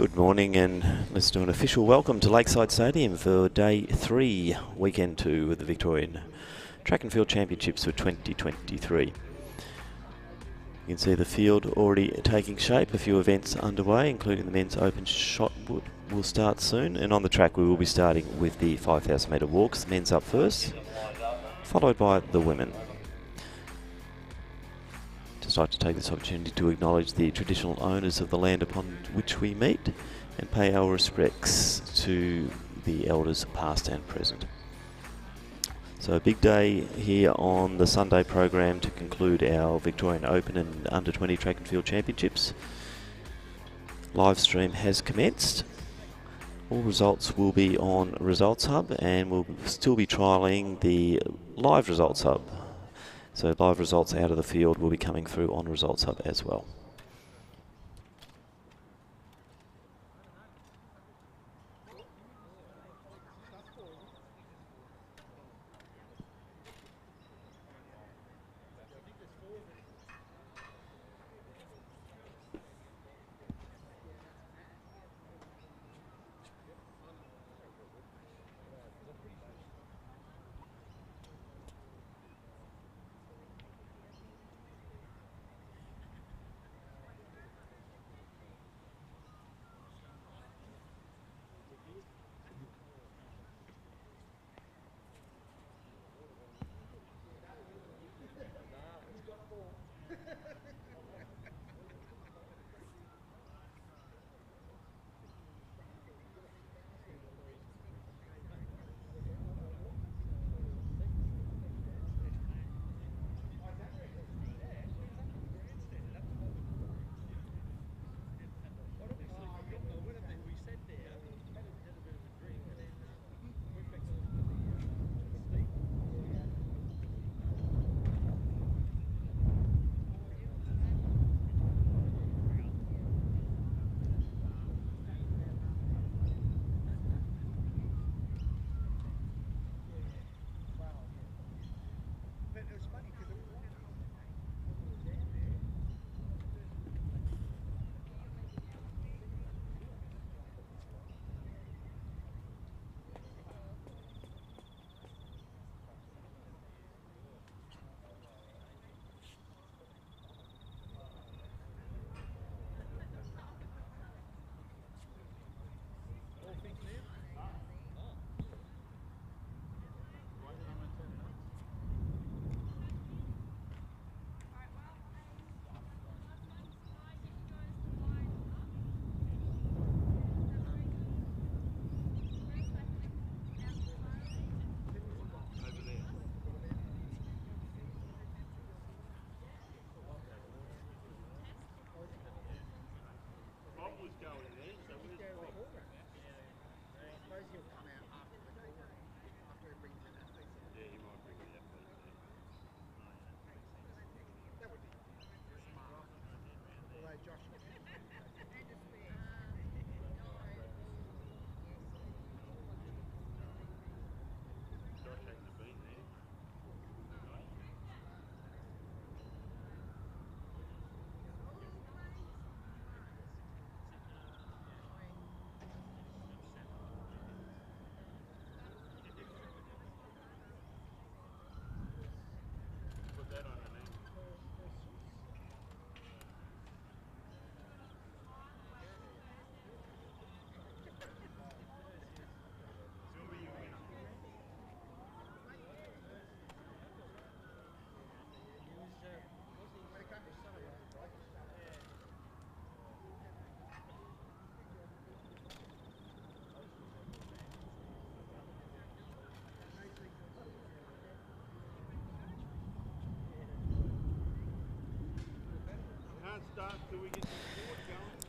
Good morning, and let's do an official welcome to Lakeside Stadium for Day 3, Weekend 2 of the Victorian Track and Field Championships for 2023. You can see the field already taking shape, a few events underway, including the men's open shot put will start soon, and on the track we will be starting with the 5,000 metre walks, the men's up first, followed by the women. Just like to take this opportunity to acknowledge the traditional owners of the land upon which we meet and pay our respects to the elders past and present. So a big day here on the Sunday program to conclude our Victorian Open and Under 20 Track and Field Championships. Livestream has commenced. All results will be on Results Hub, and we'll still be trialling the live Results Hub. So live results out of the field will be coming through on Results Hub as well.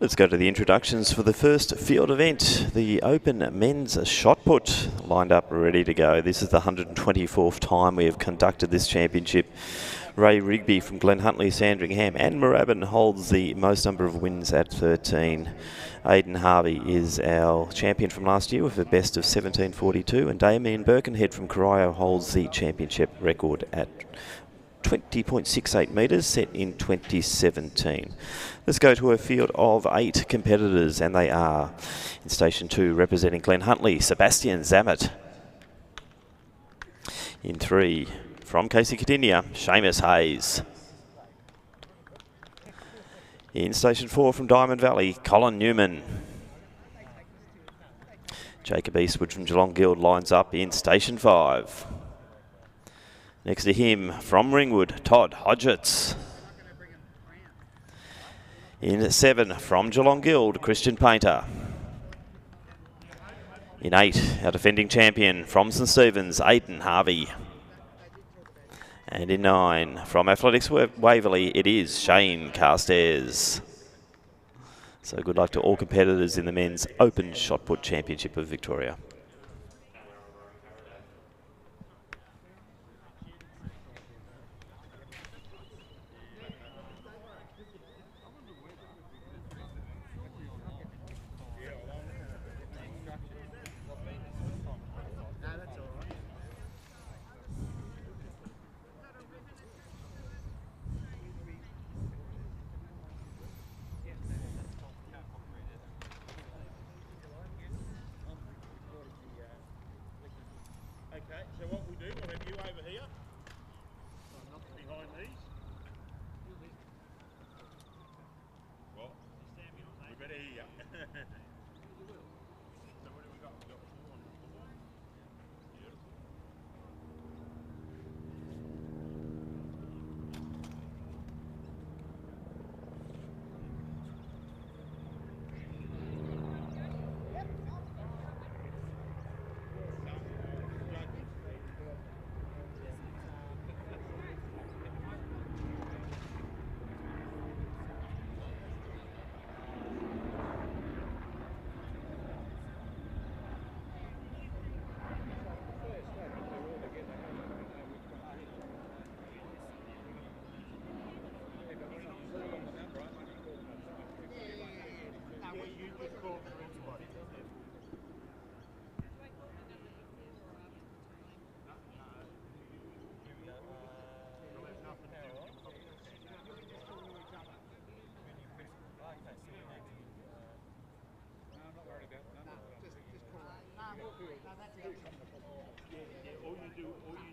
Let's go to the introductions for the first field event, the Open Men's Shot Put, lined up, ready to go. This is the 124th time we have conducted this championship. Ray Rigby from Glen Huntly, Sandringham and Moorabbin holds the most number of wins at 13. Aidan Harvey is our champion from last year with a best of 17.42, and Damien Birkenhead from Corio holds the championship record at 20.68 metres, set in 2017. Let's go to a field of 8 competitors, and they are in Station 2, representing Glen Huntly, Sebastian Zammit. In 3, from Casey Cadinia, Seamus Hayes. In Station 4, from Diamond Valley, Colin Newman. Jacob Eastwood from Geelong Guild lines up in Station 5. Next to him, from Ringwood, Todd Hodgetts. In 7, from Geelong Guild, Christian Painter. In 8, our defending champion, from St Stephen's, Aidan Harvey. And in 9, from Athletics Waverley, it is Shane Carstairs. So good luck to all competitors in the Men's Open Shot Put Championship of Victoria. Okay, so what we'll do, we'll have you over here, behind these. Well, we better hear you. So what have we got? We've got 4 on the floor.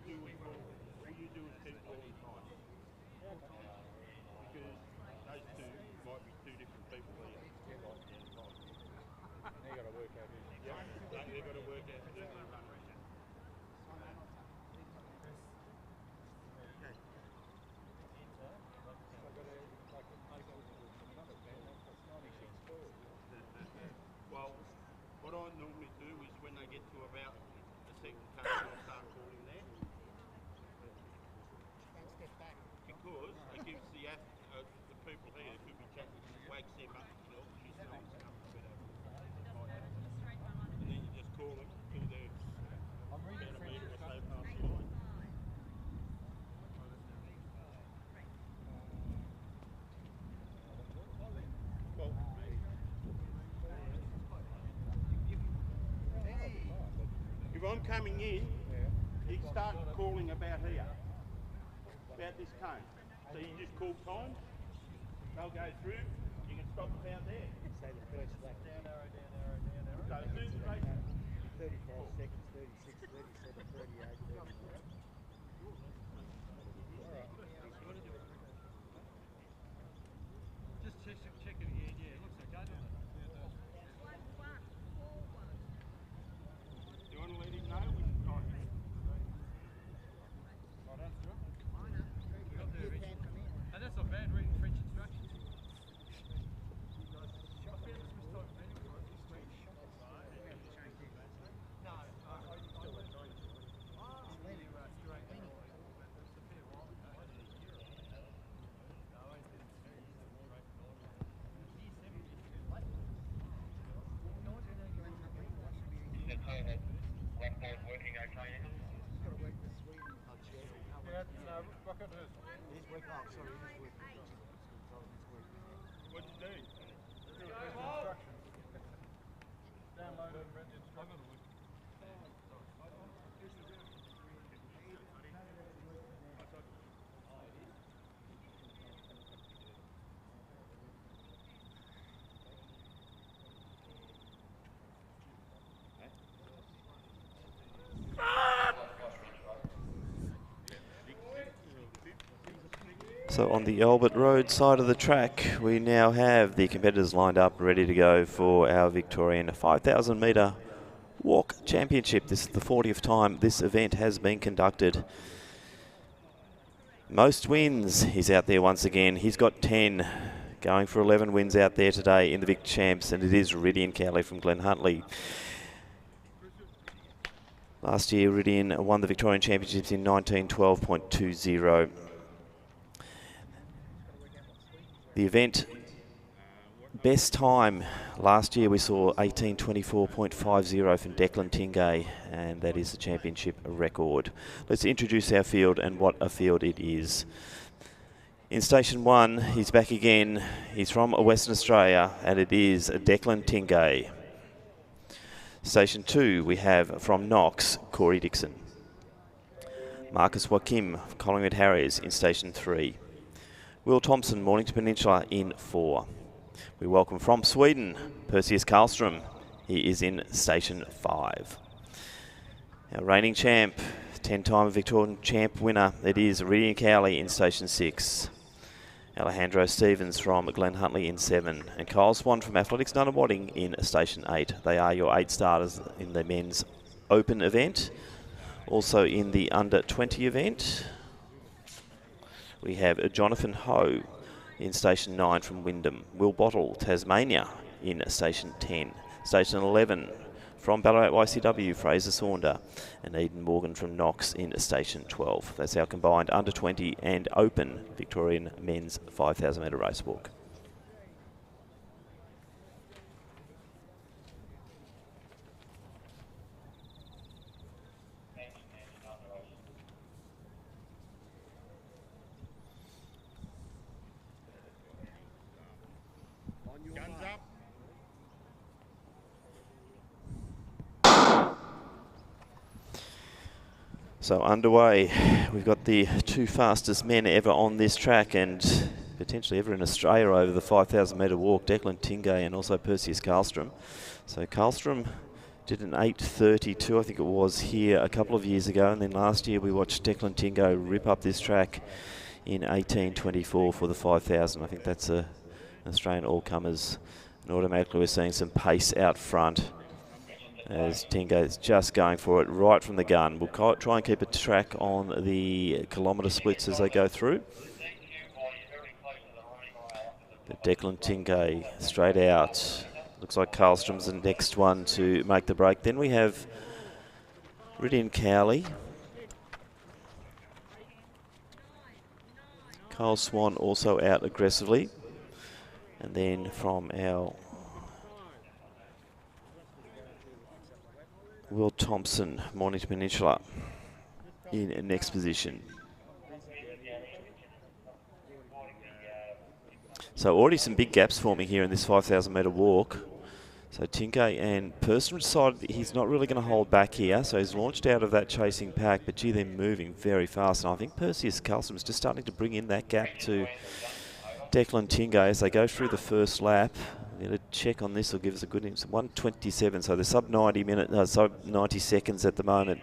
Beautiful. All you do is keep calling time. Because those two might be 2 different people here. Now you've got to work out who's they've got to work out who's doing the run record. Well, what I normally do is when they get to about the second cut, I'll start calling there. Because it gives the people here who could be chatting, wakes them up, you know, she's doing stuff a bit of. And then you just call them till they're about a metre or so past the line. Well, if I'm coming in, you start calling about here, about this cone. So you just call time, they'll go through, you can stop about there. Say the first lap. Down arrow, down arrow, down arrow. So as soon as they 35 seconds, 36, 37, 38, 39. just check it again, yeah, it looks okay, doesn't it? You want to let him know which time? Right on, Stuart. And that's not bad reading French instructions. Working okay, yeah? Got to work the Sweden punch, yeah. Rocket hers. He's working, oh, sorry, he's working. What'd you do? Read the instructions. Download and read the instructions. So on the Albert Road side of the track, we now have the competitors lined up, ready to go for our Victorian 5,000 metre walk championship. This is the 40th time this event has been conducted. Most wins, he's out there once again. He's got 10, going for 11 wins out there today in the Vic Champs, and it is Ridian Cowley from Glen Huntly. Last year, Ridian won the Victorian Championships in 19:12.20. The event best time last year we saw 18:24.50 from Declan Tingay, and that is the championship record. Let's introduce our field and what a field it is. In Station 1, he's back again. He's from Western Australia, and it is Declan Tingay. Station 2, we have from Knox, Corey Dixon. Marcus Joachim, Collingwood Harriers in Station 3. Will Thompson, Mornington Peninsula in 4. We welcome from Sweden, Perseus Karlström. He is in Station 5. Our reigning champ, 10-time Victorian champ winner, it is Ridian Cowley in Station 6. Alejandro Stevens from Glen Huntly in 7. And Kyle Swan from Athletics Nunawading in Station 8. They are your 8 starters in the men's open event. Also in the under-20 event, we have Jonathan Ho in Station 9 from Wyndham. Will Bottle, Tasmania in Station 10. Station 11 from Ballarat YCW, Fraser Saunder. And Eden Morgan from Knox in Station 12. That's our combined under-20 and open Victorian men's 5,000 metre race walk. So underway, we've got the 2 fastest men ever on this track and potentially ever in Australia over the 5,000 metre walk, Declan Tingay and also Perseus Karlström. So Karlström did an 8:32, I think it was, here a couple of years ago, and then last year we watched Declan Tingay rip up this track in 18:24 for the 5,000. I think that's an Australian all-comers, and automatically we're seeing some pace out front, as Tingay is just going for it right from the gun. We'll try and keep a track on the kilometre splits as they go through. But Declan Tingay straight out. Looks like Karlström's the next one to make the break. Then we have Ridian Cowley. Kyle Swan also out aggressively. And then from our Will Thompson, Mornington Peninsula, in next position. So already some big gaps forming here in this 5,000 metre walk. So Tingay and Person decided that he's not really going to hold back here, so he's launched out of that chasing pack, but gee, they're moving very fast. And I think Perseus Karlström is just starting to bring in that gap to Declan Tingay as they go through the first lap. I'm going to check on this, will give us a good 1:27, so they're sub 90 minutes, sub 90 seconds at the moment.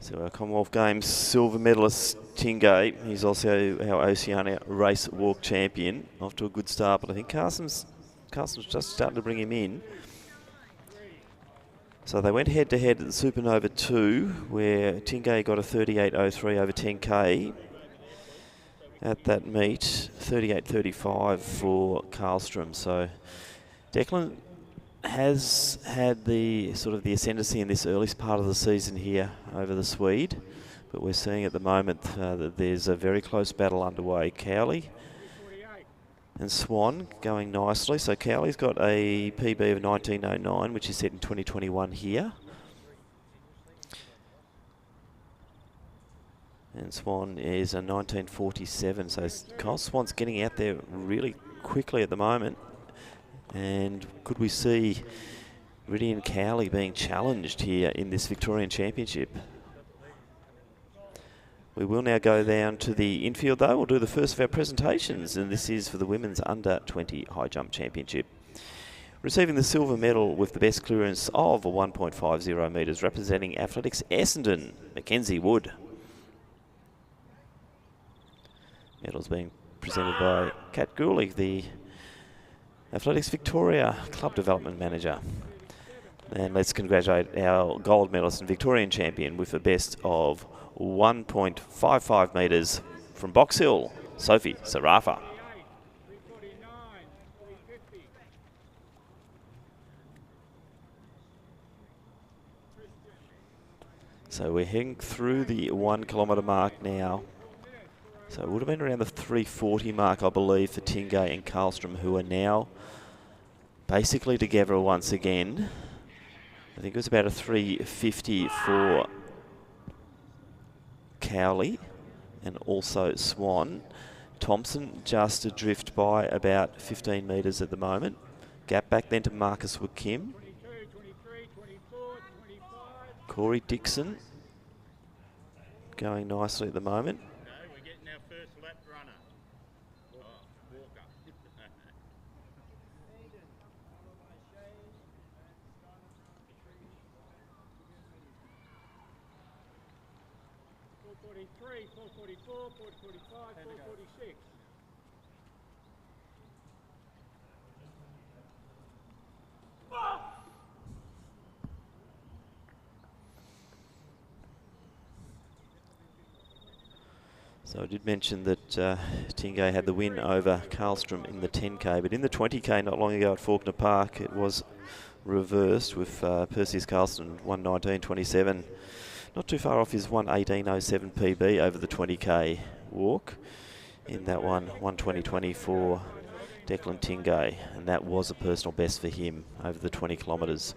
So our Commonwealth Games silver medalist Tingay, he's also our Oceania race walk champion. Off to a good start, but I think Carson's just starting to bring him in. So they went head to head at the Supernova 2, where Tingay got a 38.03 over 10k at that meet, 38.35 for Karlström. So Declan has had the sort of the ascendancy in this early part of the season here over the Swede, but we're seeing at the moment that there's a very close battle underway. Cowley And Swan going nicely. So Cowley's got a PB of 1909, which is set in 2021 here. And Swan is a 1947. So Kyle Swan's getting out there really quickly at the moment. And could we see Ridian Cowley being challenged here in this Victorian Championship? We will now go down to the infield though. We'll do the first of our presentations, and this is for the Women's Under-20 High Jump Championship. Receiving the silver medal with the best clearance of 1.50 metres, representing Athletics Essendon, Mackenzie Wood. Medals being presented by Kat Gooley, the Athletics Victoria Club Development Manager. And let's congratulate our gold medalist and Victorian champion with a best of 1.55 metres from Box Hill, Sophie Sarafa. So we're heading through the 1 kilometre mark now. So it would have been around the 3:40 mark, I believe, for Tingay and Karlstrom, who are now basically together once again. I think it was about a 3:50 for Cowley and also Swan. Thompson just adrift by about 15 metres at the moment. Gap back then to Marcus Wakim. Corey Dixon going nicely at the moment. We're getting our first lap runner. Walker. 4:43, 4:44, 4:45, 4:46. So I did mention that Tingay had the win over Karlstrom in the 10K, but in the 20K not long ago at Faulkner Park, it was reversed with Perseus Karlstrom 1:19.27. Not too far off his 1:18.07 PB over the 20K walk. In that one, 1:20.20 for Declan Tingay, and that was a personal best for him over the 20 kilometres.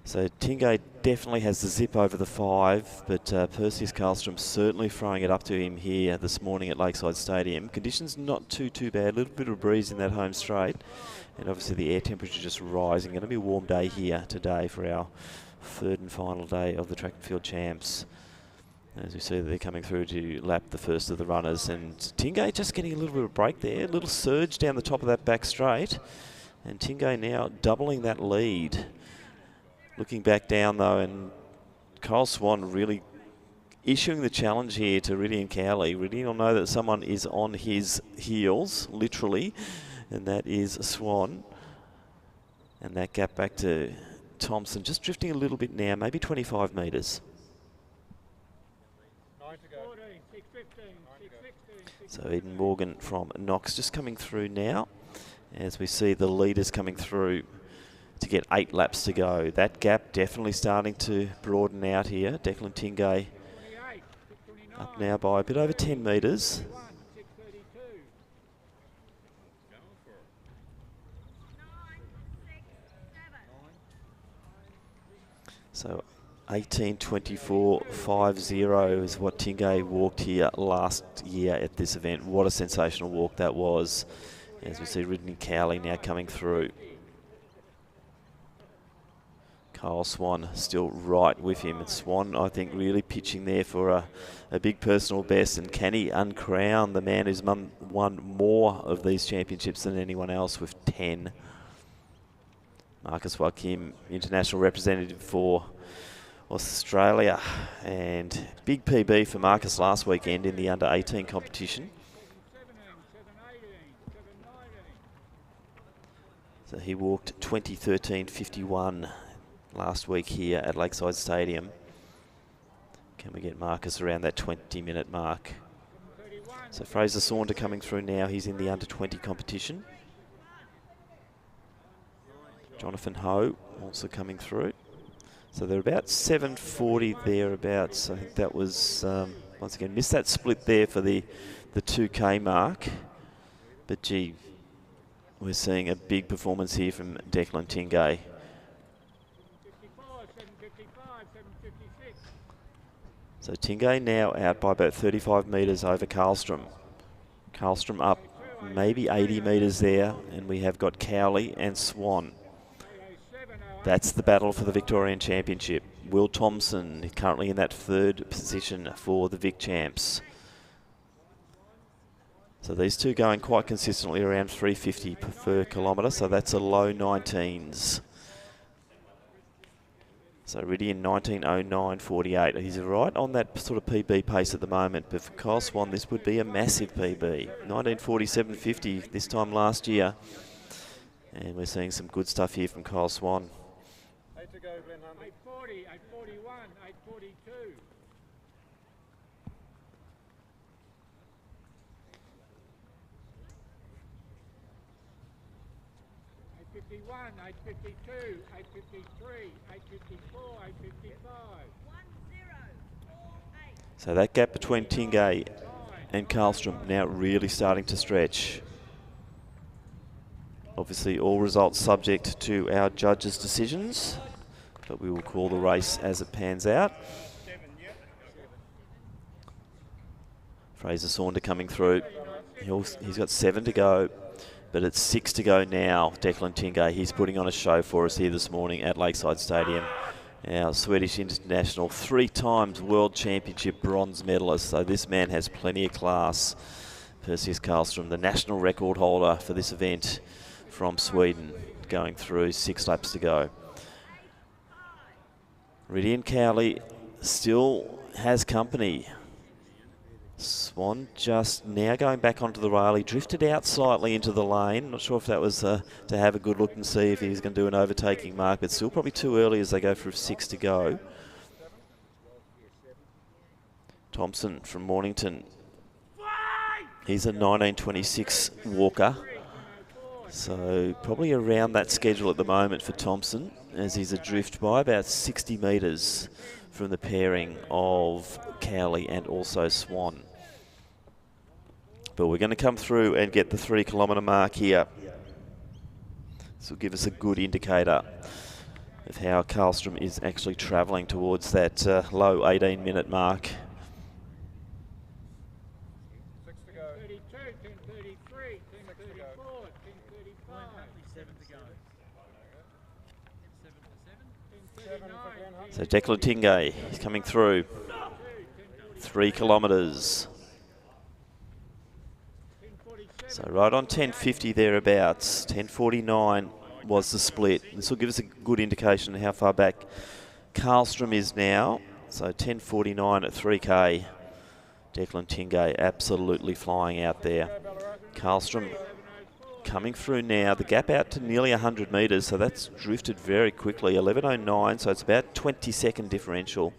So Tingay definitely has the zip over the 5, but Perseus Karlstrom certainly throwing it up to him here this morning at Lakeside Stadium. Conditions not too bad, a little bit of a breeze in that home straight, and obviously the air temperature just rising. Going to be a warm day here today for our third and final day of the Track and Field Champs. As we see that they're coming through to lap the first of the runners, and Tingay just getting a little bit of a break there, a little surge down the top of that back straight, and Tingay now doubling that lead. Looking back down though, and Kyle Swan really issuing the challenge here to Ridian Cowley. Ridian will know that someone is on his heels, literally, and that is Swan. And that gap back to Thompson, just drifting a little bit now, maybe 25 metres. So Eden Morgan from Knox just coming through now, as we see the leaders coming through to get 8 laps to go. That gap definitely starting to broaden out here. Declan Tingay up now by a bit over 10 metres. So 18:24.50 is what Tingay walked here last year at this event. What a sensational walk that was. As we see Ridian Cowley now coming through. Kyle Swan still right with him, and Swan, I think, really pitching there for a big personal best. And can he uncrown the man who's won more of these championships than anyone else with 10? Marcus Wakim, international representative for Australia, and big PB for Marcus last weekend in the under-18 competition. So he walked 20:13.51 last week here at Lakeside Stadium. Can we get Marcus around that 20-minute mark? So Fraser Saunter coming through now. He's in the under-20 competition. Jonathan Ho also coming through. So they're about 7:40 thereabouts. I think that was, once again, missed that split there for the 2K mark. But gee, we're seeing a big performance here from Declan Tingay. So Tingay now out by about 35 metres over Karlstrom. Karlstrom up maybe 80 metres there, and we have got Cowley and Swan. That's the battle for the Victorian Championship. Will Thompson currently in that third position for the Vic Champs. So these two going quite consistently around 350 per kilometre, so that's a low 19s. So Riddy in 19:09.48. He's right on that sort of PB pace at the moment, but for Kyle Swan, this would be a massive PB. 19:47.50 this time last year. And we're seeing some good stuff here from Kyle Swan. 8 to go, Glenn Huntley. 8:40, 8:41, 8:42. 8:51, 8:52, 8:53, 8:54, 8:55. So that gap between Tingay and Karlstrom now really starting to stretch. Obviously all results subject to our judges' decisions, but we will call the race as it pans out. Fraser Saunder coming through. He's got 7 to go, but it's 6 to go now. Declan Tingay, he's putting on a show for us here this morning at Lakeside Stadium. Our Swedish international, 3 times World Championship bronze medalist, so this man has plenty of class. Perseus Karlstrom, the national record holder for this event from Sweden, going through 6 laps to go. Riddy and Cowley still has company. Swan just now going back onto the rail. He drifted out slightly into the lane. Not sure if that was to have a good look and see if he was going to do an overtaking mark, but still probably too early as they go through 6 to go. Thompson from Mornington. He's a 1926 walker. So probably around that schedule at the moment for Thompson, as he's adrift by about 60 metres from the pairing of Cowley and also Swan. But we're going to come through and get the 3 kilometre mark here. This will give us a good indicator of how Karlstrom is actually travelling towards that low 18-minute mark. 6 to go. 10:32, 10:33, 10:34, 10:35. 7 to go. 7 to 7. So Declan Tingay is coming through. 3 kilometres. So right on 10:50 thereabouts. 10:49 was the split. This will give us a good indication of how far back Karlstrom is now. So 10:49 at 3K. Declan Tingay absolutely flying out there. Karlstrom coming through now. The gap out to nearly 100 metres, so that's drifted very quickly. 11:09, so it's about 20-second differential.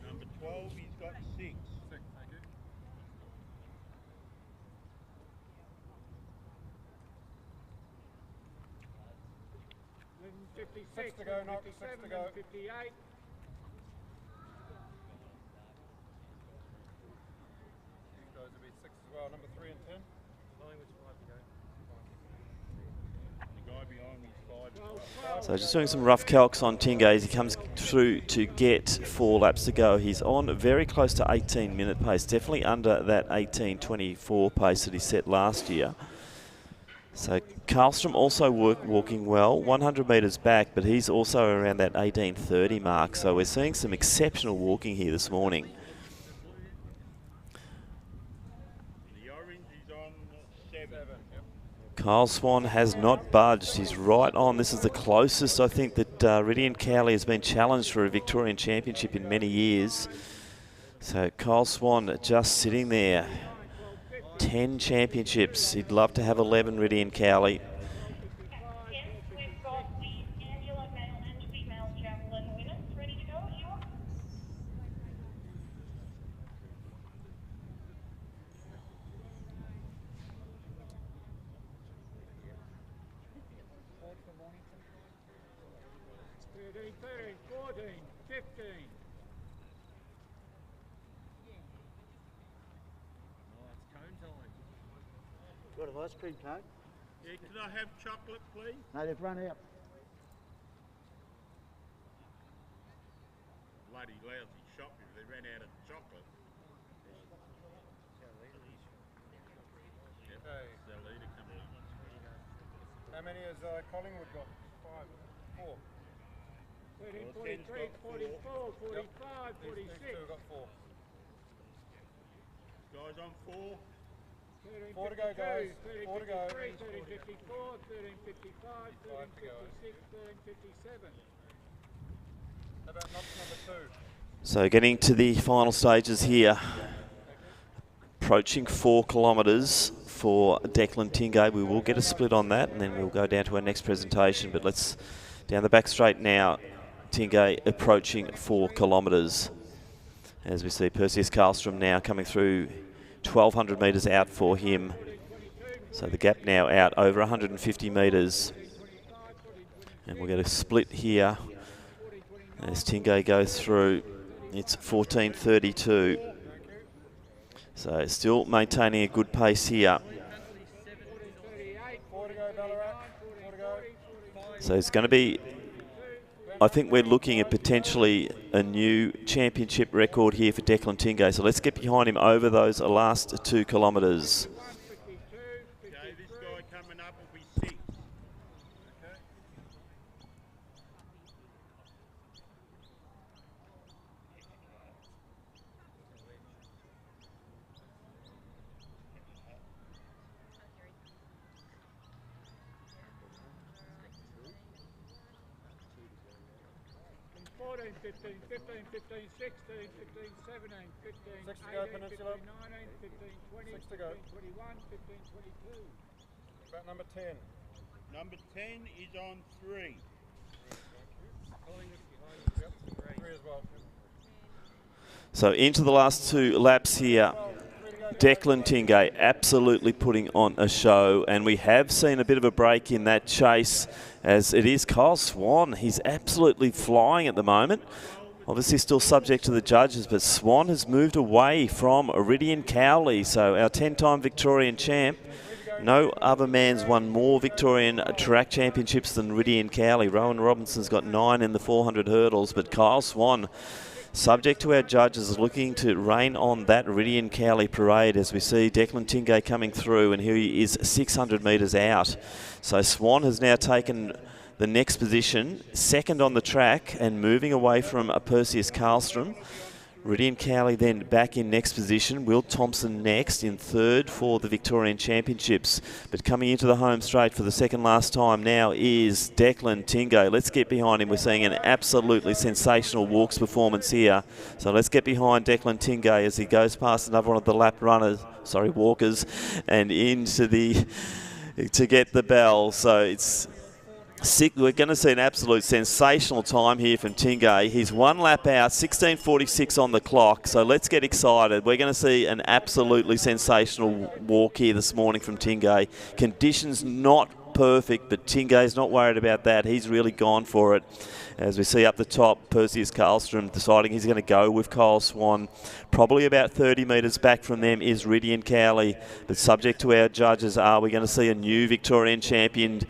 Number 12, he's got 6. 6, thank you. 6 to go, Knox. 6 to go. 58. Those will be 6 as well. Number 3 and 10. The guy behind me is 5. So just doing some rough calcs on Tingay as he comes through to get 4 laps to go. He's on very close to 18-minute pace, definitely under that 18:24 pace that he set last year. So Karlstrom also walking well, 100 metres back, but he's also around that 18:30 mark. So we're seeing some exceptional walking here this morning. The orange is on 7. Kyle Swan has not budged. He's right on. This is the closest, I think, that Riddy and Cowley has been challenged for a Victorian Championship in many years. So Kyle Swan just sitting there. 10 championships. He'd love to have 11, Riddy and Cowley. We've got the annular male and female javelin winners ready to go. You are? Thirteen, 14, 15. Got an ice cream cone? Yeah, can I have chocolate, please? No, they've run out. Bloody lousy shop if they ran out of chocolate. Yep, Zalita coming up. How many has Collingwood got? 5, 4. 13, 43, 44, 45, 46. We've got 4. Guys on 4. 13, 4 to go, guys. 13, 4 to go. 13, 54, 13, 55, 13, 56, 13, 57. How about knock number 2? So getting to the final stages here. Approaching 4 kilometres for Declan Tingay. We will get a split on that and then we'll go down to our next presentation. But let's down the back straight now. Tingay approaching 4 kilometres. As we see Perseus Karlstrom now coming through 1,200 metres out for him. So the gap now out over 150 metres. And we'll get a split here as Tingay goes through. It's 14:32. So still maintaining a good pace here. 4 to go, Ballarat. 4 to go. So it's going to be, I think we're looking at potentially a new championship record here for Declan Tingay. So let's get behind him over those last 2 kilometres. Okay, this guy coming up will be 6. Okay. And 14, 15, 15, 15, 16, 15, 17, 15, 6 to go, 18, 15, Peninsula. 19, 15, 20, 6 to go. 15, 21, 15, 22. About number 10. Number 10 is on 3. Yep. 3 as well. So into the last 2 laps here. Declan Tingay absolutely putting on a show, and we have seen a bit of a break in that chase as it is Kyle Swan. He's absolutely flying at the moment. Obviously still subject to the judges, but Swan has moved away from Iridian Cowley, so our 10-time Victorian champ. No other man's won more Victorian track championships than Iridian Cowley. Rowan Robinson's got 9 in the 400 hurdles, but Kyle Swan, subject to our judges, looking to rain on that Iridian Cowley parade as we see Declan Tingay coming through, and here he is 600 metres out. So Swan has now taken the next position, second on the track and moving away from Perseus Karlstrom. Iridian Cowley then back in next position. Will Thompson next in third for the Victorian Championships. But coming into the home straight for the second last time now is Declan Tingay. Let's get behind him. We're seeing an absolutely sensational walks performance here. So let's get behind Declan Tingay as he goes past another one of the walkers, and into to get the bell. So it's we're going to see an absolute sensational time here from Tingay. He's 1 lap out, 16:46 on the clock, so let's get excited. We're going to see an absolutely sensational walk here this morning from Tingay. Conditions not perfect, but Tingay's not worried about that. He's really gone for it. As we see up the top, Perseus Karlstrom deciding he's going to go with Kyle Swan. Probably about 30 metres back from them is Iridian Cowley, but subject to our judges, are we going to see a new Victorian champion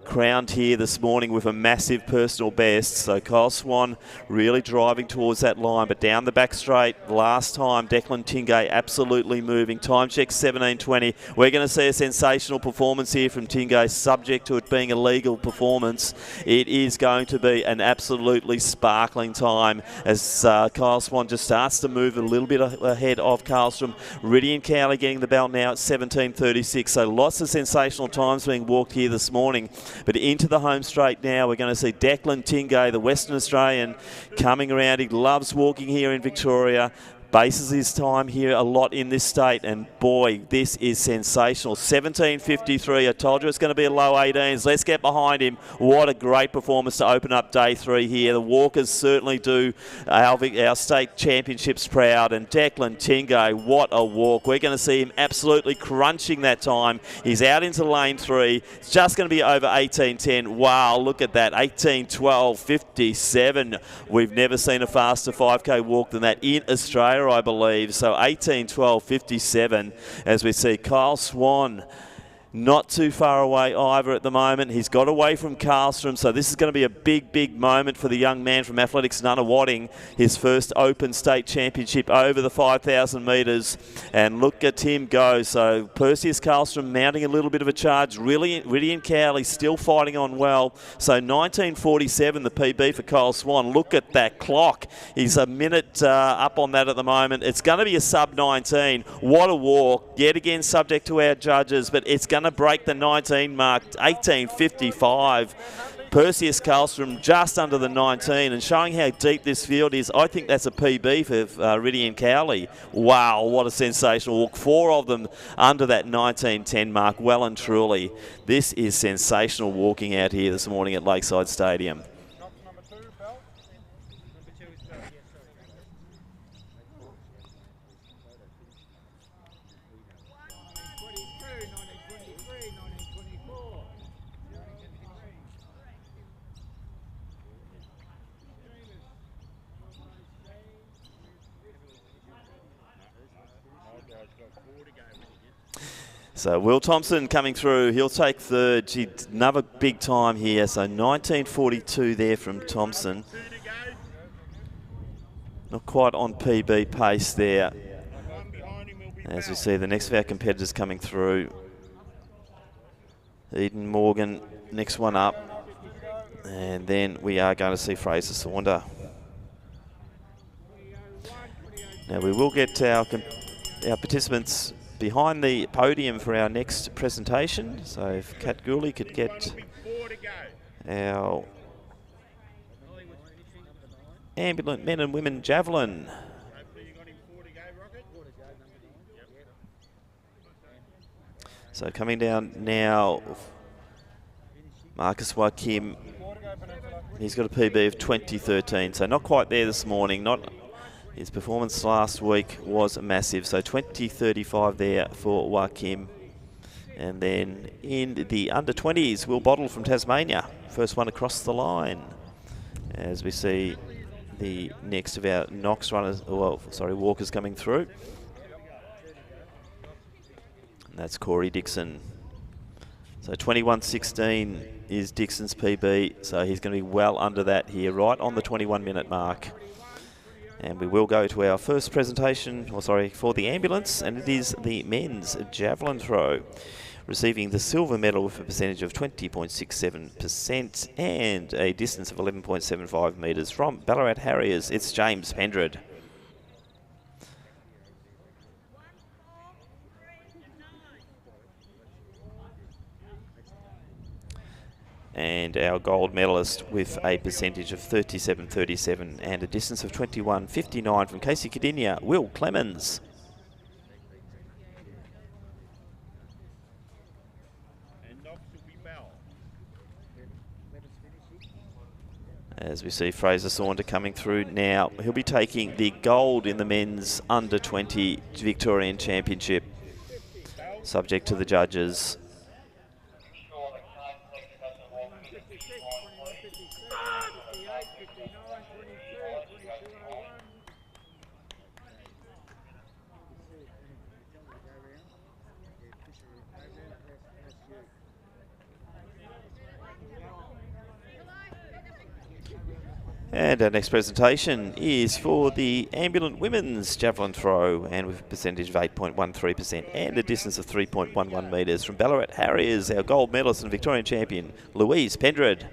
crowned here this morning with a massive personal best? So Kyle Swan really driving towards that line, but down the back straight last time Declan Tingay absolutely moving. Time check 17:20. We're going to see a sensational performance here from Tingay, subject to it being a legal performance. It is going to be an absolutely sparkling time as Kyle Swan just starts to move a little bit ahead of Karlstrom. Iridian Cowley getting the bell now at 17:36. So lots of sensational times being walked here this morning. morning. But into the home straight now, we're going to see Declan Tingay, the Western Australian, coming around. He loves walking here in Victoria. Bases his time here a lot in this state, and boy, this is sensational. 17.53. I told you it's going to be a low 18s. Let's get behind him. What a great performance to open up day 3 here. The walkers certainly do our state championships proud, and Declan Tingay, what a walk. We're going to see him absolutely crunching that time. He's out into lane 3. It's just going to be over 18.10. Wow, look at that. 18.12.57. We've never seen a faster 5K walk than that in Australia, I believe. So 18.12.57 as we see Kyle Swan not too far away either at the moment. He's got away from Karlstrom, so this is going to be a big, big moment for the young man from Athletics Nunawading. His first Open State Championship over the 5,000 metres. And look at him go. So Perseus Karlstrom mounting a little bit of a charge. Ridian Cowley still fighting on well. So 19.47 the PB for Kyle Swan. Look at that clock. He's a minute up on that at the moment. It's going to be a sub 19. What a walk. Yet again subject to our judges, but it's going to break the 19 mark. 18.55. Perseus Karlstrom just under the 19, and showing how deep this field is. I think that's a PB for Ridian Cowley. Wow, what a sensational walk. 4 of them under that 19.10 mark, well and truly. This is sensational walking out here this morning at Lakeside Stadium. Number 2, Bell. So Will Thompson coming through. He'll take third. Gee, another big time here. So 19.42 there from Thompson. Not quite on PB pace there. As we see the next of our competitors coming through. Eden Morgan, next one up. And then we are going to see Fraser Saunders. Now we will get our participants behind the podium for our next presentation. So if Kat Gooley could get our ambulant men and women javelin. So coming down now, Marcus Wakim, he's got a PB of 20.13, so not quite there this morning. His performance last week was massive, so 20.35 there for Wakim. And then in the under-20s, Will Bottle from Tasmania, first one across the line. As we see the next of our Knox runners, walkers coming through. And that's Corey Dixon. So 21.16 is Dixon's PB, so he's going to be well under that here, right on the 21-minute mark. And we will go to our first presentation, for the ambulance, and it is the men's javelin throw, receiving the silver medal with a percentage of 20.67% and a distance of 11.75 metres from Ballarat Harriers. It's James Pendred. And our gold medalist with a percentage of 37.37 and a distance of 21.59 from Casey Cadinia, Will Clemens. And Knox will be Bell. As we see Fraser Saunders coming through now, he'll be taking the gold in the men's under-20 Victorian Championship, subject to the judges. And our next presentation is for the ambulant women's javelin throw, and with a percentage of 8.13% and a distance of 3.11 metres from Ballarat Harriers, our gold medalist and Victorian champion, Louise Pendred.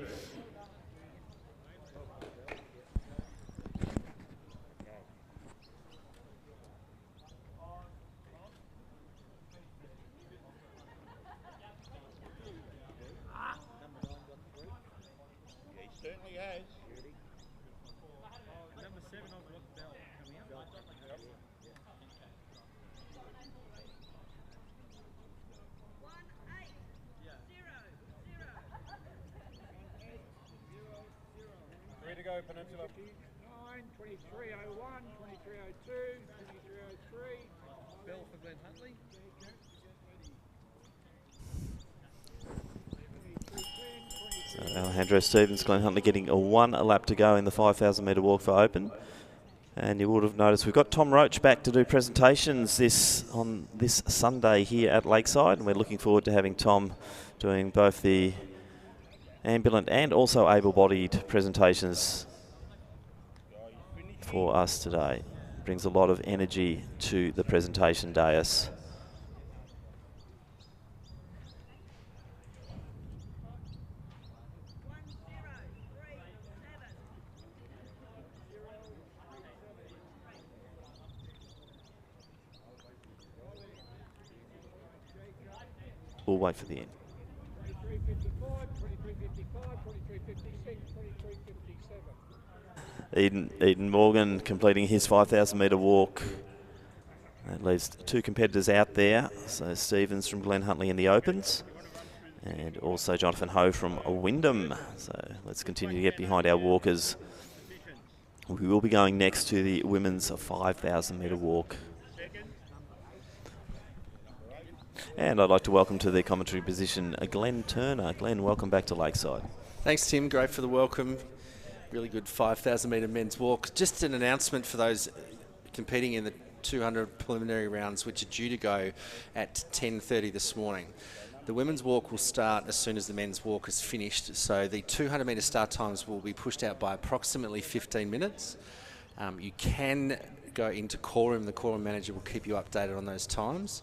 Peninsula. 2301, 2302, 2303. Bill for Glenn Huntley. So Alejandro Stevens, Glenn Huntley getting a lap to go in the 5,000 metre walk for Open. And you would have noticed we've got Tom Roach back to do presentations on this Sunday here at Lakeside, and we're looking forward to having Tom doing both the ambulant and also able-bodied presentations for us today. Brings a lot of energy to the presentation dais. We'll wait for the end. 2354, 2355, 2356, 2357. Eden Morgan completing his 5,000 metre walk. That leaves two competitors out there. So Stevens from Glenn Huntley in the Opens, and also Jonathan Ho from Wyndham. So let's continue to get behind our walkers. We will be going next to the women's 5,000 metre walk. And I'd like to welcome to the commentary position Glenn Turner. Glenn, welcome back to Lakeside. Thanks, Tim. Great for the welcome. Really good 5,000 metre men's walk. Just an announcement for those competing in the 200 preliminary rounds, which are due to go at 10:30 this morning. The women's walk will start as soon as the men's walk is finished, so the 200 metre start times will be pushed out by approximately 15 minutes. You can go into call room. The call room manager will keep you updated on those times.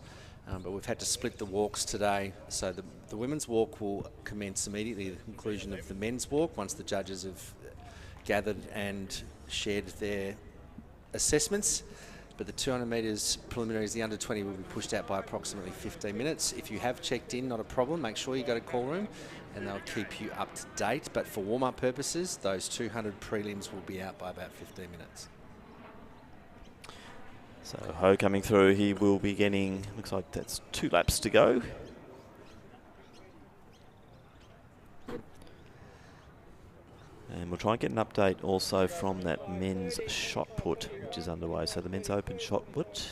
But we've had to split the walks today, so the women's walk will commence immediately at the conclusion of the men's walk once the judges have gathered and shared their assessments. But the 200 metres preliminaries, the under 20, will be pushed out by approximately 15 minutes. If you have checked in, not a problem. Make sure you go to call room and they'll keep you up to date. But for warm-up purposes, those 200 prelims will be out by about 15 minutes. So Ho coming through, he will be getting, looks like that's 2 laps to go. And we'll try and get an update also from that men's shot put, which is underway. So the men's open shot put.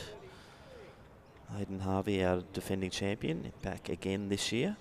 Hayden Harvey, our defending champion, back again this year.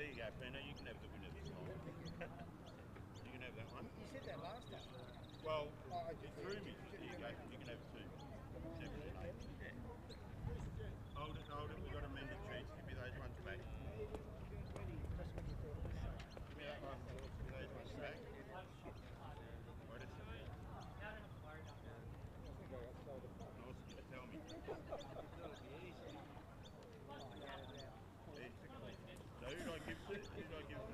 There you go, Pena. You can have the winner this time. You can have that one. You said that last time. Well, it threw me. There you go. You can have it too. Hold it, hold it. We've got amended sheets. Give me those ones back. Give me that one. Give me those ones back. Wait a second. Tell me. So who do I give to? Who do I give to?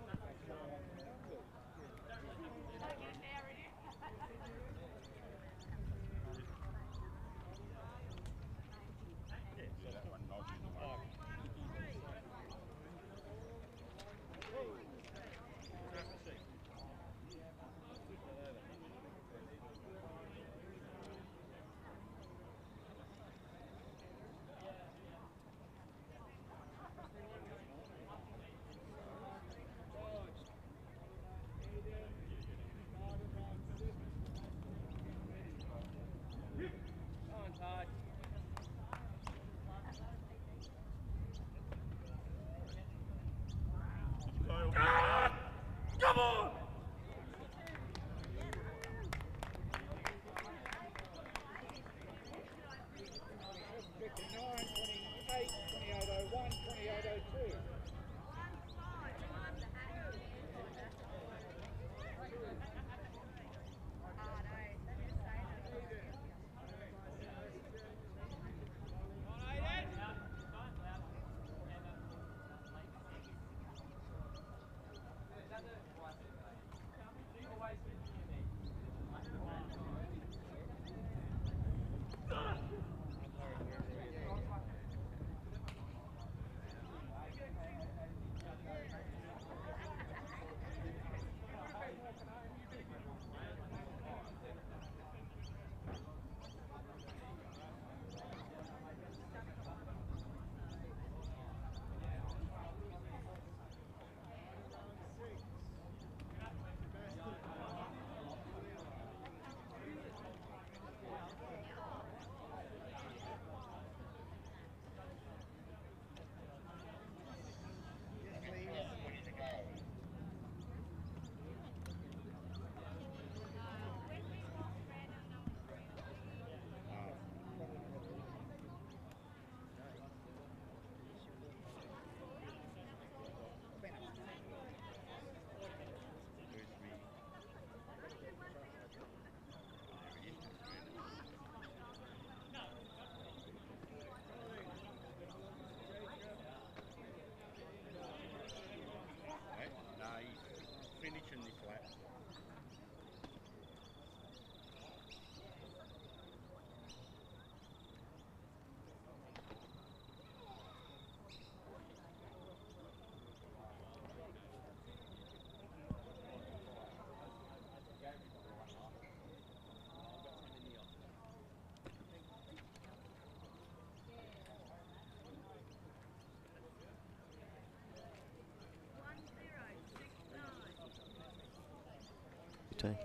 2018.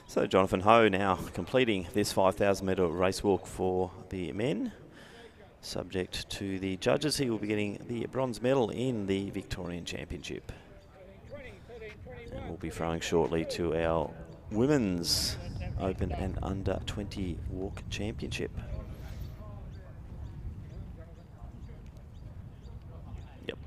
So Jonathan Ho now completing this 5,000 metre race walk for the men. Subject to the judges, he will be getting the bronze medal in the Victorian Championship. And we'll be throwing shortly to our Women's Open and Under 20 Walk Championship. Yep.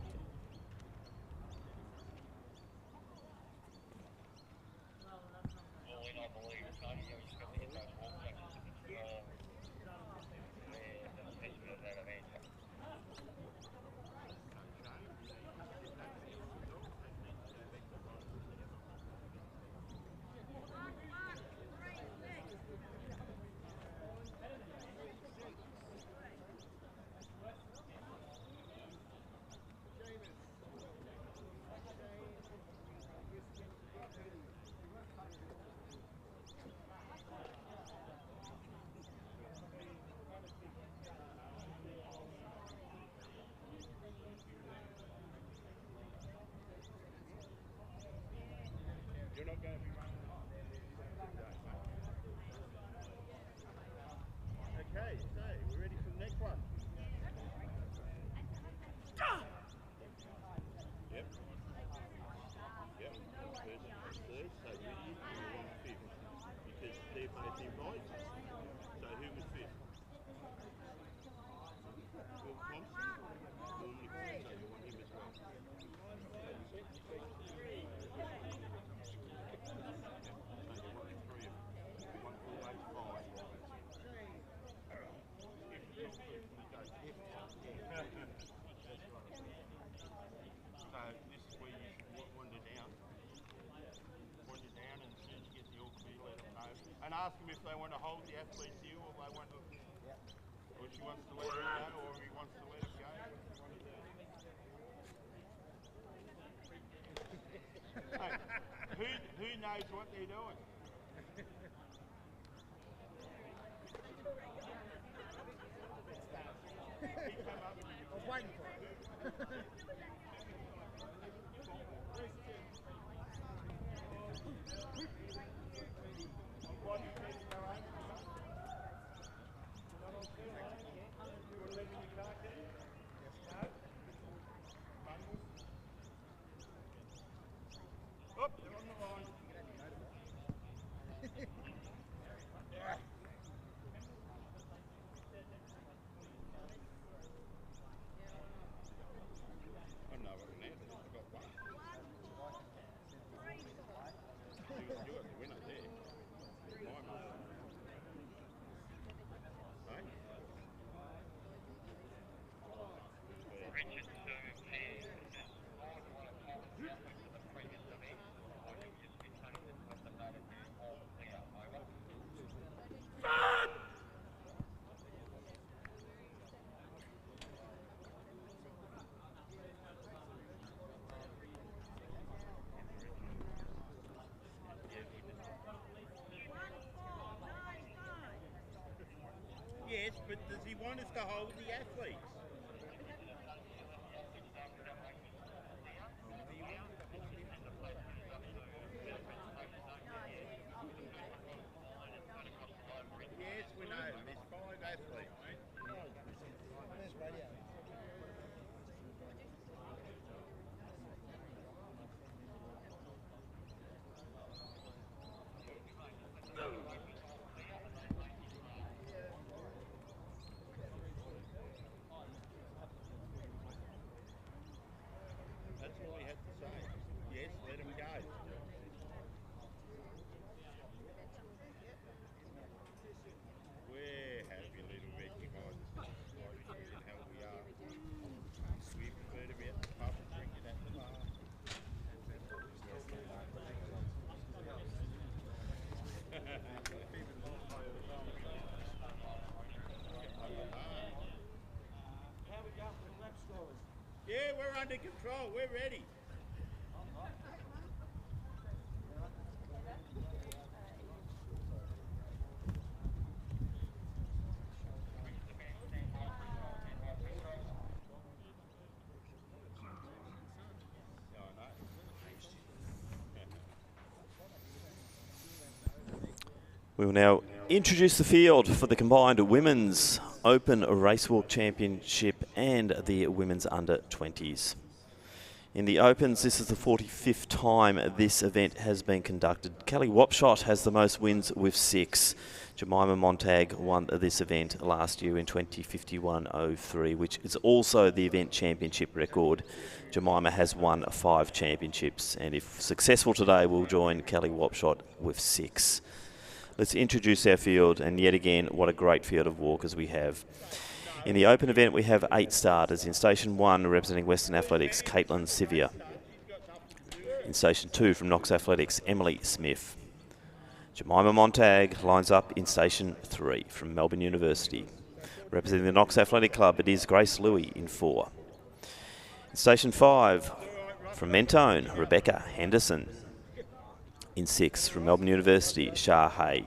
You're not going to be running. Okay, so we're ready for the next one. Yep. Yep. First and third, so really you want fifth. Because they're both in right. So who was fifth? Will Thompson? Normally, so you want him as well. And ask him if they want to hold the athlete deal or they want to, or she wants to let him go or he wants to let him go. Hey, who knows what they're doing? I was waiting for it. Up, they're on the line. I don't know what an answer is. I've got one. You got the winner there. My man. Right? Yes, but does he want us to hold the athletes? Yes, we know. There's 5 athletes. There's radio. That's all he had to say. Yes, let him go. We're happy little Reggie Hodges. Irish in hell we are. We prefer to be at the pub and drinking at the bar. Yeah, we're under control. We're ready. We will now introduce the field for the combined Women's Open Racewalk Championship and the Women's Under-20s. In the Opens, this is the 45th time this event has been conducted. Kelly Wapshott has the most wins with 6. Jemima Montag won this event last year in 20:51.03, which is also the event championship record. Jemima has won 5 championships, and if successful today, will join Kelly Wapshott with 6. Let's introduce our field, and yet again, what a great field of walkers we have. In the Open event, we have 8 starters. In Station 1, representing Western Athletics, Caitlin Sivia. In Station 2, from Knox Athletics, Emily Smith. Jemima Montag lines up in Station 3 from Melbourne University. Representing the Knox Athletic Club, it is Grace Louis in 4. In Station 5, from Mentone, Rebecca Henderson. In 6, from Melbourne University, Shah Hay.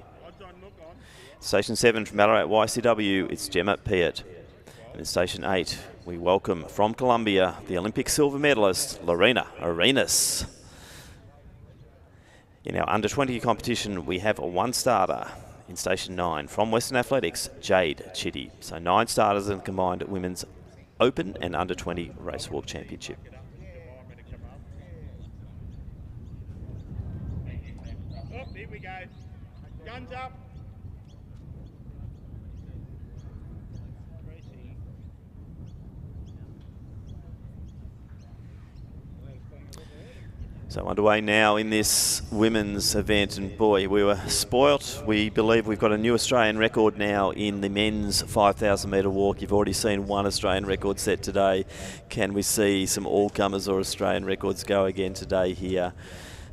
Station 7, from Ballarat YCW, it's Gemma Piatt. And in Station 8, we welcome from Colombia the Olympic silver medalist, Lorena Arenas. In our under-20 competition, we have 1 starter in Station 9 from Western Athletics, Jade Chitty. So 9 starters in the combined Women's Open and Under-20 Racewalk Championship. Oh, here we go. Guns up. So underway now in this women's event, and boy, we were spoilt. We believe we've got a new Australian record now in the men's 5,000 metre walk. You've already seen 1 Australian record set today. Can we see some all-comers or Australian records go again today here?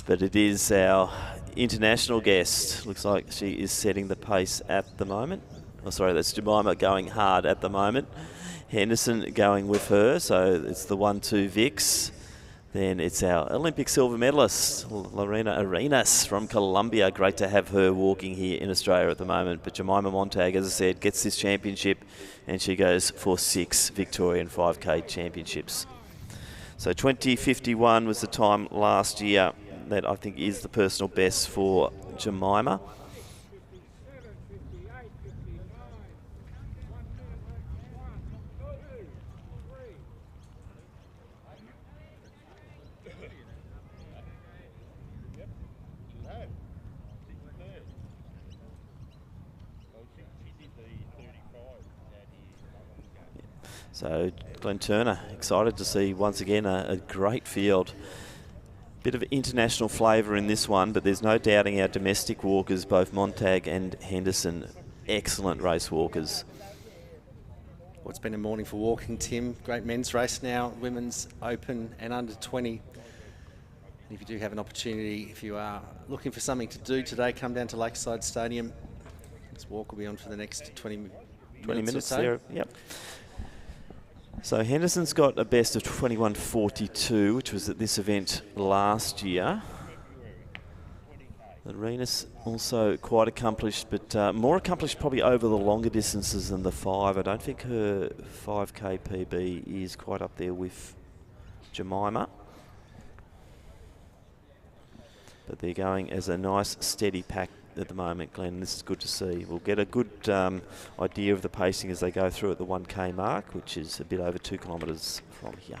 But it is our international guest. Looks like she is setting the pace at the moment. Oh, sorry, that's Jemima going hard at the moment. Henderson going with her, so it's the 1-2 Vicks. Then it's our Olympic silver medalist, Lorena Arenas from Colombia. Great to have her walking here in Australia at the moment. But Jemima Montag, as I said, gets this championship, and she goes for 6 Victorian 5K championships. So 20:51 was the time last year. That I think is the personal best for Jemima. So Glenn Turner, excited to see once again a great field. Bit of international flavour in this one, but there's no doubting our domestic walkers, both Montag and Henderson, excellent race walkers. Well, it's been a morning for walking, Tim. Great men's race now, Women's Open and Under-20. If you do have an opportunity, if you are looking for something to do today, come down to Lakeside Stadium. This walk will be on for the next 20 minutes or so. There, yep. So Henderson's got a best of 21:42, which was at this event last year. Arenas also quite accomplished, but more accomplished probably over the longer distances than the 5. I don't think her 5K PB is quite up there with Jemima. But they're going as a nice steady pack at the moment, Glenn. This is good to see. We'll get a good idea of the pacing as they go through at the 1K mark, which is a bit over 2 kilometres from here.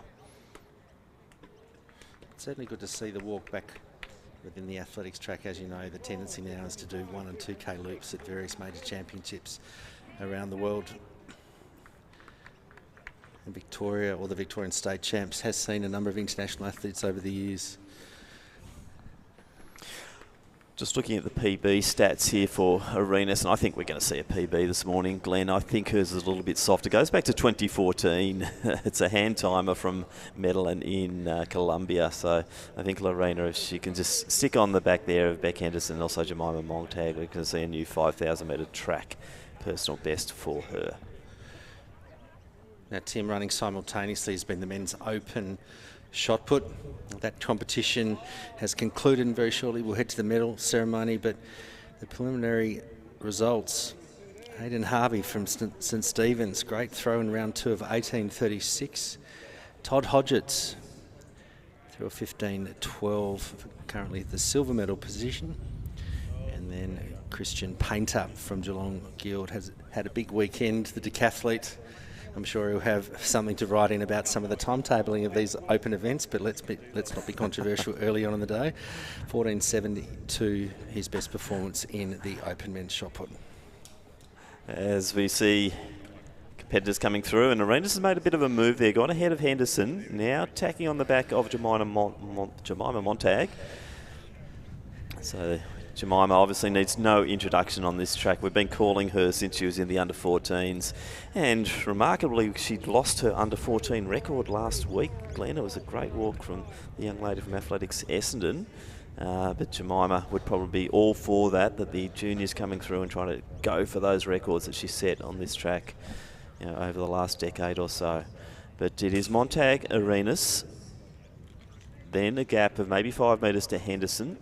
It's certainly good to see the walk back within the athletics track. As you know, the tendency now is to do 1 and 2K loops at various major championships around the world. And Victoria, or the Victorian State Champs, has seen a number of international athletes over the years. Just looking at the PB stats here for Arenas, and I think we're going to see a PB this morning, Glenn. I think hers is a little bit softer. It goes back to 2014. It's a hand timer from Medellin in Colombia. So I think Lorena, if she can just stick on the back there of Beck Henderson and also Jemima Montag, we can see a new 5,000 metre track personal best for her. Now, Tim, running simultaneously has been the men's open shot put. That competition has concluded, and very shortly we'll head to the medal ceremony, but the preliminary results: Hayden Harvey from St Stephen's, great throw in round 2 of 18:36. Todd Hodgetts through a 15:12, currently at the silver medal position. And then Christian Painter from Geelong Guild has had a big weekend, the decathlete. I'm sure he'll have something to write in about some of the timetabling of these open events, but let's not be controversial early on in the day. 14.72, his best performance in the open men's shot put. As we see competitors coming through, and Arenas has made a bit of a move there, gone ahead of Henderson, now tacking on the back of Jemima Montag. So Jemima obviously needs no introduction on this track. We've been calling her since she was in the under-14s, and remarkably she lost her under-14 record last week. Glenn, it was a great walk from the young lady from Athletics Essendon. But Jemima would probably be all for that the juniors coming through and trying to go for those records that she set on this track, you know, over the last decade or so. But it is Montag, Arenas, then a gap of maybe 5 metres to Henderson.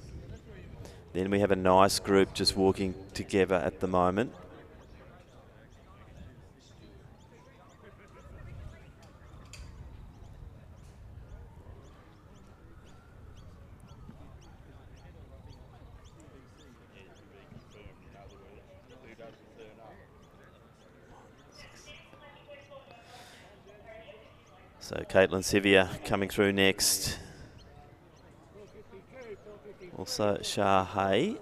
Then we have a nice group just walking together at the moment. So Caitlin Sevier coming through next. Also Shah Hay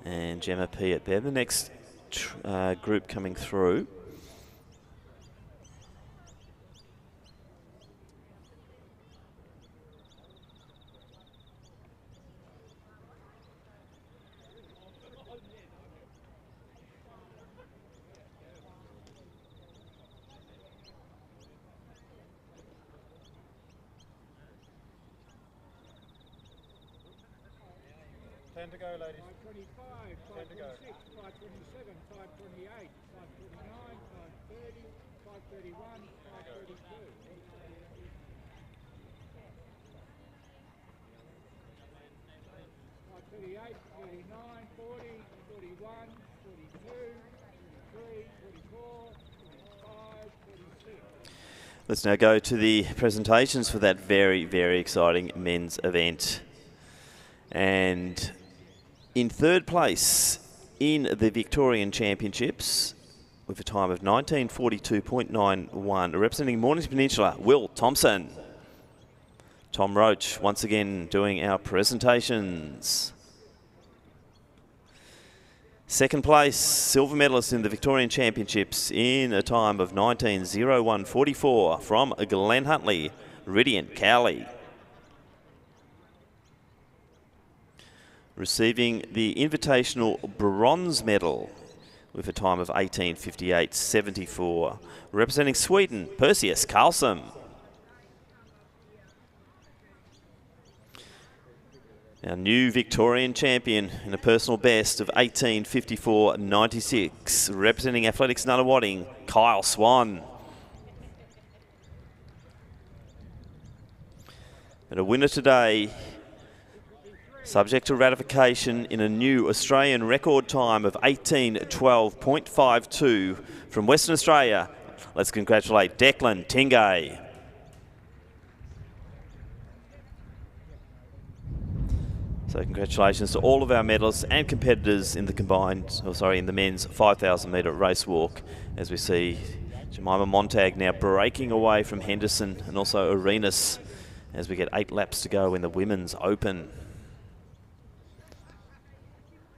and Gemma Piat. They're the next group coming through. To go, ladies. 5:25, 5:26, 5:27, 5:28, 5:29, 5:30, 5:31, 5:32. 5:38, 39, 40, 41, 42, 43, 44, 45, 46. Let's now go to the presentations for that very, very exciting men's event. And in third place in the Victorian Championships with a time of 19:42.91, representing Mornington Peninsula, Will Thompson. Tom Roach once again doing our presentations. Second place, silver medalist in the Victorian Championships in a time of 19:01.44 from Glen Huntly, Ridian Cowley. Receiving the Invitational Bronze Medal with a time of 18:58.74. Representing Sweden, Perseus Karlsson. Our new Victorian champion in a personal best of 18:54.96. Representing Athletics Nunawading, Kyle Swan. And a winner today, subject to ratification, in a new Australian record time of 18:12.52 from Western Australia. Let's congratulate Declan Tingay. So congratulations to all of our medalists and competitors in the in the men's 5,000 metre race walk, as we see Jemima Montag now breaking away from Henderson and also Arenas as we get 8 laps to go in the women's open.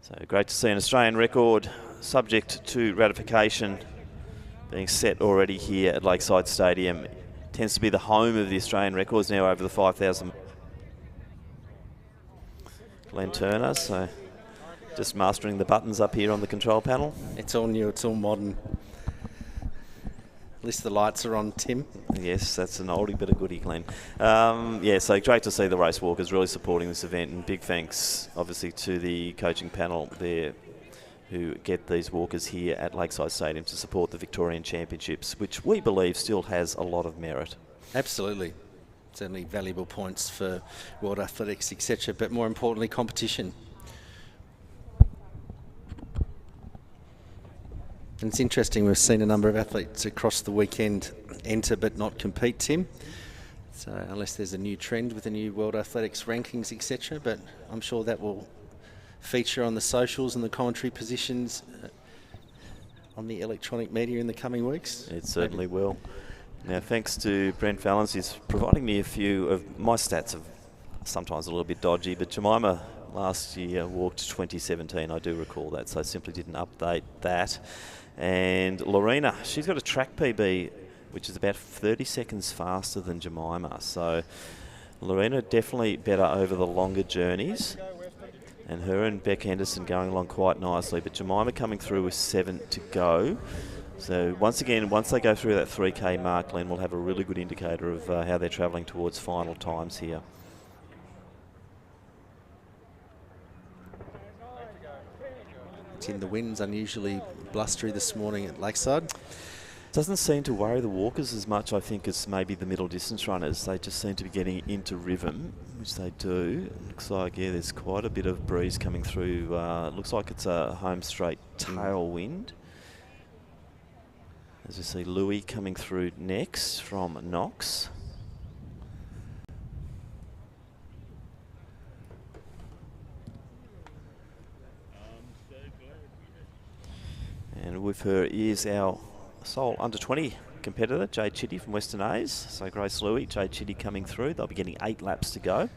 So great to see an Australian record, subject to ratification, being set already here at Lakeside Stadium. It tends to be the home of the Australian records now over the 5,000. Glenn Turner, so just mastering the buttons up here on the control panel. It's all new, it's all modern. At least the lights are on, Tim. Yes, that's an oldie but a goodie, Glenn. Yeah, so great to see the race walkers really supporting this event, and big thanks obviously to the coaching panel there who get these walkers here at Lakeside Stadium to support the Victorian Championships, which we believe still has a lot of merit. Absolutely. Certainly valuable points for world athletics, etc., but more importantly, competition. And it's interesting, we've seen a number of athletes across the weekend enter but not compete, Tim. So unless there's a new trend with the new World Athletics rankings, etc., but I'm sure that will feature on the socials and the commentary positions on the electronic media in the coming weeks? It certainly will. Now, thanks to Brent Valens, he's providing me a few of my stats. Are sometimes a little bit dodgy, but Jemima last year walked 2017. I do recall that, so I simply didn't update that. And Lorena, she's got a track PB, which is about 30 seconds faster than Jemima. So Lorena definitely better over the longer journeys. And her and Beck Henderson going along quite nicely, but Jemima coming through with 7 to go. So once again, once they go through that 3K mark, Glenn, we'll have a really good indicator of how they're travelling towards final times here. Tim, the wind's unusually blustery this morning at Lakeside. Doesn't seem to worry the walkers as much, I think, as maybe the middle distance runners. They just seem to be getting into rhythm, which they do. Looks like, yeah, there's quite a bit of breeze coming through. Looks like it's a home straight tailwind. As we see Louis coming through next from Knox. And with her is our sole under-20 competitor, Jade Chitty from Western A's. So Grace Louis, Jade Chitty coming through. They'll be getting 8 laps to go.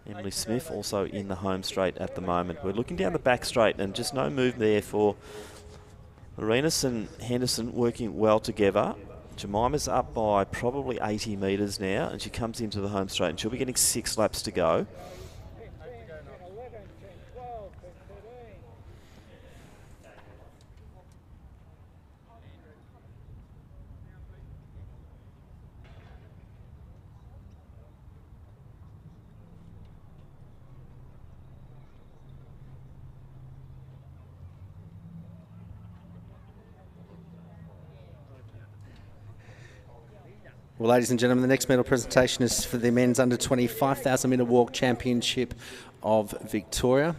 Emily Smith also in the home straight at the moment. We're looking down the back straight and just no move there for Arenas and Henderson working well together. Jemima's up by probably 80 metres now, and she comes into the home straight and she'll be getting 6 laps to go. Well, ladies and gentlemen, the next medal presentation is for the men's under-20 5,000 metre walk championship of Victoria.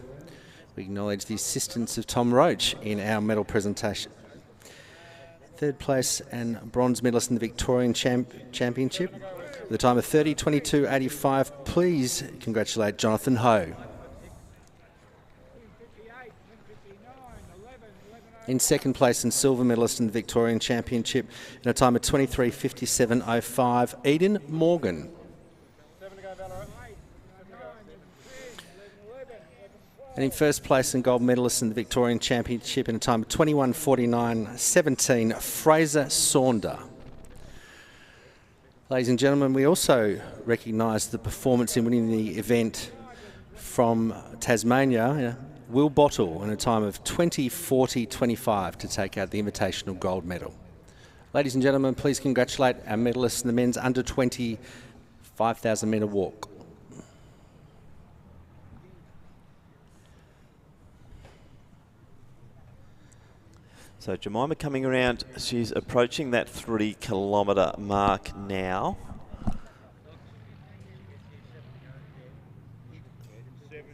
We acknowledge the assistance of Tom Roach in our medal presentation. Third place and bronze medalist in the Victorian Championship with a time of 30:22:85. Please congratulate Jonathan Ho. In second place and silver medalist in the Victorian Championship in a time of 23:57:05, Eden Morgan. And in first place and gold medalist in the Victorian Championship in a time of 21:49:17, Fraser Saunder. Ladies and gentlemen, we also recognise the performance in winning the event from Tasmania, Will Bottle, in a time of 20:40:25 to take out the Invitational Gold Medal. Ladies and gentlemen, please congratulate our medalists in the men's under-20 5,000 metre walk. So Jemima coming around, she's approaching that 3 kilometre mark now.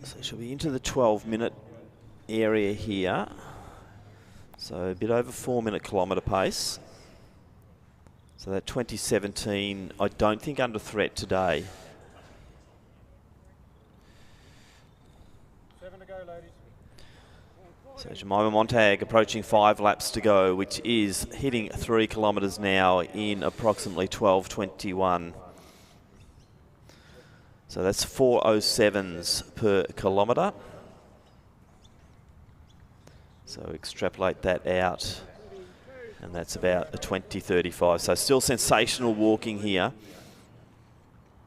So she'll be into the 12-minute area here. So a bit over 4-minute kilometre pace. So that 2017, I don't think under threat today. 7 to go, ladies. So Jemima Montag approaching 5 laps to go, which is hitting 3 kilometres now in approximately 12:21. So that's 4:07s per kilometre. So extrapolate that out, and that's about a 20:35. So still sensational walking here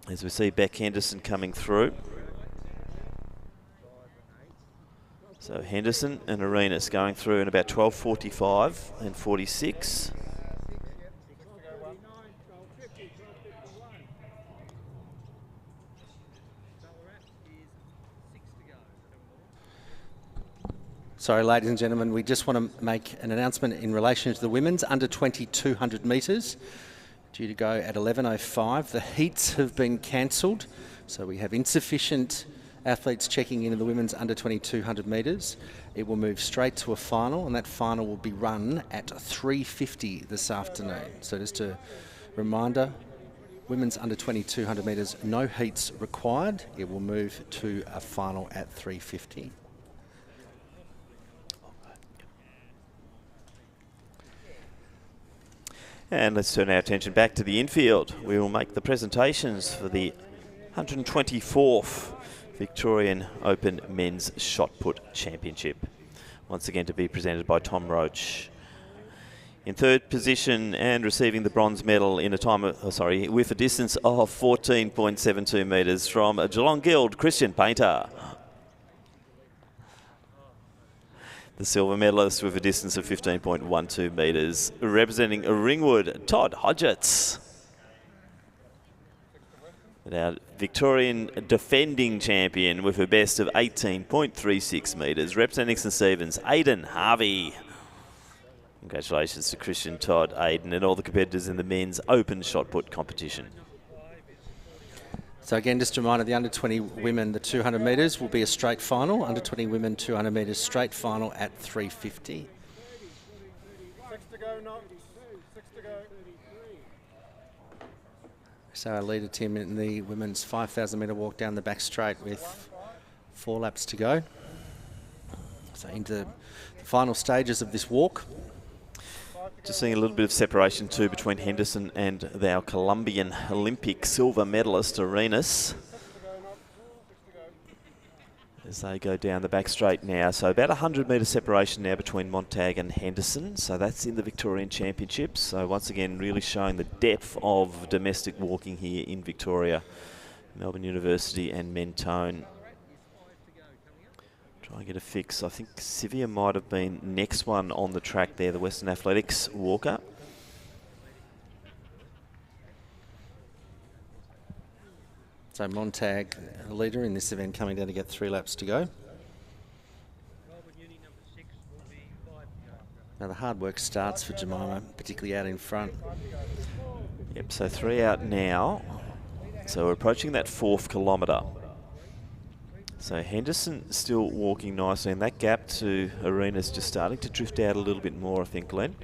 as we see Beck Henderson coming through. So Henderson and Arenas going through in about 12:45 and 46. Sorry, ladies and gentlemen, we just want to make an announcement in relation to the women's under-20 200 metres, due to go at 11:05. The heats have been cancelled, so we have insufficient athletes checking into the women's under-20 200 metres. It will move straight to a final, and that final will be run at 3:50 this afternoon. So just a reminder women's under 20 200 metres, no heats required. It will move to a final at 350. And let's turn our attention back to the infield. We will make the presentations for the 124th Victorian Open Men's Shot Put Championship. Once again to be presented by Tom Roach. In third position and receiving the bronze medal in a time of, with a distance of 14.72 metres from Geelong Guild, Christian Painter. The silver medalist with a distance of 15.12 metres, representing Ringwood, Todd Hodgetts. And our Victorian defending champion with a best of 18.36 metres, representing St Stephen's, Aidan Harvey. Congratulations to Christian, Todd, Aidan, and all the competitors in the men's open shot put competition. So again, just a reminder, the under 20 women, the 200 metres will be a straight final. Under 20 women, 200 metres, straight final at 350. 6 to go, not 6 to go. So our leader, Tim, in the women's 5,000 metre walk down the back straight with 4 laps to go. So into the final stages of this walk. Just seeing a little bit of separation too between Henderson and our Colombian Olympic silver medalist, Arenas, as they go down the back straight now. So about 100 metre separation now between Montag and Henderson. So that's in the Victorian Championships. So once again, really showing the depth of domestic walking here in Victoria. Melbourne University and Mentone. Try and get a fix. I think Sivia might have been next one on the track there, the Western Athletics walker. So Montag, a leader in this event, coming down to get 3 laps to go. Now the hard work starts for Jemima, particularly out in front. Yep, so 3 out now. So we're approaching that 4th kilometre. So Henderson still walking nicely, and that gap to Arenas just starting to drift out a little bit more, I think, Glenn.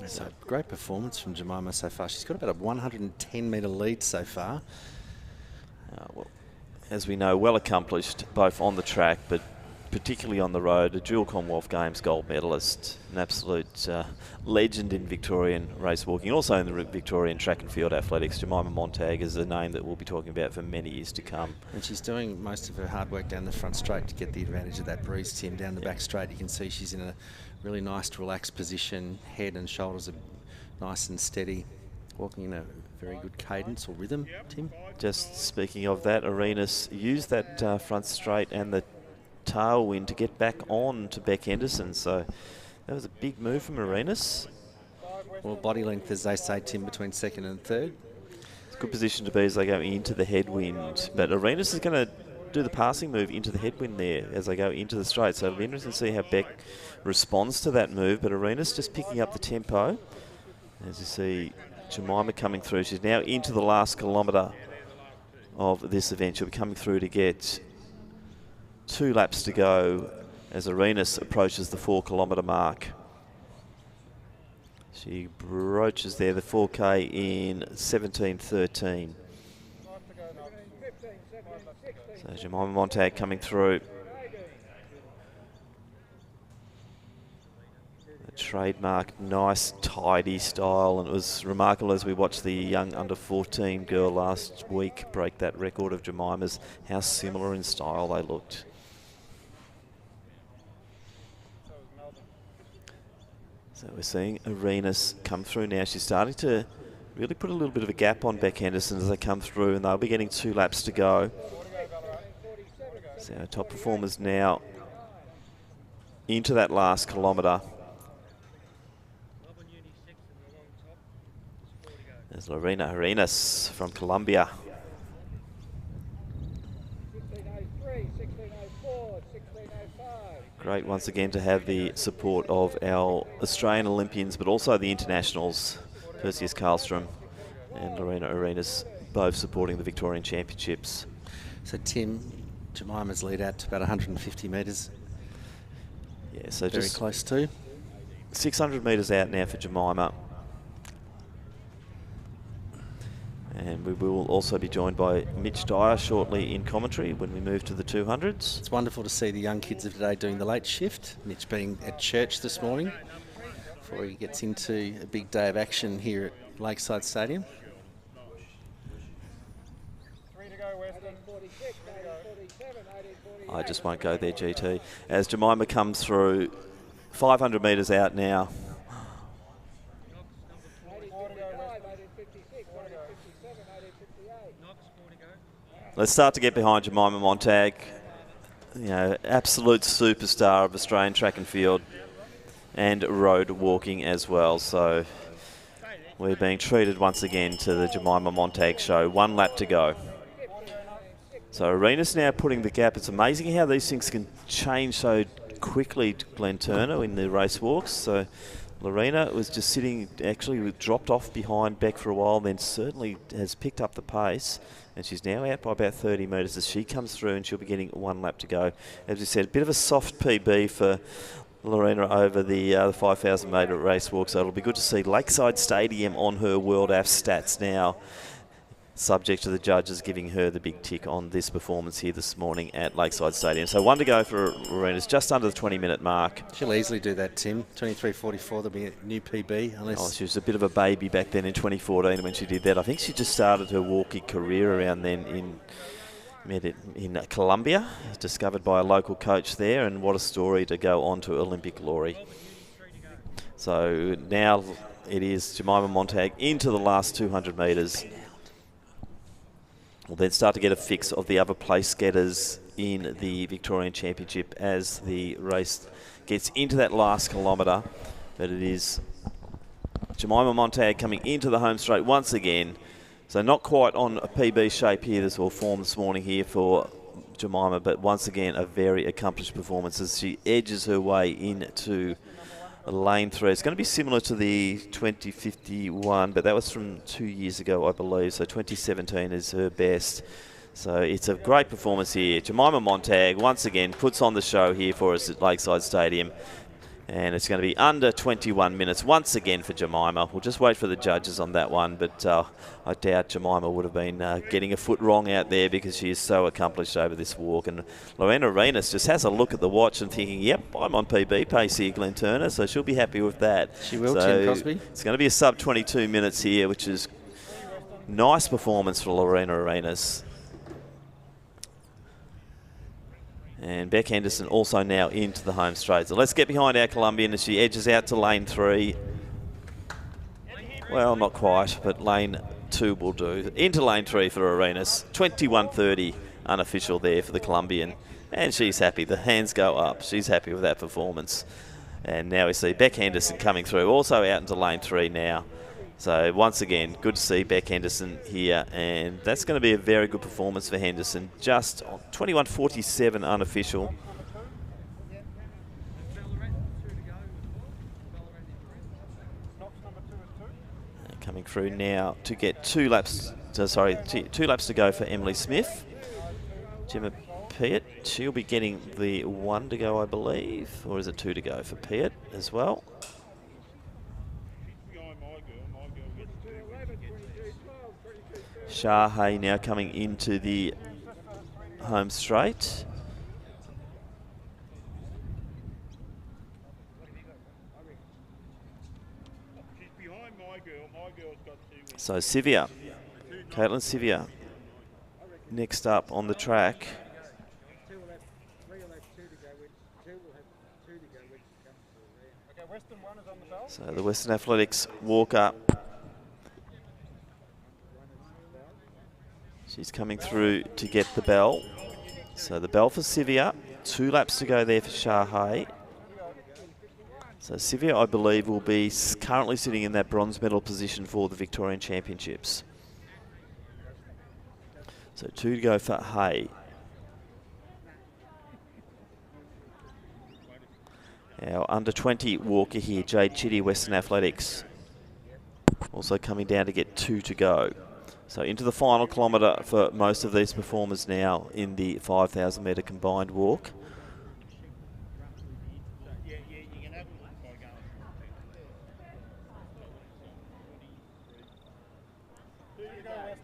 So great performance from Jemima so far. She's got about a 110 metre lead so far. Well, as we know, well accomplished both on the track, but particularly on the road. A dual Commonwealth Games gold medalist, an absolute legend in Victorian race walking, also in the Victorian Track and Field Athletics. Jemima Montag is a name that we'll be talking about for many years to come. And she's doing most of her hard work down the front straight to get the advantage of that breeze, Tim. Down the back straight, you can see she's in a really nice, relaxed position. Head and shoulders are nice and steady, walking in a very good cadence or rhythm, Tim. Just speaking of that, Arenas used that front straight and the tailwind to get back on to Beck Henderson, so that was a big move from Arenas. Well, body length, as they say, Tim, between second and third. It's a good position to be as they go into the headwind, but Arenas is going to do the passing move into the headwind there as they go into the straight, so it'll be interesting to see how Beck responds to that move, but Arenas just picking up the tempo. As you see Jemima coming through, she's now into the last kilometre of this event. She'll be coming through to get 2 laps to go as Arenas approaches the 4 kilometre mark. She broaches there the 4K in 17:13. So Jemima Montag coming through. A trademark, nice, tidy style, and it was remarkable as we watched the young under-14 girl last week break that record of Jemima's, how similar in style they looked. So we're seeing Arenas come through now. She's starting to really put a little bit of a gap on Beck Henderson as they come through, and they'll be getting 2 laps to go. So our top performers now into that last kilometre. There's Lorena Arenas from Colombia. 1603, 1604, 1605. Great once again to have the support of our Australian Olympians, but also the internationals, Perseus Karlstrom and Lorena Arenas, both supporting the Victorian Championships. So Tim, Jemima's lead out to about 150 metres. Yeah, so Very just close to. 600 metres out now for Jemima. And we will also be joined by Mitch Dyer shortly in commentary when we move to the 200s. It's wonderful to see the young kids of today doing the late shift. Mitch being at church this morning before he gets into a big day of action here at Lakeside Stadium. 3 to go, Weston. I just won't go there, GT. As Jemima comes through, 500 metres out now. Let's start to get behind Jemima Montag. You know, absolute superstar of Australian track and field and road walking as well. So we're being treated once again to the Jemima Montag show. 1 lap to go. So Arena's now putting the gap. It's amazing how these things can change so quickly, Glenn Turner, in the race walks. So Lorena was just sitting, actually dropped off behind Beck for a while, then certainly has picked up the pace. And she's now out by about 30 metres as she comes through, and she'll be getting 1 lap to go. As we said, a bit of a soft PB for Lorena over the 5,000 metre race walk. So it'll be good to see Lakeside Stadium on her World AF stats now, subject to the judges giving her the big tick on this performance here this morning at Lakeside Stadium. So 1 to go for Lorena. It's just under the 20-minute mark. She'll easily do that, Tim. 23.44, there'll be a new PB. Unless she was a bit of a baby back then in 2014 when she did that. I think she just started her walking career around then in Colombia, discovered by a local coach there, and what a story to go on to Olympic glory. So now it is Jemima Montag into the last 200 metres. We'll then start to get a fix of the other place getters in the Victorian Championship as the race gets into that last kilometre. But it is Jemima Montag coming into the home straight once again. So not quite on a PB shape here, this will form this morning here for Jemima, but once again a very accomplished performance as she edges her way into lane 3. It's going to be similar to the 2051, but that was from 2 years ago, I believe. So 2017 is her best. So it's a great performance here. Jemima Montag once again puts on the show here for us at Lakeside Stadium. And it's going to be under 21 minutes once again for Jemima. We'll just wait for the judges on that one, but I doubt Jemima would have been getting a foot wrong out there because she is so accomplished over this walk. And Lorena Arenas just has a look at the watch and thinking, yep, I'm on PB pace here, Glenn Turner, so she'll be happy with that. She will, Tim Cosby. It's going to be a sub 22 minutes here, which is nice performance for Lorena Arenas. And Beck Henderson also now into the home straight. So let's get behind our Colombian as she edges out to lane 3. Well, not quite, but lane 2 will do. Into lane 3 for Arenas. 21.30 unofficial there for the Colombian. And she's happy. The hands go up. She's happy with that performance. And now we see Beck Henderson coming through, also out into lane 3 now. So once again, good to see Beck Henderson here, and that's going to be a very good performance for Henderson. Just 21.47 unofficial. Coming through now to get 2 laps. Sorry, 2 laps to go for Emily Smith. Gemma Piatt, she'll be getting the 1 to go, I believe, or is it 2 to go for Piatt as well? Shahay now coming into the home straight. So Sivia, Caitlin Sivia, next up on the track. So the Western Athletics walk up. She's coming through to get the bell. So the bell for Sivia. 2 laps to go there for Shahay. So Sivia, I believe, will be currently sitting in that bronze medal position for the Victorian Championships. So 2 to go for Hay. Our under 20 walker here, Jade Chitty, Western Athletics. Also coming down to get 2 to go. So into the final kilometre for most of these performers now in the 5,000 metre combined walk.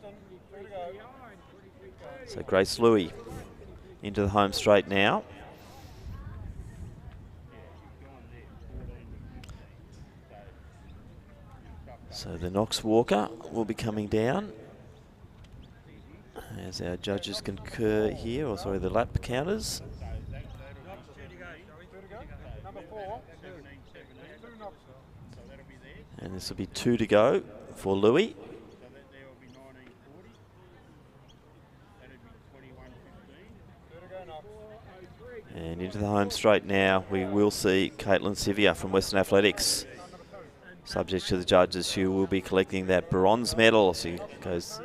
Western, 2 to go. So Grace Louis into the home straight now. So the Knox Walker will be coming down as our judges concur here, or sorry, the lap counters. Number 4. And this will be 2 to go for Louis. And into the home straight now, we will see Caitlin Sivia from Western Athletics. Subject to the judges, she will be collecting that bronze medal. She goes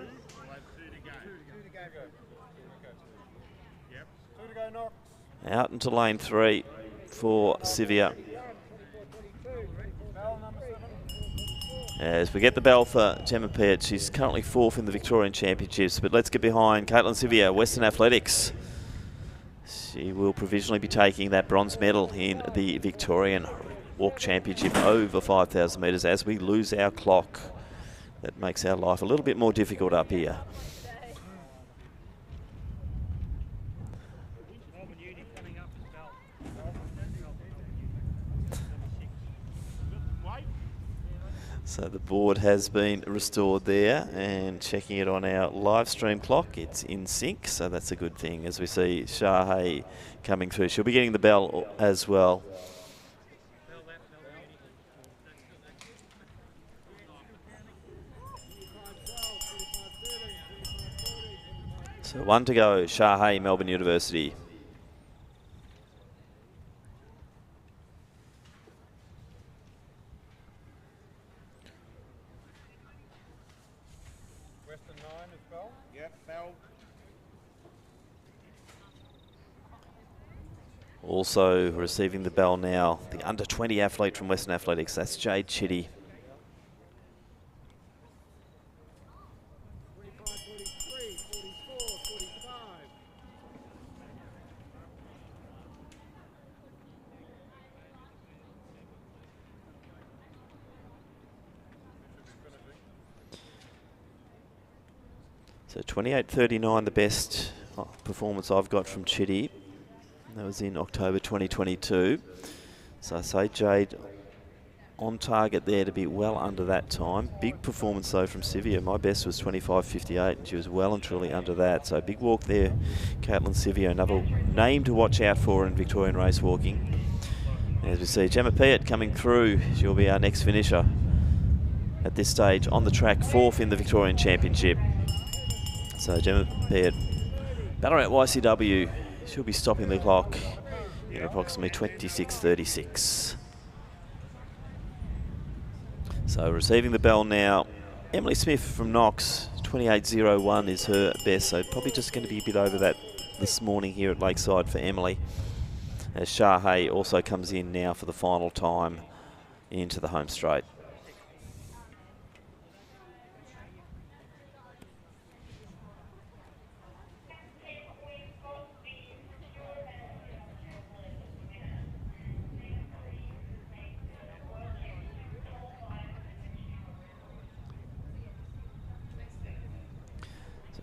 out into lane 3 for Sivia. As we get the bell for Gemma Peart, she's currently 4th in the Victorian Championships, but let's get behind Caitlin Sivia, Western Athletics. She will provisionally be taking that bronze medal in the Victorian Walk Championship over 5,000 metres as we lose our clock. That makes our life a little bit more difficult up here. So the board has been restored there, and checking it on our live stream clock, it's in sync, so that's a good thing as we see Shahay coming through. She'll be getting the bell as well. So 1 to go, Shahay, Melbourne University. Western 9 is Bell. Yep, Bell. Also receiving the bell now, the under-20 athlete from Western Athletics, that's Jade Chitty. So 28.39, the best performance I've got from Chitty. That was in October 2022. So I say Jade on target there to be well under that time. Big performance though from Sivia. My best was 25.58 and she was well and truly under that. So big walk there, Caitlin Sivia, another name to watch out for in Victorian race walking. As we see Gemma Peart coming through, she'll be our next finisher at this stage on the track, 4th in the Victorian Championship. So Gemma Peart, Ballarat YCW, she'll be stopping the clock in approximately 26.36. So receiving the bell now, Emily Smith from Knox, 28.01 is her best, so probably just going to be a bit over that this morning here at Lakeside for Emily. As Shahay also comes in now for the final time into the home straight.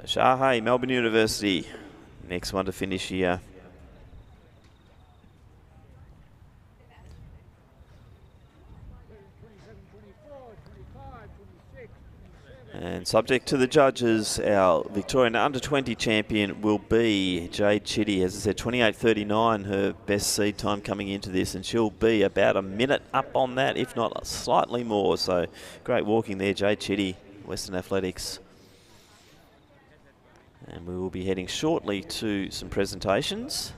So Shahay, Melbourne University, next one to finish here. And subject to the judges, our Victorian under-20 champion will be Jade Chitty. As I said, 28.39, her best seed time coming into this, and she'll be about a minute up on that, if not slightly more. So great walking there, Jade Chitty, Western Athletics. And we will be heading shortly to some presentations.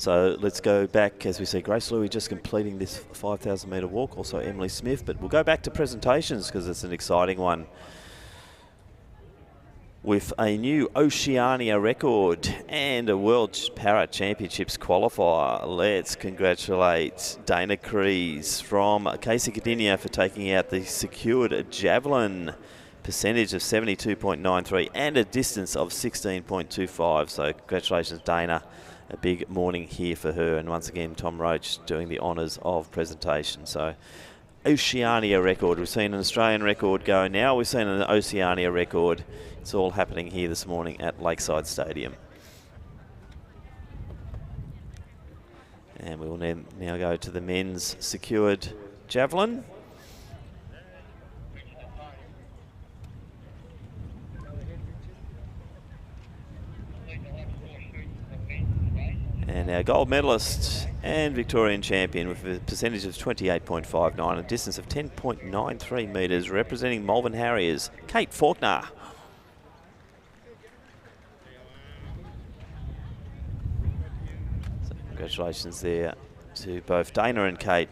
So let's go back as we see Grace Louie just completing this 5,000 metre walk, also Emily Smith, but we'll go back to presentations because it's an exciting one with a new Oceania record and a World Para Championships qualifier. Let's congratulate Dana Crees from Casey Cardinia for taking out the secured javelin percentage of 72.93 and a distance of 16.25. So congratulations, Dana. A big morning here for her. And once again, Tom Roach doing the honours of presentation. So Oceania record. We've seen an Australian record go now. We've seen an Oceania record. It's all happening here this morning at Lakeside Stadium. And we will now go to the men's secured javelin. And our gold medalist and Victorian champion with a percentage of 28.59, a distance of 10.93 metres, representing Malvern Harriers, Kate Faulkner. So congratulations there to both Dana and Kate,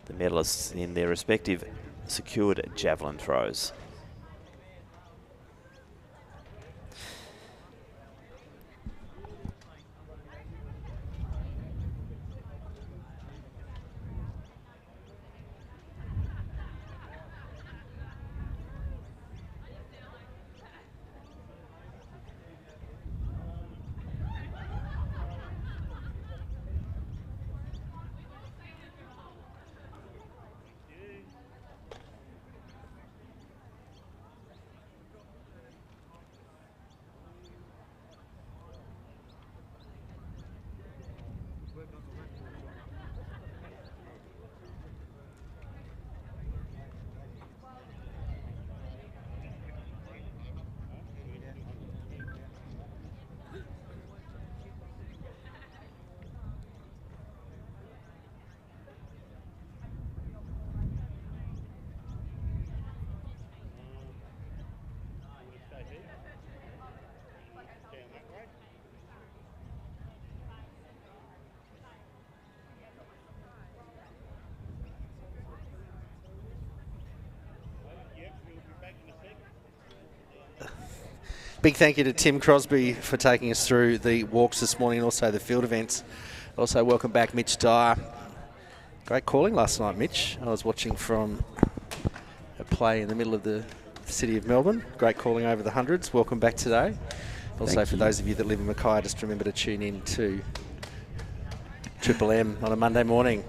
the medalists in their respective secured javelin throws. Big thank you to Tim Crosby for taking us through the walks this morning and also the field events. Also welcome back Mitch Dyer. Great calling last night, Mitch. I was watching from a play in the middle of the city of Melbourne. Great calling over the hundreds. Welcome back today. Also for those of you that live in Mackay, just remember to tune in to Triple M on a Monday morning.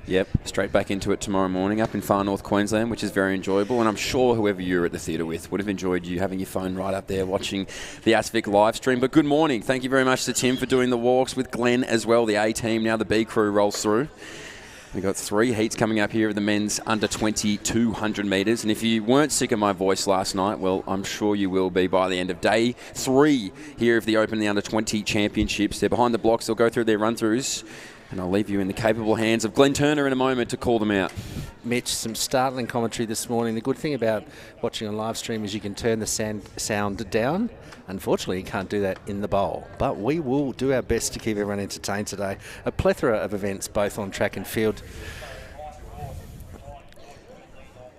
Yep, straight back into it tomorrow morning up in far north Queensland, which is very enjoyable. And I'm sure whoever you're at the theatre with would have enjoyed you having your phone right up there watching the ASVIC live stream. But good morning. Thank you very much to Tim for doing the walks with Glenn as well, the A team. Now the B crew rolls through. We've got 3 heats coming up here of the men's under 20 200 metres. And if you weren't sick of my voice last night, well, I'm sure you will be by the end of day 3 here of the Open the Under 20 Championships. They're behind the blocks. They'll go through their run-throughs. And I'll leave you in the capable hands of Glenn Turner in a moment to call them out. Mitch, some startling commentary this morning. The good thing about watching on live stream is you can turn the sound down. Unfortunately, you can't do that in the bowl. But we will do our best to keep everyone entertained today. A plethora of events, both on track and field.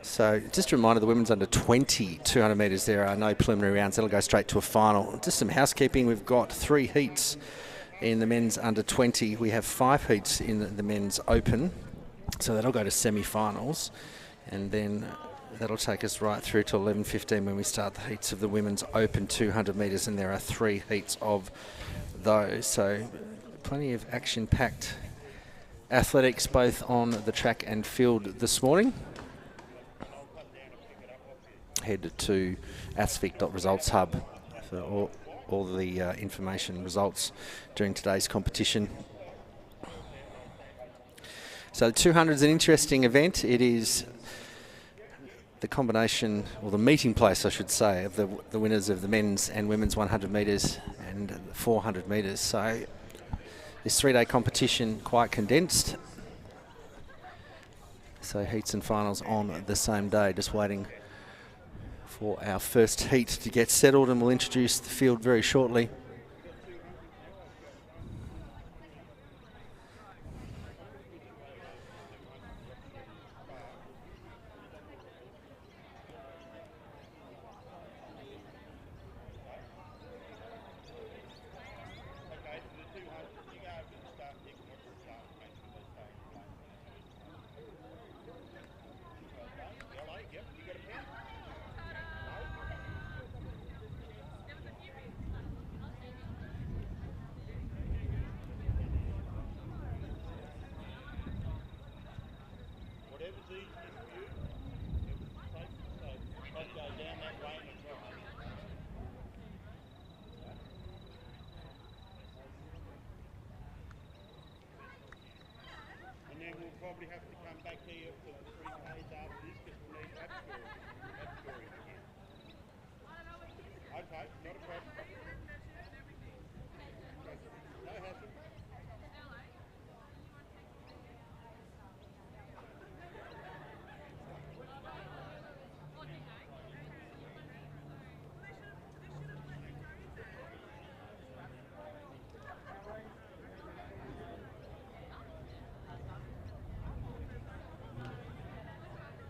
So just a reminder, the women's under 20 200 metres, there are no preliminary rounds. That'll go straight to a final. Just some housekeeping. We've got 3 heats. In the men's under 20, we have 5 heats in the men's open. So that'll go to semi-finals. And then that'll take us right through to 11:15 when we start the heats of the women's open 200 metres. And there are 3 heats of those. So plenty of action-packed athletics both on the track and field this morning. Head to asvic.results hub for all the information results during today's competition. So the 200 is an interesting event. It is the combination, or the meeting place I should say, of the winners of the men's and women's 100 metres and 400 metres. So this 3-day competition quite condensed. So heats and finals on the same day, just waiting for our first heat to get settled, and we'll introduce the field very shortly. probably have to come back here for the 3Ks after this because we need lap story. Okay, not a problem. No hassle.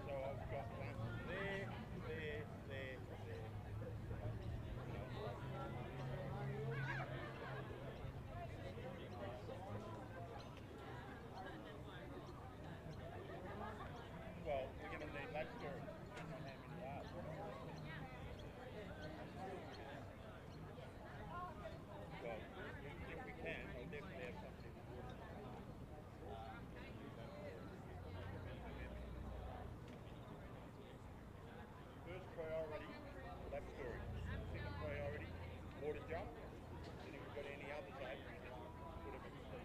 So I've got one there. Well, we're going to need lap story. Depends on how many are. Well, if we can, I'll definitely have something in the water. First priority, lap story. Second priority, water jump. And if we've got any others over, we just put them in the seat.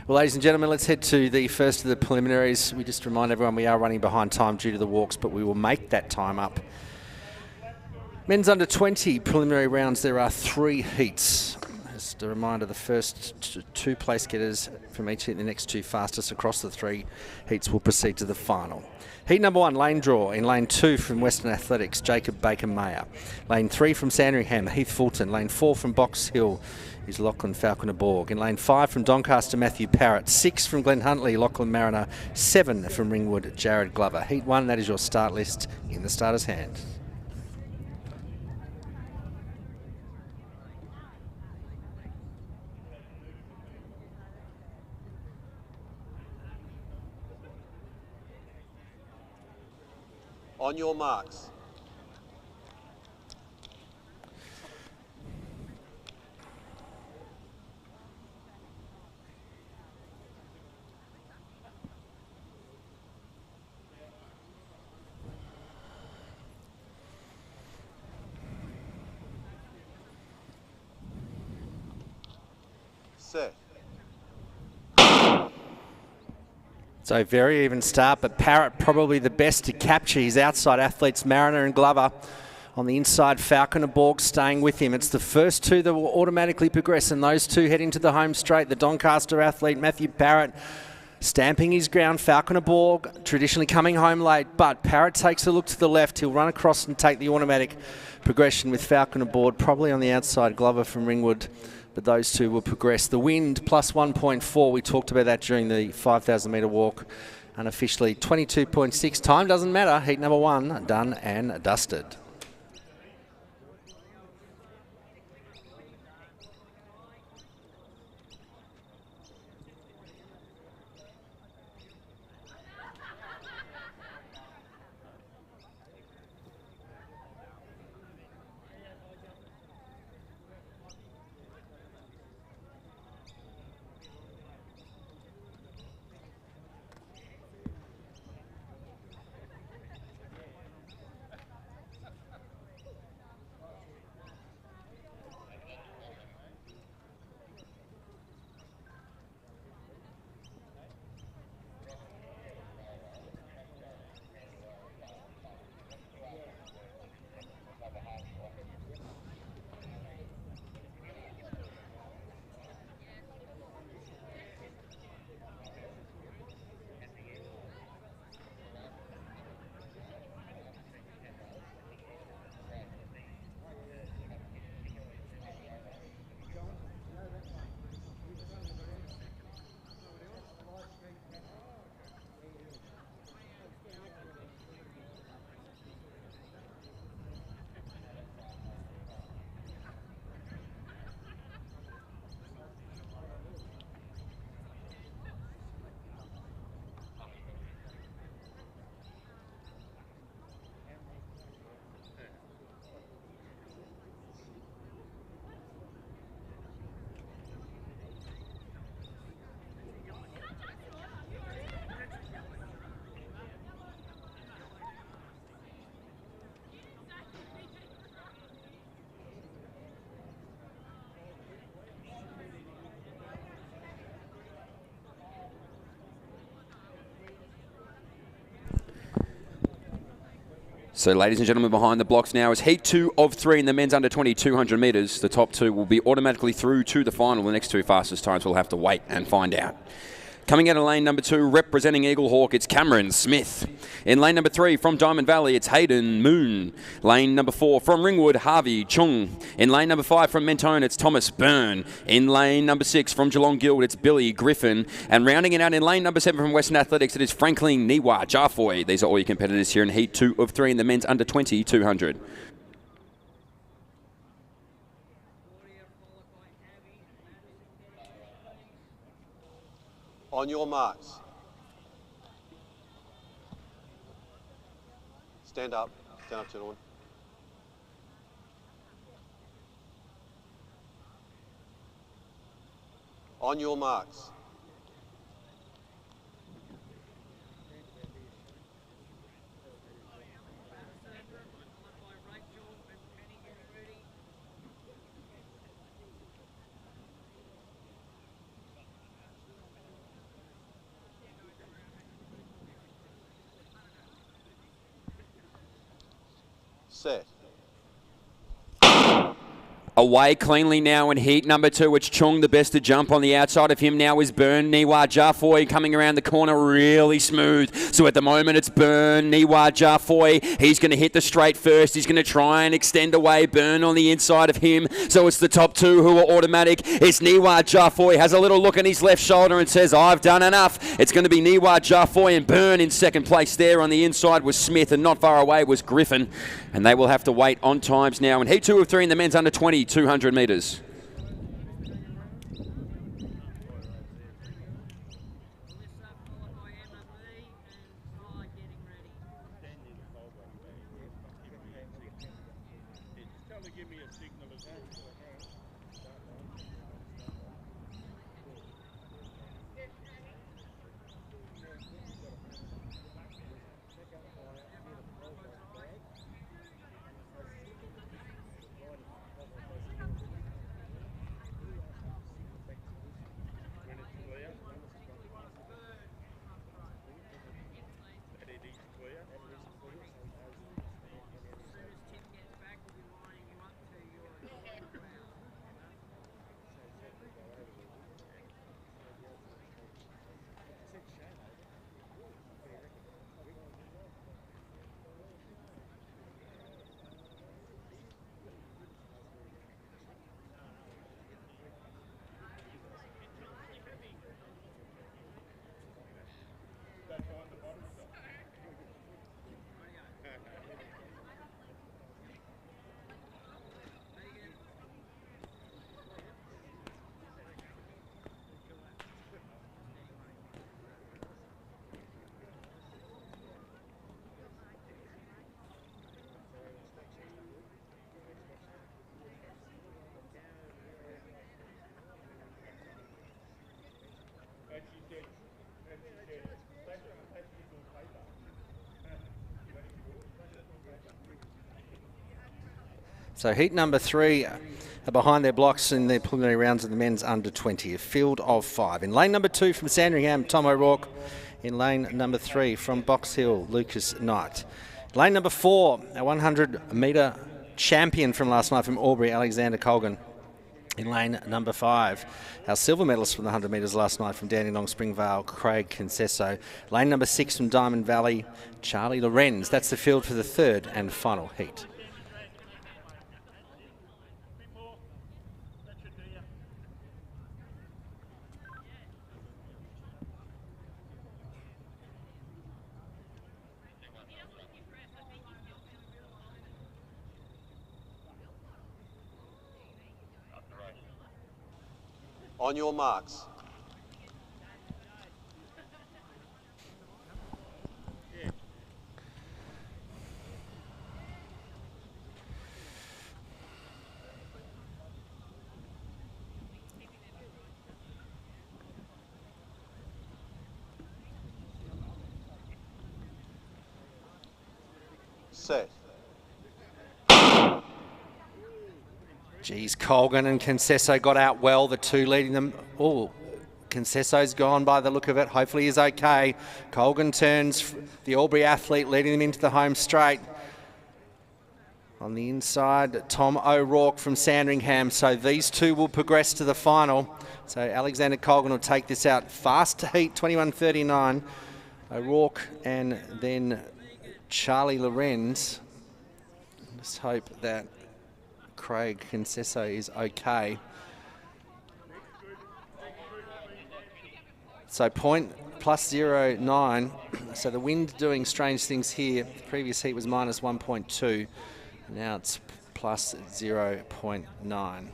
Well, ladies and gentlemen, let's head to the first of the preliminaries. We just remind everyone we are running behind time due to the walks, but we will make that time up. Men's under 20 preliminary rounds, there are 3 heats. Just a reminder, the first 2 place getters from each heat, the next 2 fastest across the 3 heats will proceed to the final. Heat number 1, lane draw. In lane 2 from Western Athletics, Jacob Baker-Mayer. Lane 3 from Sandringham, Heath Fulton. Lane 4 from Box Hill is Lachlan Falconer-Borg. In lane 5 from Doncaster, Matthew Parrott. 6 from Glen Huntly, Lachlan Mariner. 7 from Ringwood, Jared Glover. Heat 1, that is your start list in the starter's hand. On your marks. Set. So very even start, but Parrott probably the best to capture his outside athletes, Mariner and Glover. On the inside, Falconer-Borg staying with him. It's the first 2 that will automatically progress, and those 2 heading to the home straight. The Doncaster athlete, Matthew Parrott, stamping his ground. Falconer-Borg traditionally coming home late, but Parrott takes a look to the left. He'll run across and take the automatic progression with Falconer-Borg, probably on the outside, Glover from Ringwood. But those 2 will progress. The wind plus 1.4. We talked about that during the 5,000 metre walk. Unofficially 22.6. Time doesn't matter. Heat number 1 done and dusted. So, ladies and gentlemen, behind the blocks now is Heat 2 of 3 in the men's under 20 200 metres. The top two will be automatically through to the final. The next two fastest times we'll have to wait and find out. Coming out of lane number 2, representing Eagle Hawk, it's Cameron Smith. In lane number 3, from Diamond Valley, it's Hayden Moon. Lane number 4, from Ringwood, Harvey Chung. In lane number 5, from Mentone, it's Thomas Byrne. In lane number 6, from Geelong Guild, it's Billy Griffin. And rounding it out in lane number 7 from Western Athletics, it is Franklin Niwa Jarfoy. These are all your competitors here in Heat 2 of 3 in the men's under 20 200. On your marks. Stand up, gentlemen. On your marks. Set. Away cleanly now in heat number 2. It's Chung, the best to jump. On the outside of him now is Byrne. Niwa Jarfoy coming around the corner really smooth. So at the moment it's Byrne, Niwa Jarfoy. He's going to hit the straight first. He's going to try and extend away. Byrne on the inside of him. So it's the top two who are automatic. It's Niwa Jarfoy. Has a little look on his left shoulder and says, I've done enough. It's going to be Niwa Jarfoy and Byrne in second place there. On the inside was Smith, and not far away was Griffin. And they will have to wait on times now. In heat 2 of 3 in the men's under 20 200 metres. Tell her give me a signal as well. So heat number 3 are behind their blocks in their preliminary rounds of the men's under 20, a field of 5. In lane number 2 from Sandringham, Tom O'Rourke. In lane number 3 from Box Hill, Lucas Knight. Lane number 4, a 100-metre champion from last night from Albury, Alexander Colgan. In lane number 5, our silver medalist from the 100 metres last night from Dandenong Springvale, Craig Concesso. Lane number 6 from Diamond Valley, Charlie Lorenz. That's the field for the third and final heat. On your marks. Set. Geez, Colgan and Concesso got out well, the two leading them. Oh, Concesso's gone by the look of it. Hopefully he's okay. Colgan turns the Albury athlete, leading them into the home straight. On the inside, Tom O'Rourke from Sandringham. So these two will progress to the final. So Alexander Colgan will take this out. Fast to heat, 21.39. O'Rourke and then Charlie Lorenz. Let's hope that Craig Concesso is okay. So point plus 0.9. So the wind doing strange things here. The previous heat was minus 1.2. Now it's plus 0.9.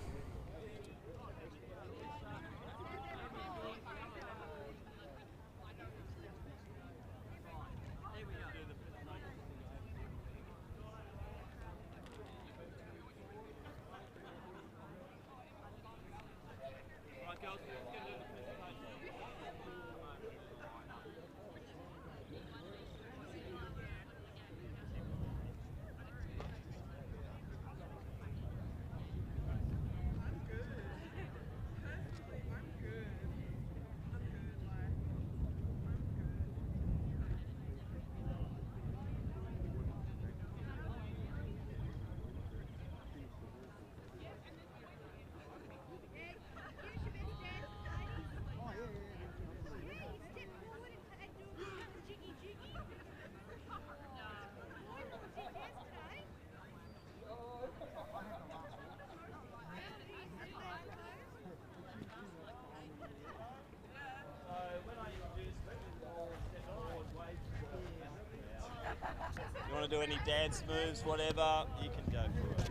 You want to do any dance moves, whatever, you can go for it.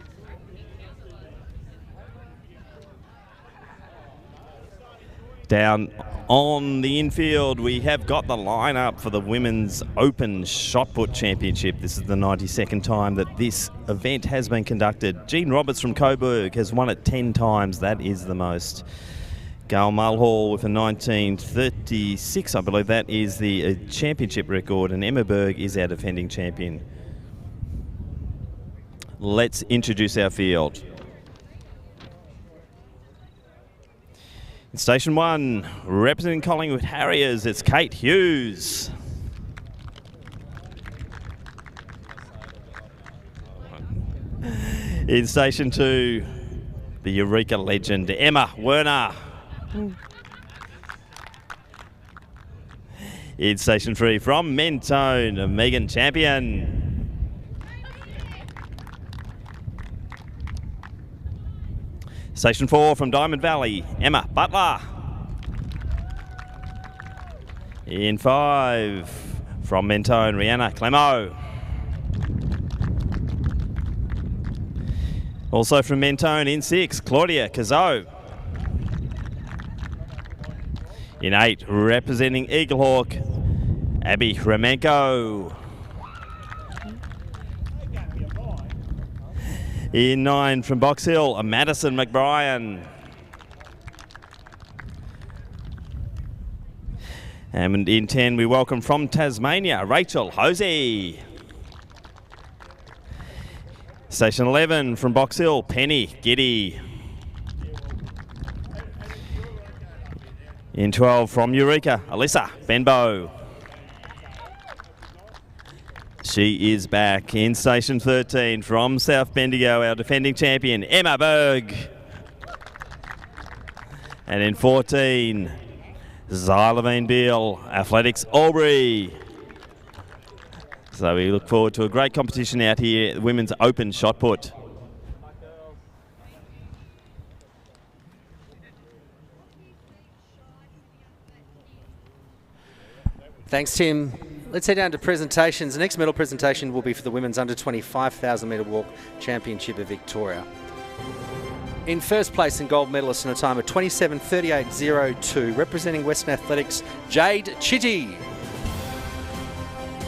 Down on the infield, we have got the lineup for the Women's Open Shot Put Championship. This is the 92nd time that this event has been conducted. Jean Roberts from Coburg has won it 10 times. That is the most. Gail Mulhall with a 1936, I believe that is the championship record, and Emma Berg is our defending champion. Let's introduce our field. In Station 1, representing Collingwood Harriers, it's Kate Hughes. In Station 2, the Eureka legend, Emma Werner. In Station 3, from Mentone, Megan Champion. Station 4, from Diamond Valley, Emma Butler. In 5, from Mentone, Rihanna Clemo. Also from Mentone, in 6, Claudia Cazot. In 8, representing Eaglehawk, Abby Remenko. In 9, from Box Hill, Madison McBrien. And in 10, we welcome from Tasmania, Rachel Hosey. Station 11, from Box Hill, Penny Giddy. In 12, from Eureka, Alyssa Benbow. She is back. In Station 13, from South Bendigo, our defending champion, Emma Berg. And in 14, Xylevine Beale, Athletics Albury. So we look forward to a great competition out here, the Women's Open Shot Put. Thanks, Tim. Let's head down to presentations. The next medal presentation will be for the Women's Under 20 5,000 metre walk championship of Victoria. In first place and gold medalist in a time of 27.38.02, representing Western Athletics, Jade Chitty.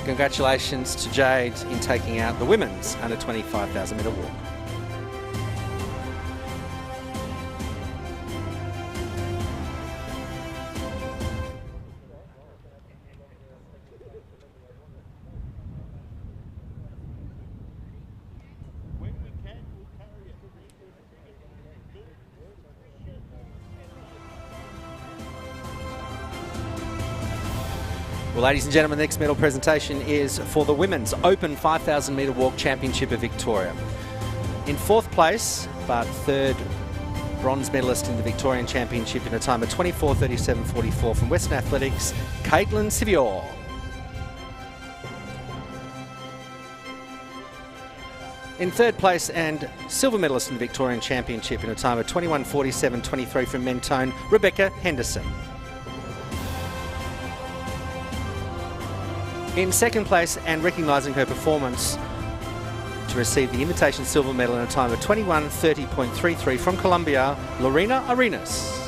Congratulations to Jade in taking out the Women's Under 20 5,000 metre walk. Well, ladies and gentlemen, the next medal presentation is for the Women's Open 5,000 metre walk championship of Victoria. In 4th place, but 3rd bronze medalist in the Victorian Championship in a time of 24:37.44 from Western Athletics, Caitlin Sivior. In 3rd place and silver medalist in the Victorian Championship in a time of 21:47.23 from Mentone, Rebecca Henderson. In 2nd place and recognising her performance to receive the invitation silver medal in a time of 21:30.33 from Colombia, Lorena Arenas.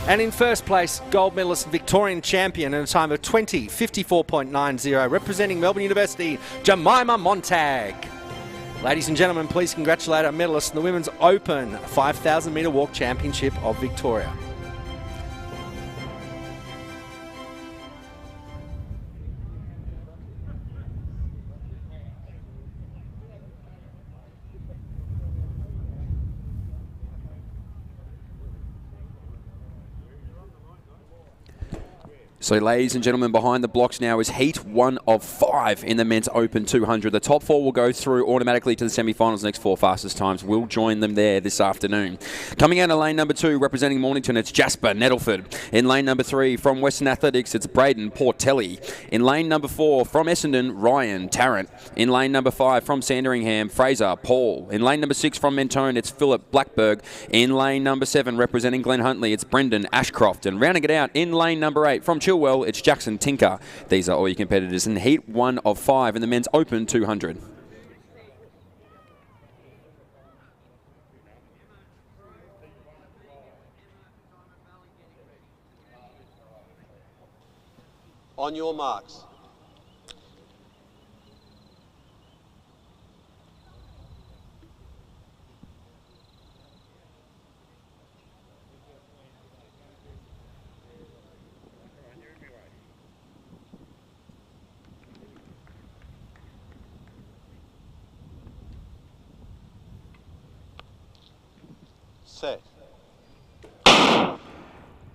And in 1st place, gold medalist and Victorian champion in a time of 20:54.90, representing Melbourne University, Jemima Montag. Ladies and gentlemen, please congratulate our medalist in the Women's Open 5,000 metre walk championship of Victoria. So, ladies and gentlemen, behind the blocks now is Heat 1 of 5 in the Men's Open 200. The top 4 will go through automatically to the semi-finals. The next 4 fastest times will join them there this afternoon. Coming out of lane number 2, representing Mornington, it's Jasper Nettleford. In lane number 3, from Western Athletics, it's Braden Portelli. In lane number 4, from Essendon, Ryan Tarrant. In lane number 5, from Sandringham, Fraser Paul. In lane number 6, from Mentone, it's Philip Blackberg. In lane number 7, representing Glen Huntly, it's Brendan Ashcroft. And rounding it out, in lane number 8, from Chilwell, it's Jackson Tinker. These are all your competitors in Heat 1 of 5 in the Men's Open 200. On your marks. Set.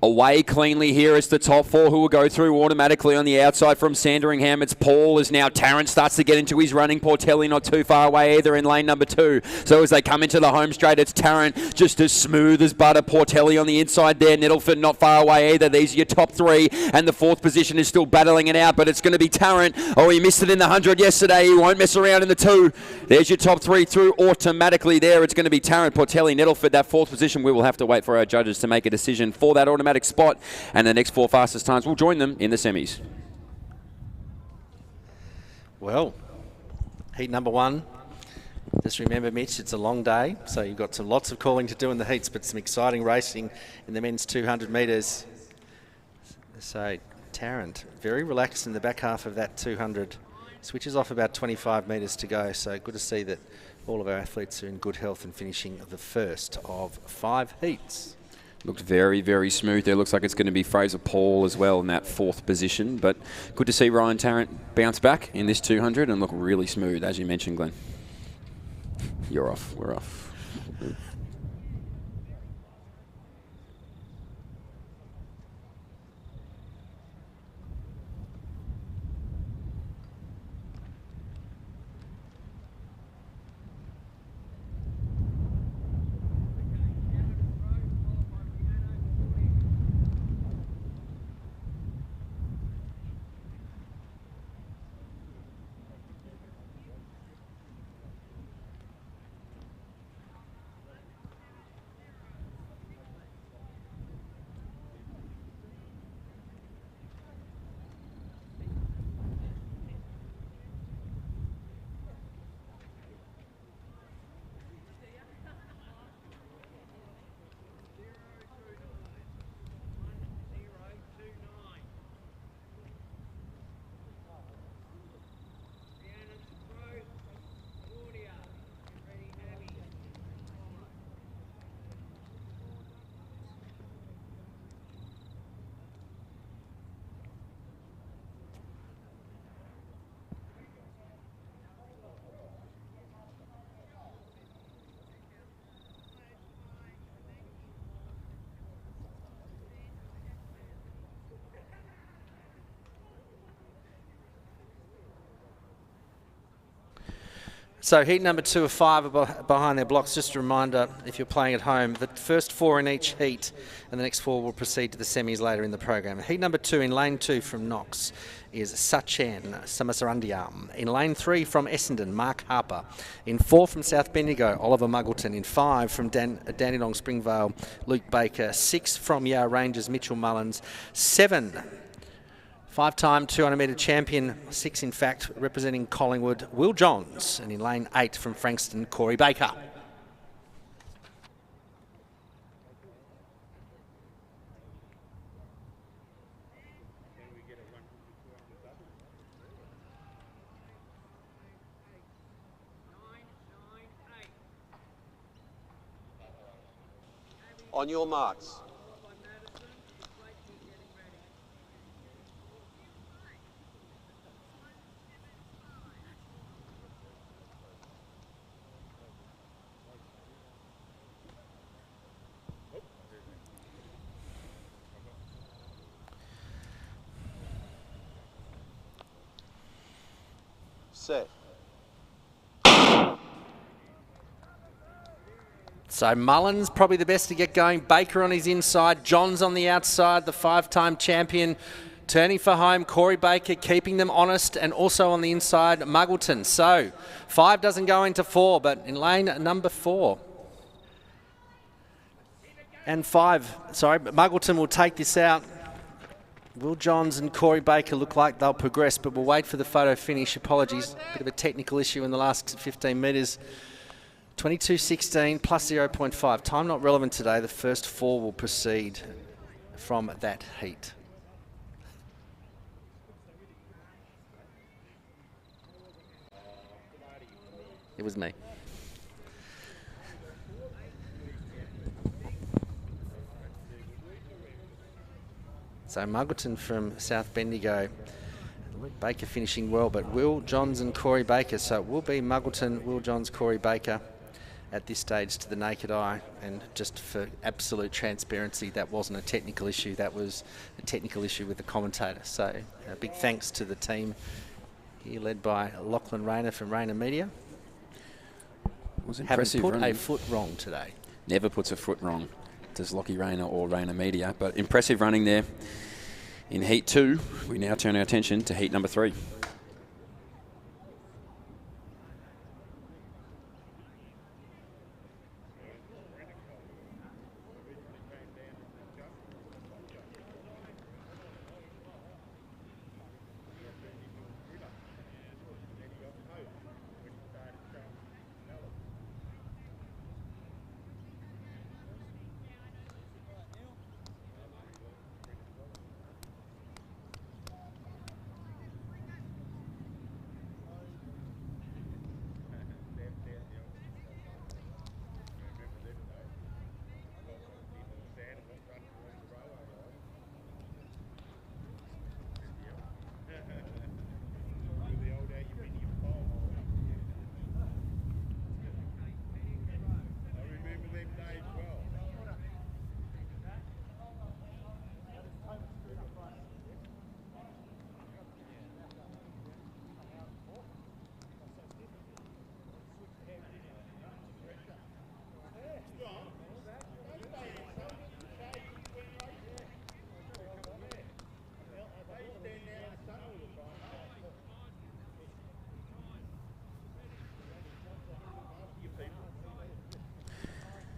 Away cleanly here is the top 4 who will go through automatically on the outside from Sandringham. It's Paul as now Tarrant starts to get into his running. Portelli not too far away either in lane number 2. So as they come into the home straight, it's Tarrant just as smooth as butter. Portelli on the inside there. Nettleford not far away either. These are your top 3. And the 4th position is still battling it out, but it's going to be Tarrant. Oh, he missed it in the 100 yesterday. He won't mess around in the 2. There's your top 3 through automatically there. It's going to be Tarrant, Portelli, Nettleford. That 4th position, we will have to wait for our judges to make a decision for that automatic spot, and the next 4 fastest times will join them in the semis. Well, heat number 1. Just remember, Mitch, it's a long day, so you've got lots of calling to do in the heats, but some exciting racing in the men's 200 metres. So Tarrant, very relaxed in the back half of that 200. Switches off about 25 metres to go, so good to see that all of our athletes are in good health and finishing the first of 5 heats. Looked very, very smooth there. Looks like it's going to be Fraser Paul as well in that 4th position. But good to see Ryan Tarrant bounce back in this 200 and look really smooth, as you mentioned, Glenn. You're off. We're off. So heat number 2 of 5 are behind their blocks. Just a reminder, if you're playing at home, the first 4 in each heat and the next 4 will proceed to the semis later in the program. Heat number 2 in lane 2 from Knox is Sachen Samasarandiam. In lane 3 from Essendon, Mark Harper. In 4 from South Bendigo, Oliver Muggleton. In 5 from Dandenong Springvale, Luke Baker. 6 from Yarra Rangers, Mitchell Mullins. 7 5-time 200-metre champion, 6 in fact, representing Collingwood, Will Johns. And in lane 8 from Frankston, Corey Baker. On your marks. Set. So Mullins probably the best to get going. Baker on his inside. Johns on the outside. The 5-time champion turning for home. Corey Baker keeping them honest, and also on the inside Muggleton. So 5 doesn't go into 4, but in lane number 4 and 5, sorry, Muggleton will take this out. Will Johns and Corey Baker look like they'll progress, but we'll wait for the photo finish. Apologies, bit of a technical issue in the last 15 metres. 22.16 plus 0.5. Time not relevant today. The first 4 will proceed from that heat. It was me. So Muggleton from South Bendigo. Luke Baker finishing well, but Will Johns and Corey Baker. So it will be Muggleton, Will Johns, Corey Baker at this stage to the naked eye. And just for absolute transparency, that wasn't a technical issue. That was a technical issue with the commentator. So a big thanks to the team here, led by Lachlan Rayner from Rayner Media. It was impressive. Haven't put running. a foot wrong today. Never puts a foot wrong. Does Lockie Rayner or Rayner Media, but impressive running there. In heat 2, we now turn our attention to heat number 3.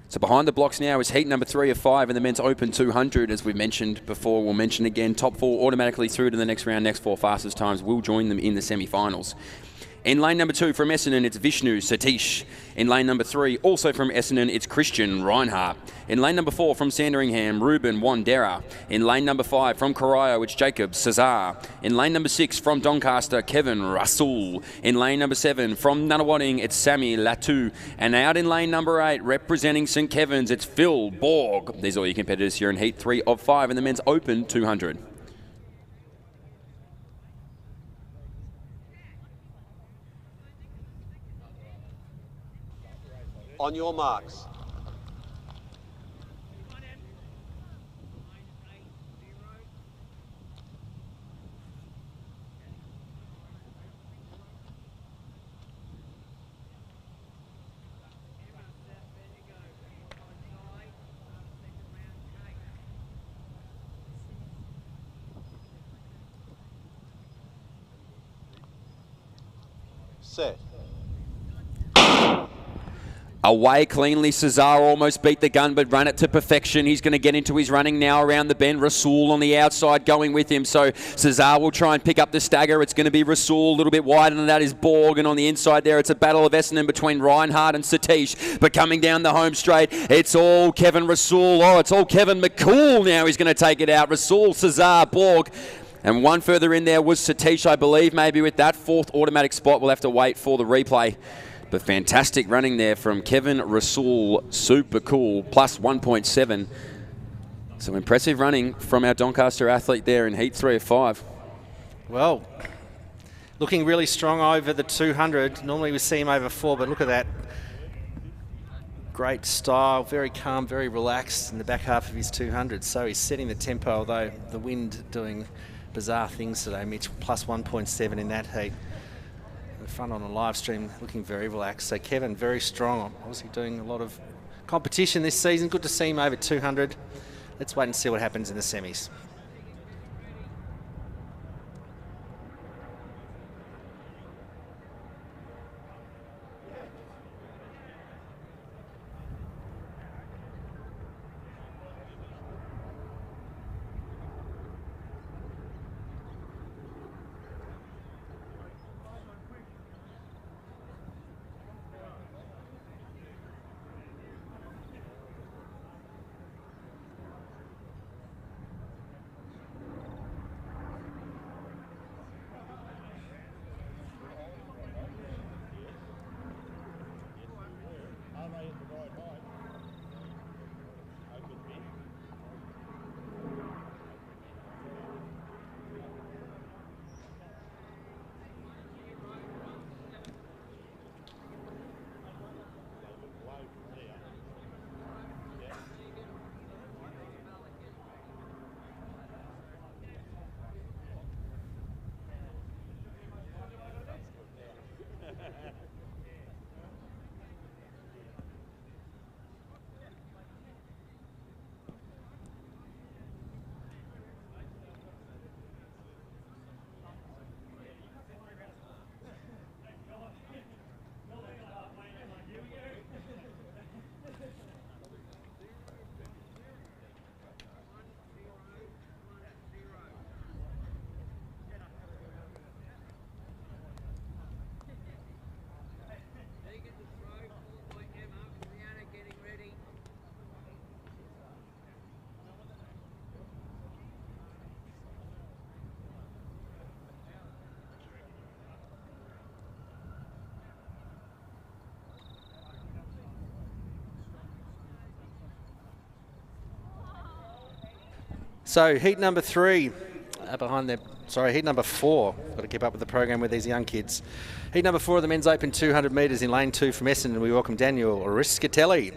So behind the blocks now is heat number 3 of 5 in the men's Open 200. As we mentioned before, we'll mention again, top 4 automatically through to the next round. Next 4 fastest times will join them in the semi-finals. In lane number 2 from Essendon, it's Vishnu Satish. In lane number 3, also from Essendon, it's Christian Reinhardt. In lane number 4 from Sandringham, Ruben Wandera. In lane number 5 from Corio, it's Jacob Cesar. In lane number 6 from Doncaster, Kevin Russell. In lane number 7 from Nunawading, it's Sammy Latu. And out in lane number 8, representing St Kevin's, it's Phil Borg. These are all your competitors here in heat 3 of 5 in the men's Open 200. On your marks. Set. Away cleanly, Cesar almost beat the gun, but ran it to perfection. He's going to get into his running now around the bend. Rasul on the outside going with him. So Cesar will try and pick up the stagger. It's going to be Rasul. A little bit wider than that is Borg. And on the inside there, it's a battle of Essendon between Reinhardt and Satish. But coming down the home straight, it's all Kevin Rasul. Oh, it's all Kevin McCool now. He's going to take it out. Rasul, Cesar, Borg. And one further in there was Satish, I believe, maybe with that fourth automatic spot. We'll have to wait for the replay. But fantastic running there from Kevin Rasul, super cool, plus 1.7. So impressive running from our Doncaster athlete there in heat 3 of 5. Well, looking really strong over the 200. Normally we see him over 4, but look at that. Great style, very calm, very relaxed in the back half of his 200. So he's setting the tempo, although the wind doing bizarre things today. Mitch, plus 1.7 in that heat. The front on the live stream looking very relaxed. So Kevin very strong, obviously doing a lot of competition this season. Good to see him over 200. Let's wait and see what happens in the semis. So heat number 3, heat number 4. Got to keep up with the program with these young kids. Heat number 4 of the men's open 200 metres in lane 2 from Essendon. We welcome Daniel Riscatelli.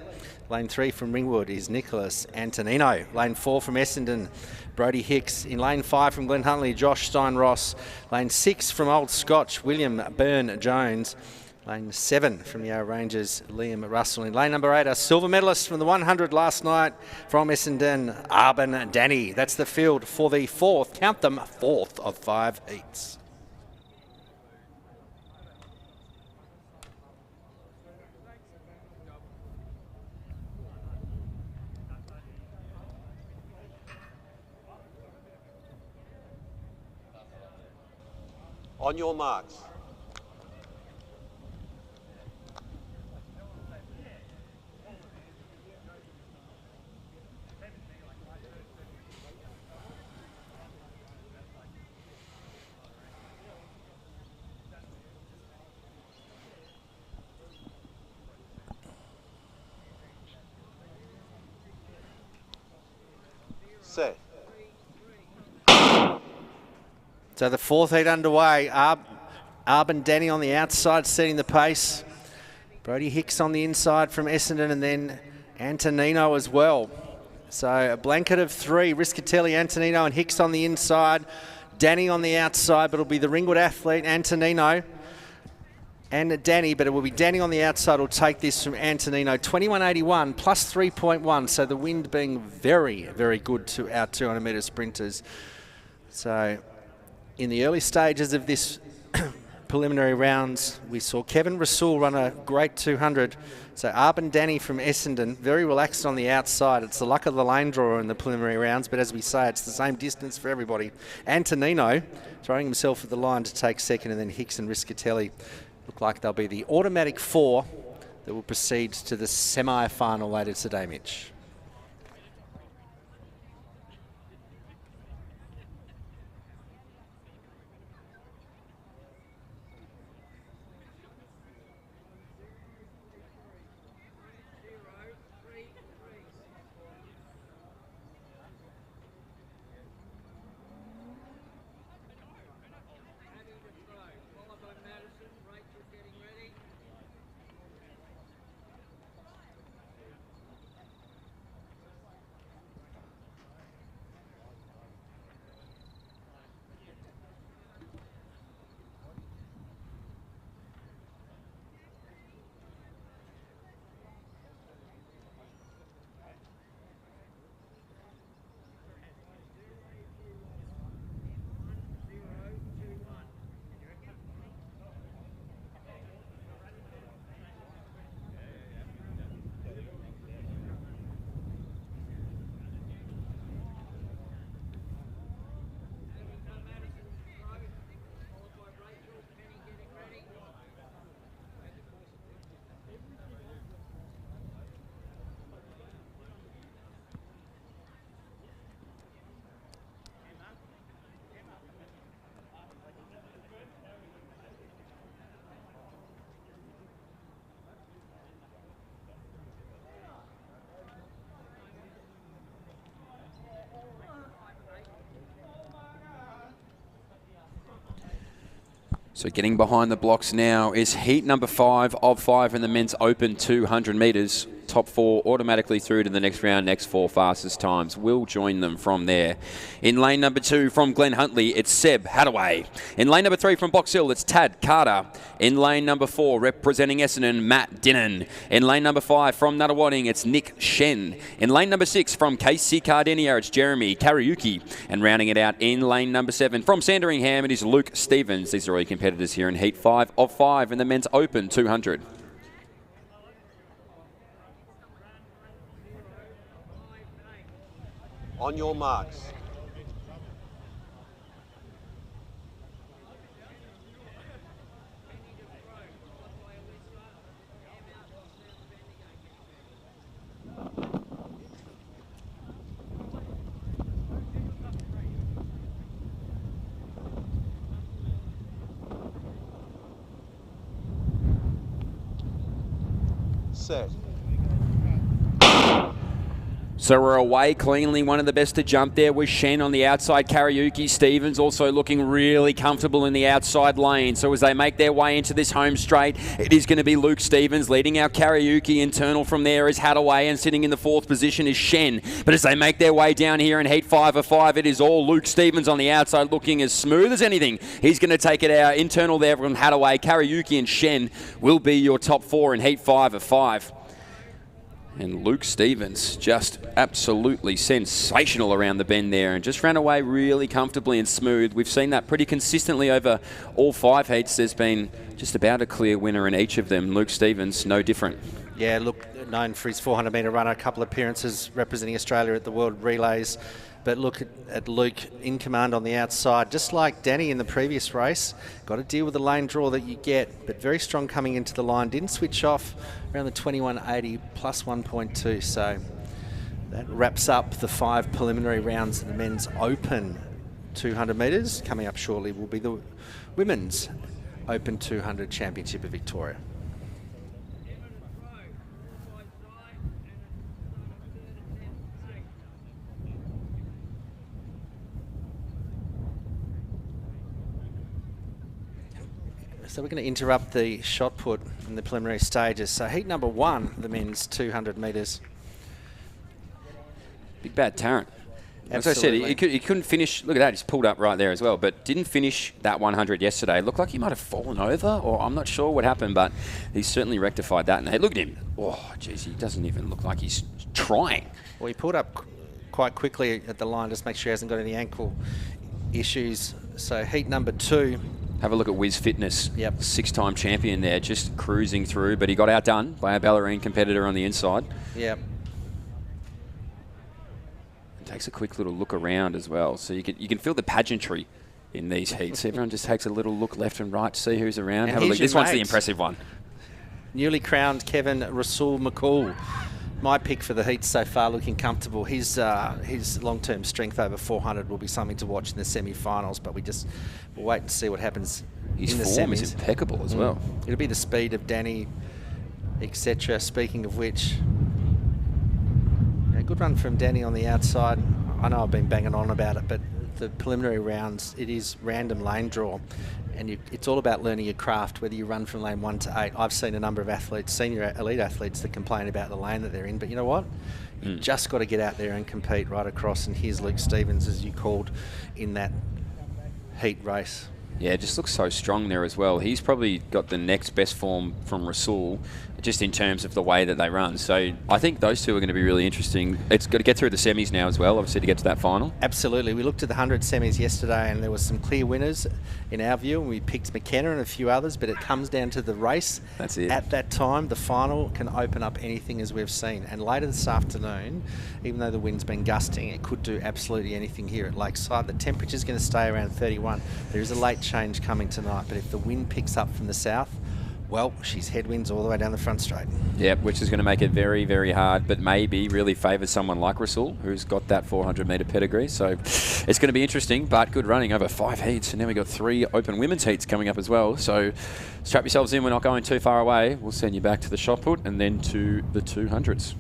Lane 3 from Ringwood is Nicholas Antonino. Lane 4 from Essendon, Brody Hicks. In lane 5 from Glen Huntly, Josh Stein-Ross. Lane 6 from Old Scotch, William Byrne-Jones. Lane 7 from the Rangers, Liam Russell. In lane number 8, a silver medalist from the 100 last night from Essendon, Arben Danny. That's the field for the fourth of 5 heats. On your marks. Set. So the fourth heat underway. Arben Danny on the outside setting the pace. Brody Hicks on the inside from Essendon, and then Antonino as well. So a blanket of 3, Riscatelli, Antonino and Hicks on the inside. Danny on the outside, but it'll be the Ringwood athlete, Antonino and Danny, but it will be Danny on the outside will take this from Antonino. 21.81 plus 3.1, so the wind being very, very good to our 200 metre sprinters. So in the early stages of this preliminary rounds, we saw Kevin Rasool run a great 200. So Arbin Danny from Essendon, very relaxed on the outside. It's the luck of the lane drawer in the preliminary rounds, but as we say, it's the same distance for everybody. Antonino throwing himself at the line to take second, and then Hicks and Riscatelli look like they'll be the automatic 4 that will proceed to the semi-final later today, Mitch. So getting behind the blocks now is heat number 5 of 5 in the men's open 200 metres. Top 4 automatically through to the next round. Next 4 fastest times will join them from there. In lane number 2 from Glen Huntly, it's Seb Hadaway. In lane number 3 from Box Hill, it's Tad Carter. In lane number 4, representing Essendon, Matt Dinnan. In lane number 5 from Nuttawading, it's Nick Shen. In lane number 6 from KC Cardenio, it's Jeremy Kariuki. And rounding it out in lane number 7 from Sandringham, it is Luke Stevens. These are all your competitors here in heat 5 of 5 in the men's open 200. On your marks. Set. So we're away cleanly. One of the best to jump there was Shen on the outside. Kariuki Stevens also looking really comfortable in the outside lane. So as they make their way into this home straight, it is going to be Luke Stevens leading our Kariuki. Internal from there is Hadaway, and sitting in the 4th position is Shen. But as they make their way down here in heat 5 of 5, it is all Luke Stevens on the outside looking as smooth as anything. He's going to take it out. Internal there from Hadaway, Kariuki and Shen will be your top 4 in heat 5 of 5. And Luke Stevens just absolutely sensational around the bend there and just ran away really comfortably and smooth. We've seen that pretty consistently over all 5 heats. There's been just about a clear winner in each of them. Luke Stevens, no different. Yeah, look, known for his 400-metre run, a couple of appearances representing Australia at the World Relays. But look at Luke in command on the outside, just like Danny in the previous race. Got to deal with the lane draw that you get, but very strong coming into the line. Didn't switch off around the 21.80 plus 1.2. So that wraps up the 5 preliminary rounds of the men's open 200 metres. Coming up shortly will be the women's open 200 championship of Victoria. So we're going to interrupt the shot put in the preliminary stages. So heat number 1, the men's 200 metres. Big bad Tarrant. As I said, he couldn't finish. Look at that, he's pulled up right there as well, but didn't finish that 100 yesterday. It looked like he might have fallen over, or I'm not sure what happened, but he's certainly rectified that. And hey, look at him. Oh, geez, he doesn't even look like he's trying. Well, he pulled up quite quickly at the line, just make sure he hasn't got any ankle issues. So heat number 2 Have a look at Wiz Fitness. Yep. 6-time champion there, just cruising through, but he got outdone by a Ballerine competitor on the inside. Yep. Takes a quick little look around as well, so you can feel the pageantry in these heats. Everyone just takes a little look left and right to see who's around. Have a look. This one's the impressive one. Newly crowned Kevin Rasul McCall. My pick for the heat so far, looking comfortable. His long-term strength over 400 will be something to watch in the semi-finals, but we'll wait and see what happens His in the form semis. is impeccable as well. It'll be the speed of Danny, etc. Speaking of which, a good run from Danny on the outside. I know I've been banging on about it, but the preliminary rounds, it is random lane draw. And it's all about learning your craft, whether you run from lane 1 to 8. I've seen a number of athletes, senior elite athletes, that complain about the lane that they're in. But you know what? You just got to get out there and compete right across. And here's Luke Stevens, as you called, in that heat race. Yeah, it just looks so strong there as well. He's probably got the next best form from Rasul, just in terms of the way that they run. So I think those two are going to be really interesting. It's got to get through the semis now as well, obviously, to get to that final. Absolutely. We looked at the 100 semis yesterday, and there was some clear winners in our view, and we picked McKenna and a few others, but it comes down to the race. That's it. At that time, the final can open up anything, as we've seen. And later this afternoon, even though the wind's been gusting, it could do absolutely anything here at Lakeside. The temperature's going to stay around 31. There is a late change coming tonight, but if the wind picks up from the south, well, she's headwinds all the way down the front straight. Yep, which is going to make it very, very hard, but maybe really favours someone like Rasul, who's got that 400-metre pedigree. So it's going to be interesting, but good running over 5 heats. And now we've got 3 open women's heats coming up as well. So strap yourselves in. We're not going too far away. We'll send you back to the shot put and then to the 200s.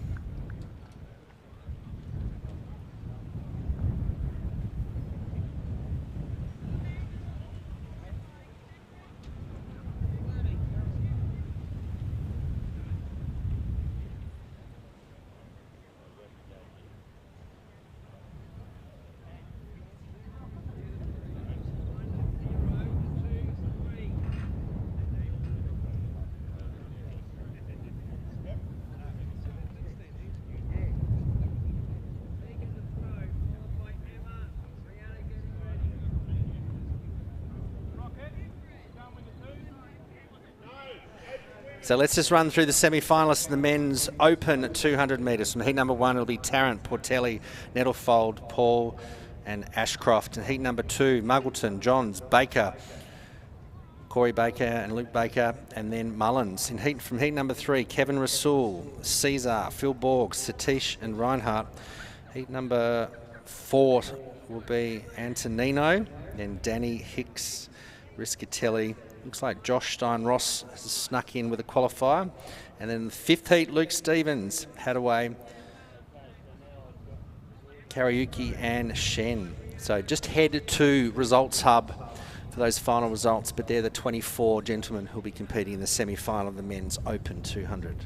So let's just run through the semi-finalists in the men's open 200 metres. From heat number 1, it'll be Tarrant, Portelli, Nettlefold, Paul and Ashcroft. And heat number 2, Muggleton, Johns, Baker, Corey Baker and Luke Baker, and then Mullins. From heat number 3, Kevin Rasul, Caesar, Phil Borg, Satish and Reinhardt. Heat number 4 will be Antonino, then Danny, Hicks, Riscatelli. Looks like Josh Stein-Ross has snuck in with a qualifier. And then the 5th heat, Luke Stevens, Hadaway, Karaoke and Shen. So just head to Results Hub for those final results, but they're the 24 gentlemen who'll be competing in the semi-final of the men's Open 200.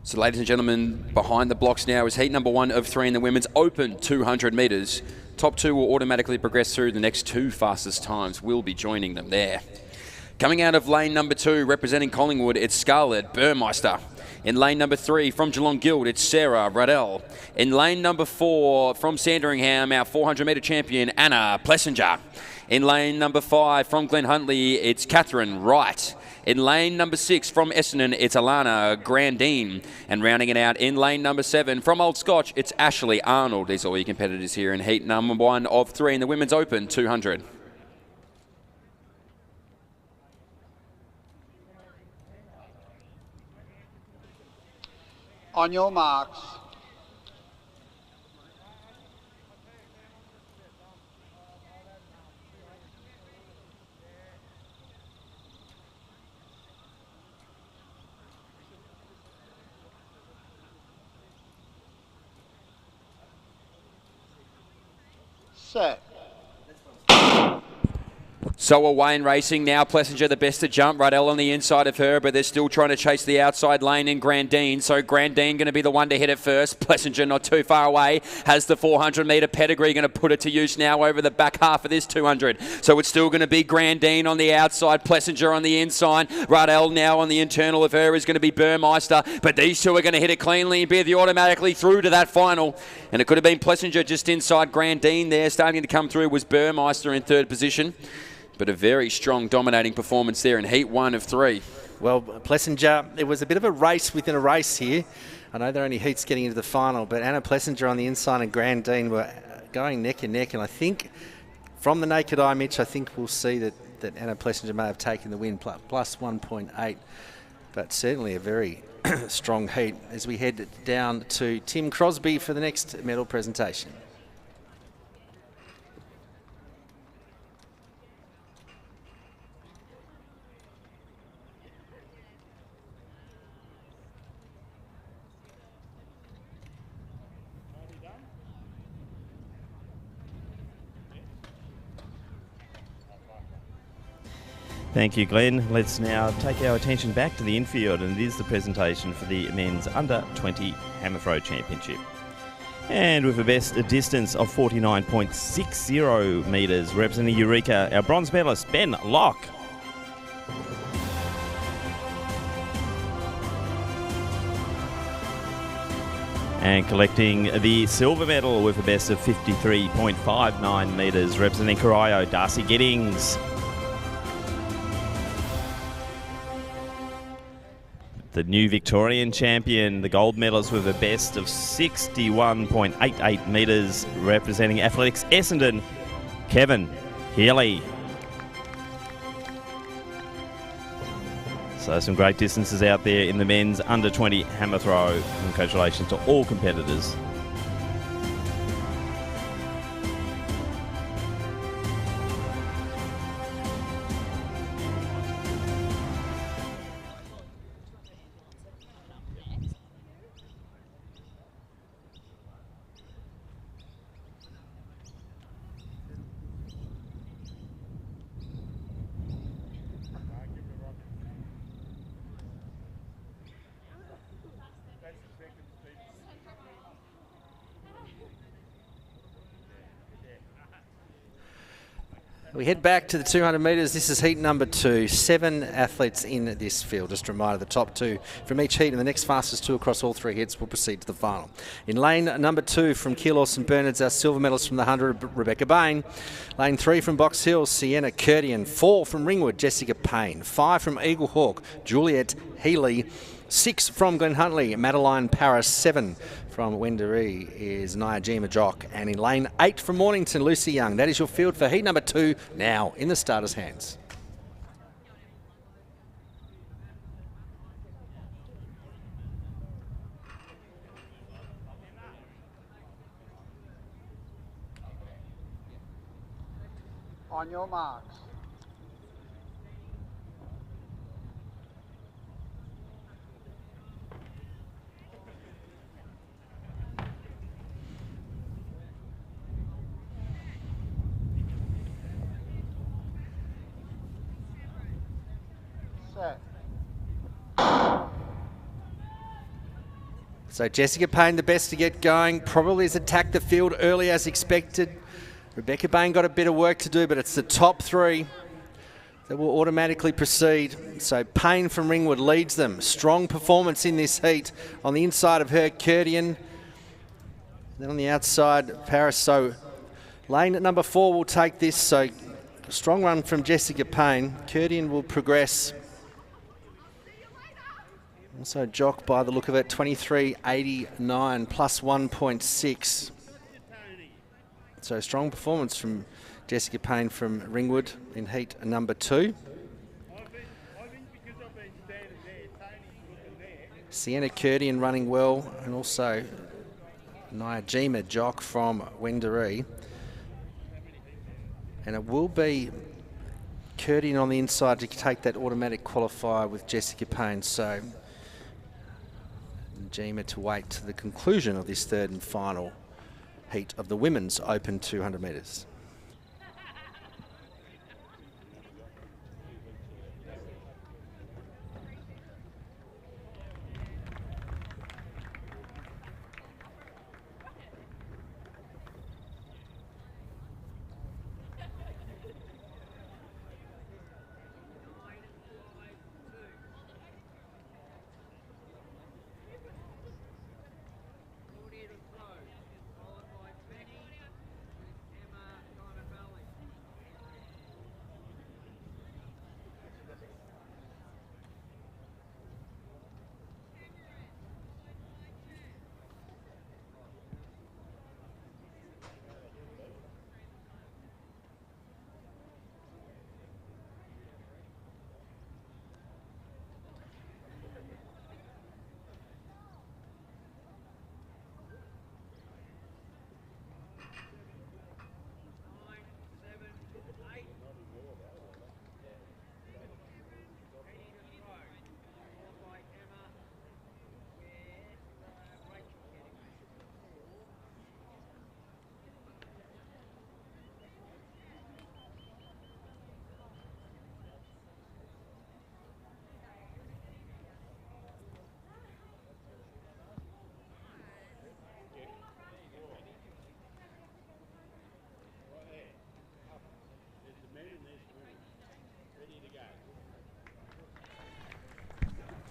So ladies and gentlemen, behind the blocks now is heat number 1 of 3 in the women's open 200 metres. Top 2 will automatically progress through. The next 2 fastest times will be joining them there. Coming out of lane number 2, representing Collingwood, it's Scarlett Burmeister. In lane number 3, from Geelong Guild, it's Sarah Ruddell. In lane number 4, from Sandringham, our 400-metre champion, Anna Plessinger. In lane number 5, from Glen Huntly, it's Catherine Wright. In lane number 6, from Essendon, it's Alana Grandine. And rounding it out in lane number 7, from Old Scotch, it's Ashley Arnold. These are all your competitors here in heat number 1 of 3 in the women's open 200. On your marks. Set. So away in racing now. Plessinger the best to jump. Riddell on the inside of her, but they're still trying to chase the outside lane in Grandine. So Grandine going to be the one to hit it first. Plessinger not too far away. Has the 400-metre pedigree. Going to put it to use now over the back half of this 200. So it's still going to be Grandine on the outside. Plessinger on the inside. Riddell now on the internal of her is going to be Burmeister. But these two are going to hit it cleanly and be the automatically through to that final. And it could have been Plessinger just inside Grandine there. Starting to come through was Burmeister in third position. But a very strong dominating performance there in heat 1 of 3. Well, Plessinger, it was a bit of a race within a race here. I know there are only heats getting into the final, but Anna Plessinger on the inside and Grandine were going neck and neck. And I think from the naked eye, Mitch, I think we'll see that Anna Plessinger may have taken the win, plus 1.8. But certainly a very strong heat as we head down to Tim Crosby for the next medal presentation. Thank you, Glenn. Let's now take our attention back to the infield, and it is the presentation for the men's under-20 hammer throw championship. And with a best distance of 49.60 metres, representing Eureka, our bronze medalist, Ben Locke. And collecting the silver medal with a best of 53.59 metres, representing Corio, Darcy Giddings. The new Victorian champion, the gold medalist with a best of 61.88 metres, representing Athletics Essendon, Kevin Healy. So some great distances out there in the men's under-20 hammer throw. Congratulations to all competitors. We head back to the 200 metres. This is heat number 2. 7 athletes in this field. Just a reminder, the top 2 from each heat and the next fastest 2 across all 3 heats will proceed to the final. In lane number 2 from Keelos St Bernard's, our silver medalist from the 100, Rebecca Bain. Lane 3 from Box Hill, Sienna Curtian. 4 from Ringwood, Jessica Payne. 5 from Eagle Hawk, Juliet Healy. 6 from Glen Huntley, Madeline Paris. 7 from Wendouree is Nyajima Jock. And in lane 8 from Mornington, Lucy Young. That is your field for heat number 2 now in the starters' hands. On your marks. So Jessica Payne, the best to get going, probably has attacked the field early as expected. Rebecca Bain got a bit of work to do, but it's the top 3 that will automatically proceed. So Payne from Ringwood leads them. Strong performance in this heat. On the inside of her, Curtian. Then on the outside, Paris. So lane at number 4 will take this. So strong run from Jessica Payne. Curtian will progress. Also Jock, by the look of it, 23.89 plus 1.6. So strong performance from Jessica Payne from Ringwood in heat number 2. Sienna Curtian running well, and also Nyajima Jock from Wendouree. And it will be Curtian on the inside to take that automatic qualifier with Jessica Payne. So Nyajima to wait to the conclusion of this third and final heat of the women's open 200 metres.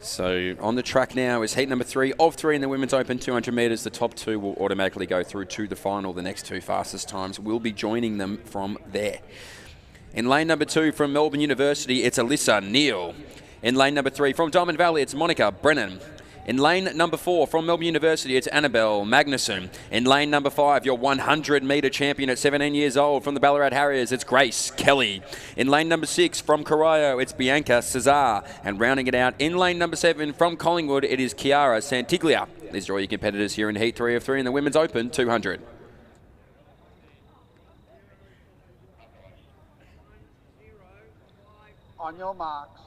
So on the track now is heat number 3 of 3 in the Women's Open 200 metres. The top 2 will automatically go through to the final. The next 2 fastest times will be joining them from there. In lane number 2 from Melbourne University, it's Alyssa Neal. In lane number 3 from Diamond Valley, it's Monica Brennan. In lane number 4 from Melbourne University, it's Annabelle Magnuson. In lane number 5, your 100-metre champion at 17 years old from the Ballarat Harriers, it's Grace Kelly. In lane number 6 from Corio, it's Bianca Cesar. And rounding it out in lane number 7 from Collingwood, it is Chiara Santiglia. These are all your competitors here in heat 3 of 3 in the Women's Open 200. On your marks.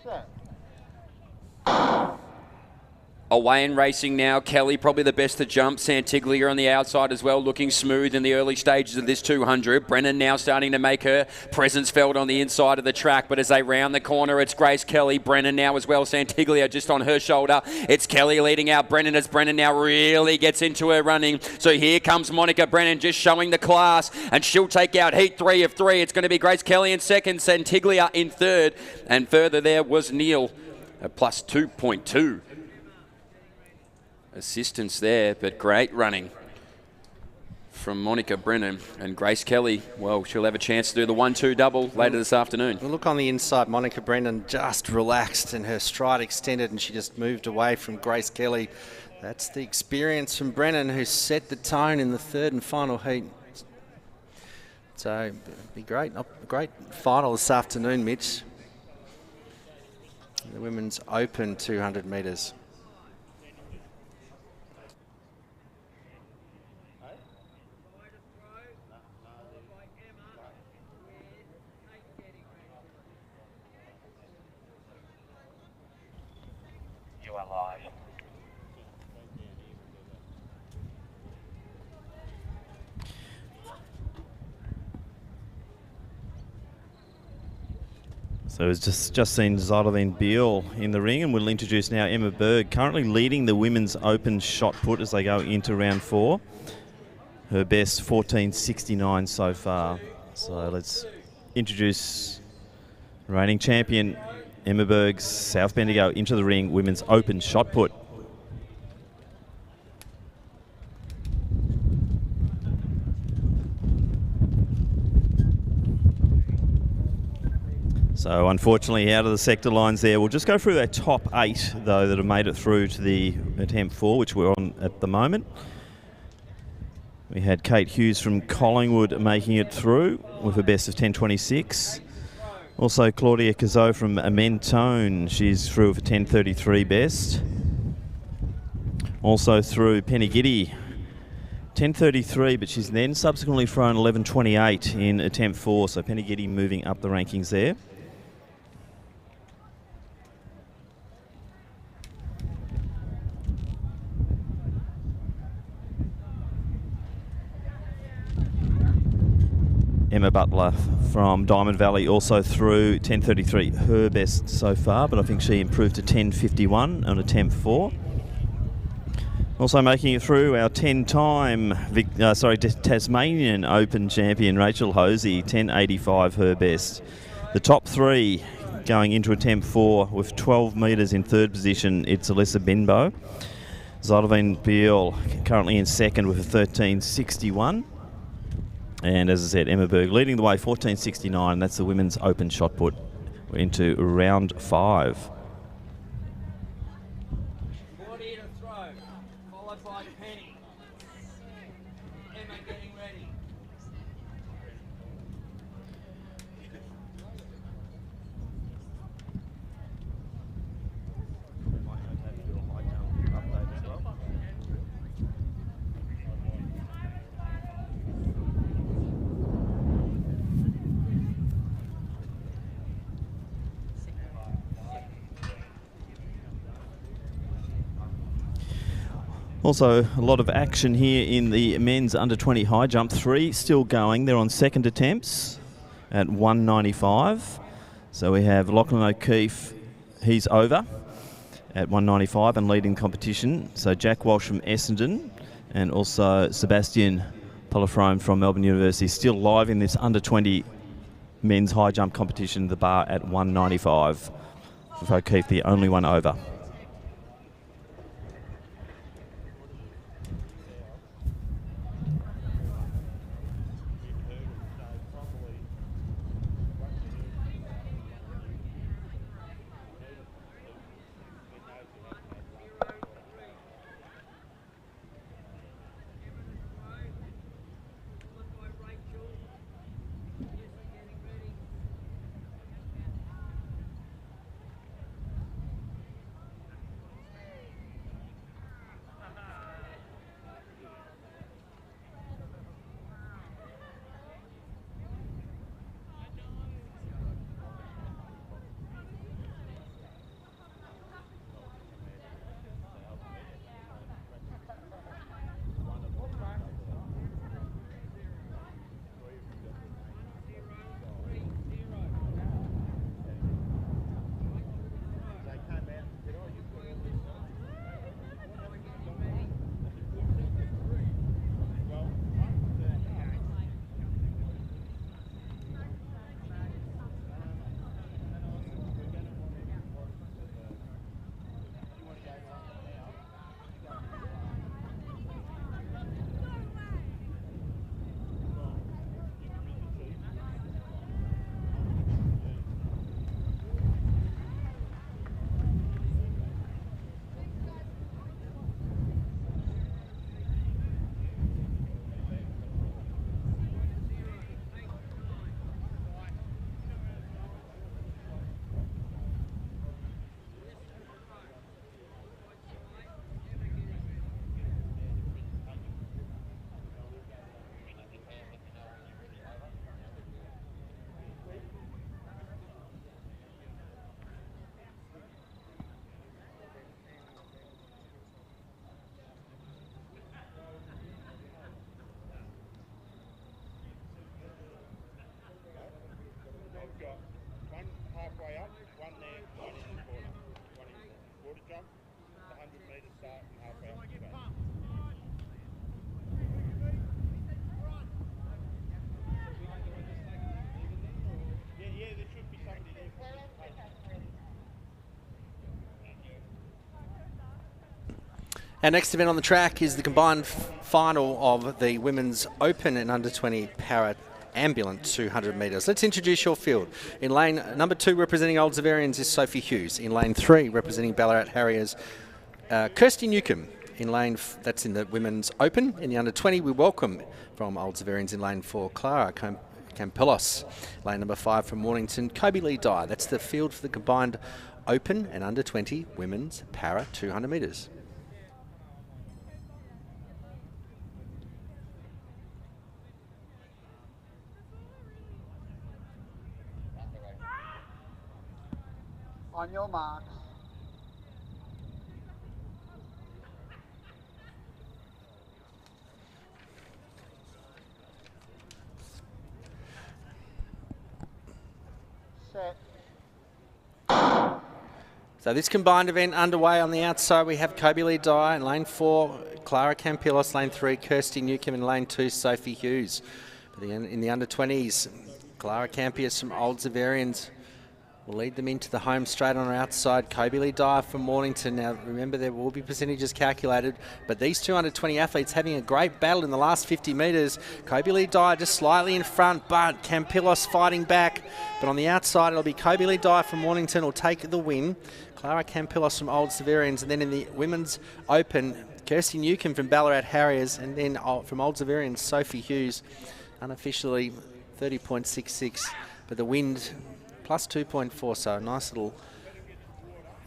Set. Away and racing now. Kelly probably the best to jump. Santiglia on the outside as well, looking smooth in the early stages of this 200. Brennan now starting to make her presence felt on the inside of the track, but as they round the corner, it's Grace Kelly. Brennan now as well. Santiglia just on her shoulder. It's Kelly leading out Brennan as Brennan now really gets into her running. So here comes Monica Brennan just showing the class, and she'll take out heat 3 of 3. It's going to be Grace Kelly in second, Santiglia in third, and further there was Neal, a plus 2.2. Assistance there, but great running from Monica Brennan. And Grace Kelly, well, she'll have a chance to do the 1-2 double later this afternoon. Well, look on the inside, Monica Brennan just relaxed and her stride extended, and she just moved away from Grace Kelly. That's the experience from Brennan, who set the tone in the third and final heat. So it'd be great, a great final this afternoon, Mitch. The Women's Open 200 metres. So it's just seen Zidovine Beale in the ring, and we'll introduce now Emma Berg, currently leading the Women's Open shot put as they go into round 4. Her best 14.69 so far. So let's introduce reigning champion Emma Berg's South Bendigo into the ring, Women's Open shot put. So unfortunately out of the sector lines there. We'll just go through our top 8 though that have made it through to the attempt 4, which we're on at the moment. We had Kate Hughes from Collingwood making it through with a best of 10.26. Also Claudia Cazot from Mentone, she's through with a 10.33 best. Also through Penny Giddy, 10.33, but she's then subsequently thrown 11.28 in attempt 4, so Penny Giddy moving up the rankings there. Emma Butler from Diamond Valley also through 10.33, her best so far, but I think she improved to 10.51 on attempt 4. Also making it through our 10-time Tasmanian Open champion Rachel Hosey, 10.85 her best. The top 3 going into attempt 4 with 12 metres in third position, it's Alyssa Benbow. Zidovine Beale currently in second with a 13.61. And as I said, Emma Berg leading the way, 14.69. That's the Women's Open shot put. We're into round 5. Also, a lot of action here in the men's under 20 high jump. 3 still going. They're on second attempts. at 195. So we have Lachlan O'Keefe, he's over at 195 and leading competition. So Jack Walsh from Essendon and also Sebastian Polifrone from Melbourne University still live in this under 20 men's high jump competition, the bar at 195. With O'Keefe the only one over. Our next event on the track is the combined final of the Women's Open and Under 20 Para Ambulant 200 metres. Let's introduce your field. In lane number 2, representing Old Zaverians, is Sophie Hughes. In lane 3, representing Ballarat Harriers, Kirsty Newcomb. That's in the Women's Open. In the Under 20, we welcome from Old Zaverians in lane 4, Clara Campillos. Lane number 5 from Mornington, Kobe Lee Dye. That's the field for the combined Open and Under 20 Women's Para 200 metres. On your marks. Set. So this combined event underway. On the outside we have Kobe Lee Dye in lane 4, Clara Campillos, lane 3, Kirsty Newcomb, in lane 2, Sophie Hughes. In the under 20s, Clara Campillos from Old Zaverians will lead them into the home straight on her outside. Kobe Lee Dyer from Mornington. Now remember, there will be percentages calculated, but these two under 20 athletes having a great battle in the last 50 metres. Kobe Lee Dyer just slightly in front, but Campillos fighting back. But on the outside it'll be Kobe Lee Dyer from Mornington will take the win. Clara Campillos from Old Zaverians, and then in the Women's Open, Kirsty Newcomb from Ballarat Harriers, and then from Old Zaverians, Sophie Hughes, unofficially 30.66, but the wind plus 2.4, so a nice little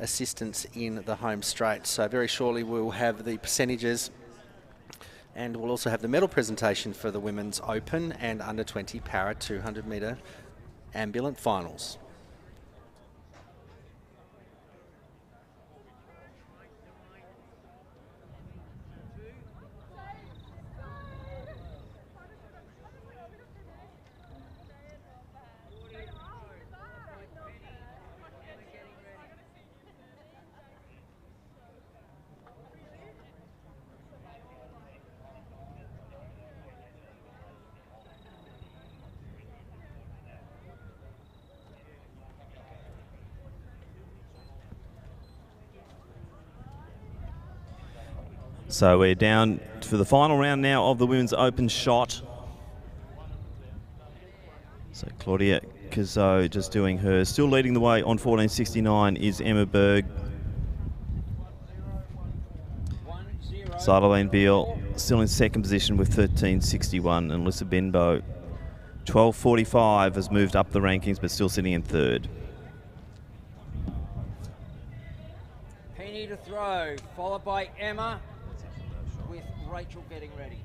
assistance in the home straight. So very shortly we'll have the percentages, and we'll also have the medal presentation for the Women's Open and Under 20 Para 200 metre Ambulant finals. So we're down for the final round now of the women's open shot. So Claudia Cazot just doing her. Still leading the way on 14.69 is Emma Berg. Sideline Beale still in second position with 13.61, and Alyssa Benbow 12.45 has moved up the rankings but still sitting in third. Penny to throw, followed by Emma with Rachel getting ready.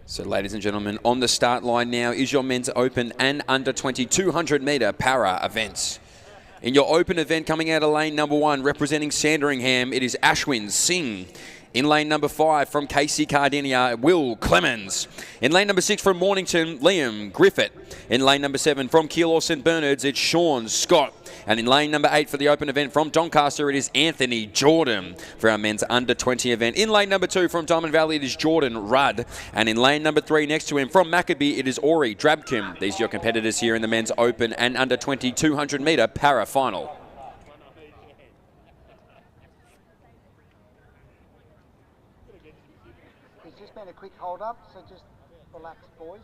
So, ladies and gentlemen, on the start line now is your men's open and under 20 200 metre para events. In your open event, coming out of lane number 1, representing Sandringham, it is Ashwin Singh. In lane number 5 from Casey Cardinia, Will Clemens. In lane number 6 from Mornington, Liam Griffith. In lane number 7 from Keilor St Bernard's, it's Sean Scott. And in lane number 8 for the open event from Doncaster, it is Anthony Jordan for our men's under 20 event. In lane number 2 from Diamond Valley, it is Jordan Rudd. And in lane number 3 next to him from Maccabee, it is Ori Drabkin. These are your competitors here in the men's open and under 20 200 metre para final. It's just been a quick hold up, so just relax, boys.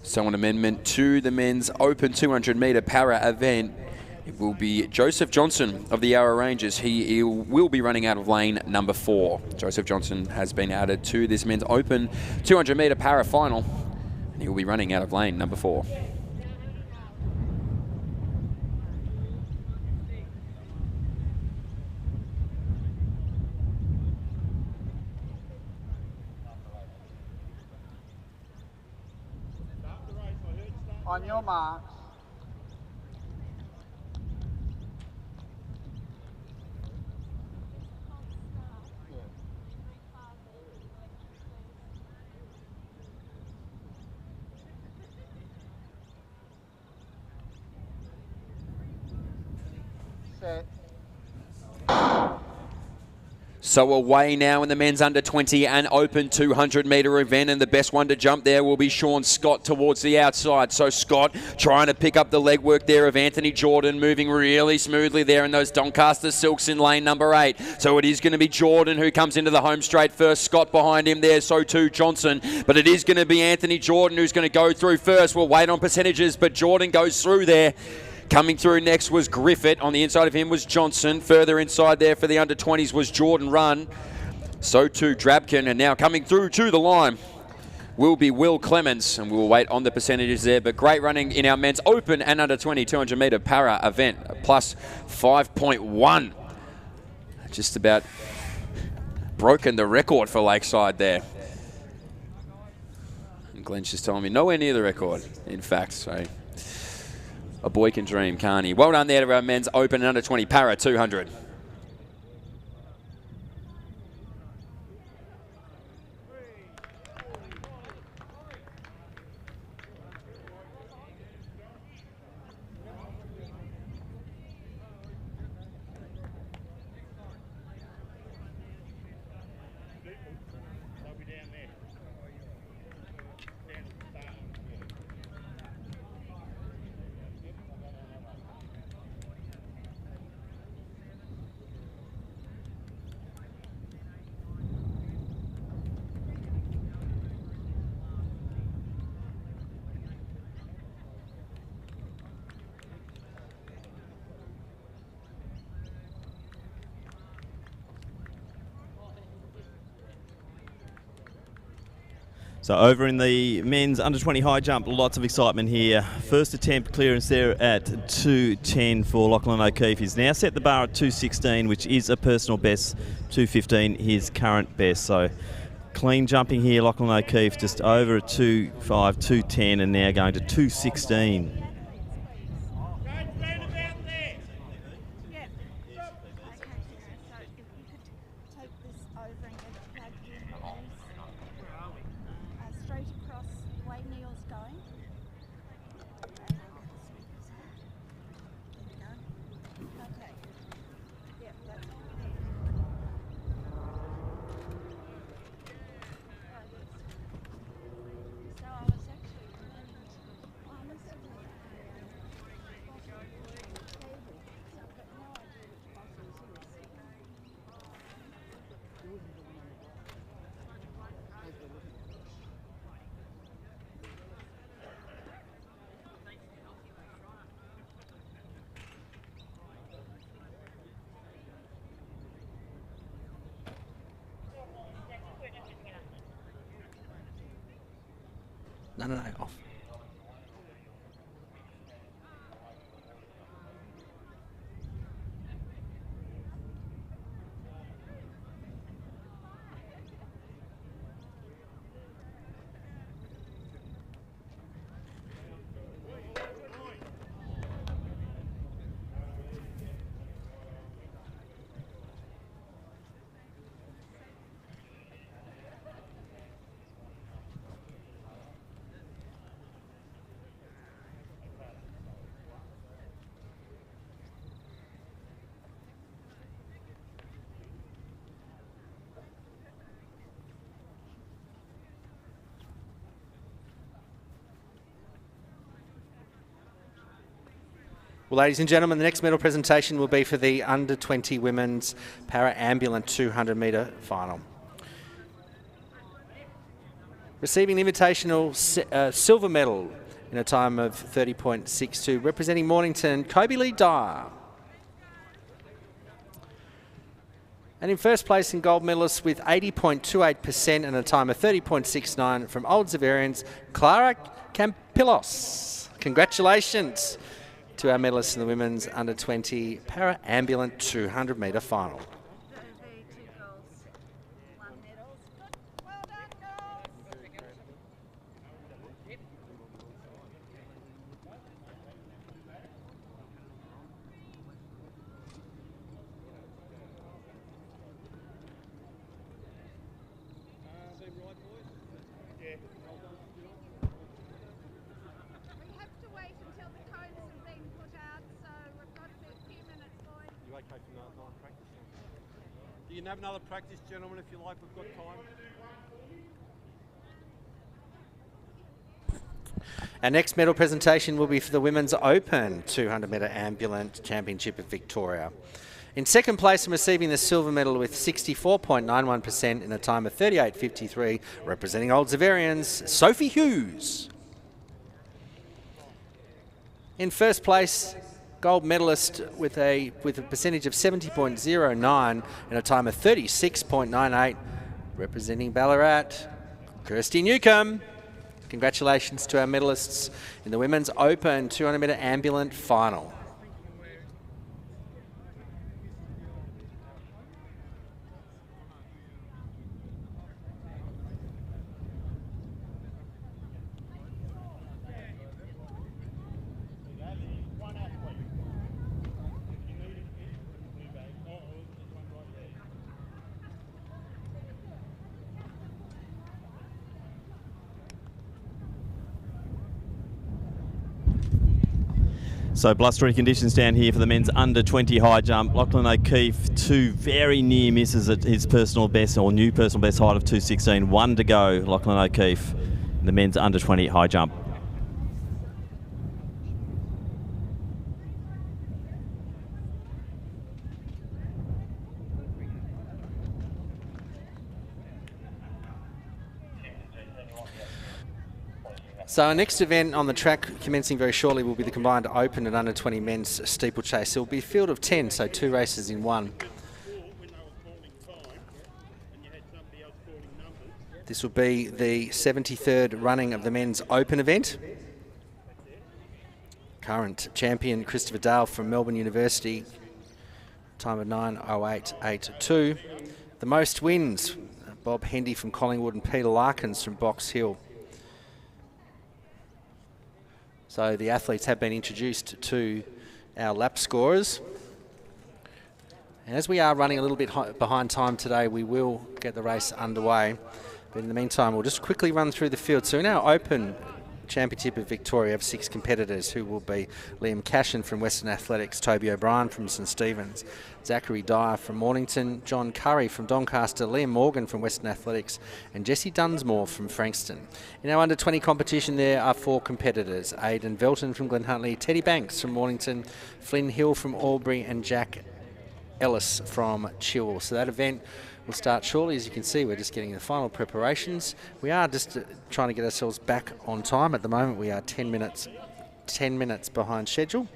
So an amendment to the men's open 200 metre para event. It will be Joseph Johnson of the Yarra Rangers. He will be running out of lane number 4. Joseph Johnson has been added to this men's open 200 metre para final, and he will be running out of lane number 4. On your marks. Set. So away now in the men's under 20 and open 200 metre event, and the best one to jump there will be Sean Scott towards the outside. So Scott trying to pick up the legwork there of Anthony Jordan, moving really smoothly there in those Doncaster Silks in lane number 8. So it is going to be Jordan who comes into the home straight first. Scott behind him there, so too Johnson. But it is going to be Anthony Jordan who's going to go through first. We'll wait on percentages, but Jordan goes through there. Coming through next was Griffith. On the inside of him was Johnson. Further inside there for the under 20s was Jordan Run. So too Drabkin. And now coming through to the line will be Will Clemens. And we'll wait on the percentages there. But great running in our men's open and under 20 200 metre para event. Plus 5.1. Just about broken the record for Lakeside there. And Glenn's just telling me nowhere near the record, in fact. So a boy can dream, can't he? Well done there to our men's open and under 20 para 200. So over in the men's under 20 high jump, lots of excitement here. First attempt clearance there at 2:10 for Lachlan O'Keefe. He's now set the bar at 2:16, which is a personal best. 2:15 his current best. So clean jumping here, Lachlan O'Keefe just over at 2:5, 2:10, and now going to 2:16. No, off. Well, ladies and gentlemen, the next medal presentation will be for the under 20 women's para-ambulant 200 metre final. Receiving the invitational silver medal in a time of 30.62, representing Mornington, Kobe Lee Dyer. And in first place in gold medalist with 80.28% and a time of 30.69 from Old Zavarians, Clara Campillos. Congratulations to our medalists in the women's under 20 para-ambulant 200 metre final. You can have another practice, gentlemen, if you like. We've got time. Our next medal presentation will be for the Women's Open 200 metre Ambulant Championship of Victoria. In second place and receiving the silver medal with 64.91% in a time of 38.53, representing Old Zaverians, Sophie Hughes. In first place, gold medalist with a percentage of 70.09 in a time of 36.98, representing Ballarat, Kirsty Newcomb. Congratulations to our medalists in the Women's Open 200 metre Ambulant final. So blustery conditions down here for the men's under 20 high jump. Lachlan O'Keefe, 2 very near misses at his personal best, or new personal best height of 2:16. 1 to go, Lachlan O'Keefe, in the men's under 20 high jump. So our next event on the track, commencing very shortly, will be the combined open and under 20 men's steeplechase. It will be a field of 10, so 2 races in one. This will be the 73rd running of the men's open event. Current champion Christopher Dale from Melbourne University, time of 9:08.82. The most wins, Bob Hendy from Collingwood and Peter Larkins from Box Hill. So the athletes have been introduced to our lap scorers. And as we are running a little bit behind time today, we will get the race underway. But in the meantime, we'll just quickly run through the field. So in our Open Championship of Victoria, we have 6 competitors who will be Liam Cashin from Western Athletics, Toby O'Brien from St Stephen's, Zachary Dyer from Mornington, John Curry from Doncaster, Liam Morgan from Western Athletics, and Jesse Dunsmore from Frankston. In our under 20 competition, there are 4 competitors: Aidan Velton from Glen Huntly, Teddy Banks from Mornington, Flynn Hill from Albury, and Jack Ellis from Chilwell. So that event will start shortly. As you can see, we're just getting the final preparations. We are just trying to get ourselves back on time. At the moment, we are 10 minutes behind schedule.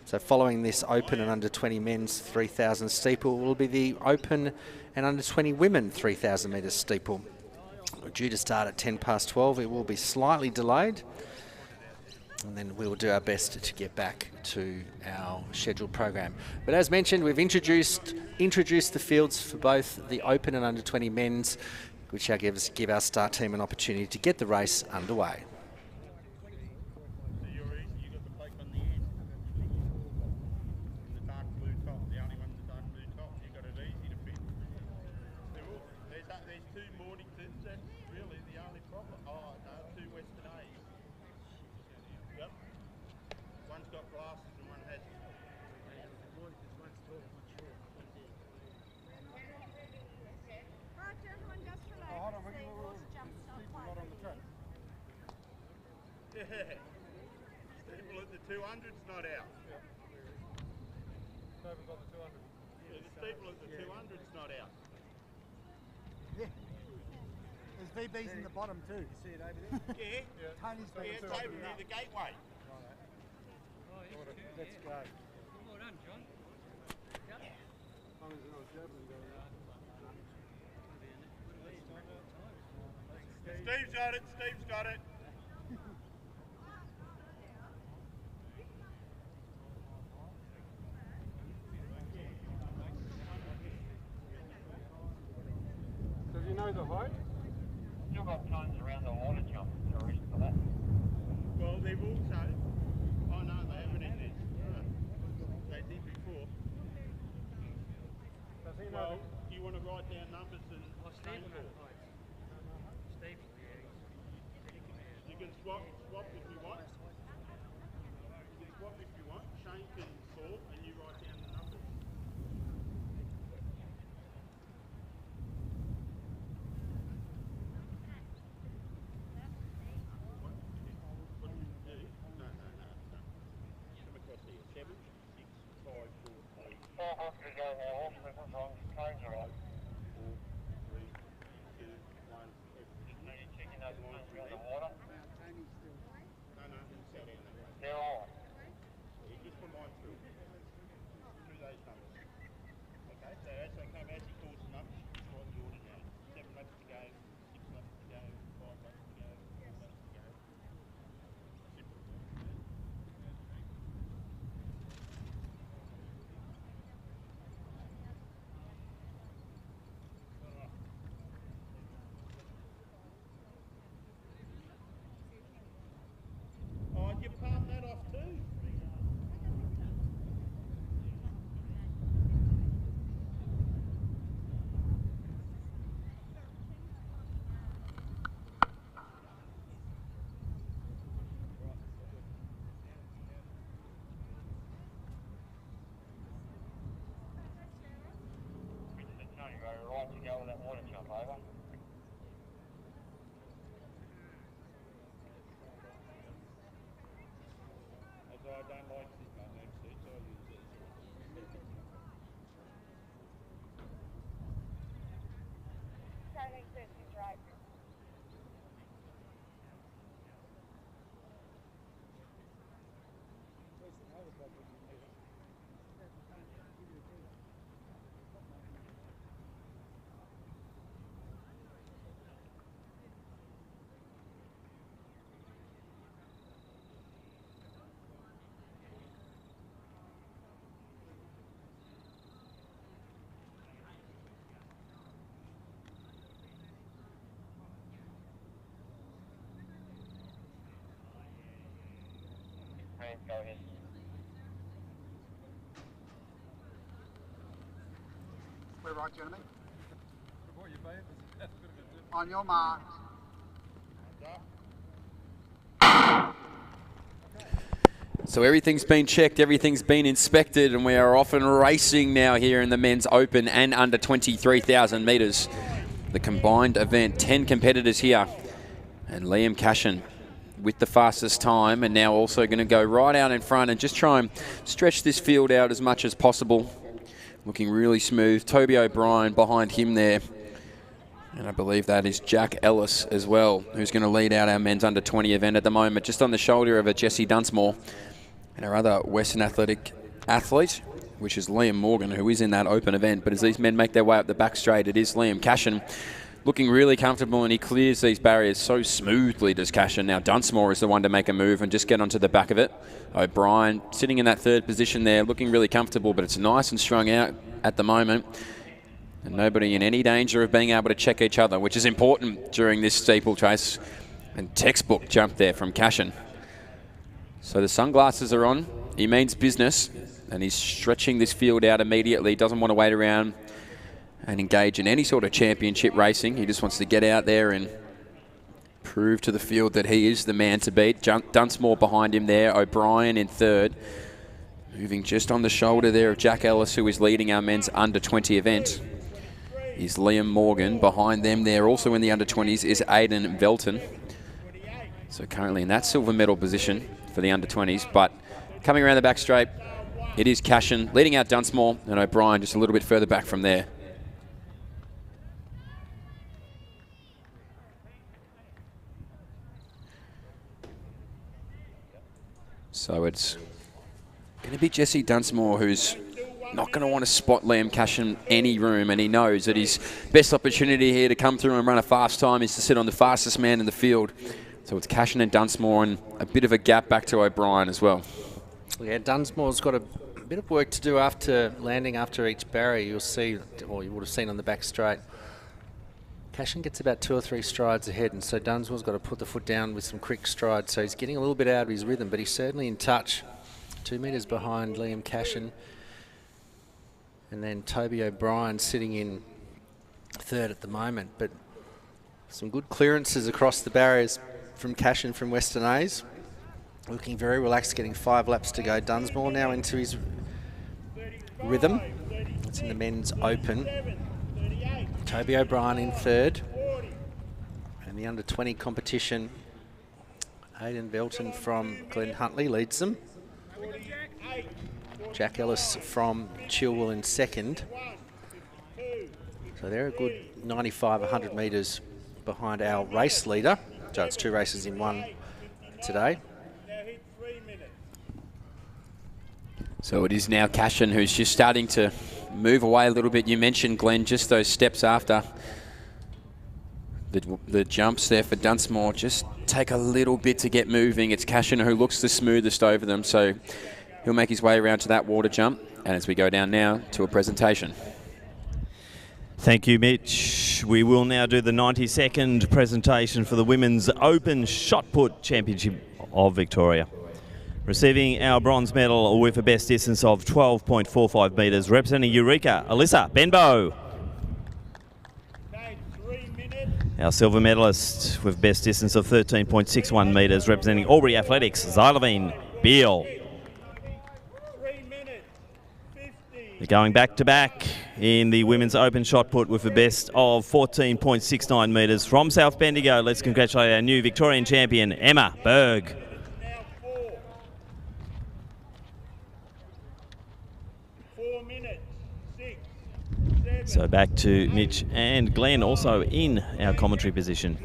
So following this open and under 20 men's 3,000 steeple will be the open and under 20 women 3,000 metres steeple. We're due to start at 10:12. It will be slightly delayed, and then we will do our best to get back to our scheduled program. But as mentioned, we've introduced the fields for both the open and under 20 men's, which shall give our start team an opportunity to get the race underway. Steeple at the 200's not out. No, we've got the 200. Yeah, the steeple at the 200's not out. Yeah. There's VBs in the bottom too. You see it over there? Yeah. Tony's been It's over near the gateway. Let's go. Well done, John. Steve's got it. Steve's got it. Does he know the height? Still got times around the water jump for that. Well, they've also. Oh no, they haven't in this. They did before. Does he know? Well, you want to write down numbers and name for? You can swap if you want. You can swap if you want. Shane can call and you write down the numbers. wants to go horse, as long as times are right. 3, 2, 1. Just need to check in those ones around the water. No, he's sat down that way. They're all right. You just combine through those numbers. Okay, so as they come, as he calls the numbers, it's what the order now. 7 laps to go, 6 laps to go, 5 laps to go, 4 laps to go. Simple. Oh, you palm that off too. Tony, we're right to go with that water jump over. As I don't like sitting on them seats, I use these. Tony says he's right. Go ahead. We're right, gentlemen. On your mark. So everything's been checked, everything's been inspected, and we are off and racing now here in the men's open and under 23,000 metres. The combined event, 10 competitors here. And Liam Cashin with the fastest time, and now also going to go right out in front and just try and stretch this field out as much as possible. Looking really smooth. Toby O'Brien behind him there. And I believe that is Jack Ellis as well, who's going to lead out our men's under 20 event at the moment, just on the shoulder of a Jesse Dunsmore. And our other Western Athletic athlete, which is Liam Morgan, who is in that open event. But as these men make their way up the back straight, it is Liam Cashin looking really comfortable, and he clears these barriers so smoothly, does Cashin. Now Dunsmore is the one to make a move and just get onto the back of it. O'Brien sitting in that third position there, looking really comfortable, but it's nice and strung out at the moment. And nobody in any danger of being able to check each other, which is important during this steeplechase. And textbook jump there from Cashin. So the sunglasses are on. He means business, and he's stretching this field out immediately. Doesn't want to wait around and engage in any sort of championship racing. He just wants to get out there and prove to the field that he is the man to beat. Dunsmore behind him there. O'Brien in third. Moving just on the shoulder there of Jack Ellis, who is leading our men's under 20 event, is Liam Morgan. Behind them there, also in the under 20s, is Aidan Velton. So currently in that silver medal position for the under 20s, but coming around the back straight, it is Cashin leading out Dunsmore, and O'Brien just a little bit further back from there. So it's going to be Jesse Dunsmore who's not going to want to spot Liam Cashin any room, and he knows that his best opportunity here to come through and run a fast time is to sit on the fastest man in the field. So it's Cashin and Dunsmore, and a bit of a gap back to O'Brien as well. Yeah, Dunsmore's got a bit of work to do after landing after each barrier. You'll see, or you would have seen on the back straight, Cashin gets about 2 or 3 strides ahead, and so Dunsmore's got to put the foot down with some quick strides. So he's getting a little bit out of his rhythm, but he's certainly in touch. 2 metres behind Liam Cashin. And then Toby O'Brien sitting in third at the moment. But some good clearances across the barriers from Cashin from Western A's. Looking very relaxed, getting 5 laps to go. Dunsmore now into his rhythm. It's in the men's open. Toby O'Brien in third. And the under 20 competition, Aidan Velton from Glen Huntly leads them. Jack Ellis from Chilwell in second. So they're a good 95, 100 metres behind our race leader. So it's 2 races in one today. So it is now Cashin who's just starting to move away a little bit. You mentioned, Glenn, just those steps after the jumps there for Dunsmore just take a little bit to get moving. It's Cashin who looks the smoothest over them, so he'll make his way around to that water jump. And as we go down now to a presentation. Thank you, Mitch. We will now do the 90-second presentation for the Women's Open Shot Put Championship of Victoria. Receiving our bronze medal with a best distance of 12.45 metres, representing Eureka, Alyssa Benbow. Our silver medalist with best distance of 13.61 metres, representing Albury Athletics, Xylovine Beale. They're going back-to-back in the Women's Open Shot Put with a best of 14.69 metres. From South Bendigo, let's congratulate our new Victorian champion, Emma Berg. So back to Mitch and Glenn, also in our commentary position.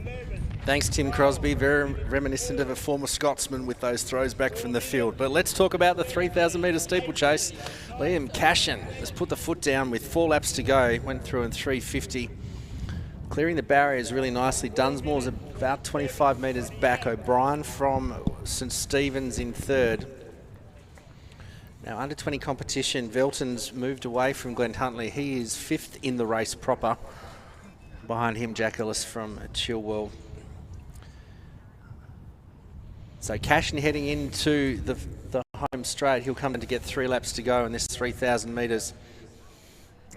Thanks, Tim Crosby. Very reminiscent of a former Scotsman with those throws back from the field. But let's talk about the 3,000 metre steeplechase. Liam Cashin has put the foot down with 4 laps to go. Went through in 3:50. Clearing the barriers really nicely. Dunsmore's about 25 metres back. O'Brien from St Stephen's in third. Now, under 20 competition, Velton's moved away from Glen Huntly. He is 5th in the race proper. Behind him, Jack Ellis from Chilwell. So Cashin heading into the home straight. He'll come in to get 3 laps to go in this 3,000 metres.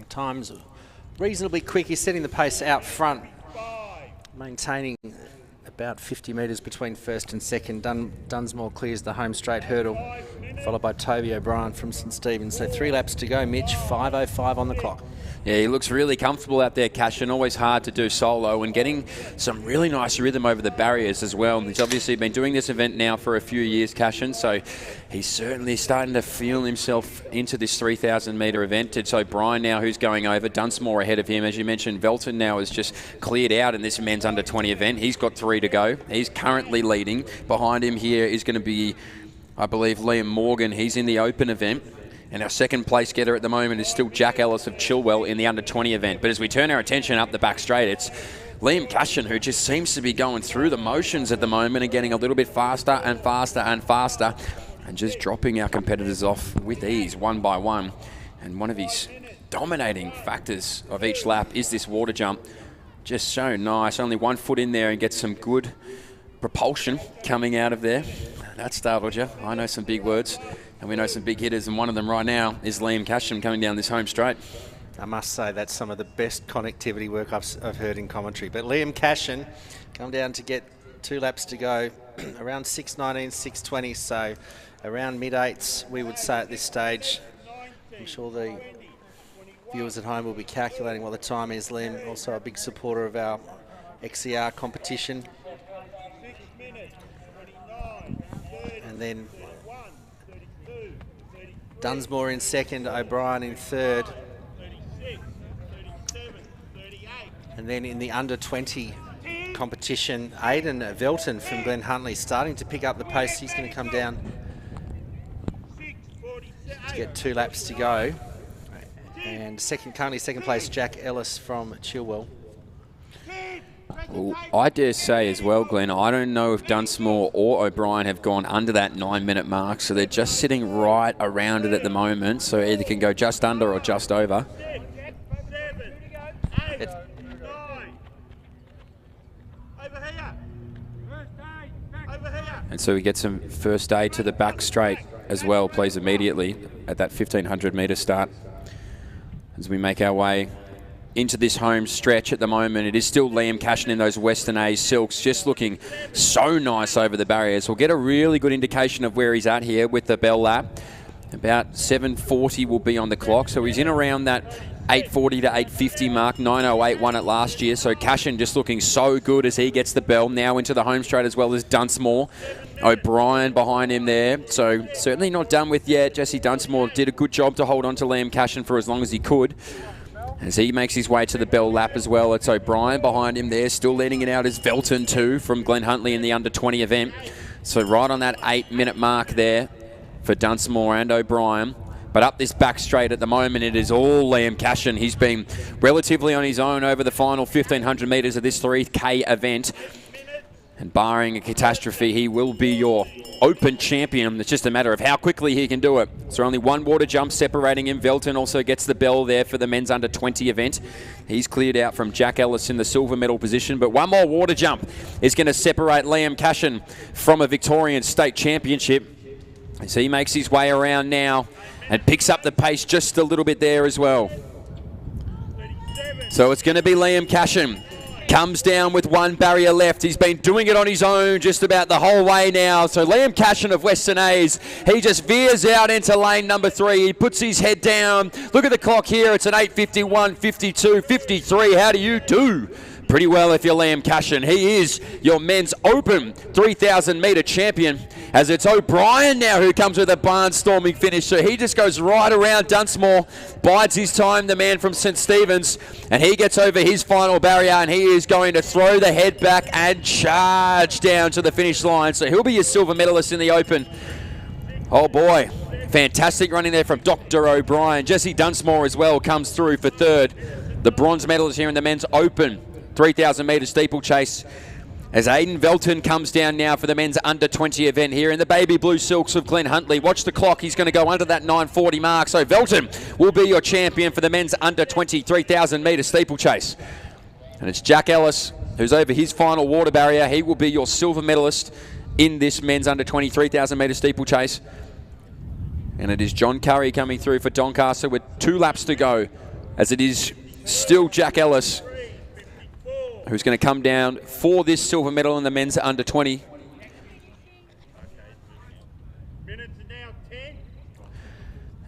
Time's reasonably quick. He's setting the pace out front, maintaining about 50 metres between first and second. Dunsmore clears the home straight hurdle, followed by Toby O'Brien from St Stephen's. So 3 laps to go, Mitch. 5:05 on the clock. Yeah, he looks really comfortable out there, Cashin. Always hard to do solo and getting some really nice rhythm over the barriers as well. He's obviously been doing this event now for a few years, Cashin, so he's certainly starting to feel himself into this 3,000 metre event. It's O'Brien now who's going over. Dunsmore ahead of him. As you mentioned, Velton now has just cleared out in this men's under 20 event. He's got 3 to go. He's currently leading. Behind him here is going to be, I believe, Liam Morgan. He's in the open event. And our second place getter at the moment is still Jack Ellis of Chilwell in the under 20 event. But as we turn our attention up the back straight, it's Liam Cashin who just seems to be going through the motions at the moment and getting a little bit faster and faster and faster and just dropping our competitors off with ease one by one. And one of his dominating factors of each lap is this water jump. Just so nice. Only 1 foot in there and gets some good propulsion coming out of there. That startled you. I know some big words. And we know some big hitters, and one of them right now is Liam Cashin coming down this home straight. I must say that's some of the best connectivity work I've heard in commentary. But Liam Cashin come down to get 2 laps to go, around 6:19, 6:20, so around mid-8s, we would say at this stage. I'm sure the viewers at home will be calculating what the time is. Liam, also a big supporter of our XCR competition. And then Dunsmore in second, O'Brien in third. And then in the under 20 competition, Aidan Velton from Glen Huntly starting to pick up the pace. He's going to come down to get 2 laps to go. And currently second place, Jack Ellis from Chilwell. Well, I dare say as well, Glenn, I don't know if Dunsmore or O'Brien have gone under that 9-minute mark, so they're just sitting right around it at the moment, so either can go just under or just over. And so we get some first aid to the back straight as well, please, immediately at that 1,500 metre start. As we make our way into this home stretch at the moment, it is still Liam Cashin in those Western A silks, just looking so nice over the barriers. We'll get a really good indication of where he's at here with the bell lap. About 7:40 will be on the clock, so he's in around that 8:40 to 8:50 mark. 9:08 won it last year, so Cashin just looking so good as he gets the bell now into the home straight, as well as Dunsmore. O'Brien behind him there. So certainly not done with yet. Jesse Dunsmore did a good job to hold on to Liam Cashin for as long as he could. As he makes his way to the bell lap as well, it's O'Brien behind him there. Still leading it out is Velton too from Glenn Huntley in the under-20 event. So right on that 8-minute mark there for Dunsmore and O'Brien. But up this back straight at the moment, it is all Liam Cashin. He's been relatively on his own over the final 1,500 metres of this 3K event. And barring a catastrophe, he will be your Open champion. It's just a matter of how quickly he can do it. So only one water jump separating him. Velton also gets the bell there for the men's under-20 event. He's cleared out from Jack Ellis in the silver medal position. But one more water jump is going to separate Liam Cashin from a Victorian state championship. So he makes his way around now and picks up the pace just a little bit there as well. So it's going to be Liam Cashin. Comes down with one barrier left. He's been doing it on his own just about the whole way now. So Liam Cashin of Western A's, he just veers out into lane number 3. He puts his head down. Look at the clock here. It's an 8:51, 52, 53. How do you do? Pretty well if you're Liam Cashin. He is your men's open 3,000 metre champion, as it's O'Brien now who comes with a barnstorming finish. So he just goes right around Dunsmore, bides his time, the man from St Stephen's, and he gets over his final barrier, and he is going to throw the head back and charge down to the finish line. So he'll be your silver medalist in the Open. Oh boy, fantastic running there from Dr. O'Brien. Jesse Dunsmore as well comes through for third. The bronze medalist here in the men's Open 3,000 metre steeplechase, as Aidan Velton comes down now for the men's under-20 event here in the baby blue silks of Glenn Huntley. Watch the clock. He's going to go under that 9:40 mark. So Velton will be your champion for the men's under-20 3,000 metre steeplechase. And it's Jack Ellis who's over his final water barrier. He will be your silver medalist in this men's under-20 3,000 metre steeplechase. And it is John Curry coming through for Doncaster with 2 laps to go, as it is still Jack Ellis who's going to come down for this silver medal in the men's under-20.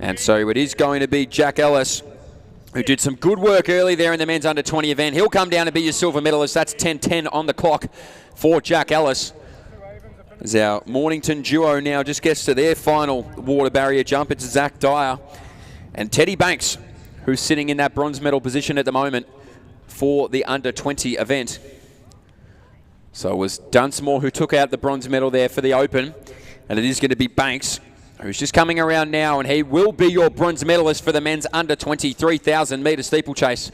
And so it is going to be Jack Ellis, who did some good work early there in the men's under-20 event. He'll come down and be your silver medalist. That's 10:10 on the clock for Jack Ellis. As our Mornington duo now just gets to their final water barrier jump. It's Zach Dyer and Teddy Banks, who's sitting in that bronze medal position at the moment for the under-20 event. So it was Dunsmore who took out the bronze medal there for the Open, and it is going to be Banks who's just coming around now, and he will be your bronze medalist for the men's under-20 3,000 metre steeplechase,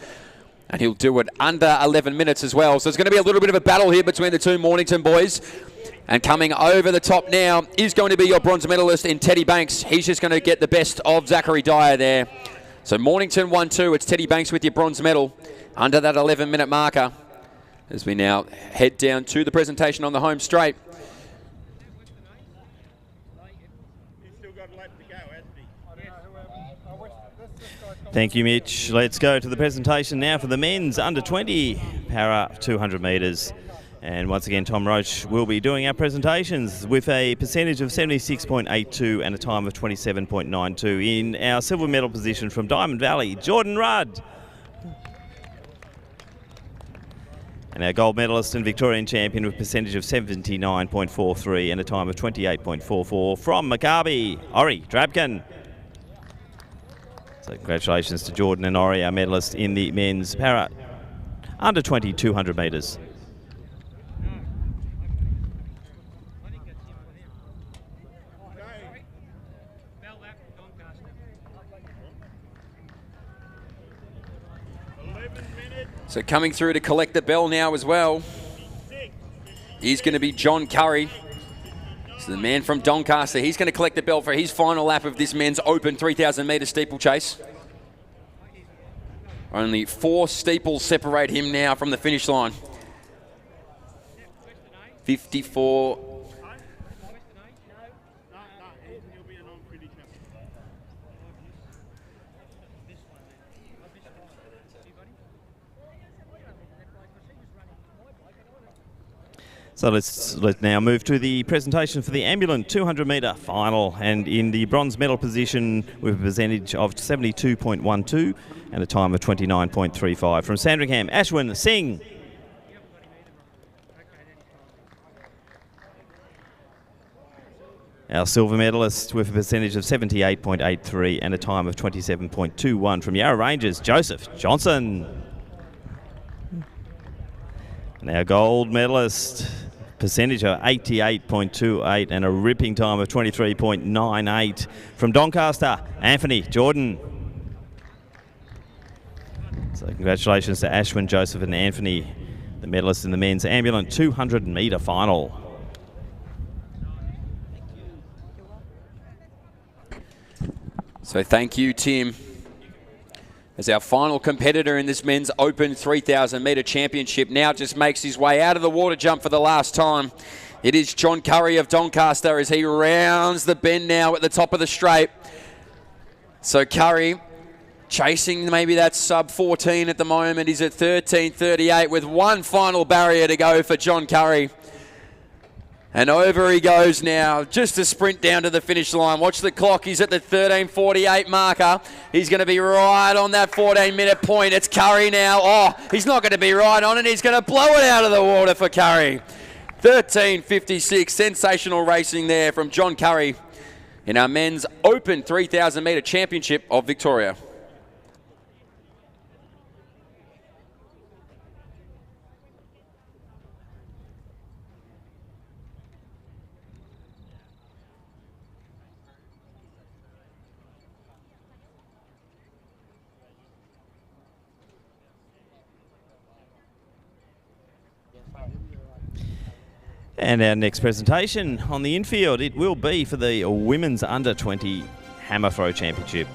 and he'll do it under 11 minutes as well. So it's going to be a little bit of a battle here between the two Mornington boys, and coming over the top now is going to be your bronze medalist in Teddy Banks. He's just going to get the best of Zachary Dyer there. So Mornington 1-2, it's Teddy Banks with your bronze medal under that 11-minute marker, as we now head down to the presentation on the home straight. Thank you, Mitch. Let's go to the presentation now for the men's under-20 para 200 metres. And once again, Tom Roach will be doing our presentations with a percentage of 76.82 and a time of 27.92. In our silver medal position from Diamond Valley, Jordan Rudd. And our gold medalist and Victorian champion with a percentage of 79.43 and a time of 28.44 from Maccabi, Ori Drabkin. So congratulations to Jordan and Ori, our medalist in the men's para under-20 200 metres. So coming through to collect the bell now as well, he's going to be John Curry. So the man from Doncaster, he's going to collect the bell for his final lap of this men's open 3,000 metre steeplechase. Only 4 steeples separate him now from the finish line. 54. So let's now move to the presentation for the ambulant 200 metre final, and in the bronze medal position with a percentage of 72.12 and a time of 29.35 from Sandringham, Ashwin Singh. Our silver medalist with a percentage of 78.83 and a time of 27.21 from Yarra Rangers, Joseph Johnson. And our gold medalist, percentage of 88.28 and a ripping time of 23.98 from Doncaster, Anthony Jordan. So congratulations to Ashwin, Joseph and Anthony, the medalists in the men's ambulant 200-metre final. So thank you, Tim. As our final competitor in this men's open 3,000 metre championship now just makes his way out of the water jump for the last time. It is John Curry of Doncaster as he rounds the bend now at the top of the straight. So Curry chasing maybe that sub 14 at the moment. He's at 13.38 with one final barrier to go for John Curry. And over he goes now, just a sprint down to the finish line. Watch the clock, he's at the 13.48 marker. He's going to be right on that 14-minute point. It's Curry now. Oh, he's not going to be right on it. He's going to blow it out of the water for Curry. 13.56, sensational racing there from John Curry in our men's open 3,000 metre championship of Victoria. And our next presentation on the infield, it will be for the Women's Under-20 Hammer Throw Championship.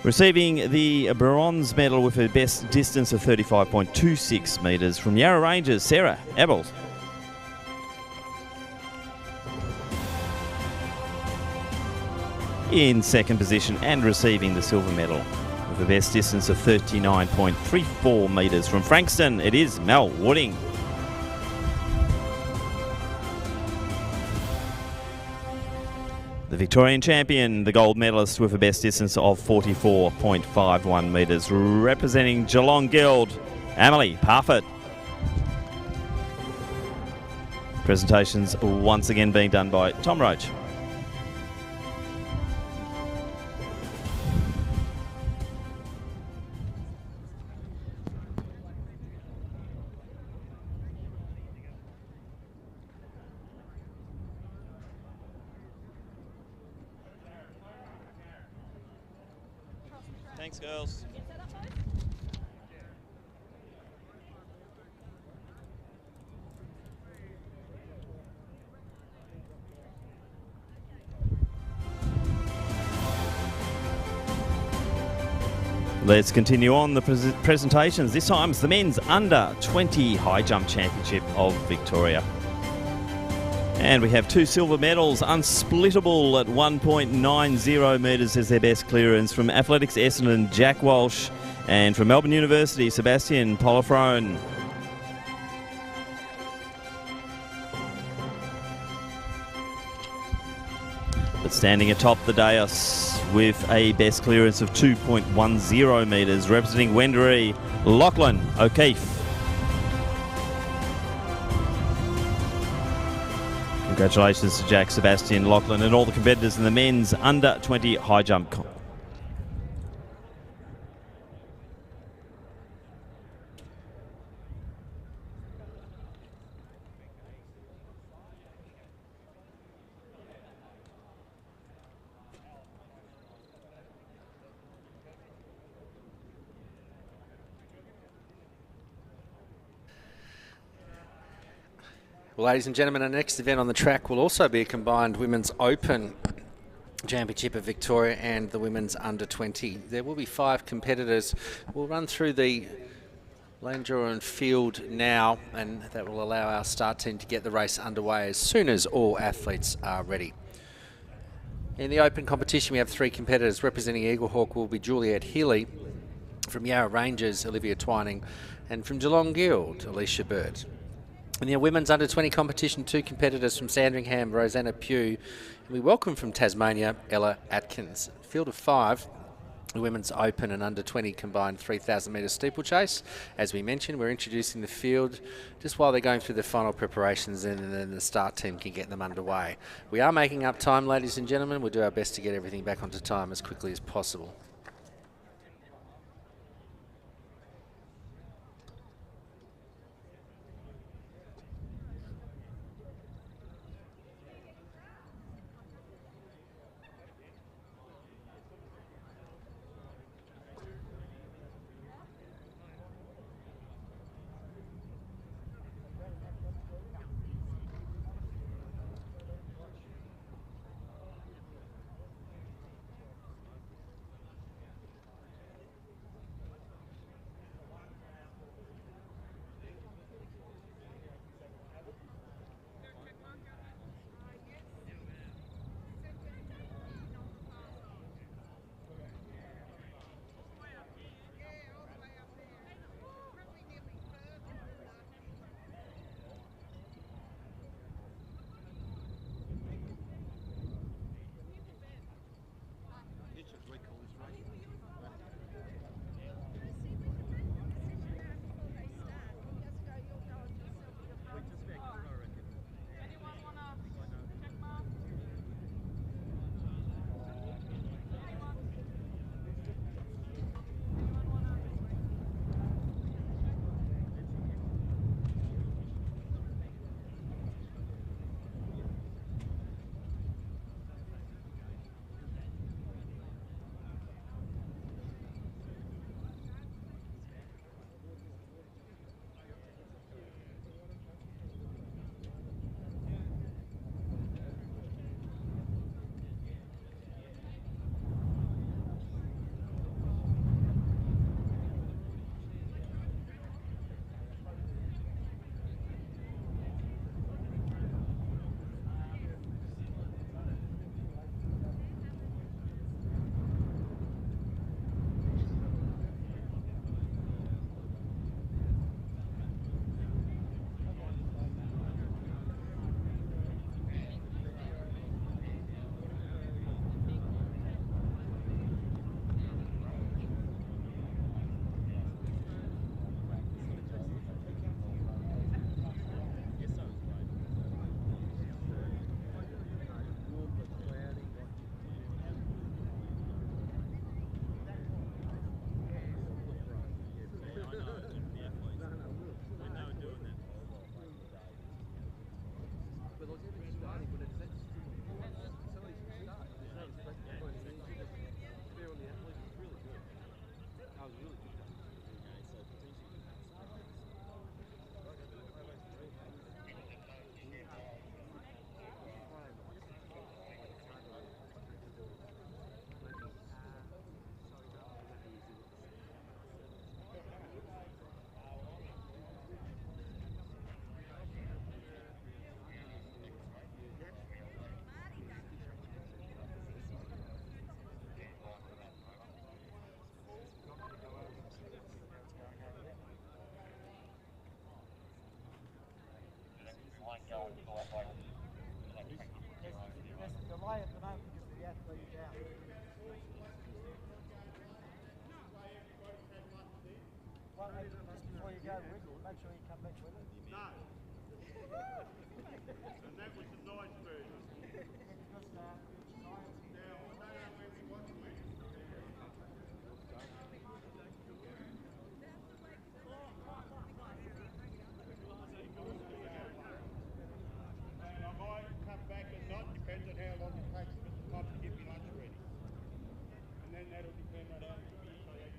Receiving the bronze medal with a best distance of 35.26 metres from Yarra Rangers, Sarah Ebbels. In second position and receiving the silver medal with a best distance of 39.34 metres from Frankston, it is Mel Wooding. The Victorian champion, the gold medalist with a best distance of 44.51 metres, representing Geelong Guild, Emily Parfitt. Presentations once again being done by Tom Roach. Thanks, girls. Let's continue on the presentations. This time it's the men's under-20 high jump championship of Victoria. And we have two silver medals, unsplittable at 1.90 metres as their best clearance from Athletics Essendon, Jack Walsh, and from Melbourne University, Sebastian Polifrone. But standing atop the dais with a best clearance of 2.10 metres, representing Wendouree, Lachlan O'Keefe. Congratulations to Jack, Sebastian, Lachlan and all the competitors in the men's under-20 high jump. Well, ladies and gentlemen, our next event on the track will also be a combined Women's Open Championship of Victoria and the Women's Under-20. There will be 5 competitors. We'll run through the lane draw and field now, and that will allow our start team to get the race underway as soon as all athletes are ready. In the open competition, we have 3 competitors. Representing Eaglehawk will be Juliet Healy, from Yarra Rangers, Olivia Twining, and from Geelong Guild, Alicia Bird. In the women's under-20 competition, 2 competitors from Sandringham, Rosanna Pugh, and we welcome from Tasmania, Ella Atkins. Field of 5, the Women's Open and Under 20 combined 3,000 metre steeplechase. As we mentioned, we're introducing the field just while they're going through the final preparations, and then the start team can get them underway. We are making up time, ladies and gentlemen. We'll do our best to get everything back onto time as quickly as possible. There's a delay at the moment because of the athlete down. Well, just before you go, Rick, make sure you come back with it. No. And that was the nice version. Because science here. Now, I don't know where we want to win. And I might come back and not, depends on how long it takes Mr. Pop to get me lunch ready. And then that'll depend on how many years I have.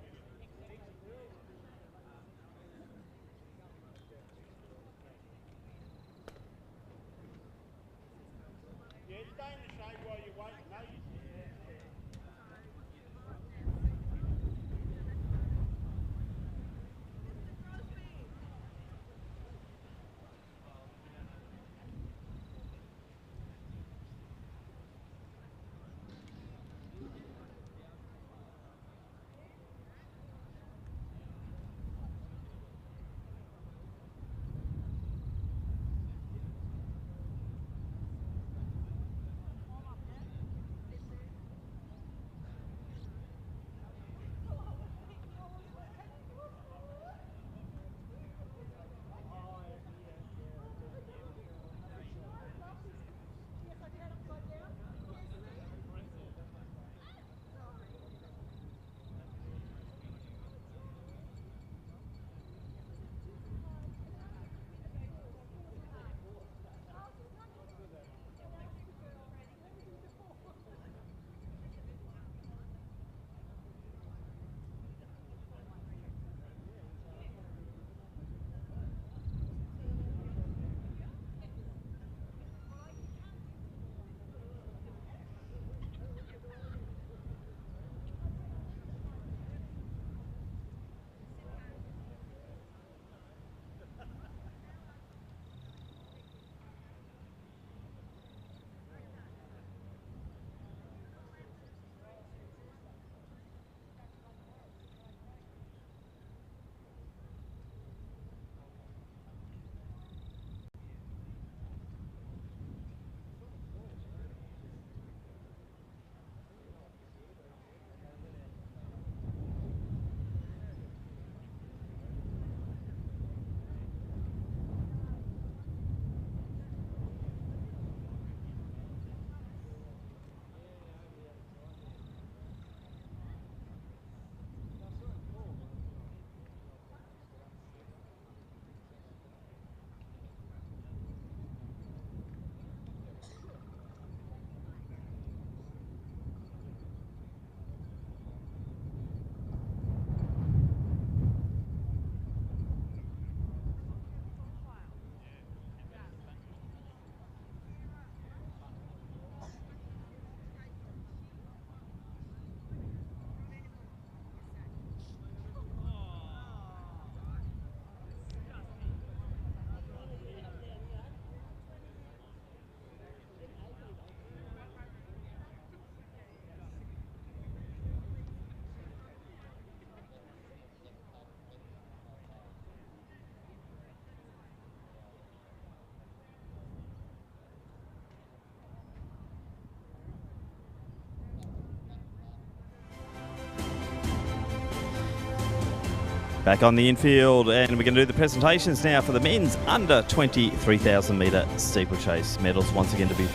Back on the infield, and we're going to do the presentations now for the men's under 23,000 metre steeplechase. Medals once again to be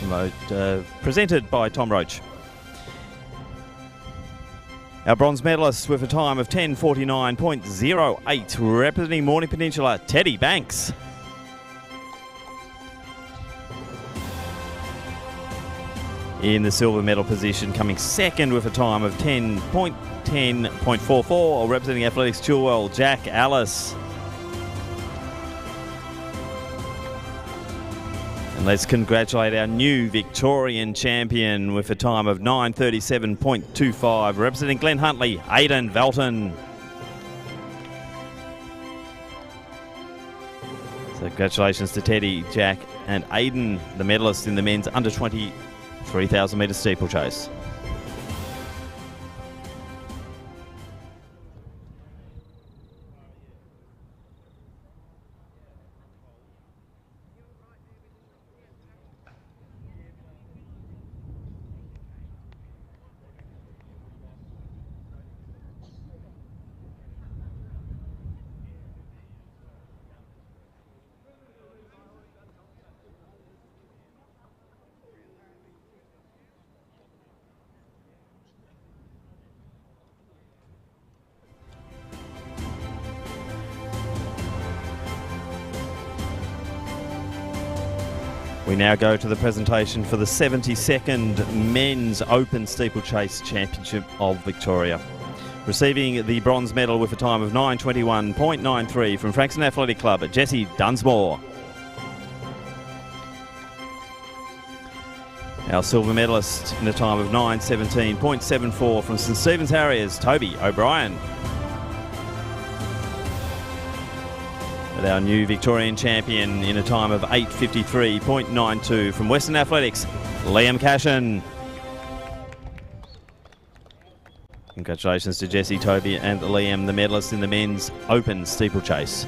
presented by Tom Roach. Our bronze medalists with a time of 10:49.08, representing Morning Peninsula, Teddy Banks. In the silver medal position, coming second with a time of 10.44, representing Athletics Chilwell, Jack Alice. And let's congratulate our new Victorian champion with a time of 9:37.25, representing Glen Huntly, Aidan Velton. So congratulations to Teddy, Jack and Aidan, the medalists in the men's under 23,000 metre steeplechase. We now go to the presentation for the 72nd Men's Open Steeplechase Championship of Victoria. Receiving the bronze medal with a time of 9:21.93 from Frankston Athletic Club, Jesse Dunsmore. Our silver medalist in a time of 9:17.74 from St Stephen's Harriers, Toby O'Brien. But our new Victorian champion in a time of 8:53.92 from Western Athletics, Liam Cashin. Congratulations to Jesse, Toby and Liam, the medalists in the men's open steeplechase.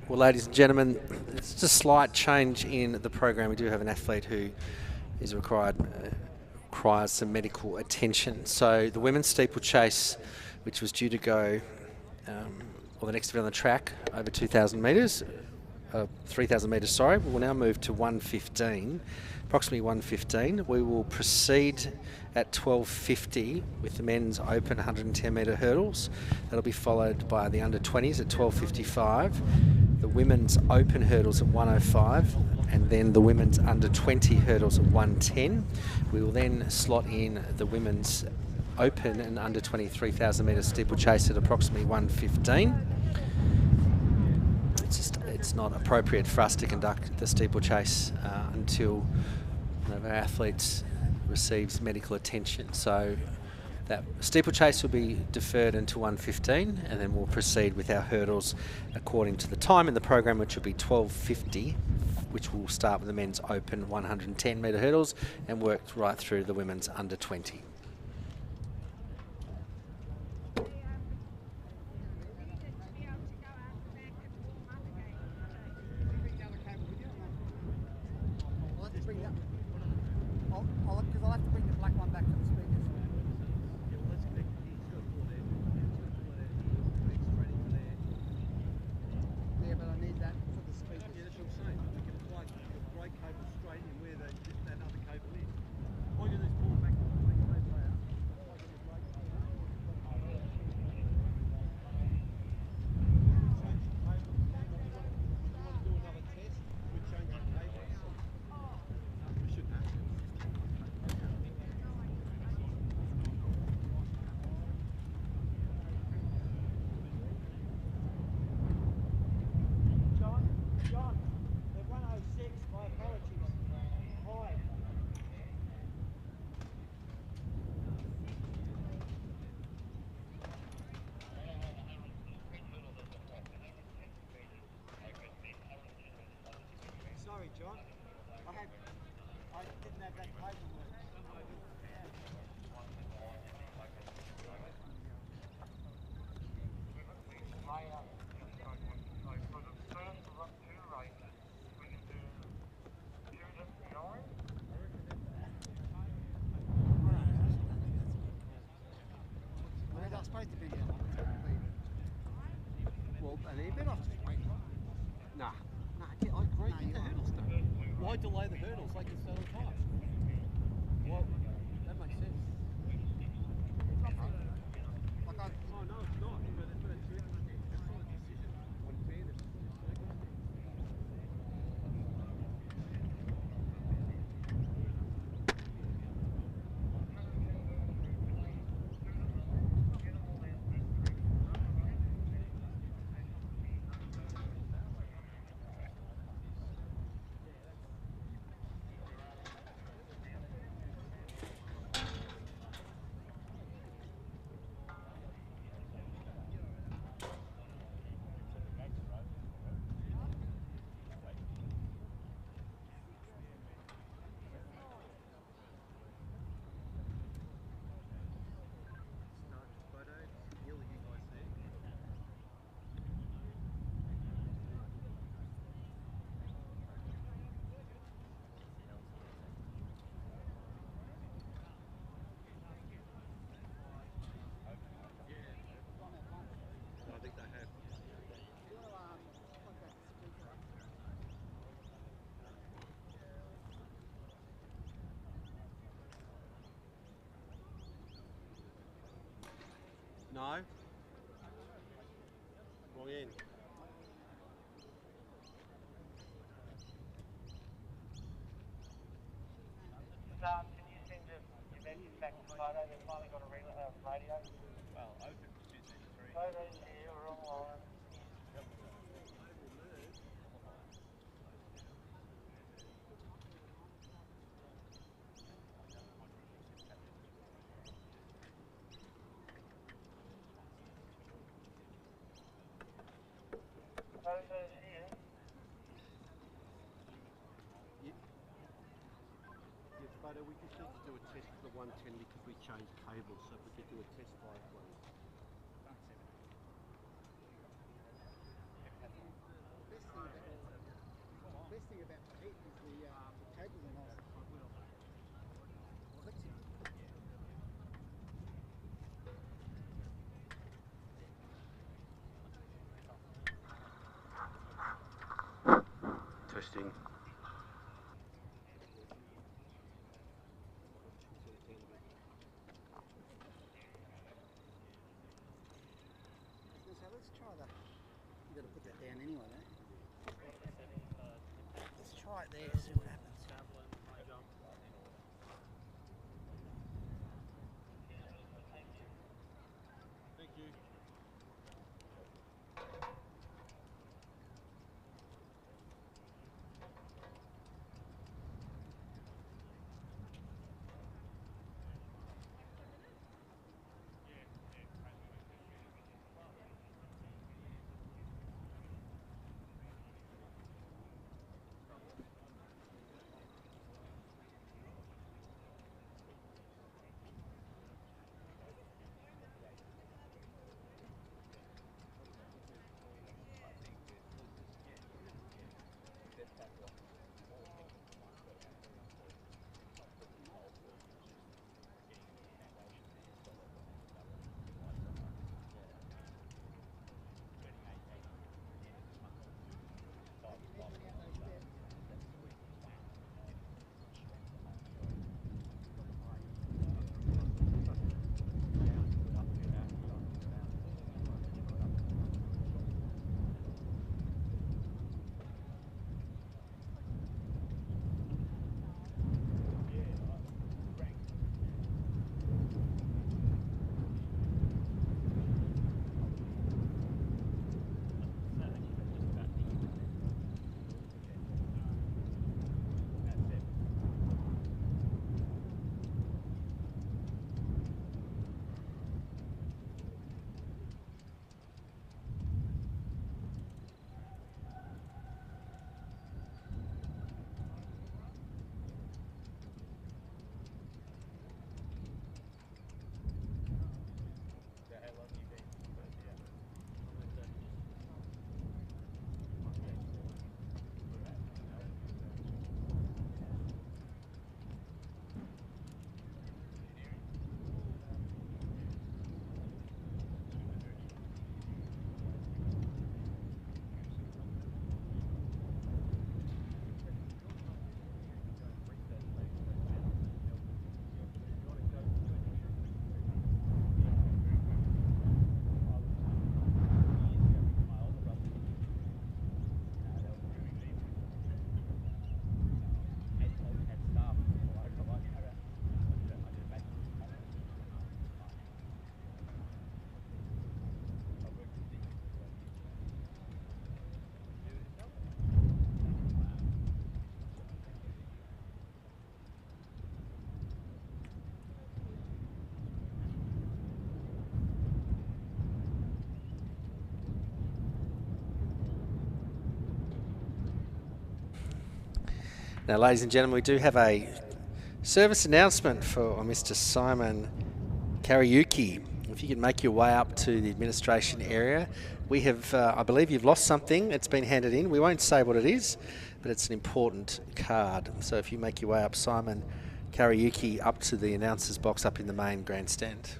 Well, ladies and gentlemen, it's just a slight change in the program. We do have an athlete who is requires some medical attention. So the women's steeplechase, which was due to go, or the next event on the track, over 2,000 metres, 3,000 metres, sorry, will now move to 1:15, approximately 1:15. We will proceed at 12:50 with the men's open 110 metre hurdles. That'll be followed by the under 20s at 12:55, the women's open hurdles at 1:05, and then the women's under 20 hurdles at 1:10. We will then slot in the women's open and under 20 3,000 metre steeplechase at approximately 1:15. It's not appropriate for us to conduct the steeplechase until one of our athletes receives medical attention. So that steeplechase will be deferred until 1:15, and then we'll proceed with our hurdles according to the time in the program, which will be 12:50, which will start with the men's open 110 metre hurdles and work right through the women's under 20. Because I'll have to bring the black one back to the speakers. Yeah, but I need that for the speakers. Yeah, that's what I'm saying. We can plug the brake cable straight in where that other cable is. All you do is pull back the brake cable out. Plug in the brake cable. Change the cable. If you want to do another test, we change the cable. We should have. John, they're 106, my apologies. Hi. Sorry, John. I didn't have that paperwork. Well, that's supposed to be well, and he been off just wait. Nah, I agree. Get the hurdles done. Why delay the hurdles? They can start on time. Well, that makes sense. Oh no, it's not. But it's not a decision. When fairness is No. Wrong end. Can you send your message back to Photo? They've finally got a radio. Well, open 273. Photo's here, wrong line. Photo's here. Yes, Photo, we just need to do a test for the 110 because we changed cables, so if we could do a test by it, please. This testing. So let's try that. You've got to put that down anyway, eh? Let's try it there, see what happens. Thank you. Now, ladies and gentlemen, we do have a service announcement for Mr. Simon Kariuki. If you can make your way up to the administration area, we have, I believe you've lost something. It's been handed in. We won't say what it is, but it's an important card. So if you make your way up, Simon Kariuki, up to the announcer's box up in the main grandstand.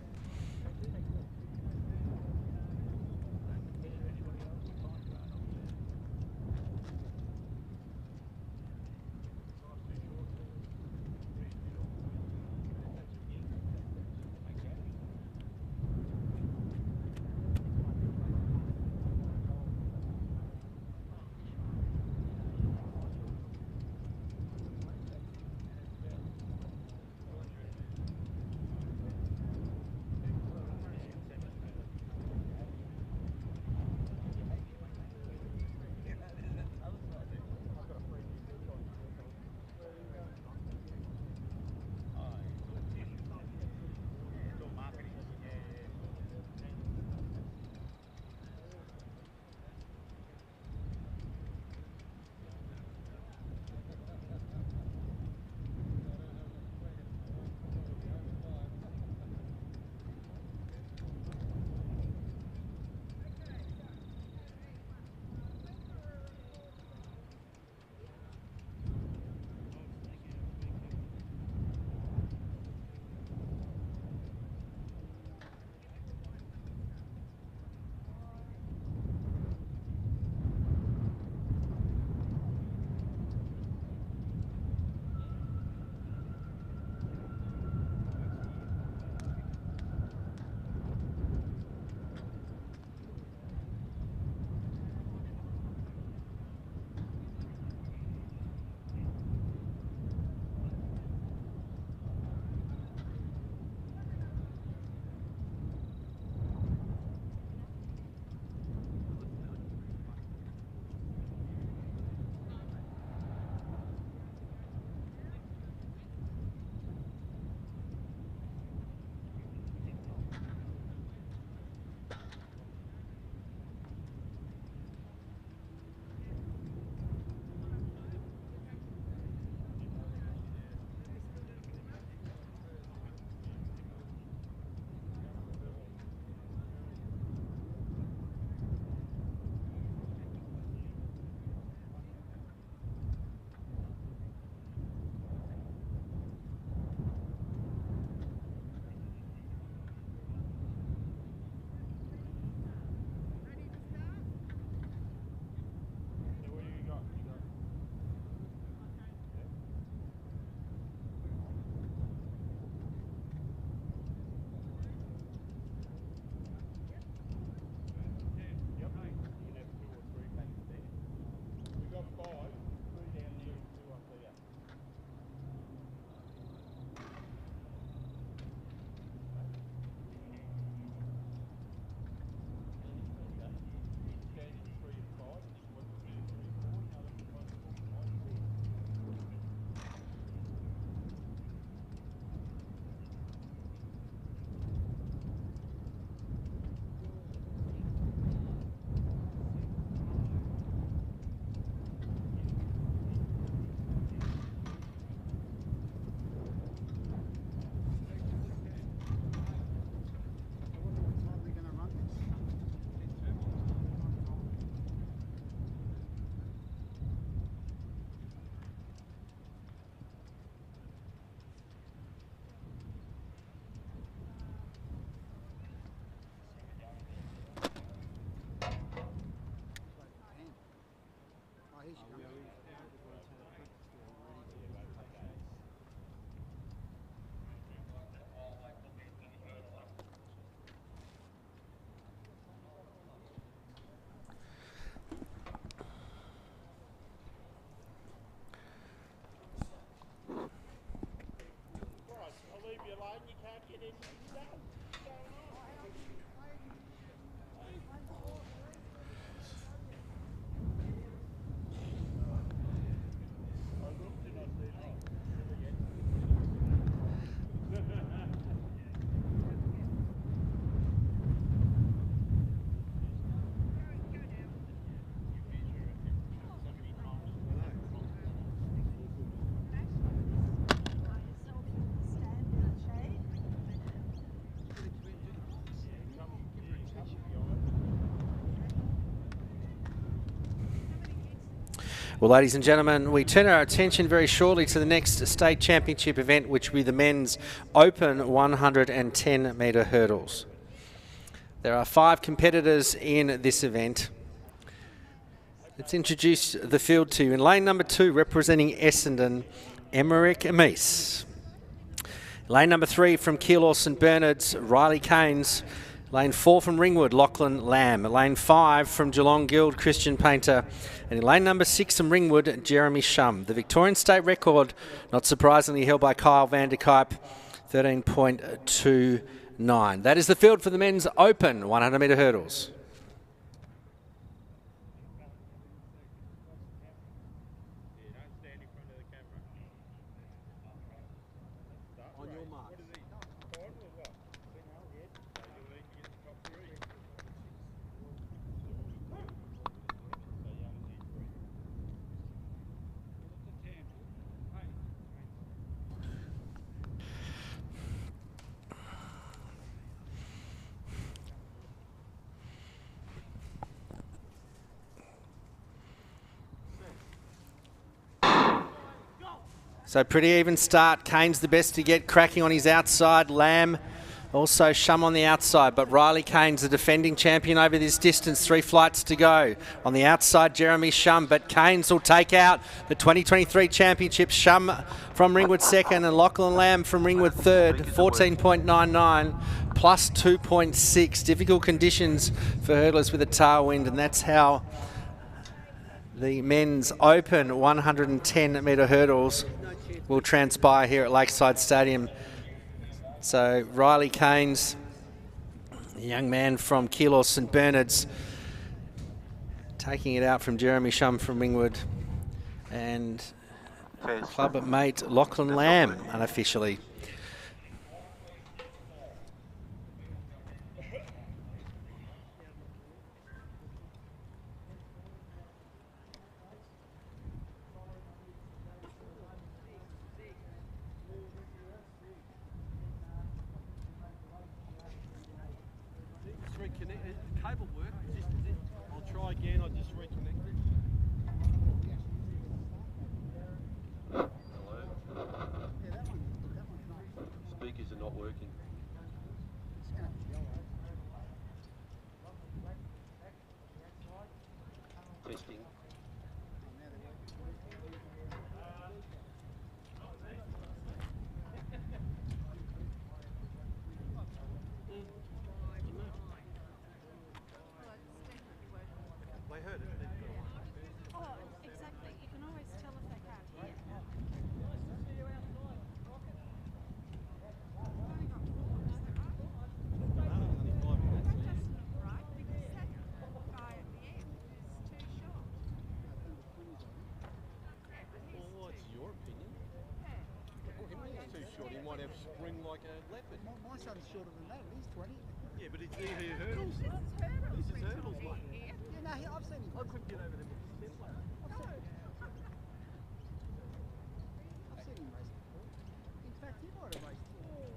Well, ladies and gentlemen, we turn our attention very shortly to the next state championship event, which will be the men's open 110 metre hurdles. There are 5 competitors in this event. Let's introduce the field to you. In lane number 2, representing Essendon, Emmerich Amis. Lane number 3 from Keilor St Bernard's, Riley Keynes. Lane 4 from Ringwood, Lachlan Lamb. Lane 5 from Geelong Guild, Christian Painter. And in lane number 6 from Ringwood, Jeremy Shum. The Victorian state record, not surprisingly, held by Kyle van der Kuip, 13.29. That is the field for the men's open 100 metre hurdles. So pretty even start. Keynes the best to get cracking on his outside. Lamb also Shum on the outside. But Riley Keynes, the defending champion over this distance. 3 flights to go. On the outside, Jeremy Shum. But Keynes will take out the 2023 championship. Shum from Ringwood second and Lachlan Lamb from Ringwood third. 14.99 plus 2.6. Difficult conditions for hurdlers with a tailwind, and that's how the men's open 110 metre hurdles will transpire here at Lakeside Stadium. So Riley Keynes, the young man from Keilor St Bernard's, taking it out from Jeremy Shum from Ringwood, and club mate Lachlan Lamb unofficially. Cable work. I'll try again. I'll just reconnect it. Hello. Speakers are not working. Testing. They heard it. Oh, exactly. You can always tell if they can't hear. Well, it's your opinion. He's too short. He might have spring like a leopard. My son's shorter than that. He's 20. Yeah, but it's easier hurdles. This is hurdles, mate. Yeah, no, I've seen him. I couldn't get over them with the slipper. I've seen him race before. In fact, he might have raced before.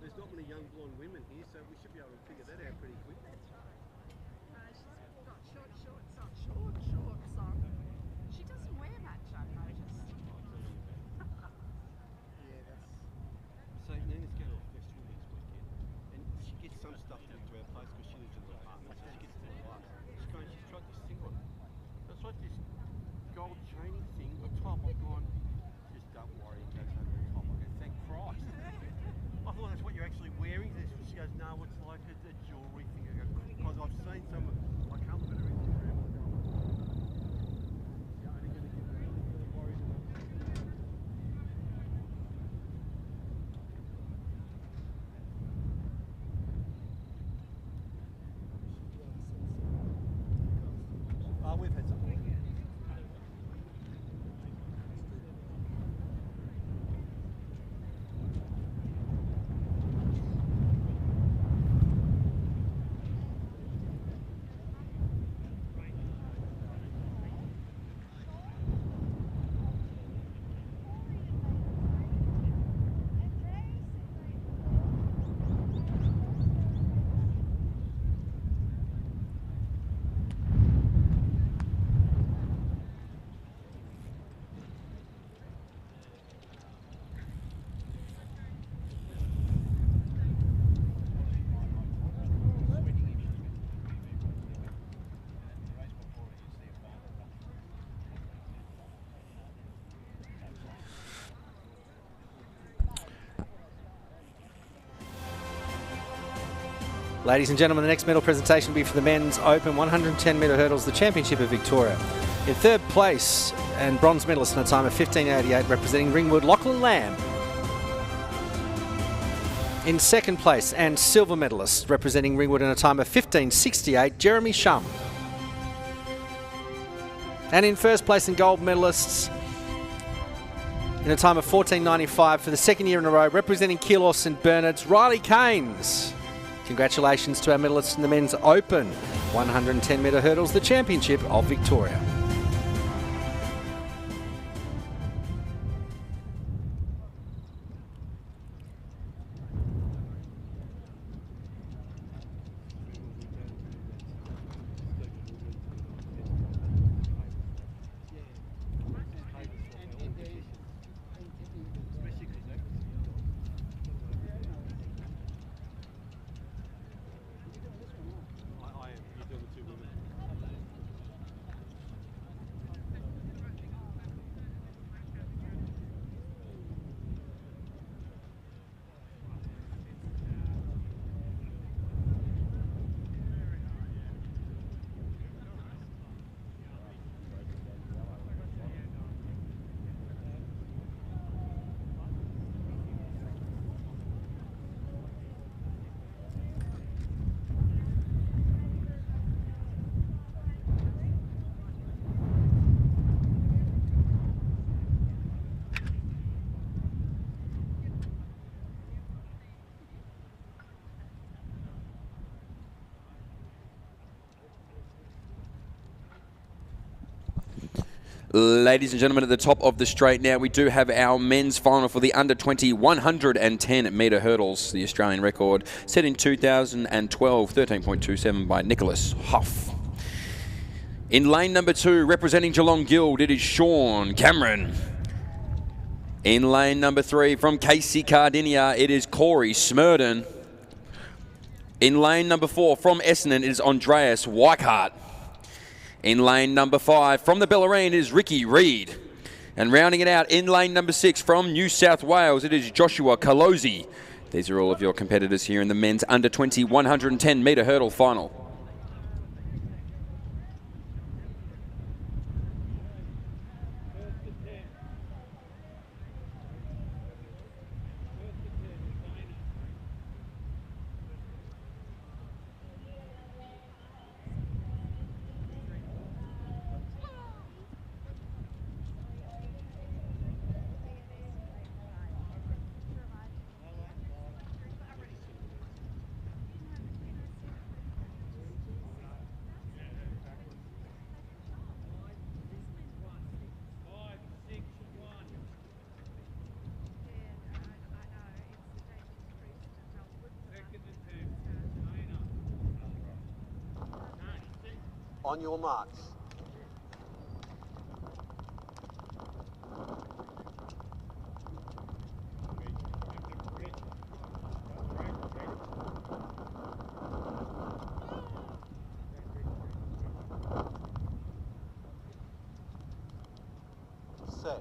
There's not many young blonde women here, so we should be able to figure that out pretty quick. She's got short shorts on. She doesn't wear much, I've noticed. Yeah, that's... So Nina's going to a festival next weekend, and she gets some stuff into our place because she lives in an apartment, so she gets to the bus. She's tried this thing on. So it's like this gold chaining thing on top. I've gone, just don't worry, it goes over the top. I go, thank Christ. I thought that's what you're actually wearing. She goes, no, it's like a jewellery thing. I go, because I've seen some, I can't look at her Instagram. I go, you're only going to get really worried about it. We've had something. Ladies and gentlemen, the next medal presentation will be for the men's open 110 metre hurdles, the Championship of Victoria. In third place and bronze medalist in a time of 15:88, representing Ringwood, Lachlan Lamb. In second place and silver medalist representing Ringwood in a time of 15:68, Jeremy Shum. And in first place and gold medalists in a time of 14:95 for the second year in a row, representing Keilor St Bernard's, Riley Keynes. Congratulations to our medalists in the men's open 110 metre hurdles, the Championship of Victoria. Ladies and gentlemen, at the top of the straight now, we do have our men's final for the under-20 110 metre hurdles. The Australian record set in 2012, 13.27 by Nicholas Huff. In lane number 2, representing Geelong Guild, it is Sean Cameron. In lane number 3, from Casey Cardinia, it is Corey Smurden. In lane number 4, from Essendon, it is Andreas Weichart. In lane number 5, from the Bellarine, is Ricky Reid. And rounding it out, in lane number 6, from New South Wales, it is Joshua Kalosi. These are all of your competitors here in the men's under-20 110 metre hurdle final. On your marks. Set.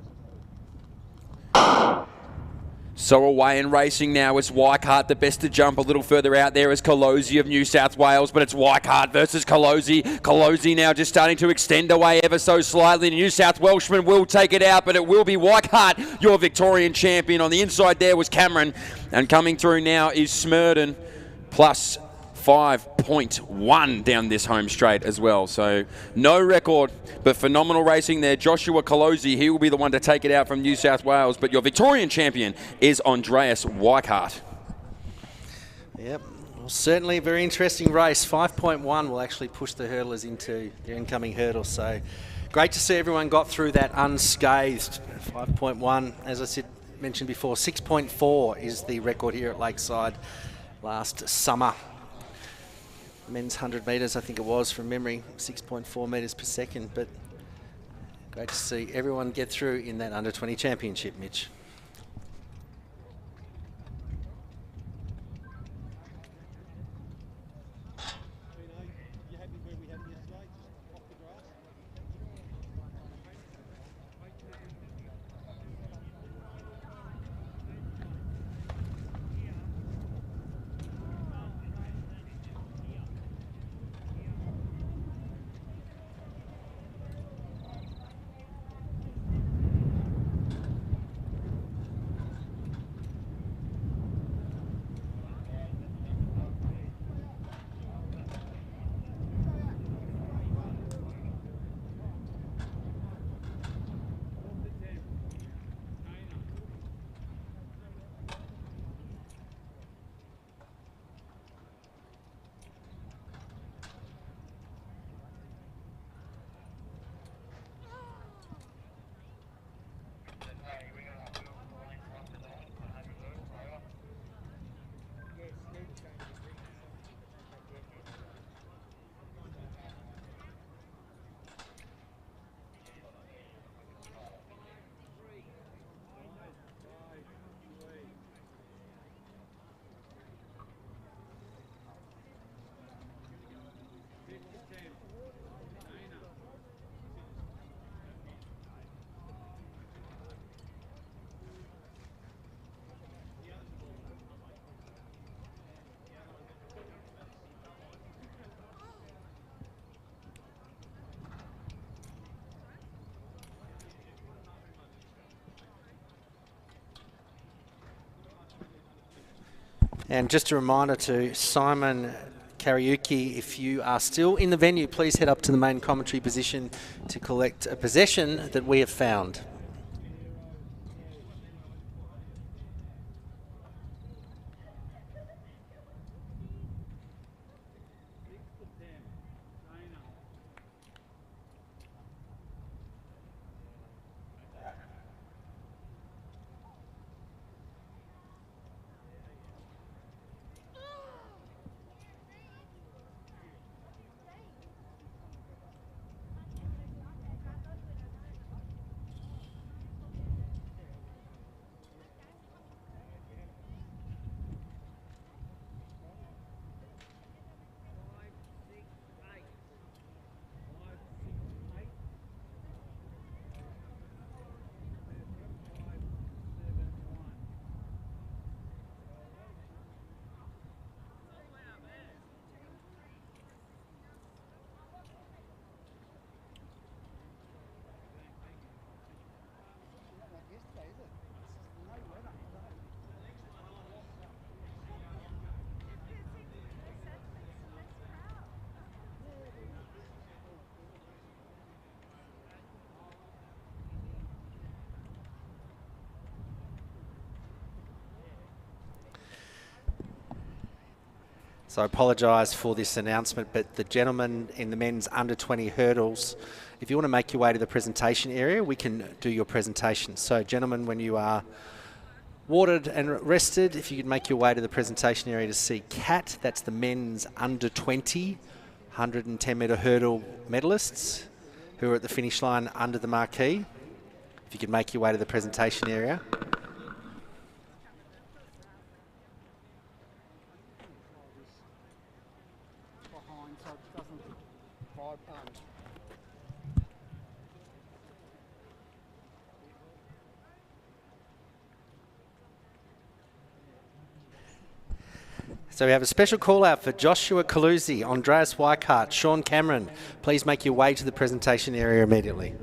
So away and racing now is Weichart. The best to jump a little further out there is Kalosi of New South Wales, but it's Weichart versus Kalosi. Kalosi now just starting to extend away ever so slightly. The New South Welshman will take it out, but it will be Weichart, your Victorian champion. On the inside there was Cameron, and coming through now is Smurden, plus 5.1 down this home straight as well. So no record, but phenomenal racing there. Joshua Kalosi, he will be the one to take it out from New South Wales, but your Victorian champion is Andreas Weichart. Yep, well, certainly a very interesting race. 5.1 will actually push the hurdlers into their incoming hurdle. So great to see everyone got through that unscathed. 5.1, as I mentioned before, 6.4 is the record here at Lakeside last summer. Men's 100 metres, I think it was, from memory, 6.4 metres per second. But great to see everyone get through in that under-20 championship, Mitch. And just a reminder to Simon Karaoke, if you are still in the venue, please head up to the main commentary position to collect a possession that we have found. So I apologise for this announcement, but the gentlemen in the men's under 20 hurdles, if you want to make your way to the presentation area, we can do your presentation. So gentlemen, when you are watered and rested, if you could make your way to the presentation area to see Kat, that's the men's under 20 110 metre hurdle medalists who are at the finish line under the marquee. If you could make your way to the presentation area. So we have a special call out for Joshua Calusi, Andreas Weikart, Sean Cameron. Please make your way to the presentation area immediately.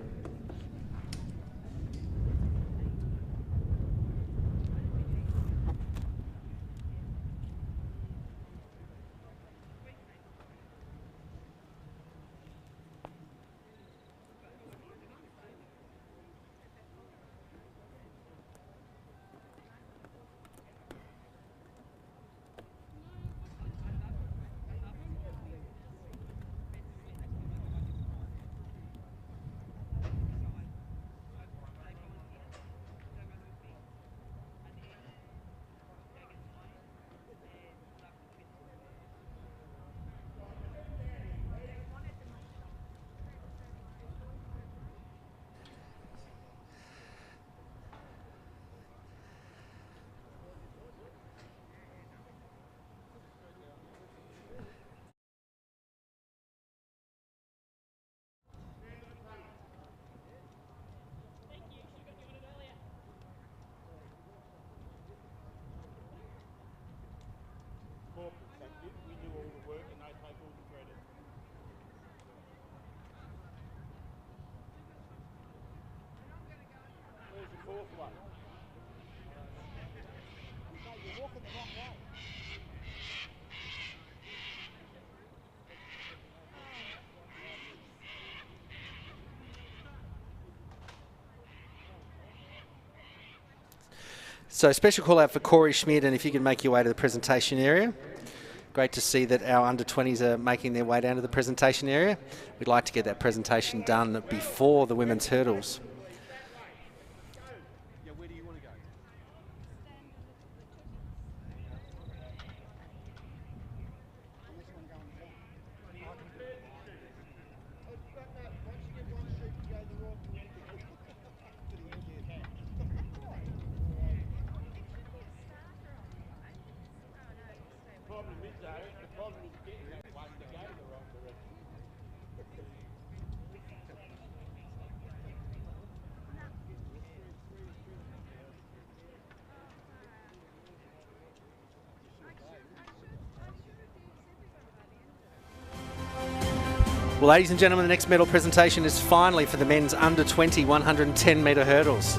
We do all the work and they take all the credit. Where's the fourth one? You're walking the wrong way. So special call out for Corey Schmidt, and if you can make your way to the presentation area. Great to see that our under-20s are making their way down to the presentation area. We'd like to get that presentation done before the women's hurdles. Well, ladies and gentlemen, the next medal presentation is finally for the men's under 20 110 metre hurdles.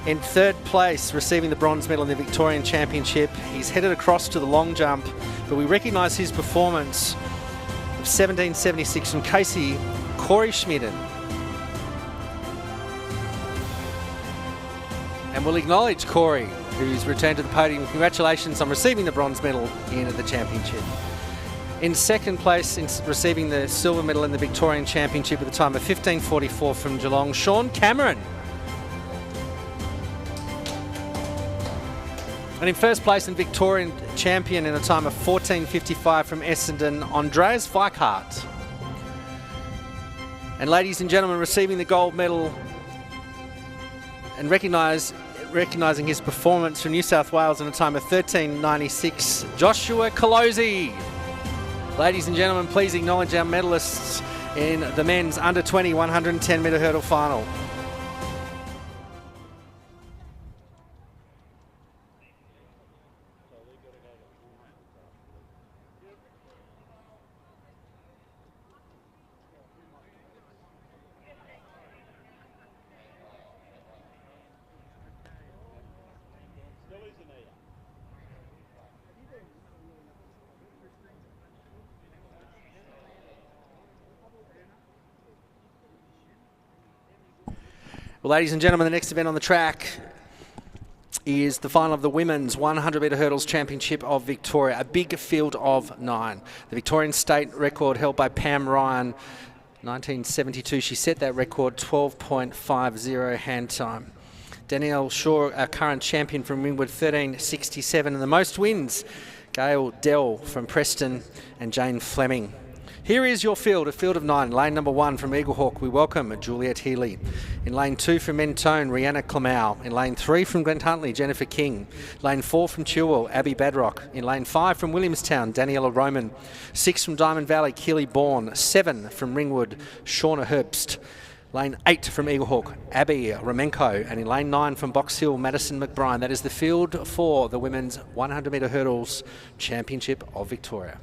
In third place, receiving the bronze medal in the Victorian Championship. He's headed across to the long jump, but we recognise his performance of 17.76 from Casey Corey Schmidden. And we'll acknowledge Corey, who's returned to the podium. Congratulations on receiving the bronze medal in the championship. In second place, in receiving the silver medal in the Victorian Championship with a time of 15.44 from Geelong, Sean Cameron. And in first place in Victorian champion in a time of 14.55 from Essendon, Andreas Weikart. And ladies and gentlemen, receiving the gold medal and recognising his performance from New South Wales in a time of 13.96, Joshua Colosi. Ladies and gentlemen, please acknowledge our medalists in the men's under 20 110 metre hurdle final. Well, ladies and gentlemen, the next event on the track is the final of the Women's 100 metre hurdles championship of Victoria, a big field of 9. The Victorian state record held by Pam Ryan, 1972. She set that record 12.50 hand time. Danielle Shaw, our current champion from Ringwood, 13.67. And the most wins, Gail Dell from Preston and Jane Fleming. Here is your field, a field of 9. Lane number 1 from Eaglehawk, we welcome Juliet Healy. In lane 2 from Mentone, Rihanna Clamau. In lane 3 from Glen Huntly, Jennifer King. Lane 4 from Chilwell, Abby Badrock. In lane 5 from Williamstown, Daniela Roman. 6 from Diamond Valley, Keely Bourne. 7 from Ringwood, Shauna Herbst. Lane 8 from Eaglehawk, Abby Romenko. And in lane 9 from Box Hill, Madison McBride. That is the field for the Women's 100 metre hurdles championship of Victoria.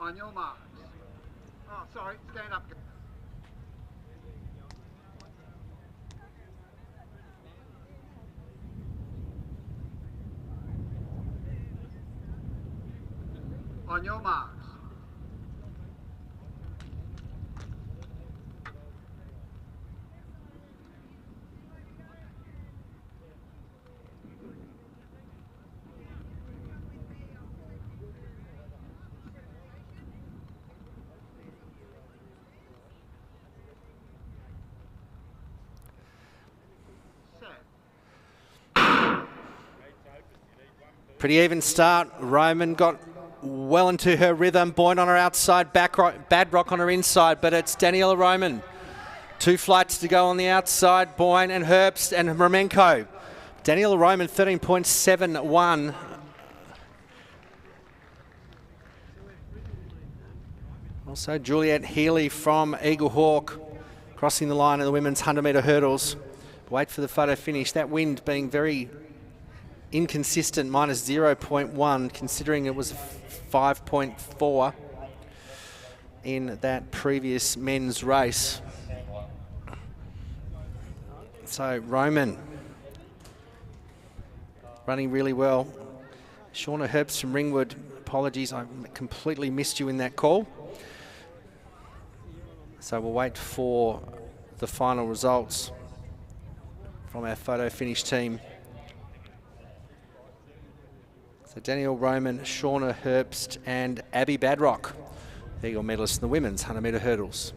On your marks. Oh, sorry, stand up. On your marks. Pretty even start. Roman got well into her rhythm. Boyne on her outside, Badrock on her inside, but it's Daniela Roman. 2 flights to go on the outside. Boyne and Herbst and Romenko. Daniela Roman, 13.71. Also Juliet Healy from Eaglehawk crossing the line in the women's 100 metre hurdles. Wait for the photo finish. That wind being very inconsistent, minus 0.1, considering it was 5.4 in that previous men's race. So Roman running really well. Shauna Herbst from Ringwood, apologies, I completely missed you in that call. So we'll wait for the final results from our photo finish team. So Danielle Roman, Shauna Herbst and Abby Badrock. They're your medalists in the women's 100 metre hurdles.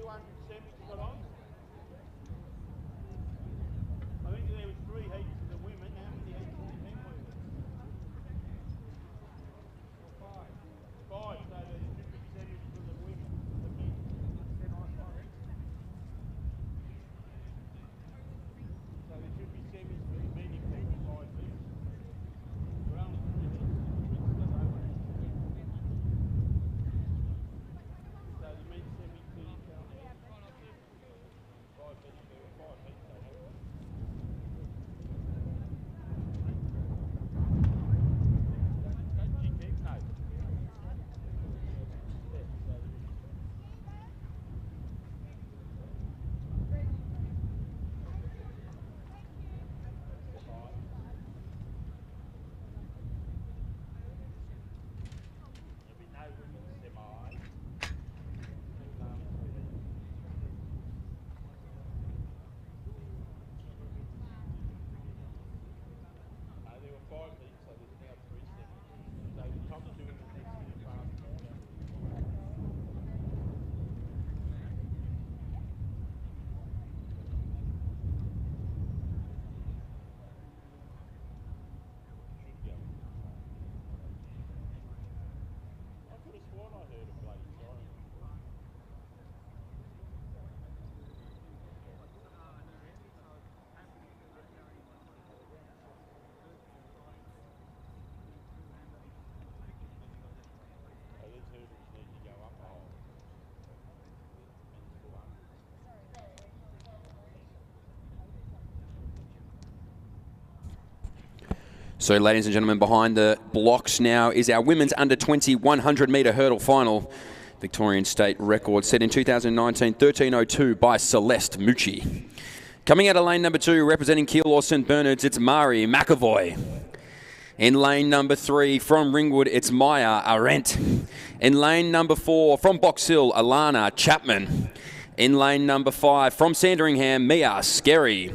200 semis got on? I think there was 3 heats for the women. How many heats for the men were there? 5. 5, so there should be semis for the women, the men. So there should be semis for the men except for 5 heats. There are only 3 heats for the women, so they won't. So the men's semis do 5 heats, there were 5 heats they had. So, ladies and gentlemen, behind the blocks now is our women's under-20 100-metre hurdle final. Victorian state record set in 2019, 13:02 by Celeste Mucci. Coming out of lane number 2, representing Keilor St Bernard's, it's Mari McAvoy. In lane number 3, from Ringwood, it's Maya Arendt. In lane number 4, from Box Hill, Alana Chapman. In lane number 5, from Sandringham, Mia Skerry.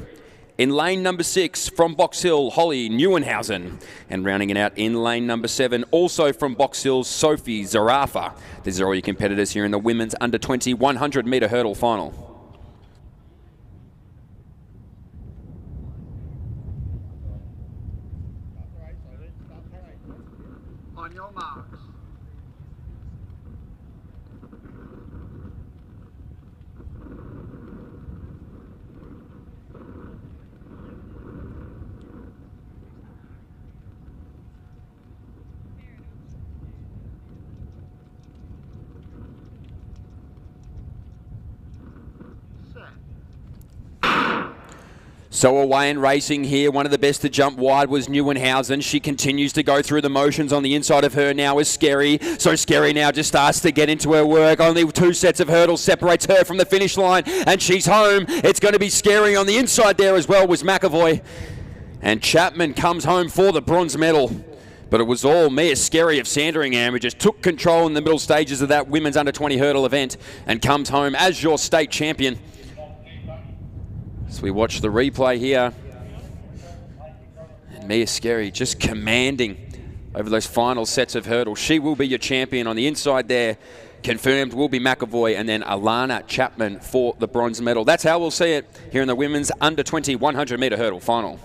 In lane number 6, from Box Hill, Holly Neuenhausen. And rounding it out in lane number 7, also from Box Hill, Sophie Zarafa. These are all your competitors here in the women's under-20 100-metre hurdle final. On your marks. So away and racing here. One of the best to jump wide was Neuenhausen. She continues to go through the motions. On the inside of her now is Skerry. So Skerry now just starts to get into her work. Only 2 sets of hurdles separates her from the finish line, and she's home. It's going to be Skerry. On the inside there as well was McAvoy. And Chapman comes home for the bronze medal. But it was all Mia Skerry of Sandringham who just took control in the middle stages of that women's under-20 hurdle event and comes home as your state champion. So we watch the replay here. And Mia Skerry just commanding over those final sets of hurdles. She will be your champion. On the inside there, confirmed, will be McAvoy, and then Alana Chapman for the bronze medal. That's how we'll see it here in the women's under-20 100-metre hurdle final.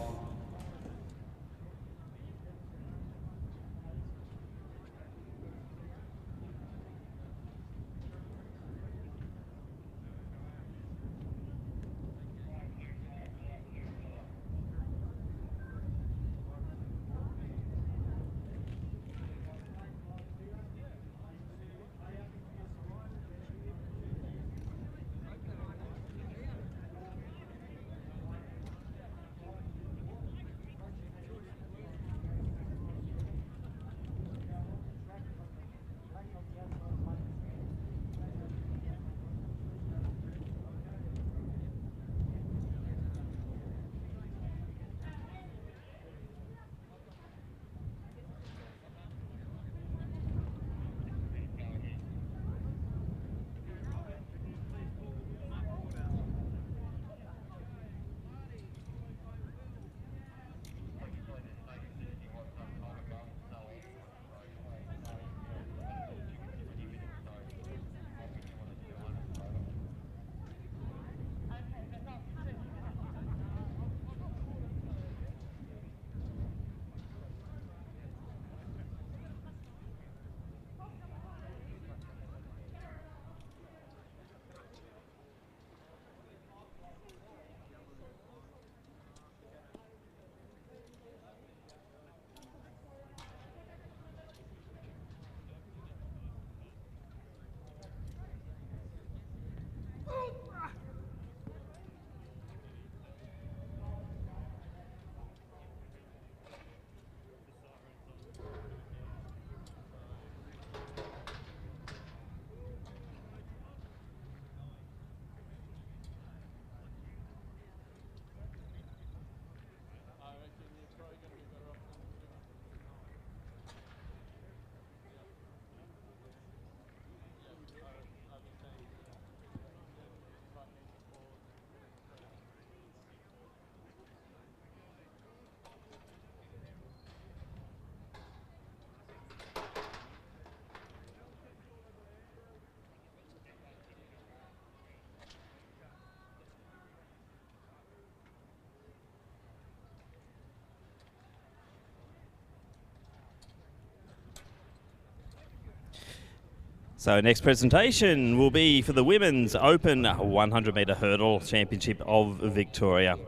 So next presentation will be for the Women's Open 100-metre Hurdle Championship of Victoria.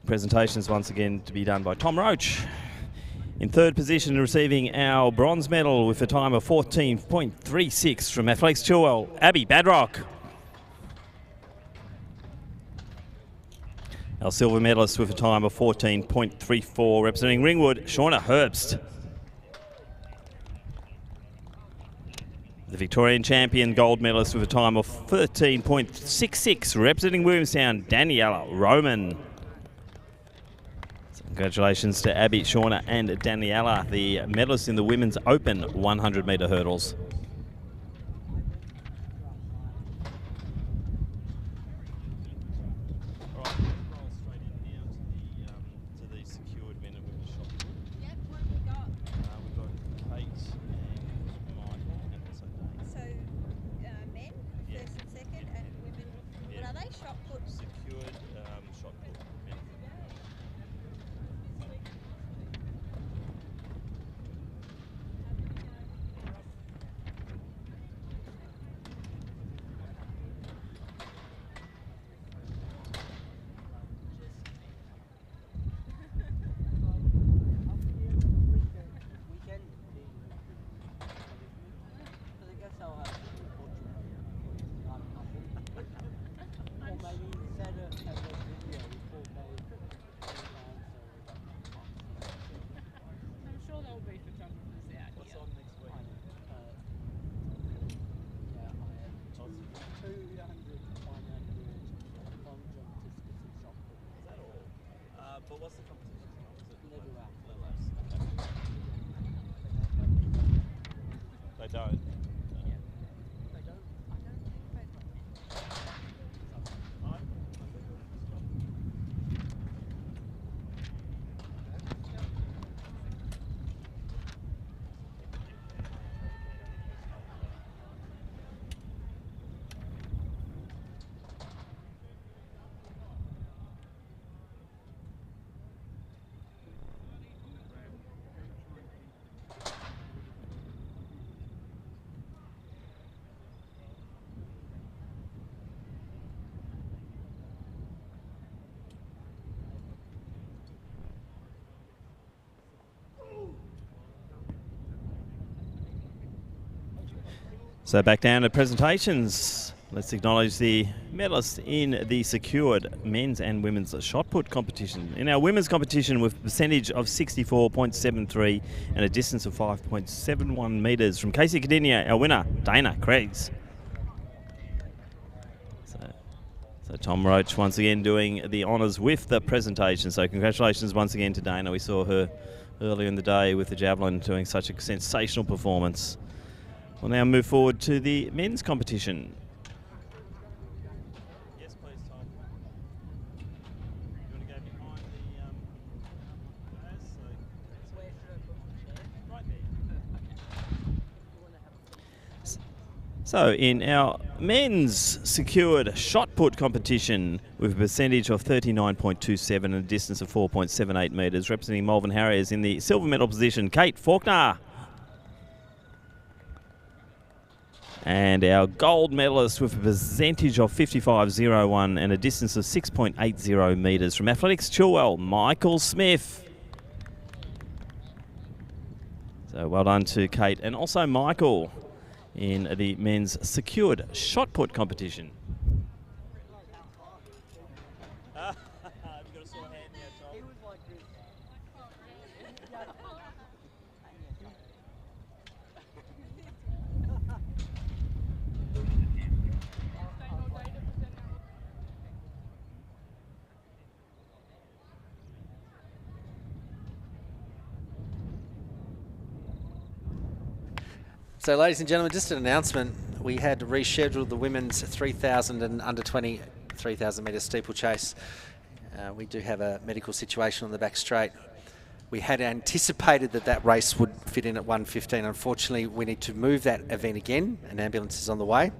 Presentations once again to be done by Tom Roach. In third position, receiving our bronze medal with a time of 14.36 from Athletics Chilwell, Abby Badrock. Our silver medalist with a time of 14.34, representing Ringwood, Shauna Herbst. The Victorian champion gold medalist with a time of 13.66, representing Williamstown, Daniela Roman. So congratulations to Abby, Shauna and Daniela, the medalists in the Women's Open 100-metre hurdles. But what's the competition? They don't. So back down to presentations. Let's acknowledge the medalists in the secured men's and women's shot put competition. In our women's competition with a percentage of 64.73 and a distance of 5.71 metres from Casey Cadinia, our winner, Dana Craigs. So Tom Roach once again doing the honours with the presentation. So congratulations once again to Dana. We saw her earlier in the day with the javelin doing such a sensational performance. We'll now move forward to the men's competition. Yes, please, Tom. You want to go behind the guys? Right there. So in our men's secured shot put competition with a percentage of 39.27 and a distance of 4.78 metres, representing Malvern Harriers in the silver medal position, Kate Faulkner. And our gold medalist with a percentage of 55.01 and a distance of 6.80 metres from Athletics Chilwell, Michael Smith. So well done to Kate and also Michael in the men's secured shot put competition. Have you got a sore hand there, Tom? So, ladies and gentlemen, just an announcement. We had rescheduled the women's 3,000 and under 20 3,000 metre steeplechase. We do have a medical situation on the back straight. We had anticipated that that race would fit in at 1:15. Unfortunately, we need to move that event again. An ambulance is on the way.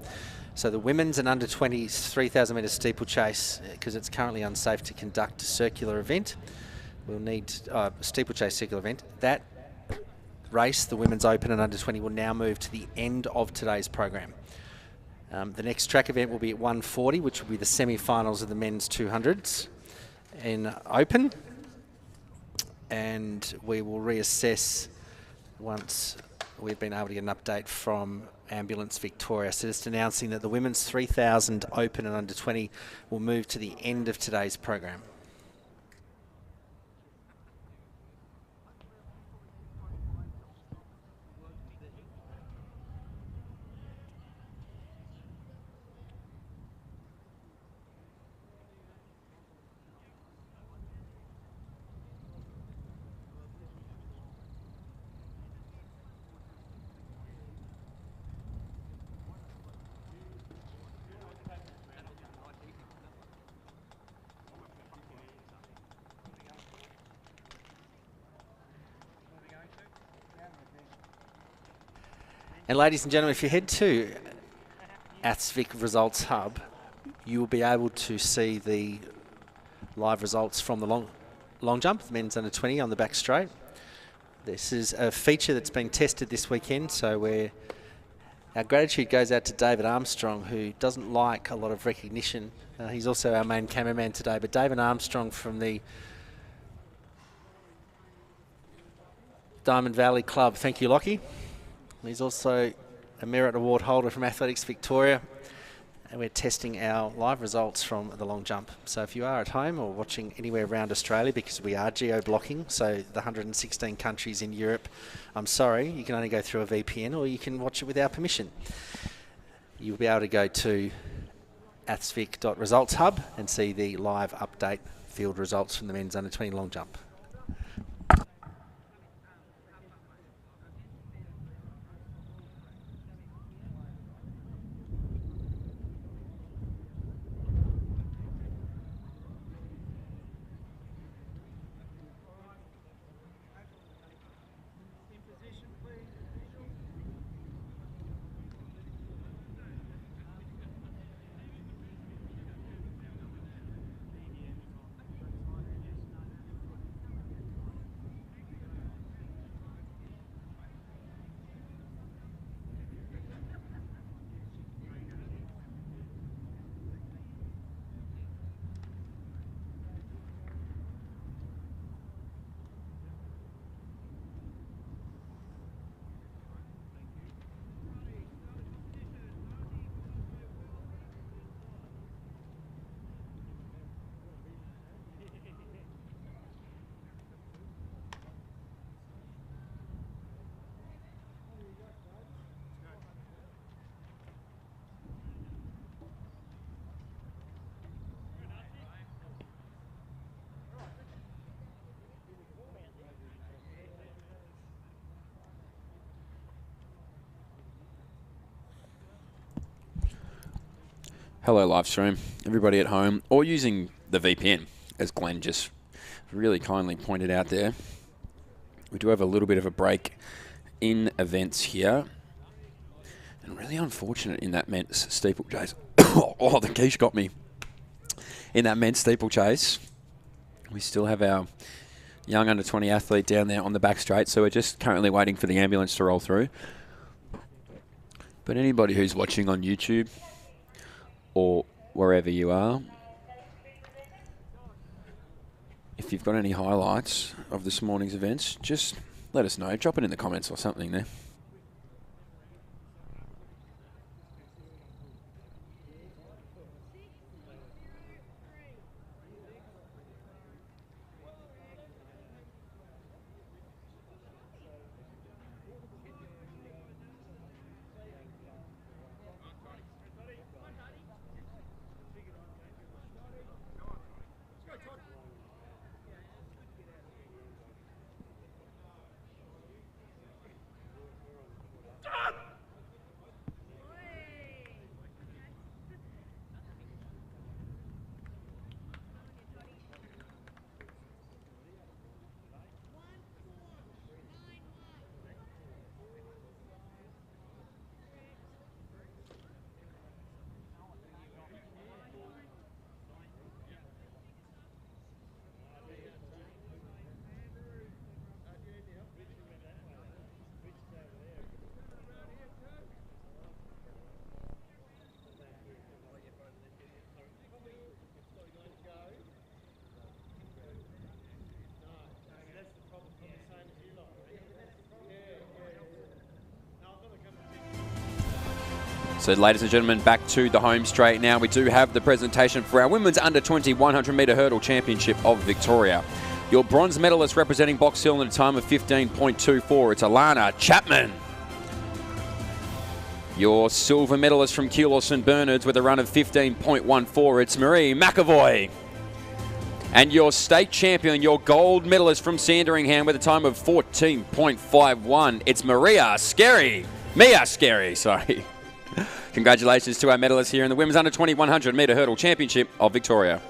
So the women's and under 20 3,000 metre steeplechase, because it's currently unsafe to conduct a circular event, we'll need a steeplechase circular event. That race, the Women's Open and Under 20, will now move to the end of today's program. The next track event will be at 1:40, which will be the semi-finals of the men's 200s in Open. And we will reassess once we've been able to get an update from Ambulance Victoria. So just announcing that the Women's 3000 Open and Under 20 will move to the end of today's program. And ladies and gentlemen, if you head to AthsVic Results Hub, you will be able to see the live results from the long jump, the men's under 20 on the back straight. This is a feature that's been tested this weekend, so our gratitude goes out to David Armstrong, who doesn't like a lot of recognition. He's also our main cameraman today, but David Armstrong from the Diamond Valley Club. Thank you, Lockie. He's also a Merit Award holder from Athletics Victoria, and we're testing our live results from the long jump. So if you are at home or watching anywhere around Australia, because we are geo-blocking, so the 116 countries in Europe, I'm sorry, you can only go through a VPN, or you can watch it with our permission. You'll be able to go to athsvic.results hub and see the live update field results from the men's under 20 long jump. Hello, Livestream. Everybody at home, or using the VPN, as Glenn just really kindly pointed out there. We do have a little bit of a break in events here. And really unfortunate in that men's steeplechase. Oh, the quiche got me. In that men's steeplechase, we still have our young under 20 athlete down there on the back straight, so we're just currently waiting for the ambulance to roll through. But anybody who's watching on YouTube or wherever you are, if you've got any highlights of this morning's events, just let us know. Drop it in the comments or something there. So, ladies and gentlemen, back to the home straight now. We do have the presentation for our women's under-20 100-metre hurdle championship of Victoria. Your bronze medalist representing Box Hill in a time of 15.24. It's Alana Chapman. Your silver medalist from Keilor St Bernard's with a run of 15.14. It's Marie McAvoy. And your state champion, your gold medalist from Sandringham with a time of 14.51. It's Mia Scary, sorry. Congratulations to our medalists here in the women's under-20 100-metre hurdle championship of Victoria.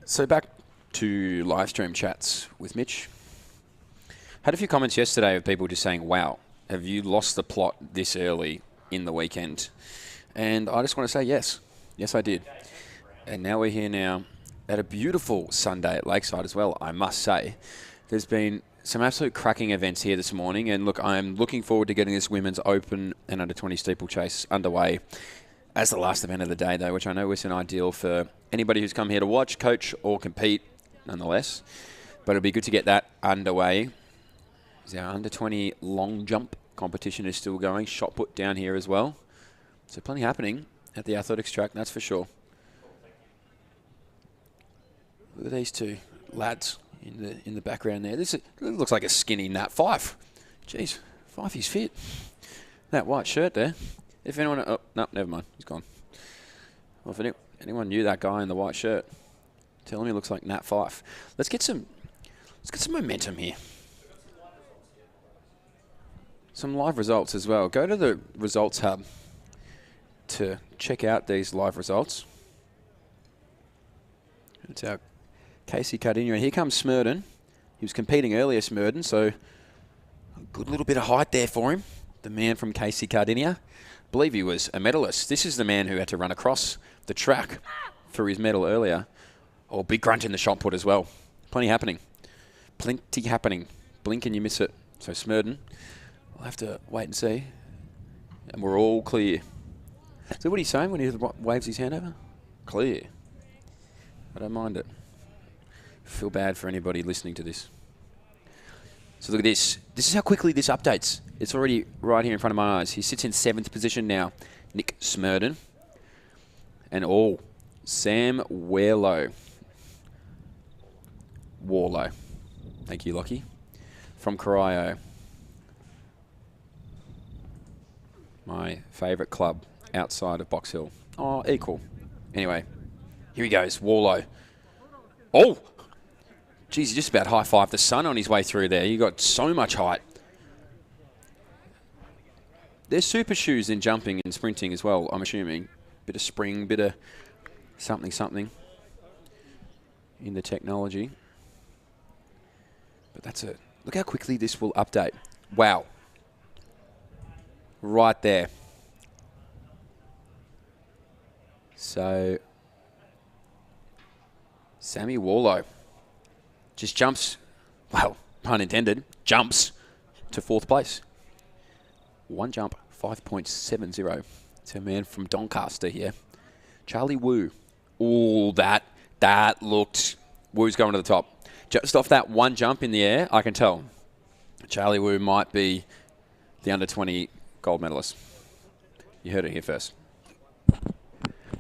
So back to live stream chats with Mitch. Had a few comments yesterday of people just saying, wow, have you lost the plot this early in the weekend? And I just want to say yes. Yes, I did. And now we're here now at a beautiful Sunday at Lakeside as well, I must say. There's been some absolute cracking events here this morning. And look, I'm looking forward to getting this women's open and under-20 steeplechase underway as the last event of the day, though, which I know is an ideal for anybody who's come here to watch, coach, or compete, nonetheless. But it'll be good to get that underway. Our under-20 long jump competition is still going. Shot put down here as well. So plenty happening at the athletics track, that's for sure. Look at these two lads in the background there. This looks like a skinny Nat Fife. Jeez, Fife, he's fit. That white shirt there. If anyone... Oh, no, never mind. He's gone. Well, if anyone knew that guy in the white shirt, tell him he looks like Nat Fife. Let's get some momentum here. Some live results as well. Go to the results hub to check out these live results. It's our Casey Cardinia. Here comes Smurden. He was competing earlier, Smurden, so a good little bit of height there for him. The man from Casey Cardinia. I believe he was a medalist. This is the man who had to run across the track for his medal earlier. Oh, big grunt in the shot put as well. Plenty happening. Plenty happening. Blink and you miss it. So Smurden, we'll have to wait and see. And we're all clear. So what are you saying when he waves his hand over? Clear. I don't mind it. Feel bad for anybody listening to this. So look at this. This is how quickly this updates. It's already right here in front of my eyes. He sits in 7th position now. Nick Smurden. And Sam Warlow. Thank you, Lockie. From Corio. My favourite club outside of Box Hill. Oh, equal. Anyway, here he goes, Warlow. Oh! Geez, he just about high-fived the sun on his way through there. You got so much height. There's super shoes in jumping and sprinting as well, I'm assuming. Bit of spring, bit of something in the technology. But that's it. Look how quickly this will update. Wow. Right there. So, Sammy Warlow just jumps, well, pun intended, jumps to 4th place. One jump, 5.70. It's a man from Doncaster here. Charlie Wu. Oh, that looked... Wu's going to the top. Just off that one jump in the air, I can tell Charlie Wu might be the under-20 gold medalist. You heard it here first.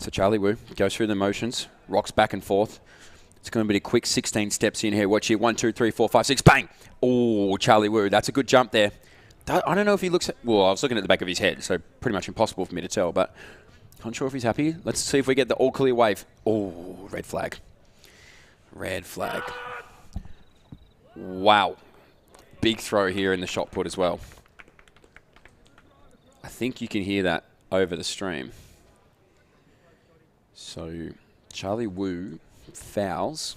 So Charlie Wu goes through the motions, rocks back and forth. It's going to be a quick 16 steps in here. Watch here. 1, 2, 3, 4, 5, 6. Bang! Oh, Charlie Wu. That's a good jump there. I don't know if he looks... Well, I was looking at the back of his head, so pretty much impossible for me to tell, but not sure if he's happy. Let's see if we get the all-clear wave. Oh, red flag. Red flag. Wow. Big throw here in the shot put as well. I think you can hear that over the stream. So, Charlie Wu fouls.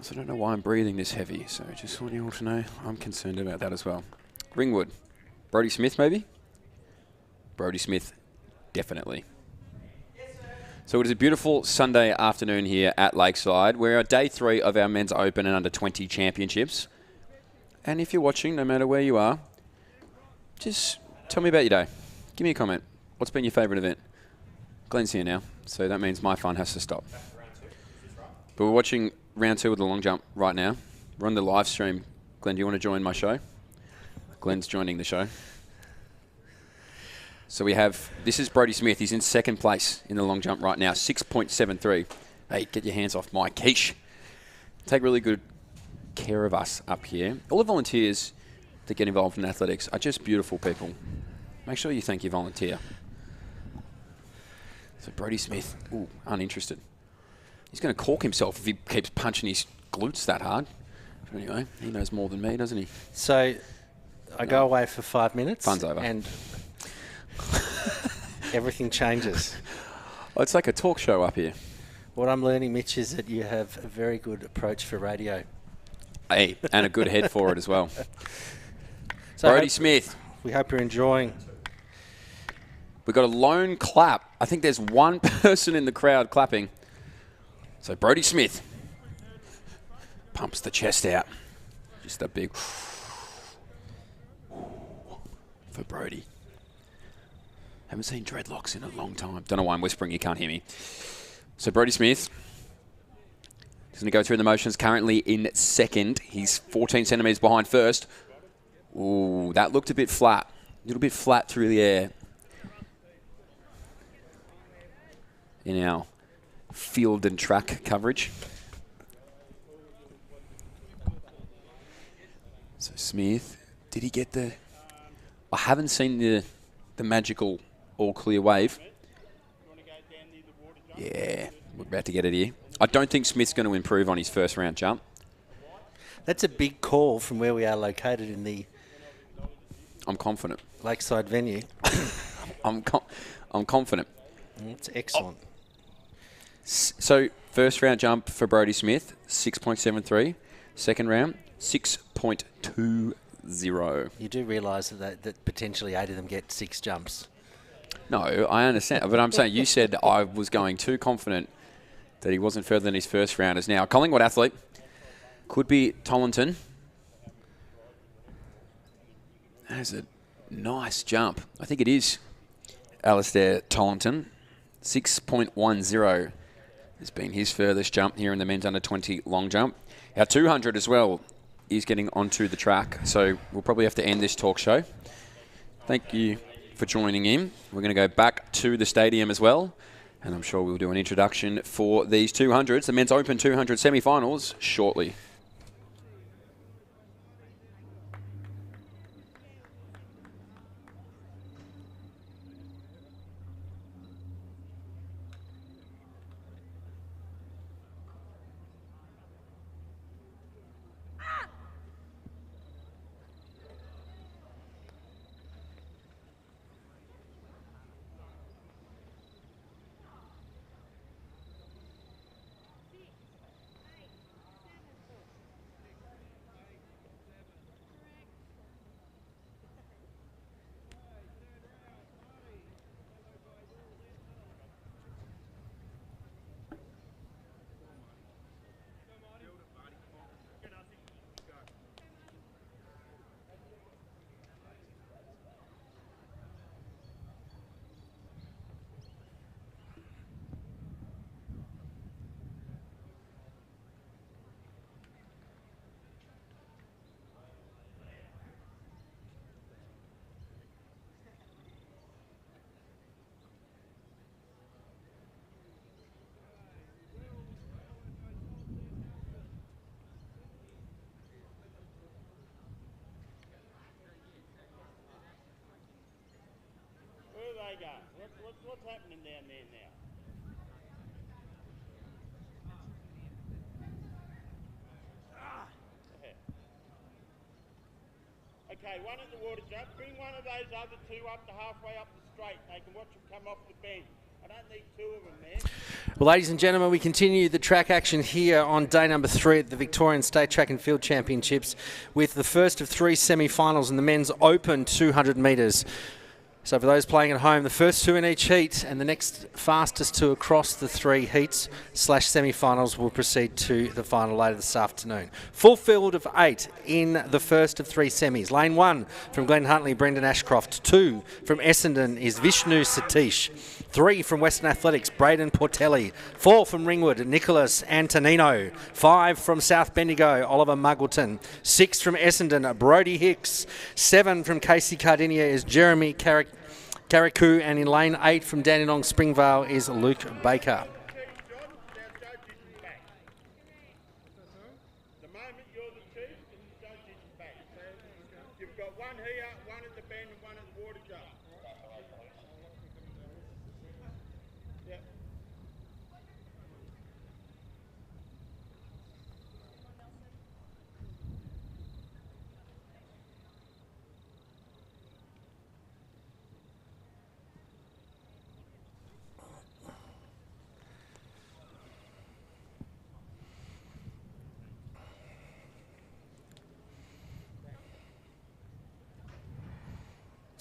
So I don't know why I'm breathing this heavy, so just want you all to know I'm concerned about that as well. Ringwood. Brodie Smith, maybe? Brodie Smith, definitely. So it is a beautiful Sunday afternoon here at Lakeside. We're at day 3 of our Men's Open and Under 20 Championships. And if you're watching, no matter where you are, just tell me about your day. Give me a comment. What's been your favourite event? Glenn's here now, so that means my fun has to stop. But we're watching round 2 of the long jump right now. We're on the live stream. Glenn, do you want to join my show? Glenn's joining the show. So we have, this is Brodie Smith. He's in 2nd place in the long jump right now, 6.73. Hey, get your hands off my quiche. Take really good care of us up here. All the volunteers that get involved in athletics are just beautiful people. Make sure you thank your volunteer. So Brodie Smith, ooh, uninterested. He's going to cork himself if he keeps punching his glutes that hard. But anyway, he knows more than me, doesn't he? So I go away for 5 minutes. Fun's over. And everything changes. Oh, it's like a talk show up here. What I'm learning, Mitch, is that you have a very good approach for radio. Hey, and a good head for it as well. So Brodie Smith. We hope you're enjoying. We've got a lone clap. I think there's one person in the crowd clapping. So Brodie Smith pumps the chest out. Just a big for Brodie. Haven't seen dreadlocks in a long time. Don't know why I'm whispering, you can't hear me. So Brodie Smith is going to go through the motions, currently in 2nd. He's 14 centimetres behind 1st. Ooh, that looked a bit flat. A little bit flat through the air. In our field and track coverage. So Smith, did he get the... I haven't seen the magical all-clear wave. Yeah, we're about to get it here. I don't think Smith's going to improve on his 1st round jump. That's a big call from where we are located in the... I'm confident. Lakeside venue. I'm confident. That's excellent. So, 1st round jump for Brodie Smith, 6.73. 2nd round, 6.20. You do realise that potentially 8 of them get 6 jumps. No, I understand. But I'm saying you said I was going too confident that he wasn't further than his 1st rounders. Now, Collingwood athlete could be Tollington. That's a nice jump. I think it is Alistair Tollington. 6.10 has been his furthest jump here in the men's under 20 long jump. Our 200 as well is getting onto the track, so we'll probably have to end this talk show. Thank you for joining in. We're going to go back to the stadium as well, and I'm sure we'll do an introduction for these 200s, the men's Open 200 semi-finals, shortly. what's happening down there now? Okay, one at the water jump. Bring one of those other two up to halfway up the straight. They can watch them come off the bend. I don't need two of them there. Well, ladies and gentlemen, we continue the track action here on day number 3 at the Victorian State Track and Field Championships with the first of 3 semi-finals in the men's open 200 metres. So for those playing at home, the first 2 in each heat and the next fastest 2 across the 3 heats / semi-finals will proceed to the final later this afternoon. Full field of 8 in the first of 3 semis. Lane 1 from Glen Huntly, Brendan Ashcroft. 2 from Essendon is Vishnu Satish. 3 from Western Athletics, Braden Portelli. 4 from Ringwood, Nicholas Antonino. 5 from South Bendigo, Oliver Muggleton. 6 from Essendon, Brody Hicks. 7 from Casey Cardinia is Jeremy Carrickoo, and in lane 8 from Dandenong Springvale is Luke Baker. The moment you're the chief, and the judge is back. So you've got one here, one at the bend, and one at the water jump. Yep.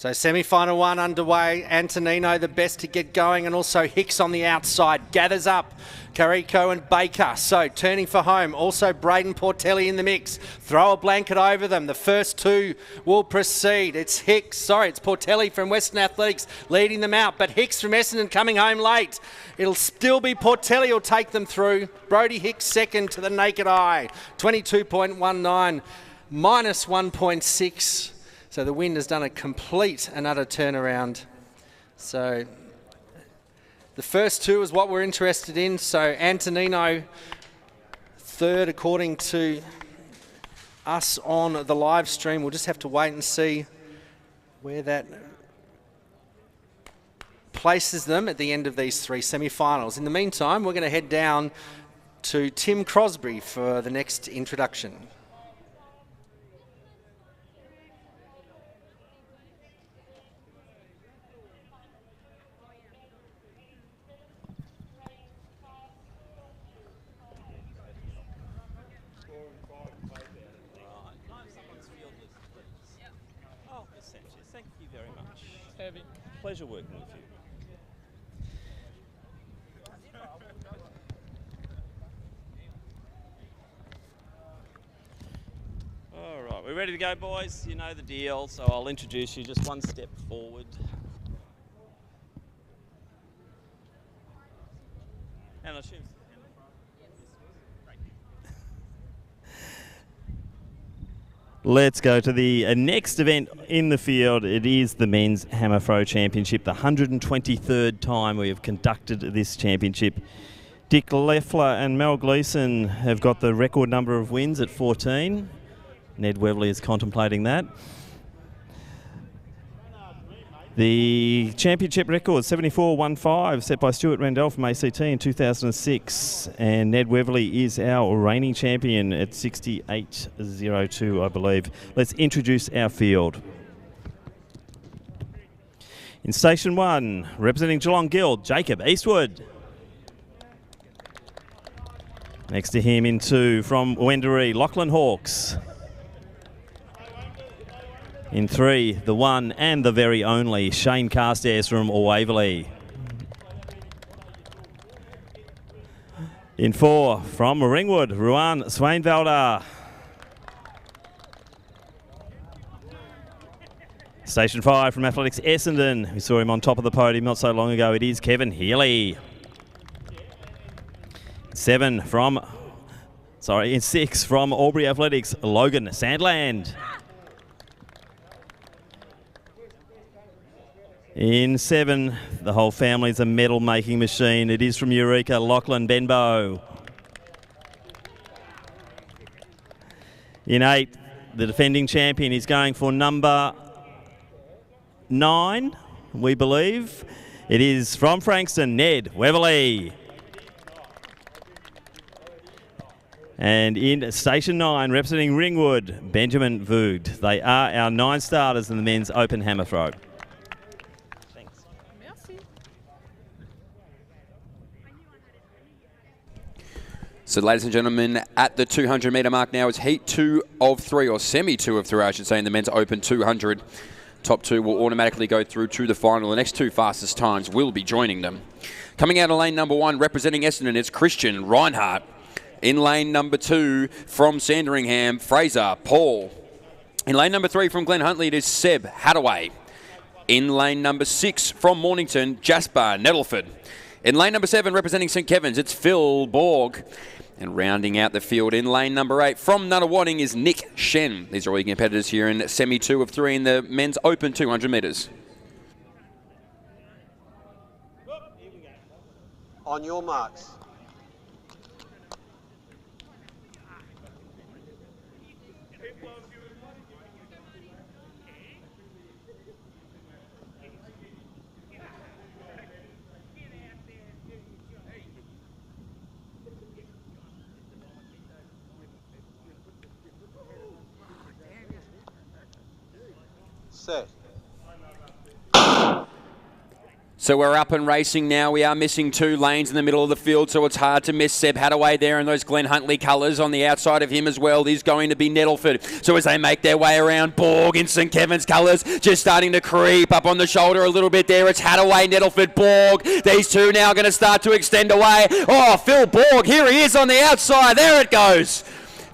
So semi-final 1 underway. Antonino the best to get going, and also Hicks on the outside. Gathers up Carrico and Baker. So turning for home. Also Braden Portelli in the mix. Throw a blanket over them. The first 2 will proceed. It's Portelli from Western Athletics leading them out, but Hicks from Essendon coming home late. It'll still be Portelli who'll take them through. Brody Hicks second to the naked eye. 22.19 minus 1.6. So the wind has done a complete and utter turnaround. So the first 2 is what we're interested in. So Antonino third according to us on the live stream. We'll just have to wait and see where that places them at the end of these 3 semi-finals. In the meantime, we're going to head down to Tim Crosby for the next introduction. Pleasure working with you. All right, we're ready to go, boys. You know the deal, so I'll introduce you just one step forward. And I assume Let's go to the next event in the field. It is the Men's Hammer Throw Championship, the 123rd time we have conducted this championship. Dick Leffler and Mel Gleeson have got the record number of wins at 14. Ned Webley is contemplating that. The championship record, 74.15, set by Stuart Rendell from ACT in 2006. And Ned Webley is our reigning champion at 68.02, I believe. Let's introduce our field. In Station 1, representing Geelong Guild, Jacob Eastwood. Next to him in 2, from Wendouree, Lachlan Hawkes. In 3, the one and the very only Shane Carstairs from Waverley. In 4, from Ringwood, Ruan Swainvelder. Station 5 from Athletics Essendon. We saw him on top of the podium not so long ago. It is Kevin Healy. In 6 from Albury Athletics, Logan Sandland. In 7, the whole family's a medal-making machine. It is from Eureka, Lachlan Benbow. In 8, the defending champion is going for number 9, we believe. It is from Frankston, Ned Weverly. And in Station 9, representing Ringwood, Benjamin Voogd. They are our 9 starters in the men's open hammer throw. So, ladies and gentlemen, at the 200-metre mark now is heat 2 of 3, or semi 2 of 3, I should say, in the men's open 200. Top 2 will automatically go through to the final. The next 2 fastest times will be joining them. Coming out of lane number 1, representing Essendon, it's Christian Reinhardt. In lane number 2, from Sandringham, Fraser Paul. In lane number 3, from Glen Huntly, it is Seb Hadaway. In lane number 6, from Mornington, Jasper Nettleford. In lane number 7, representing St Kevin's, it's Phil Borg. And rounding out the field in lane number 8 from Nunawading is Nick Shen. These are all your competitors here in semi 2 of 3 in the men's open 200 metres. On your marks. Set. So we're up and racing now. We are missing 2 lanes in the middle of the field, so it's hard to miss Seb Hadaway there and those Glen Huntly colours. On the outside of him as well is going to be Nettleford. So as they make their way around, Borg in St Kevin's colours, just starting to creep up on the shoulder a little bit there. It's Hadaway, Nettleford, Borg. These 2 now going to start to extend away. Oh, Phil Borg, here he is on the outside. There it goes.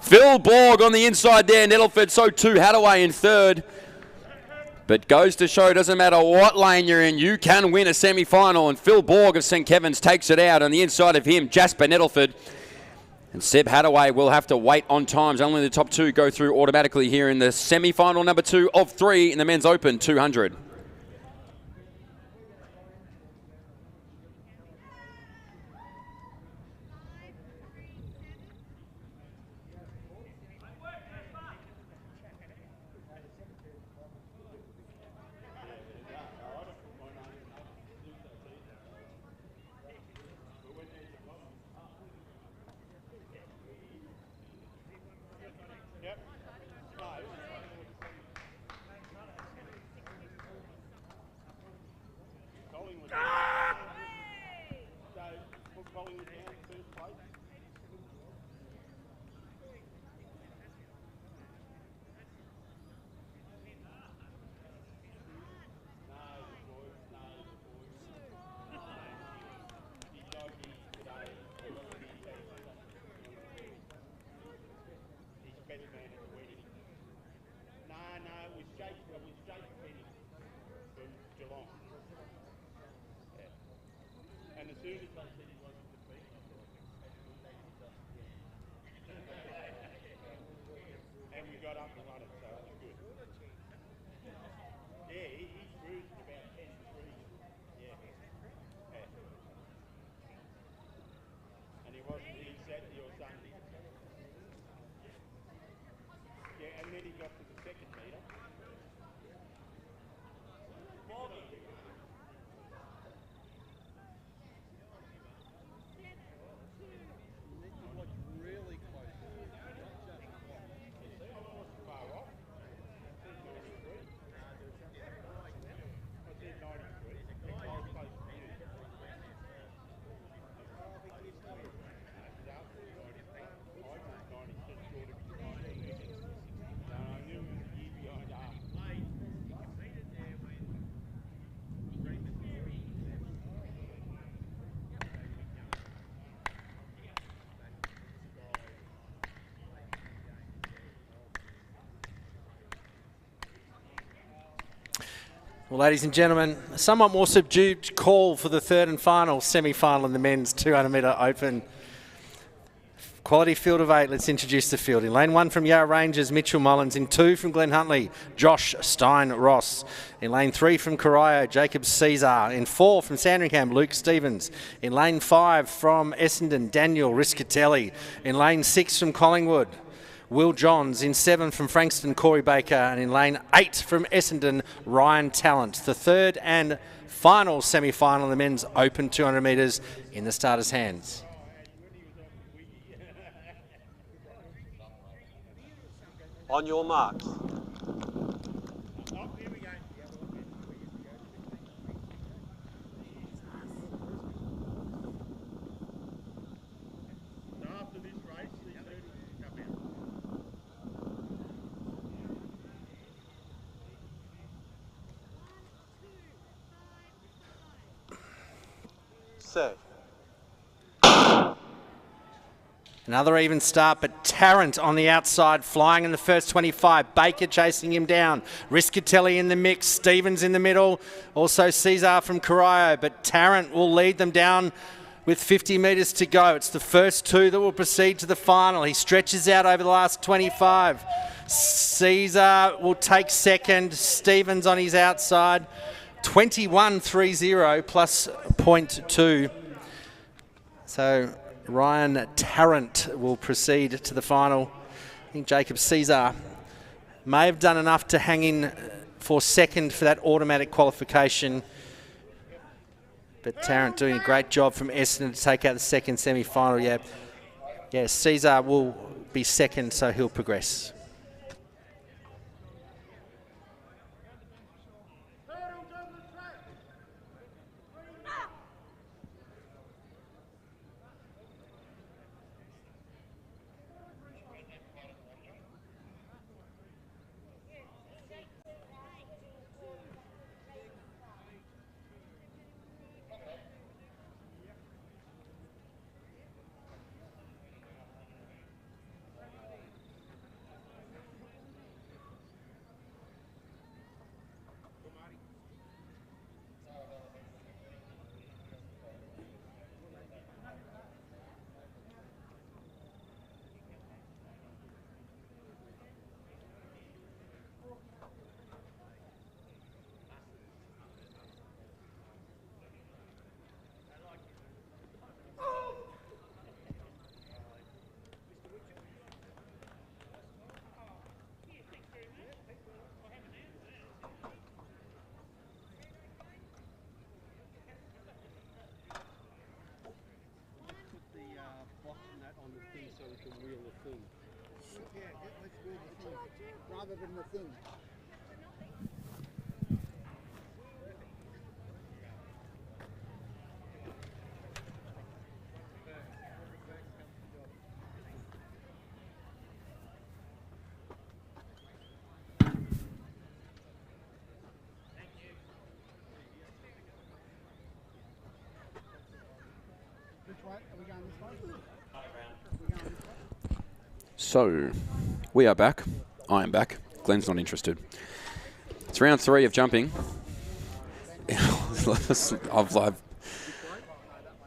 Phil Borg on the inside there, Nettleford, so 2 Hadaway in 3rd. But goes to show, doesn't matter what lane you're in, you can win a semi-final. And Phil Borg of St Kevin's takes it out. On the inside of him, Jasper Nettleford. And Seb Hadaway will have to wait on times. Only the top 2 go through automatically here in the semi-final number 2 of 3 in the men's open 200. Well, ladies and gentlemen, a somewhat more subdued call for the 3rd and final semi-final in the men's 200-metre open. Quality field of 8. Let's introduce the field. In lane 1 from Yarra Rangers, Mitchell Mullins. In 2 from Glen Huntly, Josh Stein-Ross. In lane 3 from Corio, Jacob Caesar. In 4 from Sandringham, Luke Stevens. In lane 5 from Essendon, Daniel Riscatelli. In lane 6 from Collingwood, Will Johns. In 7 from Frankston, Corey Baker. And in lane 8 from Essendon, Ryan Tallant. The 3rd and final semi-final in the men's open 200 metres in the starters' hands. On your marks. After this race, these hurdles come out. Set. Another even start, but Tarrant on the outside, flying in the first 25. Baker chasing him down. Riscatelli in the mix. Stevens in the middle. Also Cesar from Carrillo, but Tarrant will lead them down with 50 metres to go. It's the first two that will proceed to the final. He stretches out over the last 25. Cesar will take second. Stevens on his outside. 21.30 plus 0.2. So Ryan Tarrant will proceed to the final. I think Jacob Cesar may have done enough to hang in for second for that automatic qualification. But Tarrant doing a great job from Essendon to take out the second semi-final. Yeah, Cesar will be second, so he'll progress. Rather than the thing. Which way? Are we going this way? So, we are back. I am back. Glenn's not interested. It's round 3 of jumping.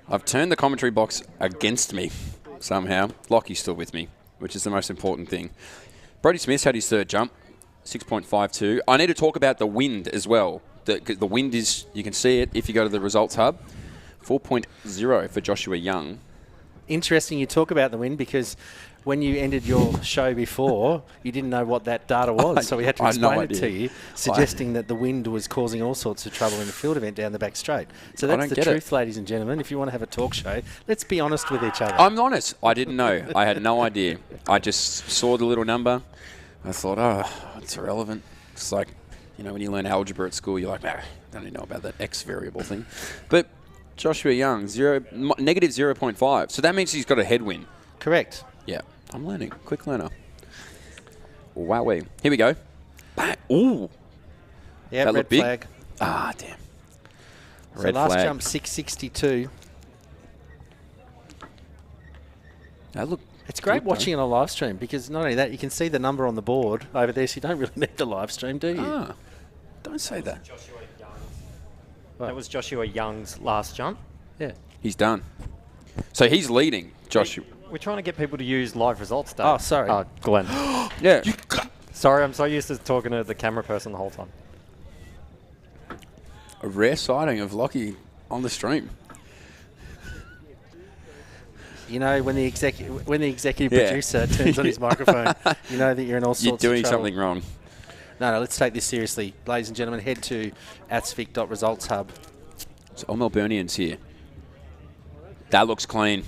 I've turned the commentary box against me somehow. Lockie's still with me, which is the most important thing. Brodie Smith's had his third jump, 6.52. I need to talk about the wind as well. The wind is, you can see it if you go to the results hub, 4.0 for Joshua Young. Interesting you talk about the wind, because when you ended your show before, you didn't know what that data was, so we had to explain it to you, suggesting that the wind was causing all sorts of trouble in the field event down the back straight. So that's the truth, ladies and gentlemen. If you want to have a talk show, let's be honest with each other. I'm honest. I didn't know. I had no idea. I just saw the little number. I thought, oh, it's irrelevant. It's like, you know, when you learn algebra at school, you're like, nah, I don't even know about that X variable thing. But Joshua Young, negative 0.5. So that means he's got a headwind. Correct. Yeah. I'm learning. Quick learner. Wowee. Here we go. Ooh. Yeah, that red flag. Ah, damn. So Red last flag. jump, 662. That look. It's great good, watching it on live stream, because not only that, you can see the number on the board over there, so you don't really need the live stream, do you? Ah, don't say that. That was Joshua Young's last jump. Yeah. He's done. So he's leading, Joshua. We're trying to get people to use live results, Dave. Oh, sorry. Glenn. Yeah. Sorry, I'm so used to talking to the camera person the whole time. A rare sighting of Lockie on the stream. You know, when the executive producer turns on his microphone, you know that you're in all sorts of trouble. You're doing something wrong. No, let's take this seriously. Ladies and gentlemen, head to @svic.resultshub So all Melburnians here. That looks clean.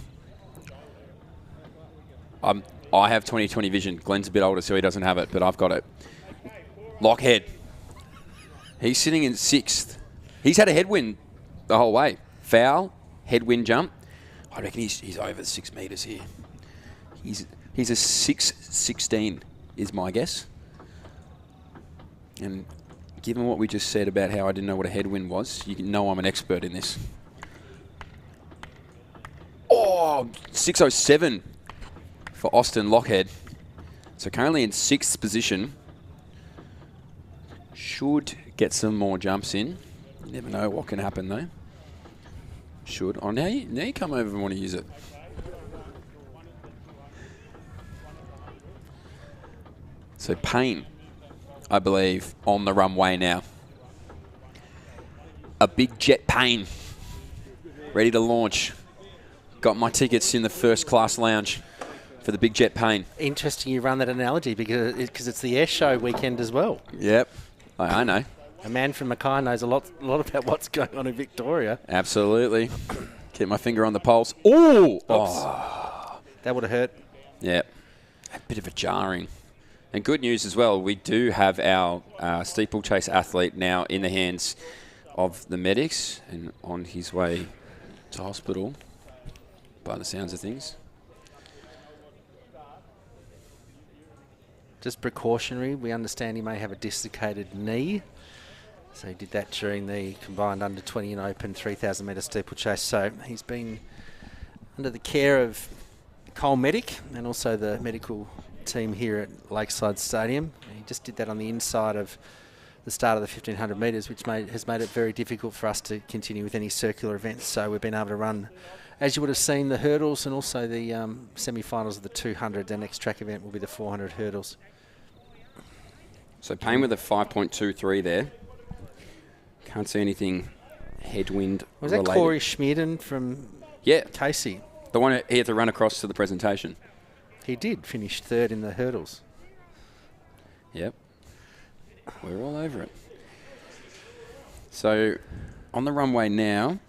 I have 20/20 vision. Glenn's a bit older, so he doesn't have it, but I've got it. Lockhead. He's sitting in 6th. He's had a headwind the whole way. Foul, headwind jump. I reckon he's over 6 metres here. He's a 6.16 is my guess. And given what we just said about how I didn't know what a headwind was, you know I'm an expert in this. Oh, 6.07 for Austin Lockhead. So currently in 6th position. Should get some more jumps in. You never know what can happen though. Should. Oh, now you come over and want to use it. So Payne, I believe, on the runway now. A big jet Payne, ready to launch. Got my tickets in the first class lounge for the big jet Payne. Interesting you run that analogy because it's the air show weekend as well. Yep, I know. A man from Mackay knows a lot about what's going on in Victoria. Absolutely. Keep my finger on the pulse. Ooh! Oh, that would have hurt. Yeah, a bit of a jarring. And good news as well, we do have our steeplechase athlete now in the hands of the medics and on his way to hospital, by the sounds of things. Just precautionary, we understand he may have a dislocated knee. So he did that during the combined under 20 and open 3,000 metre steeplechase. So he's been under the care of Cole Medic and also the medical team here at Lakeside Stadium. He just did that on the inside of the start of the 1,500 metres, which has made it very difficult for us to continue with any circular events. So we've been able to run, as you would have seen, the hurdles and also the semi-finals of the 200. The next track event will be the 400 hurdles. So Payne with a 5.23 there. Can't see anything headwind Was that related. Corey Schmierden from Casey? The one he had to run across to the presentation. He did finish 3rd in the hurdles. Yep. We're all over it. So on the runway now,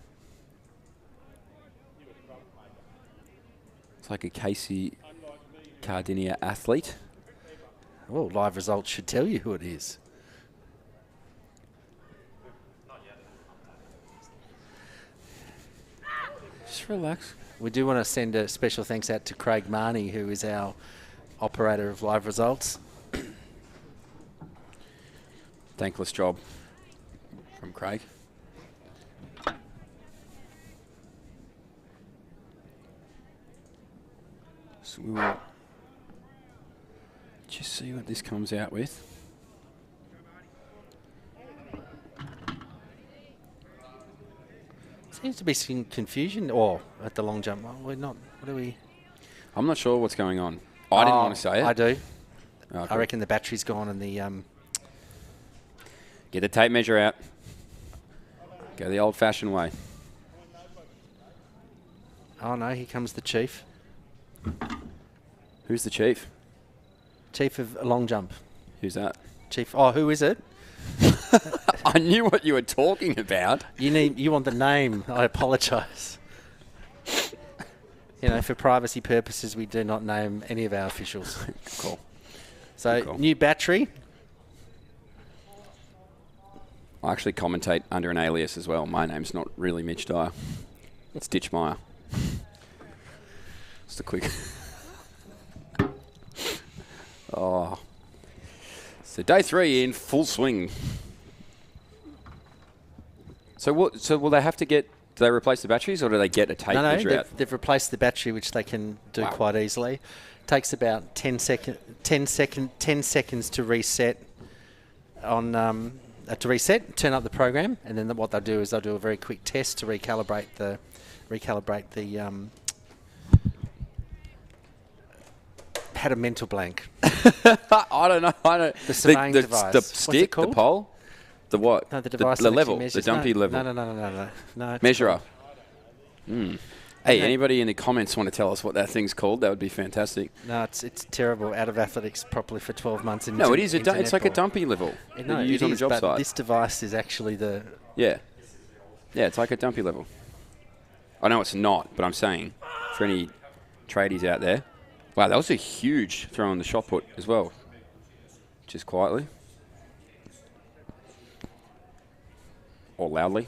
it's like a Casey Cardinia athlete. Well, live results should tell you who it is. Just relax. We do want to send a special thanks out to Craig Marnie, who is our operator of live results. Thankless job from Craig. So we will just see what this comes out with. Seems to be some confusion at the long jump. We're not. What are we? I'm not sure what's going on. I didn't want to say it. I do. Oh, I reckon the battery's gone and the Get the tape measure out. Go the old-fashioned way. Oh no, here comes the chief. Who's the chief? Chief of long jump. Who's that? Chief. Oh, who is it? I knew what you were talking about. You want the name. I apologise. You know, for privacy purposes, we do not name any of our officials. Cool. So, Cool. new battery. I actually commentate under an alias as well. My name's not really Mitch Dyer. It's Ditch Meyer. Just a quick... Oh. So day 3 in full swing. So what? So will they have to get? Do they replace the batteries, or do they get a tape measure out? They've replaced the battery, which they can do quite easily. Takes about 10 seconds to reset. To reset, turn up the program, and then what they'll do is they'll do a very quick test to recalibrate the had a mental blank. I don't know. The surveying device. The stick, the pole, the what? No, the device. The level, the dumpy level. No. Measurer. Hey, anybody in the comments want to tell us what that thing's called? That would be fantastic. No, it's terrible. Out of athletics properly for 12 months. No, it is. It's like a dumpy level. No, that you use on a job site. This device is actually the... Yeah. Yeah, it's like a dumpy level. I know it's not, but I'm saying for any tradies out there. Wow, that was a huge throw on the shot put as well. Just quietly. Or loudly.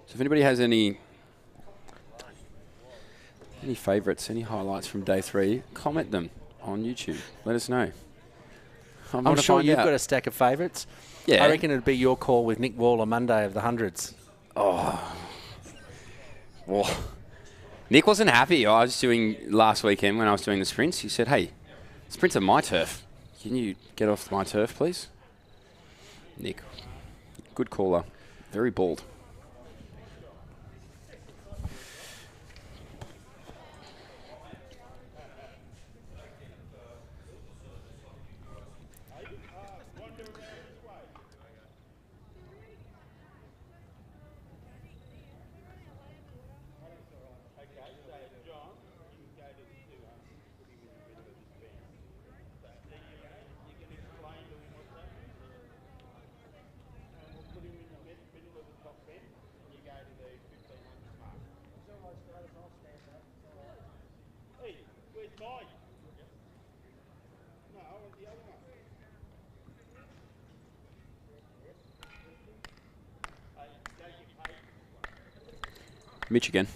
So if anybody has any favourites, any highlights from day 3, comment them on YouTube. Let us know. I'm sure you've got a stack of favourites. Yeah. I reckon it'd be your call with Nick Wall on Monday of the hundreds. Oh. Well, Nick wasn't happy. I was doing last weekend when I was doing the sprints. He said, hey, sprints are my turf. Can you get off my turf, please? Nick, good caller. Very bald. Mitch again.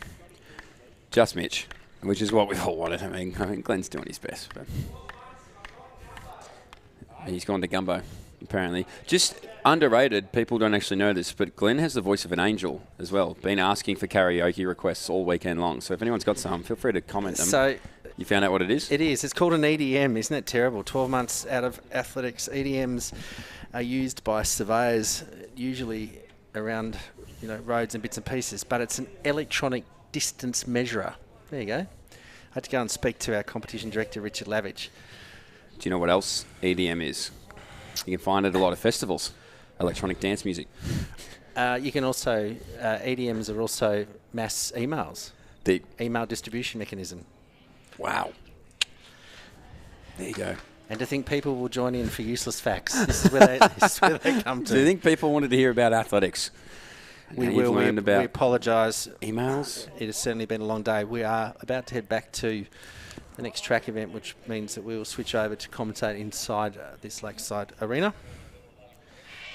Just Mitch, which is what we've all wanted. I mean, Glenn's doing his best, but he's gone to Gumbo, apparently. Just underrated, people don't actually know this, but Glenn has the voice of an angel as well. Been asking for karaoke requests all weekend long. So if anyone's got some, feel free to comment them. So you found out what it is? It is. It's called an EDM. Isn't it terrible? 12 months out of athletics. EDMs are used by surveyors, usually around roads and bits and pieces, but it's an electronic distance measurer. There you go. I had to go and speak to our competition director, Richard Lavage. Do you know what else EDM is? You can find it at a lot of festivals. Electronic dance music. You can also, EDMs are also mass emails. The email distribution mechanism. Wow. There you go. And to think people will join in for useless facts. This is where they come to. Do you think people wanted to hear about athletics? We will. We apologise. Emails. It has certainly been a long day. We are about to head back to the next track event, which means that we will switch over to commentate inside this Lakeside arena.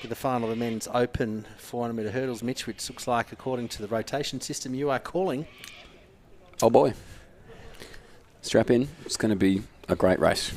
With the final of the men's open 400-metre hurdles, Mitch, which looks like, according to the rotation system, you are calling. Oh boy. Strap in. It's going to be a great race.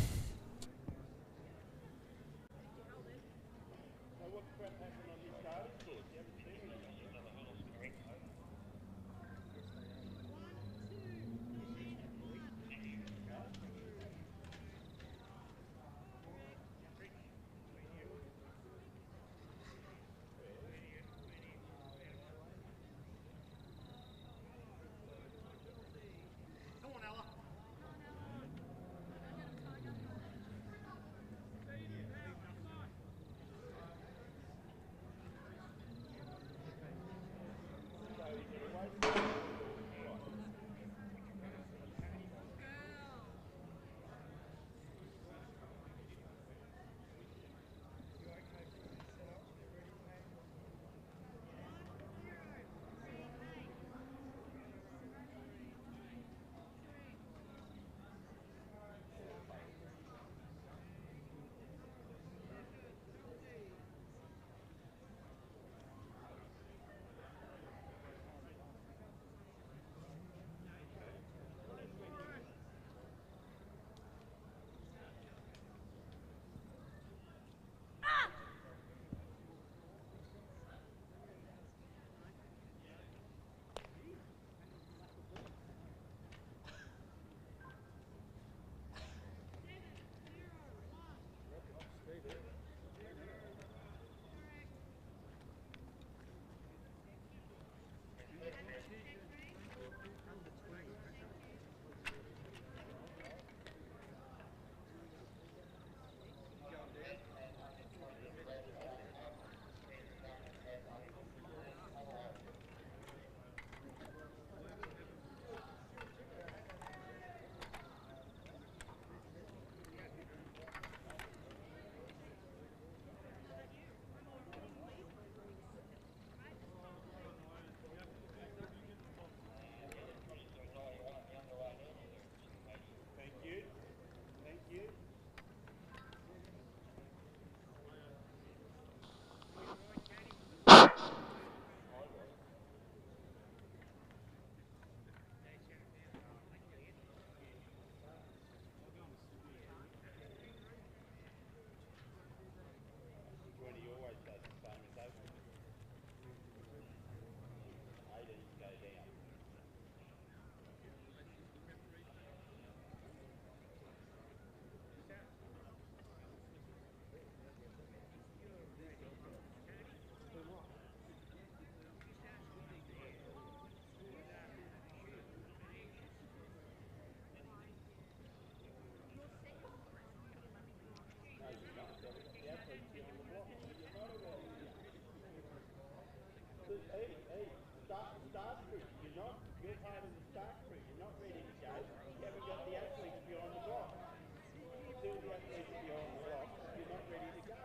start crew. You're part of the start crew. You're not ready to go. You haven't got the athletes behind the block. Until the athletes are behind the block, you're not ready to go.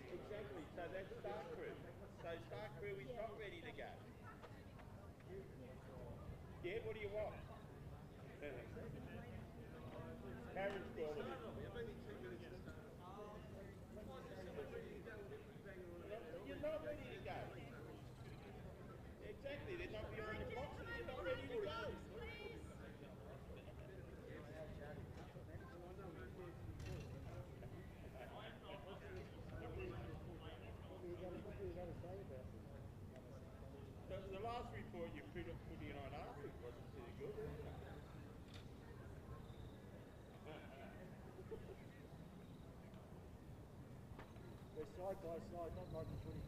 Exactly. So that's start crew. So start crew is not ready to go. Yeah, what do you want? Parents call it. You're not ready to go. Exactly, they're not behind the boxes, you're not ready to go. The last report you put in on Arctic wasn't too good, was it? They're side by side, not like the 20.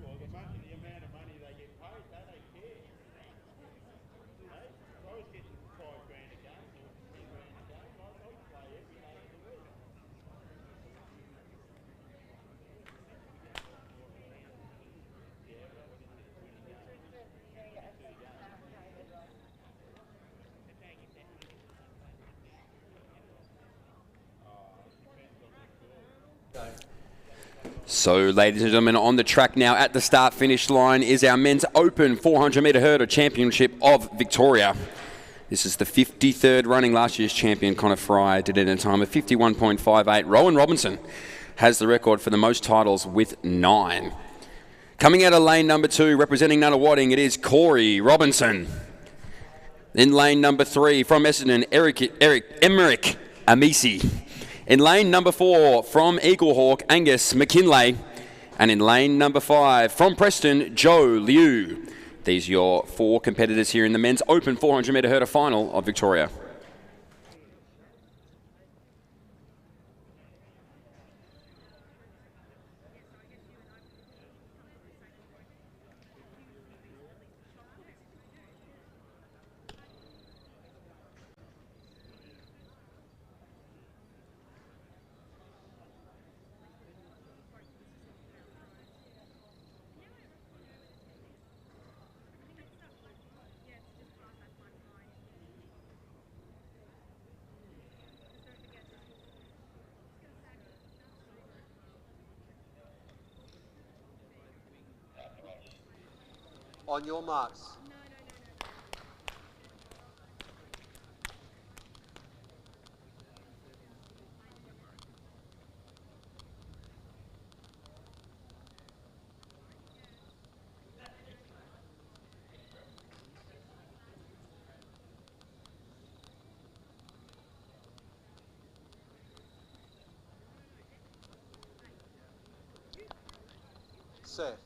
Well, the amount of money they get paid, they don't care. Hey, if I was getting $5 grand a game or $10 grand a game, I'd play every day of the week. So, ladies and gentlemen, on the track now at the start-finish line is our men's open 400-metre hurdle championship of Victoria. This is the 53rd running. Last year's champion, Connor Fry, did it in a time of 51.58. Rowan Robinson has the record for the most titles with 9. Coming out of lane number 2, representing Nunawading, it is Corey Robinson. In lane number 3, from Essendon, Emmerich Amisi. In lane number 4, from Eaglehawk, Angus McKinlay. And in lane number 5, from Preston, Joe Liu. These are your 4 competitors here in the men's open 400-metre hurdle final of Victoria. On your marks. Set.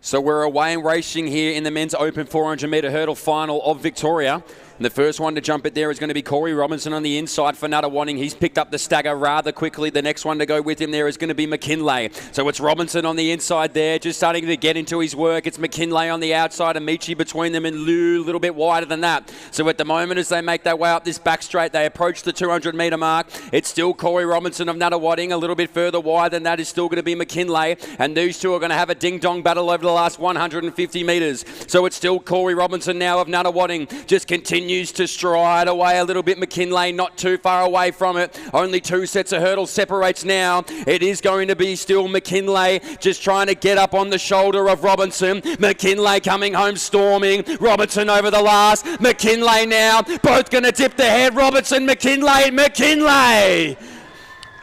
So we're away and racing here in the men's open 400-metre hurdle final of Victoria. And the first one to jump it there is going to be Corey Robinson on the inside for Nunawading. He's picked up the stagger rather quickly. The next one to go with him there is going to be McKinlay. So it's Robinson on the inside there, just starting to get into his work. It's McKinlay on the outside, Amici between them, and Liu a little bit wider than that. So at the moment, as they make their way up this back straight, they approach the 200-metre mark. It's still Corey Robinson of Nunawading. A little bit further wide than that is still going to be McKinlay. And these two are going to have a ding-dong battle over the last 150 metres. So it's still Corey Robinson now of Nunawading. Just continues to stride away a little bit. McKinlay not too far away from it. Only 2 sets of hurdles separates now. It is going to be still McKinlay just trying to get up on the shoulder of Robinson. McKinlay coming home storming. Robinson over the last. McKinlay now. Both going to dip the head. Robinson, McKinlay.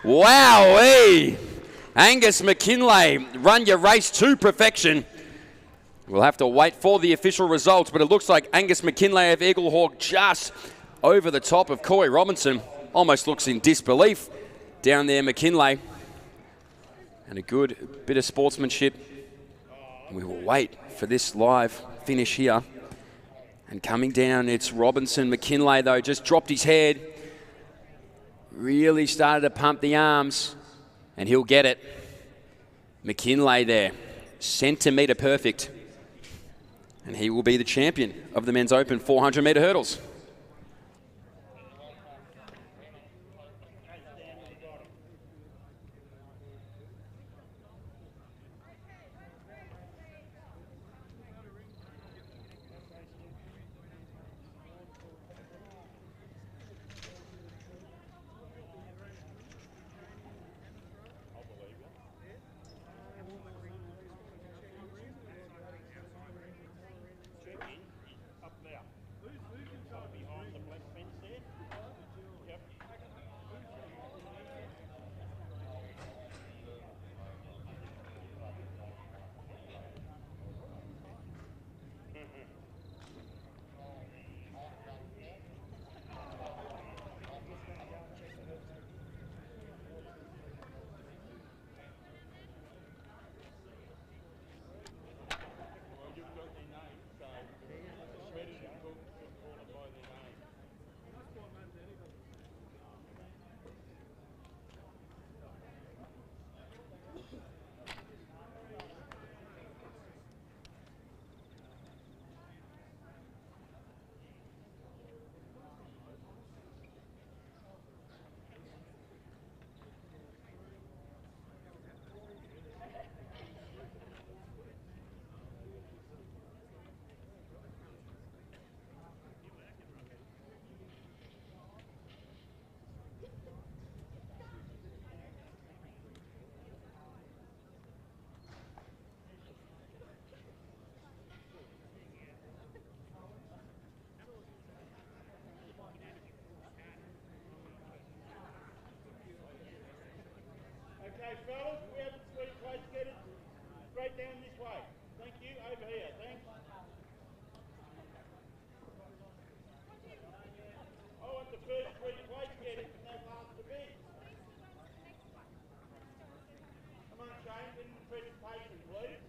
Wowee. Angus McKinlay, run your race to perfection. We'll have to wait for the official results, but it looks like Angus McKinlay of Eaglehawk just over the top of Corey Robinson. Almost looks in disbelief down there, McKinlay. And a good bit of sportsmanship. We will wait for this live finish here. And coming down, it's Robinson. McKinlay, though, just dropped his head. Really started to pump the arms, and he'll get it. McKinlay there, centimetre perfect. And he will be the champion of the men's open 400-metre hurdles. Okay, fellas, we have the sweet place. Get it straight down this way. Thank you. Over here. Thanks. I want the first sweet place. Get it, and that last a bit. Come on, Shane. Get in the presentation, please.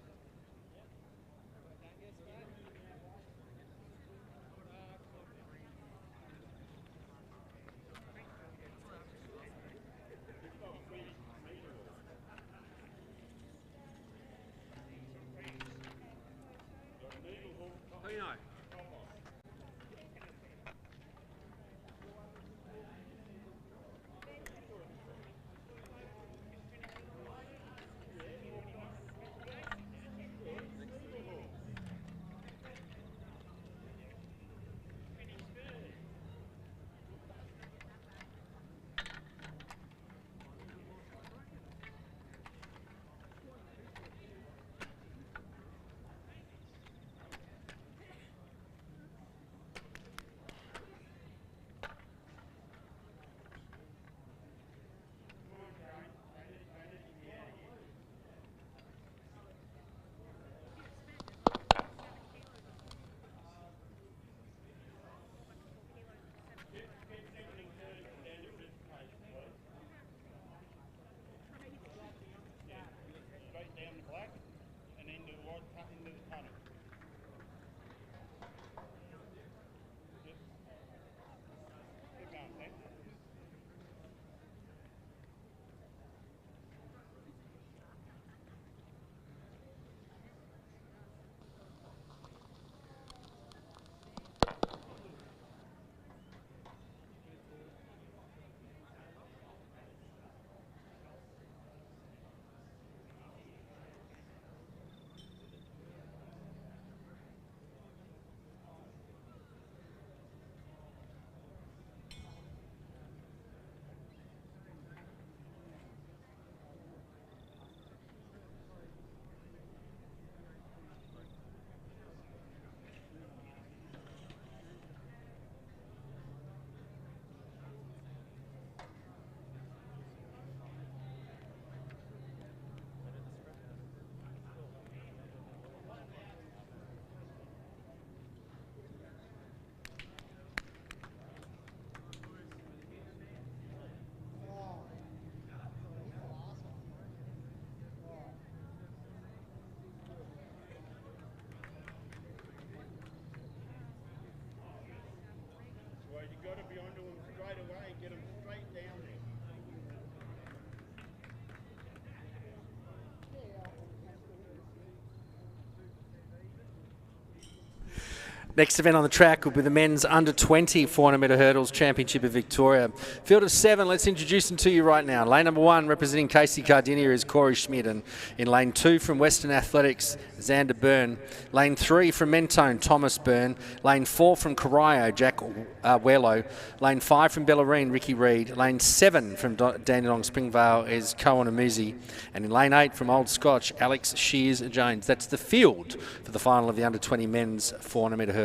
Next event on the track will be the men's under-20 400-metre hurdles Championship of Victoria. Field of 7, let's introduce them to you right now. Lane number 1, representing Casey Cardinia, is Corey Schmidt. And in lane 2 from Western Athletics, Xander Byrne. Lane 3 from Mentone, Thomas Byrne. Lane 4 from Corio, Jack Werlo. Lane 5 from Bellarine, Ricky Reid. Lane 7 from Dandenong Springvale is Cohen Amuzi. And in lane 8 from Old Scotch, Alex Shears Jones. That's the field for the final of the under-20 men's 400-metre hurdles.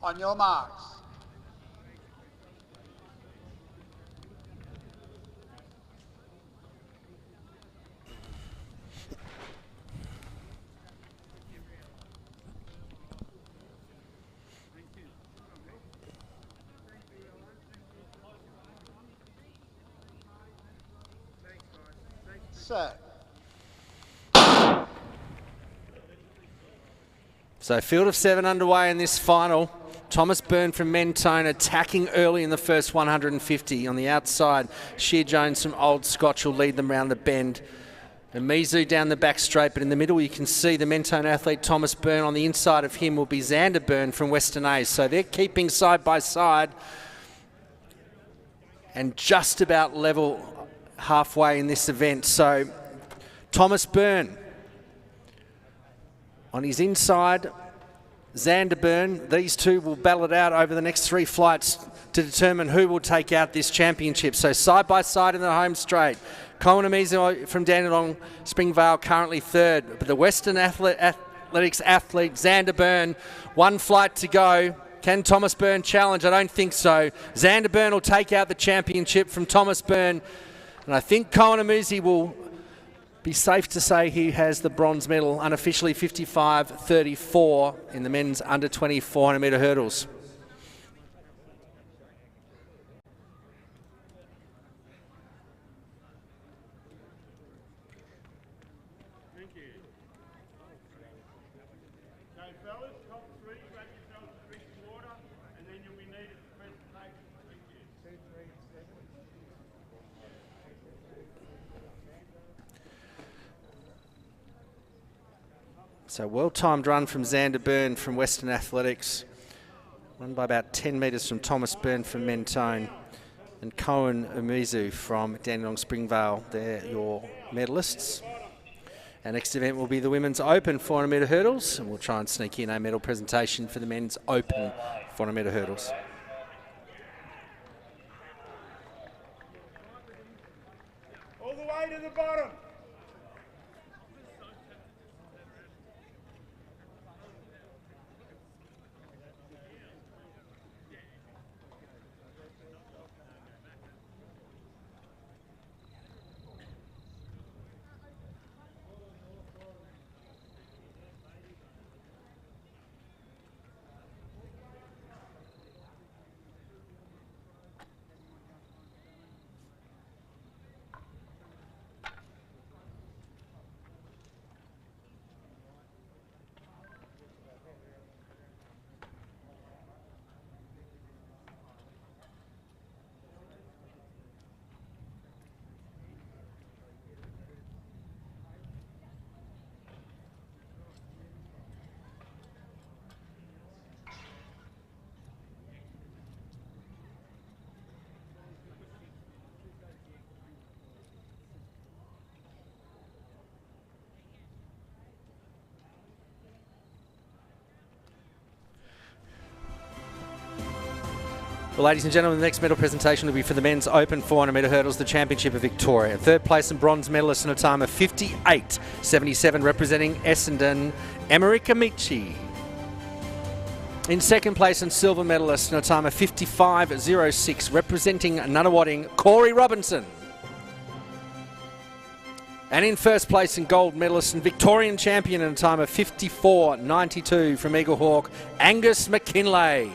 On your marks. Set. So field of 7 underway in this final. Thomas Byrne from Mentone attacking early in the first 150. On the outside, Shear Jones from Old Scotch will lead them round the bend. And Mizu down the back straight, but in the middle you can see the Mentone athlete Thomas Byrne. On the inside of him will be Xander Byrne from Western A. So they're keeping side by side and just about level halfway in this event. So Thomas Byrne on his inside, Xander Byrne. These two will battle it out over the next 3 flights to determine who will take out this championship. So side by side in the home straight. Cohen Amiza from Dandenong Springvale currently 3rd. But the Western Athletics athlete, Xander Byrne, 1 flight to go. Can Thomas Byrne challenge? I don't think so. Xander Byrne will take out the championship from Thomas Byrne. And I think Cohen Amuzi will be safe to say he has the bronze medal, unofficially 55-34 in the men's under-20 400-metre hurdles. Thank you. Okay, fellas, top 3, grab yourselves a drink of water, and then you'll be needed for presentation. Thank you. 2, 3, 7. So well-timed run from Xander Byrne from Western Athletics. Won by about 10 metres from Thomas Byrne from Mentone. And Cohen Umizu from Dandenong Springvale. They're your medalists. Our next event will be the Women's Open 400-metre hurdles. And we'll try and sneak in a medal presentation for the Men's Open 400-metre hurdles. All the way to the bottom. Well, ladies and gentlemen, the next medal presentation will be for the Men's Open 400-metre hurdles, the Championship of Victoria. 3rd place and bronze medalist in a time of 58.77, representing Essendon, Emmerich Amici. In 2nd place and silver medalist in a time of 55.06, representing Nunawading, Corey Robinson. And in 1st place and gold medalist and Victorian champion in a time of 54.92 from Eagle Hawk, Angus McKinlay.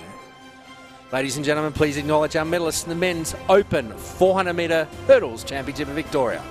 Ladies and gentlemen, please acknowledge our medalists in the Men's Open 400-metre hurdles Championship of Victoria.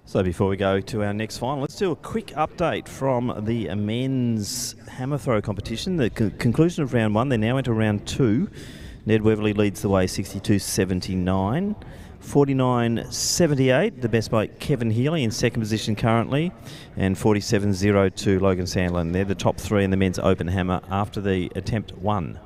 So before we go to our next final, let's do a quick update from the men's hammer throw competition. The conclusion of round one, they're now into round two. Ned Weverly leads the way 62.79. 49.78, the best by Kevin Healy in second position currently, and 47.02 Logan Sandlin. They're the top three in the men's open hammer after the attempt one.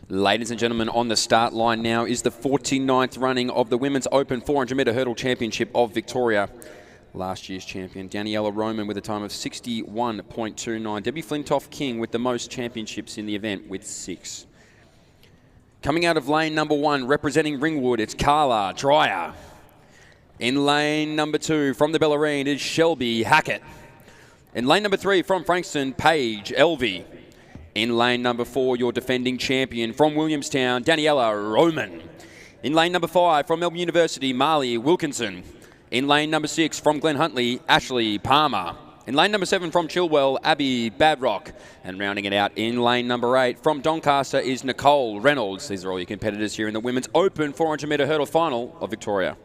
Ladies and gentlemen, on the start line now is the 49th running of the Women's Open 400 metre hurdle championship of Victoria. Last year's champion, Daniela Roman, with a time of 61.29. Debbie Flintoff-King with the most championships in the event with 6. Coming out of lane number 1, representing Ringwood, it's Carla Dreyer. In lane number 2, from the Bellarine, is Shelby Hackett. In lane number 3, from Frankston, Paige Elvey. In lane number 4, your defending champion from Williamstown, Daniela Roman. In lane number 5, from Melbourne University, Marley Wilkinson. In lane number 6, from Glen Huntly, Ashley Palmer. In lane number 7, from Chilwell, Abby Badrock. And rounding it out in lane number 8, from Doncaster is Nicole Reynolds. These are all your competitors here in the Women's Open 400 metre hurdle final of Victoria.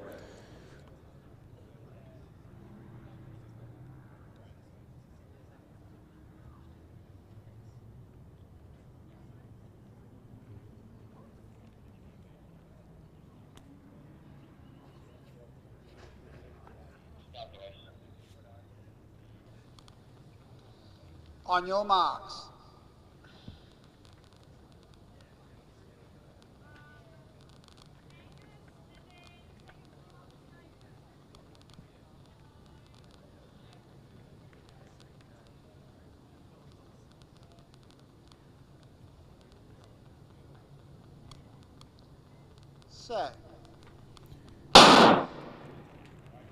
On your marks. Set.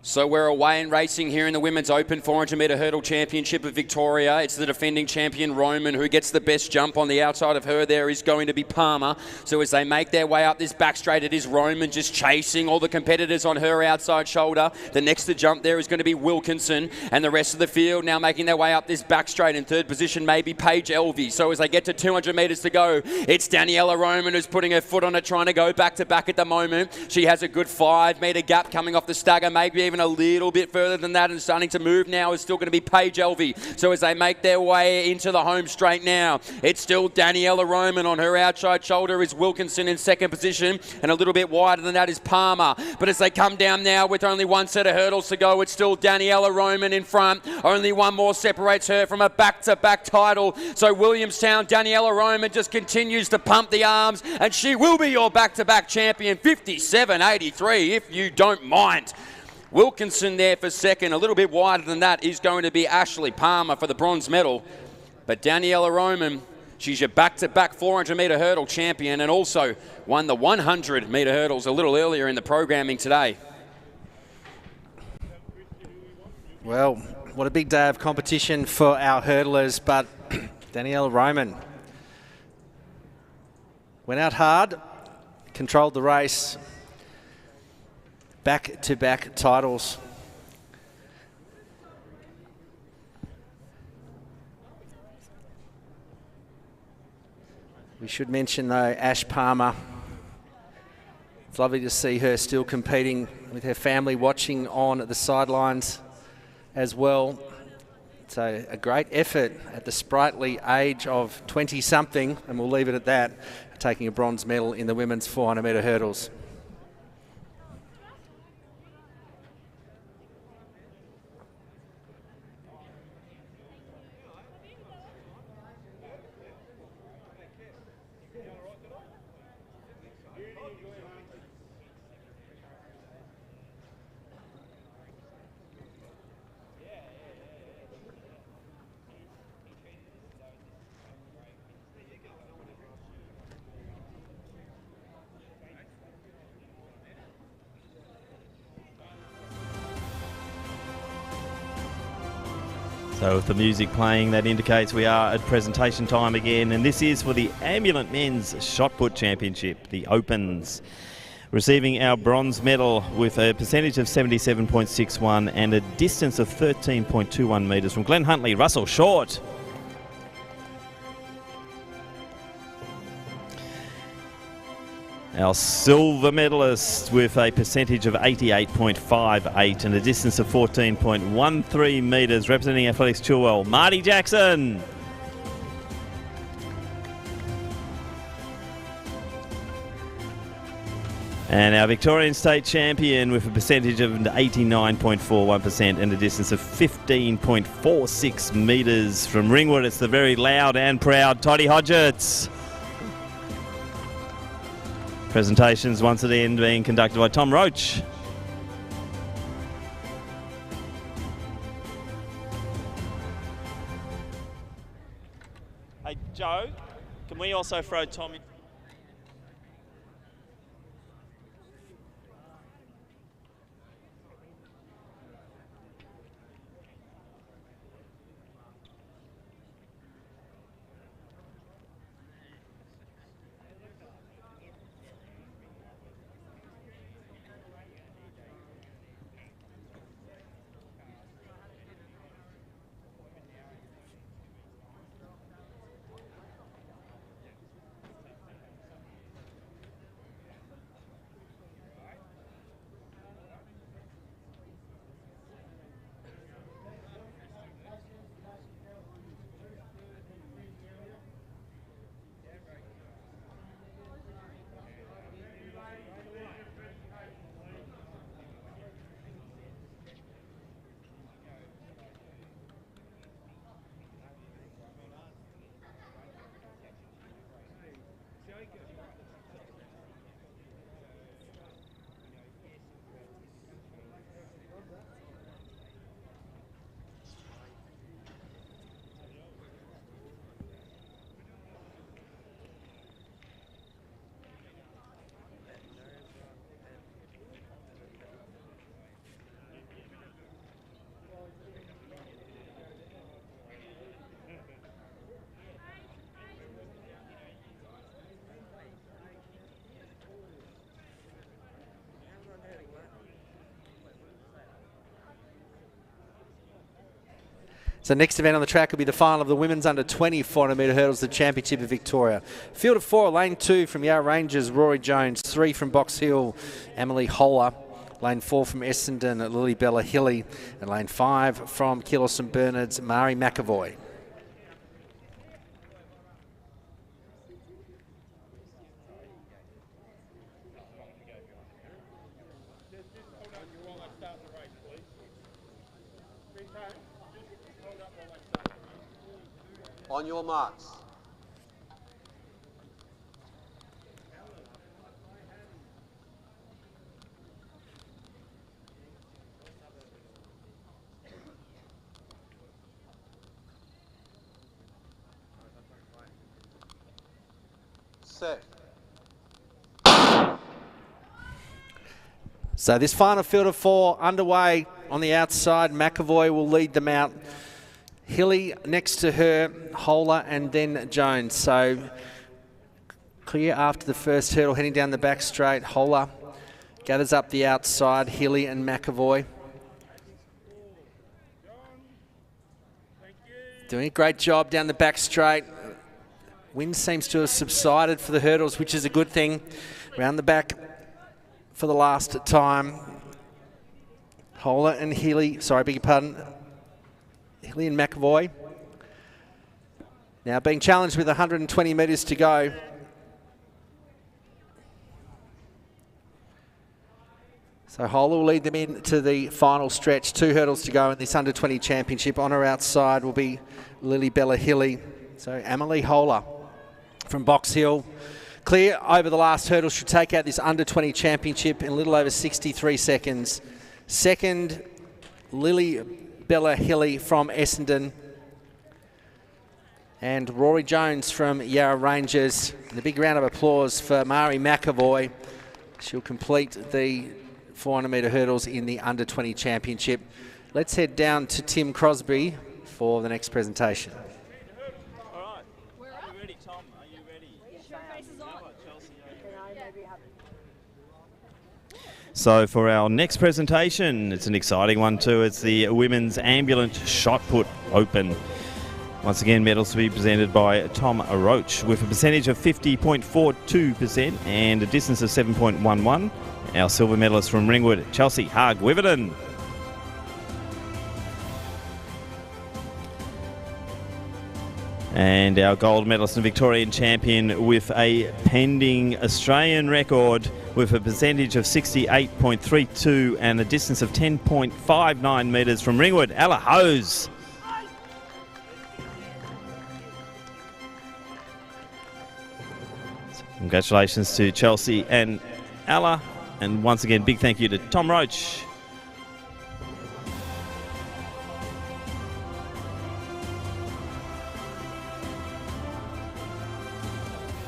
So we're away and racing here in the Women's Open 400-metre hurdle championship of Victoria. It's the defending champion Roman who gets the best jump. On the outside of her there is going to be Palmer. So as they make their way up this back straight, it is Roman just chasing all the competitors on her outside shoulder. The next to jump there is going to be Wilkinson, and the rest of the field now making their way up this back straight. In third position maybe Paige Elvey. So as they get to 200 metres to go, it's Daniela Roman who's putting her foot on it, trying to go back to back at the moment. She has a good 5-metre gap coming off the stagger, maybe even a little bit further than that, and starting to move now is still going to be Paige Elvey. So as they make their way into the home straight now, it's still Daniela Roman. On her outside shoulder is Wilkinson in second position, and a little bit wider than that is Palmer. But as they come down now with only one set of hurdles to go, it's still Daniela Roman in front. Only one more separates her from a back-to-back title. So Williamstown, Daniela Roman just continues to pump the arms, and she will be your back-to-back champion, 57.83 if you don't mind. Wilkinson there for second. A little bit wider than that is going to be Ashley Palmer for the bronze medal. But Daniela Roman, she's your back-to-back 400-metre hurdle champion, and also won the 100-metre hurdles a little earlier in the programming today. Well, what a big day of competition for our hurdlers, but Daniela Roman went out hard, controlled the race. Back-to-back titles. We should mention, though, Ash Palmer. It's lovely to see her still competing with her family watching on at the sidelines as well. It's a great effort at the sprightly age of 20-something, and we'll leave it at that, taking a bronze medal in the women's 400-metre hurdles. So with the music playing, that indicates we are at presentation time again, and this is for the Ambulant Men's Shot Put Championship, the Opens. Receiving our bronze medal with a percentage of 77.61 and a distance of 13.21 metres from Glen Huntly, Russell Short. Our silver medalist with a percentage of 88.58 and a distance of 14.13 metres, representing Athletics Chilwell, Marty Jackson. And our Victorian State Champion with a percentage of 89.41% and a distance of 15.46 metres from Ringwood, it's the very loud and proud Toddy Hodgetts. Presentations once again being conducted by Tom Roach. Hey, Joe, can we also throw Tom in? So next event on the track will be the final of the women's under 20 400 metre hurdles, the Championship of Victoria. Field of 4, lane 2 from Yarra Rangers, Rory Jones. 3 from Box Hill, Emily Holler. Lane 4 from Essendon, Lily Bella Hilly. And lane 5 from Keilor St Bernard's, Mari McAvoy. On your marks. Set. So this final field of 4 underway on the outside. McAvoy will lead them out. Hilly next to her, Holler, and then Jones. So clear after the first hurdle, heading down the back straight. Holler gathers up the outside, Hilly and McAvoy. Doing a great job down the back straight. Wind seems to have subsided for the hurdles, which is a good thing. Round the back for the last time. Holler and Hilly, sorry, beg your pardon. Hilly and McAvoy. Now being challenged with 120 metres to go. So Holler will lead them into the final stretch. 2 hurdles to go in this under 20 championship. On her outside will be Lily Bella Hilly. So Emily Holler from Box Hill. Clear over the last hurdle, should take out this under 20 championship in a little over 63 seconds. Second, Lily Bella Hilly from Essendon. And Rory Jones from Yarra Rangers. And a big round of applause for Mari McAvoy. She'll complete the 400 metre hurdles in the under 20 championship. Let's head down to Tim Crosby for the next presentation. All right. Are you ready, Tom? Are you ready? How about Chelsea? Are you ready? So for our next presentation, it's an exciting one too. It's the Women's Ambulance Shot Put Open. Once again, medals to be presented by Tom Roach with a percentage of 50.42% and a distance of 7.11. Our silver medalist from Ringwood, Chelsea Haag-Wiverton. And our gold medalist and Victorian champion with a pending Australian record with a percentage of 68.32 and a distance of 10.59 metres from Ringwood, Ella Hose. Congratulations to Chelsea and Ella. And once again, big thank you to Tom Roach.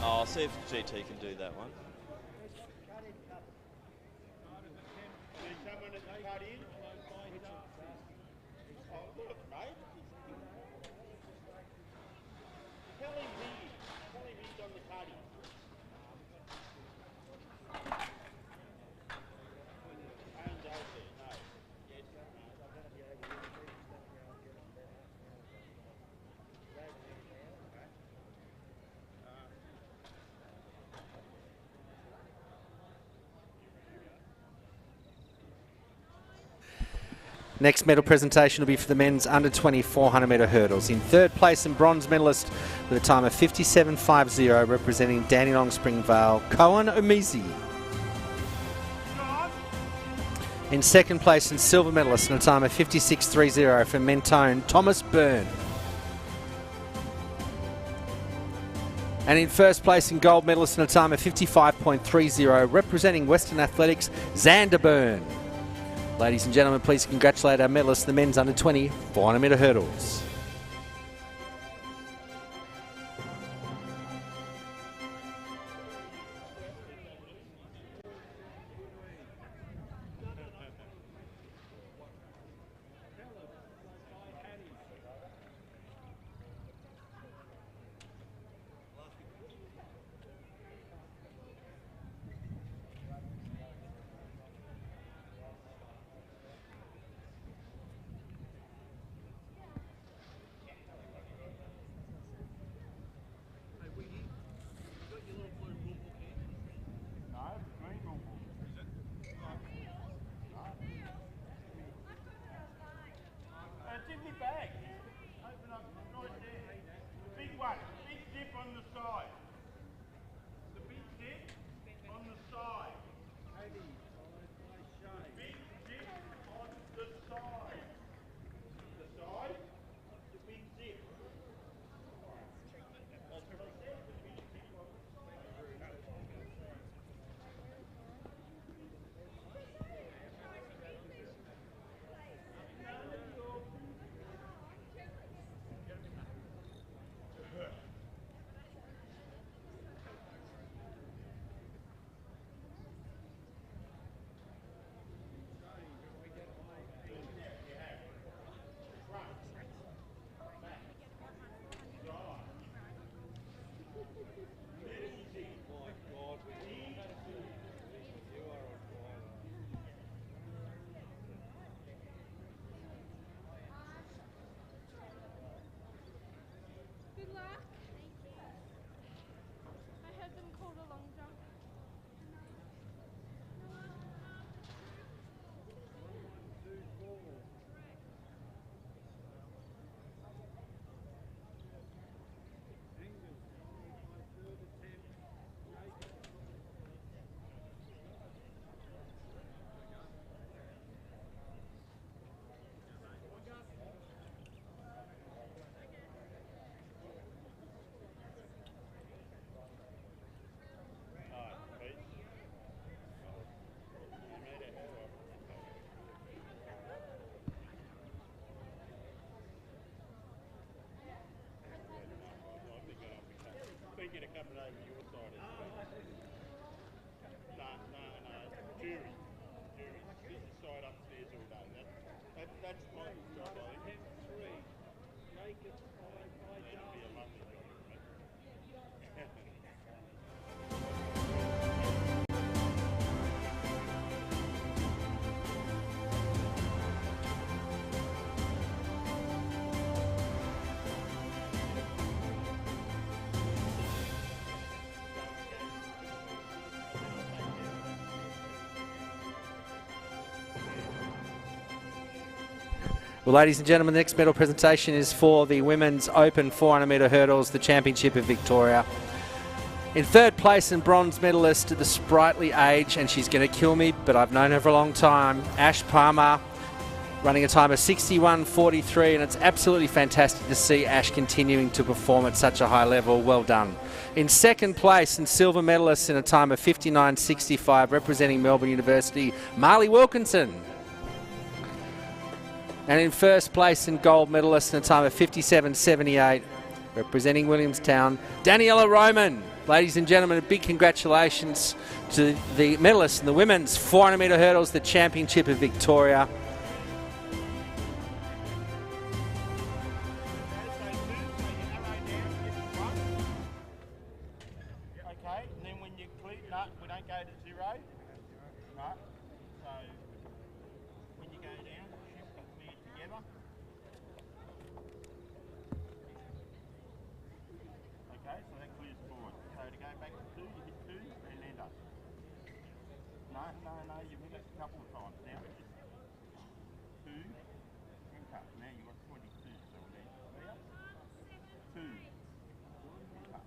I'll see if GT can do that one. Next medal presentation will be for the men's under 20 400 metre hurdles. In third place and bronze medalist with a time of 57.50, representing Dandenong Springvale, Cohen Omizi. In second place and silver medalist and a time of 56.30 for Mentone, Thomas Byrne. And in first place and gold medalist and a time of 55.30, representing Western Athletics, Xander Byrne. Ladies and gentlemen, please congratulate our medalists, the men's under 20 400 metre hurdles. It's in my bag. Open up, right there. The big one, big dip on the side. The big dip on the side. Big dip on the side. The side, the big dip. That's what I said, the big dip on the side. Good luck. I heard them called a long jump. Get a couple over your side as well. No. Jury. Get the side upstairs all day. That's my job, I think. 10-3. Make it 5 by That'll be a lovely job, isn't it? Well, ladies and gentlemen, the next medal presentation is for the Women's Open 400 metre hurdles, the Championship of Victoria. In third place and bronze medalist at the sprightly age, and she's going to kill me, but I've known her for a long time, Ash Palmer, running a time of 61.43, and it's absolutely fantastic to see Ash continuing to perform at such a high level. Well done. In second place and silver medalist in a time of 59.65, representing Melbourne University, Marley Wilkinson. And in first place and gold medalist in a time of 57.78, representing Williamstown, Daniela Roman. Ladies and gentlemen, a big congratulations to the medalist in the women's 400 metre hurdles, the Championship of Victoria. Okay, and then when you click, no, we don't go to 0. No. So when you go down, shift and clear together. Okay, so that clears forward. So to go back to 2, you hit 2 and enter. No, you've hit it a couple of times now. 2, enter. Now you've got 22, so we'll need clear. 2, enter.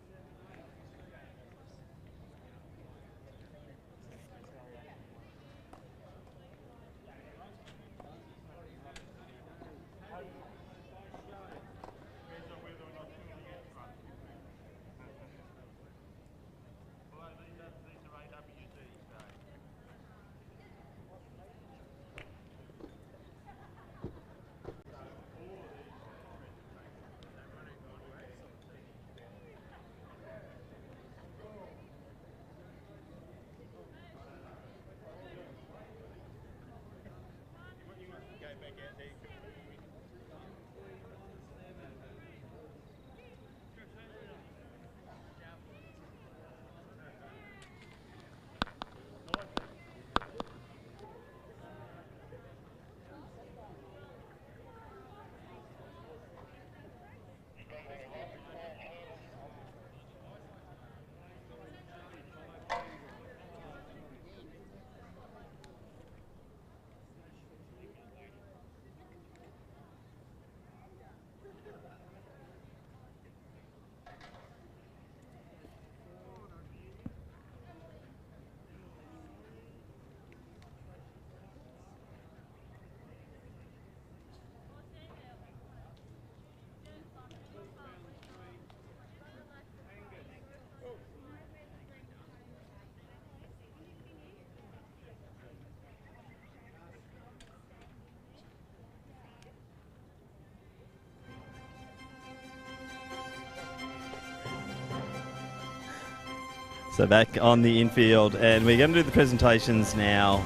So back on the infield, and we're going to do the presentations now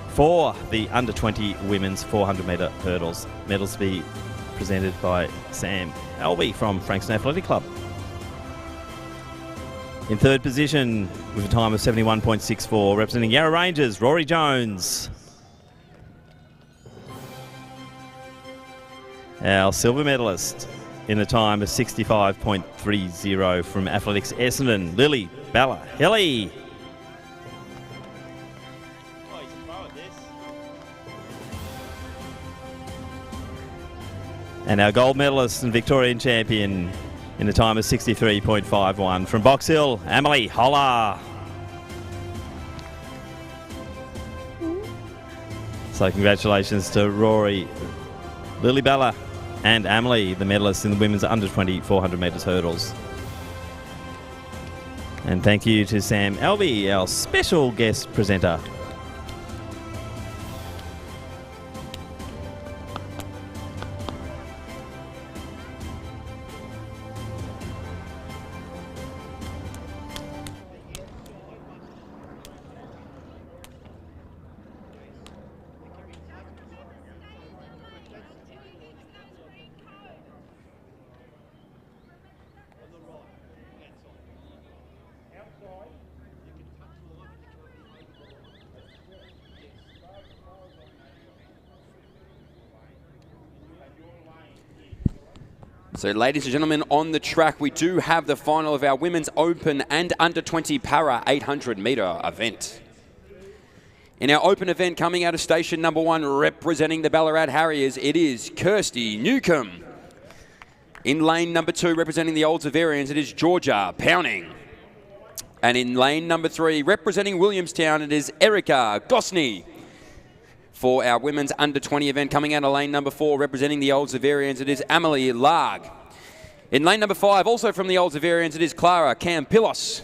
for the under-20 women's 400-metre hurdles. Medals to be presented by Sam Albee from Frankston Athletic Club. In third position, with a time of 71.64, representing Yarra Rangers, Rory Jones. Our silver medalist in a time of 65.30 from Athletics Essendon, Lily Bella Hilly. Oh, he's a pro at this. And our gold medalist and Victorian champion in a time of 63.51 from Box Hill, Emily Holler. So congratulations to Rory, Lily Bella and Emily, the medalists in the women's under-20 400 metres hurdles. And thank you to Sam Albee, our special guest presenter. So ladies and gentlemen, on the track we do have the final of our women's open and under-20 para 800 metre event. In our open event, coming out of station number 1, representing the Ballarat Harriers, it is Kirsty Newcomb. In lane number 2, representing the Old Zaverians, it is Georgia Pounding. And in lane number 3, representing Williamstown, it is Erica Gosney. For our women's under-20 event, coming out of lane number 4, representing the Old Zaverians, it is Amelie Larg. In lane number 5, also from the Old Zaverians, it is Clara Campillos.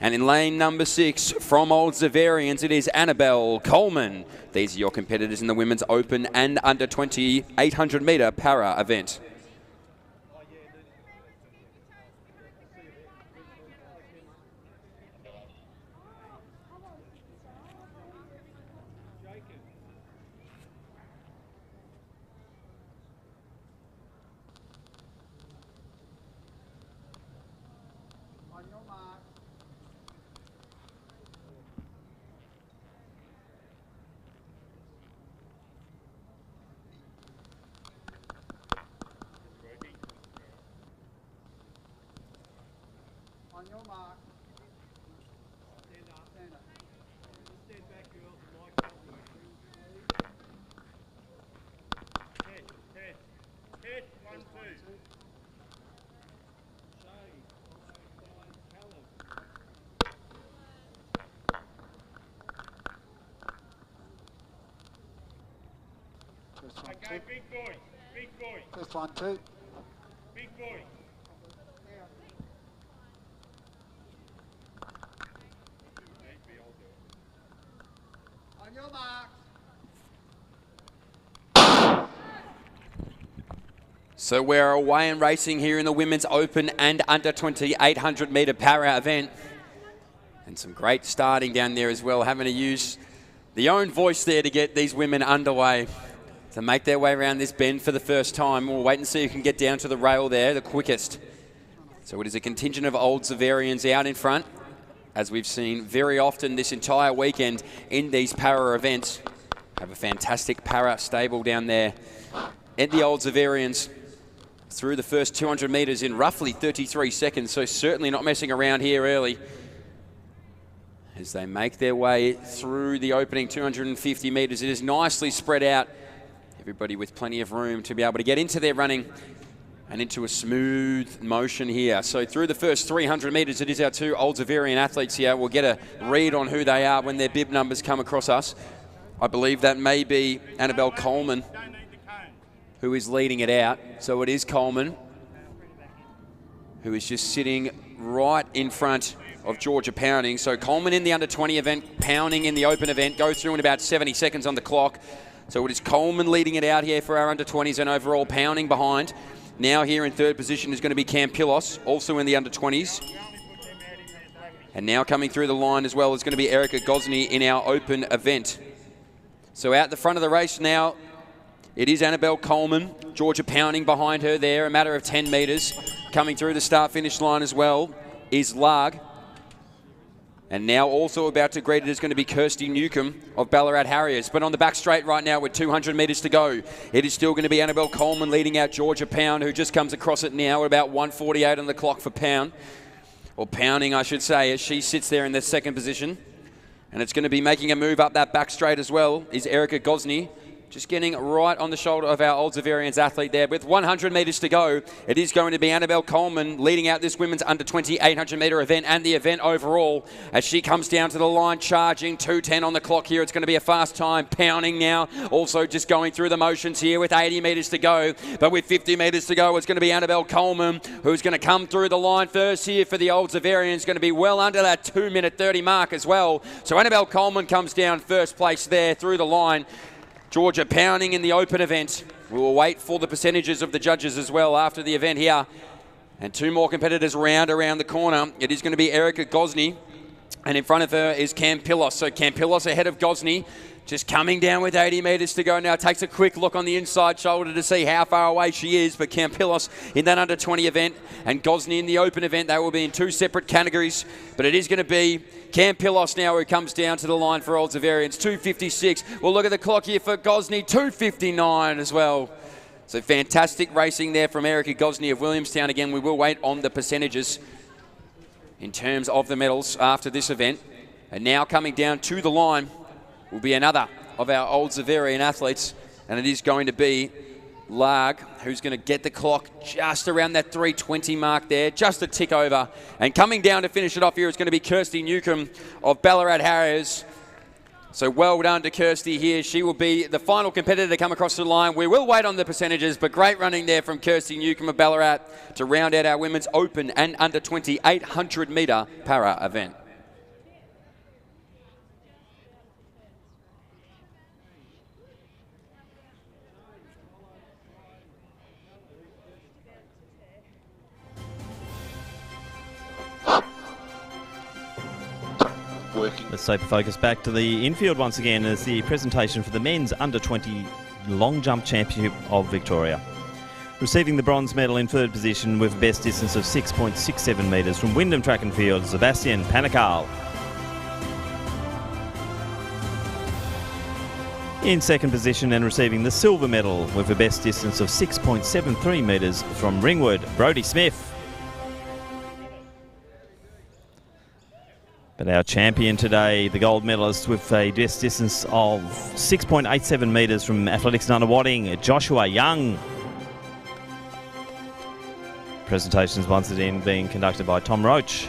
And in lane number 6, from Old Zaverians, it is Annabelle Coleman. These are your competitors in the women's open and under-20 800 metre para event. On your mark. Stand up, stand up. Stand back, girls, and like that. Hit, 1, 2. Okay, big boy. First 1, 2. Big boy. On your mark. So we're away and racing here in the women's open and under-20 800 metre para event. And some great starting down there as well, having to use the own voice there to get these women underway, to make their way around this bend for the first time. We'll wait and see who can get down to the rail there the quickest. So it is a contingent of Old Zaverians out in front, as we've seen very often this entire weekend in these para events. Have a fantastic para stable down there at the Old Zaverians through the first 200 metres in roughly 33 seconds, so certainly not messing around here early as they make their way through the opening 250 metres. It is nicely spread out, everybody with plenty of room to be able to get into their running and into a smooth motion here. So through the first 300 metres, it is our 2 Old Zaverian athletes here. We'll get a read on who they are when their bib numbers come across us. I believe that may be Annabelle Coleman who is leading it out. So it is Coleman who is just sitting right in front of Georgia Pounding. So Coleman in the under-20 event, Pounding in the open event, go through in about 70 seconds on the clock. So it is Coleman leading it out here for our under-20s and overall Pounding behind. Now here in third position is going to be Campillos, also in the under-20s. And now coming through the line as well is going to be Erica Gosney in our open event. So out the front of the race now, it is Annabelle Coleman. Georgia Pounding behind her there, a matter of 10 metres. Coming through the start-finish line as well is Larg. And now also about to greet it is going to be Kirsty Newcomb of Ballarat Harriers. But on the back straight right now with 200 metres to go, it is still going to be Annabelle Coleman leading out Georgia Pound, who just comes across it now at about 1:48 on the clock for Pound. Or Pounding, I should say, as she sits there in the second position. And it's going to be making a move up that back straight as well is Erica Gosney. Just getting right on the shoulder of our Old Zaverians athlete there. With 100 metres to go, it is going to be Annabelle Coleman leading out this women's under 20 800 metre event and the event overall as she comes down to the line charging 2:10 on the clock here. It's going to be a fast time. Pounding now also just going through the motions here with 80 metres to go. But with 50 metres to go, it's going to be Annabelle Coleman who's going to come through the line first here for the Old Zaverians. Going to be well under that 2:30 mark as well. So Annabelle Coleman comes down first place there through the line. Georgia Pounding in the open event. We will wait for the percentages of the judges as well after the event here. And two more competitors around the corner. It is going to be Erica Gosney. And in front of her is Cam Pillos. So Cam Pillos ahead of Gosney. Just coming down with 80 metres to go now. Takes a quick look on the inside shoulder to see how far away she is. But Cam Pillos in that under 20 event and Gosney in the open event. They will be in two separate categories. But it is going to be Cam Pillos now who comes down to the line for Old Zaverians. 2:56. We'll look at the clock here for Gosney. 2:59 as well. So fantastic racing there from Erica Gosney of Williamstown. Again, we will wait on the percentages in terms of the medals after this event. And now coming down to the line will be another of our Old Zaverian athletes, and it is going to be Larg, who's going to get the clock just around that 3:20 mark there, just a tick over. And coming down to finish it off here is going to be Kirsty Newcomb of Ballarat Harriers. So well done to Kirsty here. She will be the final competitor to come across the line. We will wait on the percentages, but great running there from Kirsty Newcomb of Ballarat to round out our women's open and under 20 800 metre para event. Let's take the focus back to the infield once again as the presentation for the men's under 20 long jump championship of Victoria. Receiving the bronze medal in third position with a best distance of 6.67 metres from Wyndham Track and Field, Sebastian Panikal. In second position and receiving the silver medal with a best distance of 6.73 metres from Ringwood, Brodie Smith. But our champion today, the gold medalist with a best distance of 6.87 metres from Athletics Nunawading, Joshua Young. Presentations once again being conducted by Tom Roach.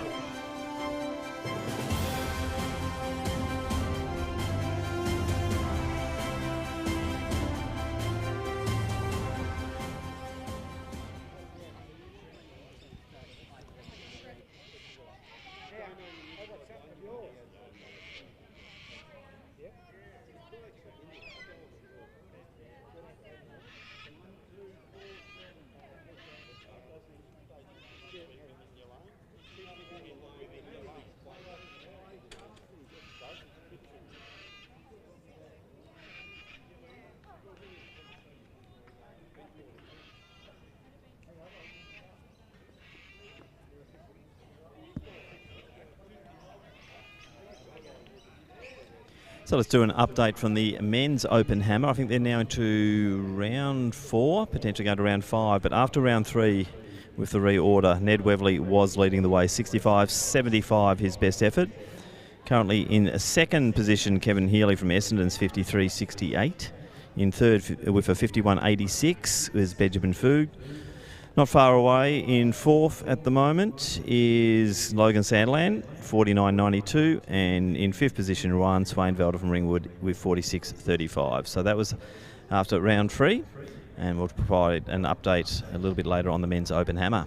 So let's do an update from the men's open hammer. I think they're now into round 4, potentially going to round 5. But after round 3, with the reorder, Ned Weverly was leading the way, 65.75 his best effort. Currently in second position, Kevin Healy from Essendon's 53.68. In third with a 51.86 is Benjamin Foog. Not far away in fourth at the moment is Logan Sandland, 49.92, and in fifth position, Ryan Swainvelder from Ringwood with 46.35. So that was after round 3, and we'll provide an update a little bit later on the men's open hammer.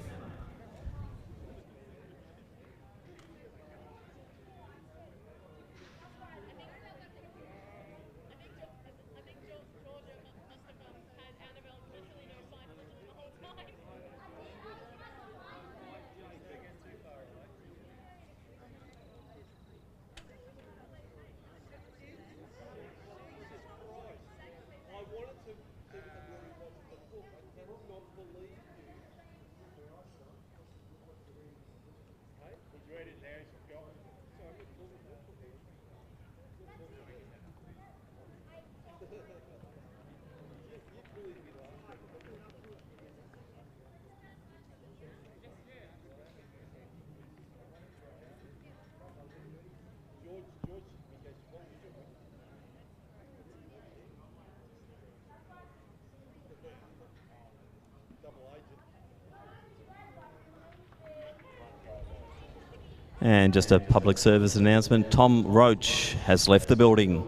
And just a public service announcement, Tom Roach has left the building.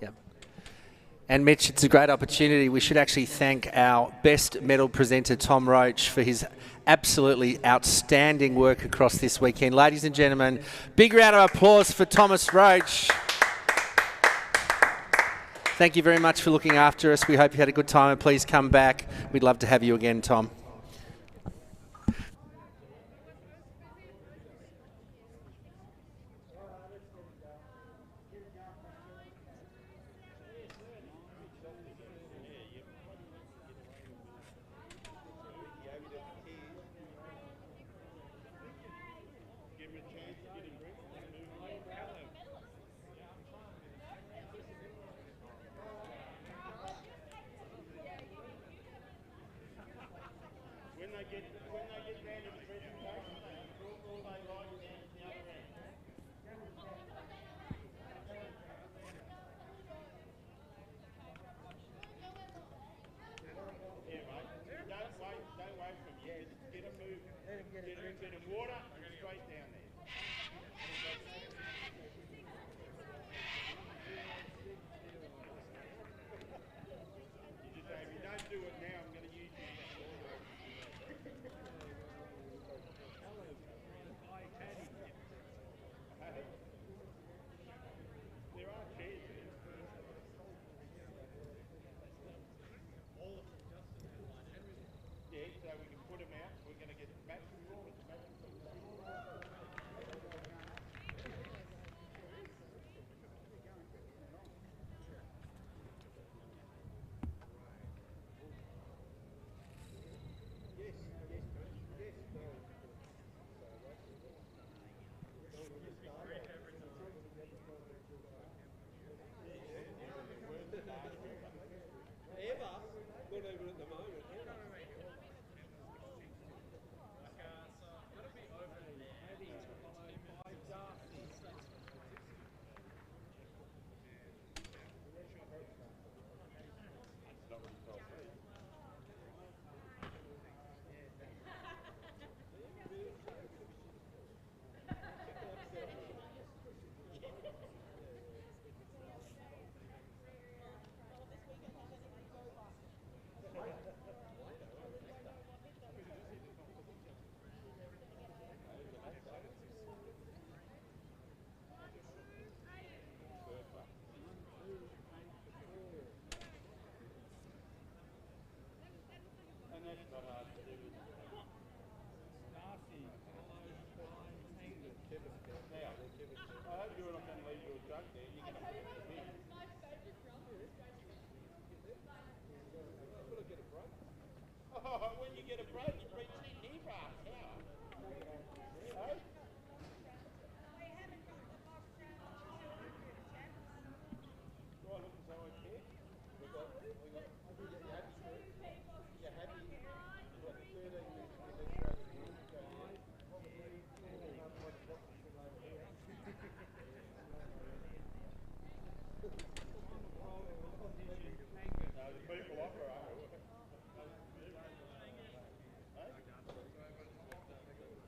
Yep. And Mitch, it's a great opportunity. We should actually thank our best medal presenter, Tom Roach, for his absolutely outstanding work across this weekend. Ladies and gentlemen, big round of applause for Thomas Roach. Thank you very much for looking after us. We hope you had a good time, and please come back. We'd love to have you again, Tom. When you get a break, you bring your knee back.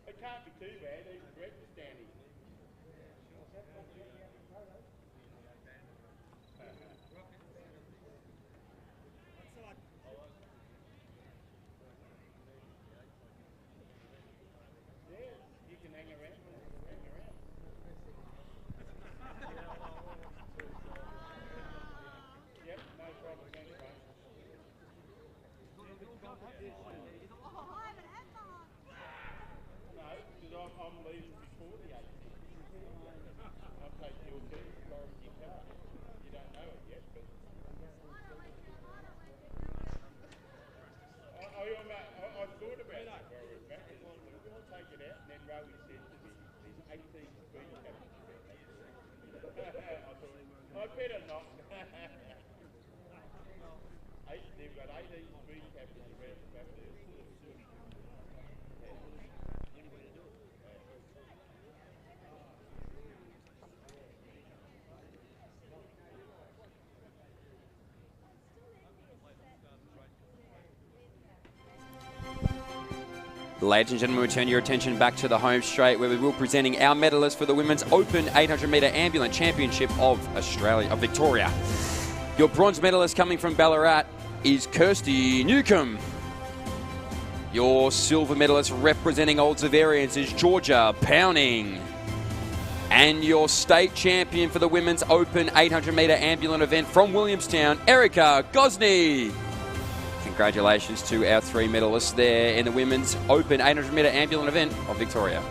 It can't be too bad, even breakfast down here. Yeah, you can hang around. Yep, no problem. Thanks, mate. No, because I'm leaving before the 18th. I'll take your keys and borrow your car. You don't know it yet, but... I thought about that where I was back. I'll take it out, and then Rowie said to me, there's 18 speed captains around that. I thought, I better not. They've got 18 speed captains around the back there. Ladies and gentlemen, we turn your attention back to the home straight where we will be presenting our medalists for the Women's Open 800 metre Ambulance Championship of Victoria. Your bronze medalist coming from Ballarat is Kirsty Newcomb. Your silver medalist representing Old Zaverians is Georgia Pounding. And your state champion for the Women's Open 800 metre Ambulance event from Williamstown, Erica Gosney. Congratulations to our 3 medalists there in the Women's Open 800 metre Ambulance event of Victoria.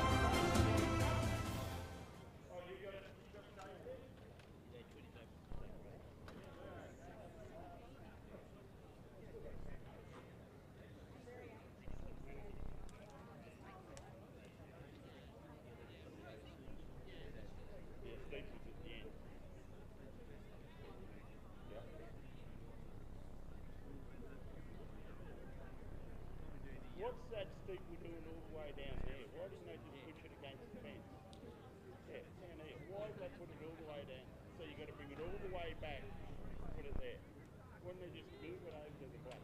What's that steep we're doing all the way down there? Why didn't they just push it against the fence? Yeah, down there. Why did they put it all the way down? So you got to bring it all the way back, put it there. Why didn't they just move it over to the block?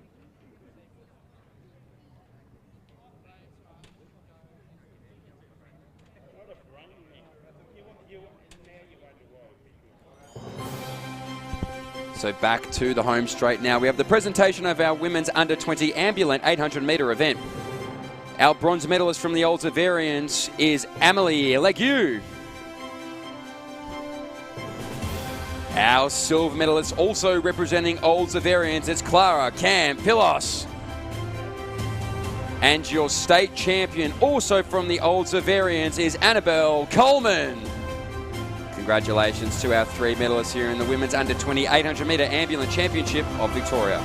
Not a running there. Now you wonder why. So back to the home straight now. We have the presentation of our women's under 20 Ambulance 800 metre event. Our bronze medalist from the Old Zaverians is Amelie Legue. Our silver medalist also representing Old Zaverians is Clara Campilos. And your state champion also from the Old Zaverians is Annabelle Coleman. Congratulations to our 3 medalists here in the Women's Under 20 800 metre Ambulance Championship of Victoria.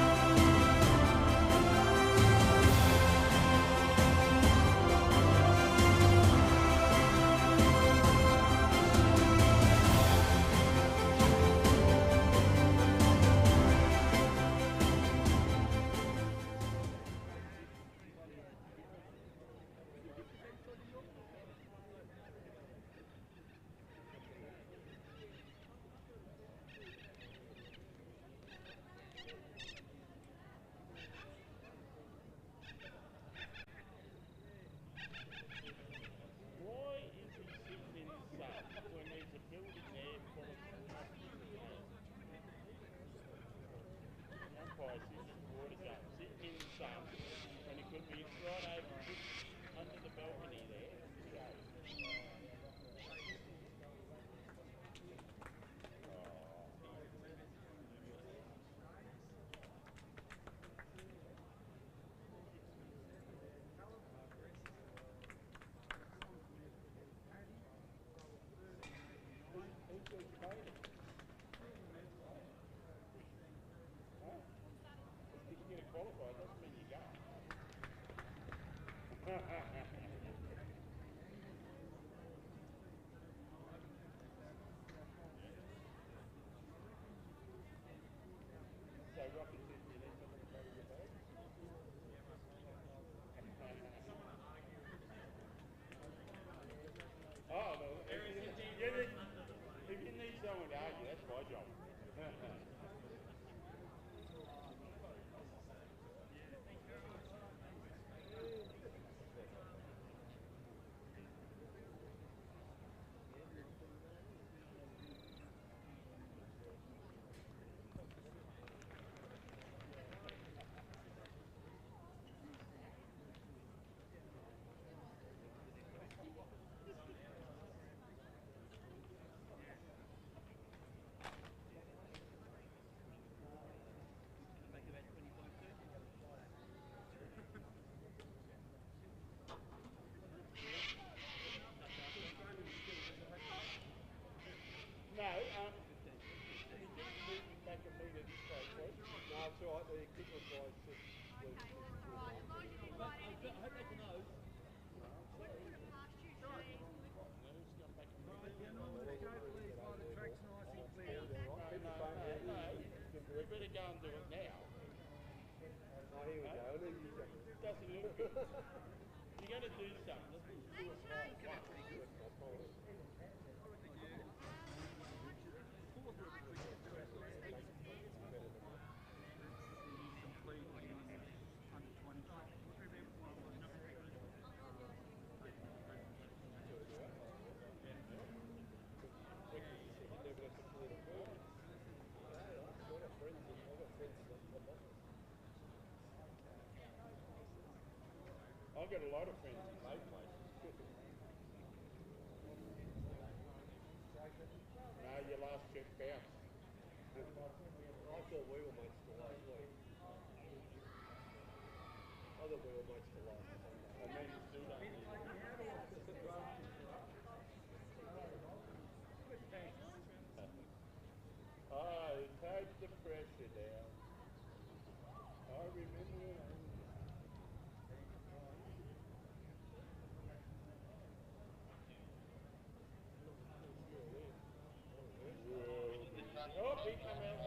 I've got a lot of friends in late places. No, your last check bounced. I thought we were mates till last week. I thought we were mates till last week. I mean, you still don't need it. Oh, take the pressure down. I remember it. Oh, he come out.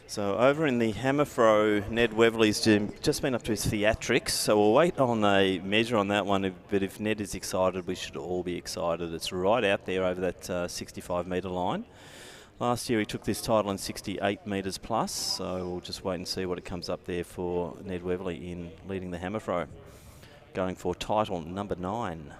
So over in the hammer throw, Ned Weverly's just been up to his theatrics, so we'll wait on a measure on that one, but if Ned is excited, we should all be excited. It's right out there over that 65 metre line. Last year he took this title in 68 metres plus, so we'll just wait and see what it comes up there for Ned Weverly in leading the hammer throw. Going for title number 9.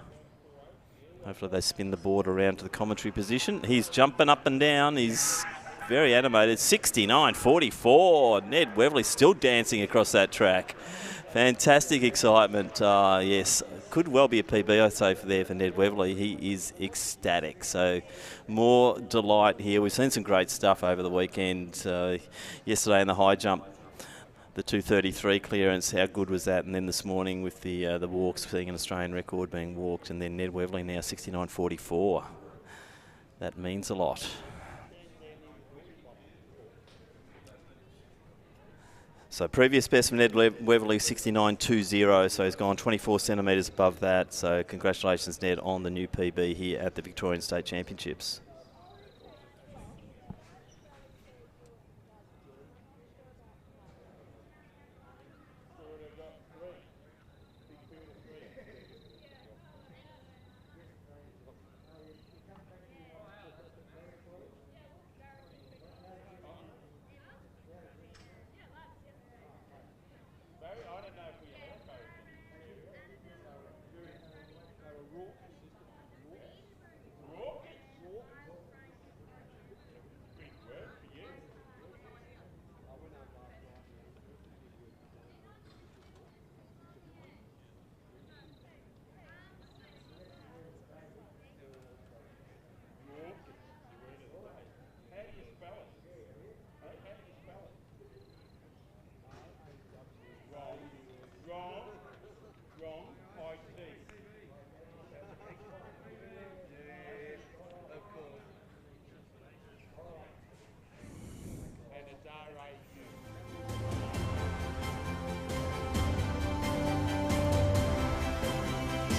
Hopefully they spin the board around to the commentary position. He's jumping up and down, he's very animated. 69.44. Ned Weverly still dancing across that track. Fantastic excitement. Yes, could well be a PB, I'd say, for Ned Weverly. He is ecstatic. So more delight here. We've seen some great stuff over the weekend. Yesterday in the high jump, the 2:33 clearance, how good was that? And then this morning with the walks, seeing an Australian record being walked, and then Ned Weverly now 69.44. That means a lot. So previous best from Ned Weverly, 69.20, so he's gone 24 centimetres above that. So congratulations, Ned, on the new PB here at the Victorian State Championships.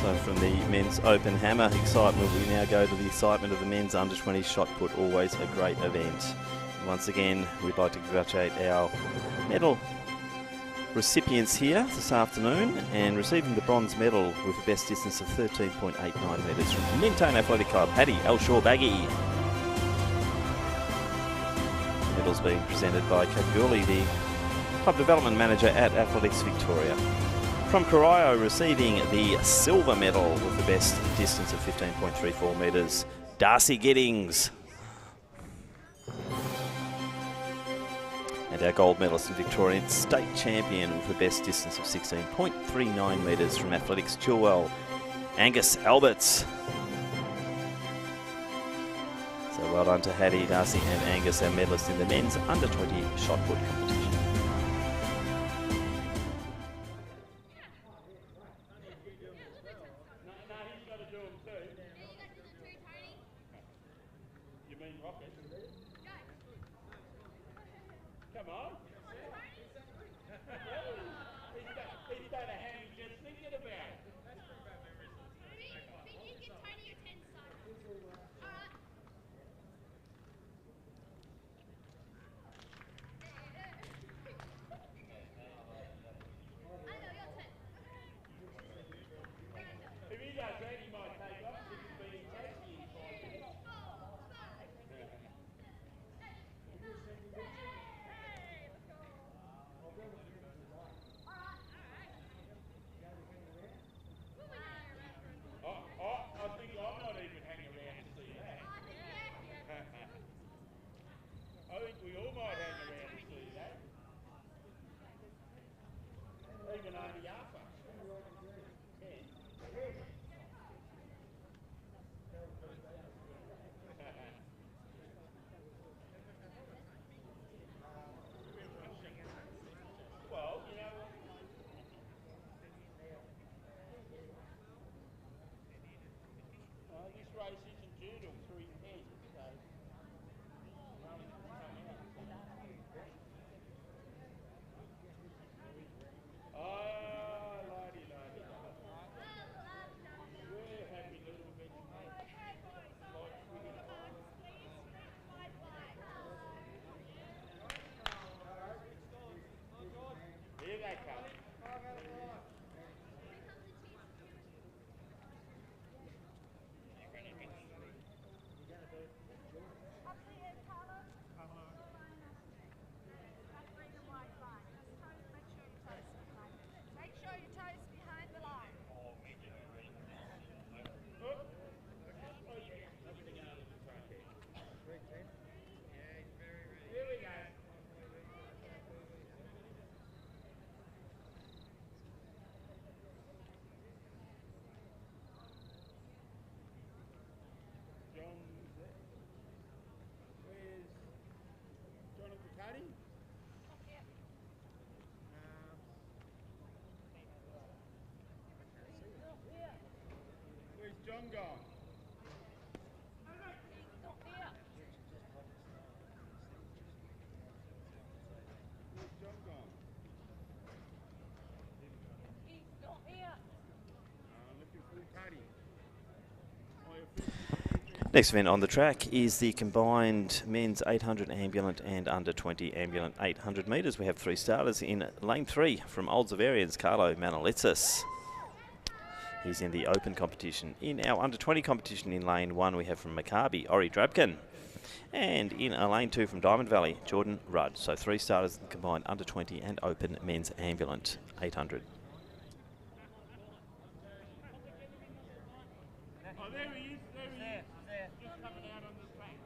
So from the men's open hammer excitement, we now go to the excitement of the men's under 20 shot put. Always a great event. And once again, we'd like to congratulate our medal recipients here this afternoon, and receiving the bronze medal with a best distance of 13.89 metres from Mentone Athletic Club, Paddy Elshaw-Baggy. Medals being presented by Kate Gourley, the Club Development Manager at Athletics Victoria. From Corio, receiving the silver medal with the best distance of 15.34 metres, Darcy Giddings. And our gold medalist and Victorian state champion with the best distance of 16.39 metres from Athletics Chilwell, Angus Alberts. So well done to Hattie, Darcy and Angus, our medalists in the men's under 20 shot put competition. John gone? Where's John gone? Looking for Paddy. Next event on the track is the combined men's 800 ambulant and under 20 ambulant 800 metres. We have 3 starters in lane 3 from Olds Avarians, Carlo Manolitsis. He's in the open competition. In our under 20 competition in lane 1, we have from Maccabi, Ori Drabkin. And in lane 2 from Diamond Valley, Jordan Rudd. So 3 starters in the combined under 20 and open men's ambulant 800. Oh, there he is, there he is. Just coming out on the track.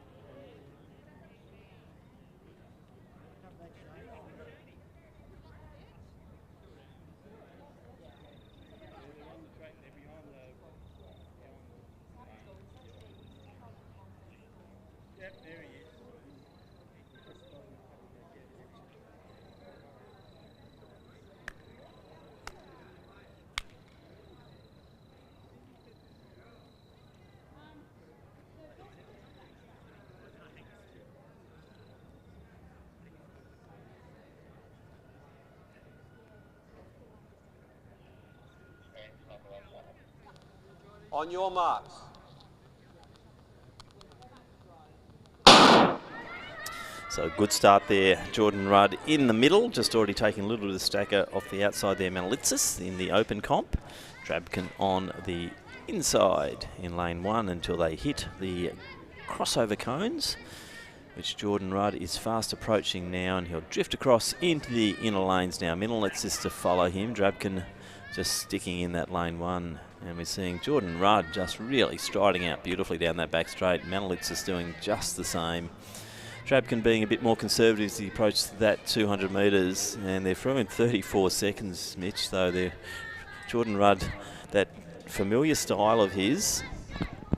They're on the track, they're behind the... Yep, there he is. On your marks. So good start there. Jordan Rudd in the middle, just already taking a little bit of the stacker off the outside there. Manolitsis in the open comp. Drabkin on the inside in lane 1 until they hit the crossover cones, which Jordan Rudd is fast approaching now, and he'll drift across into the inner lanes now. Manolitsis to follow him. Drabkin just sticking in that lane 1. And we're seeing Jordan Rudd just really striding out beautifully down that back straight. Manolitsis doing just the same. Drabkin being a bit more conservative as he approached that 200 metres, and they're through in 34 seconds, Mitch, though they're Jordan Rudd, that familiar style of his,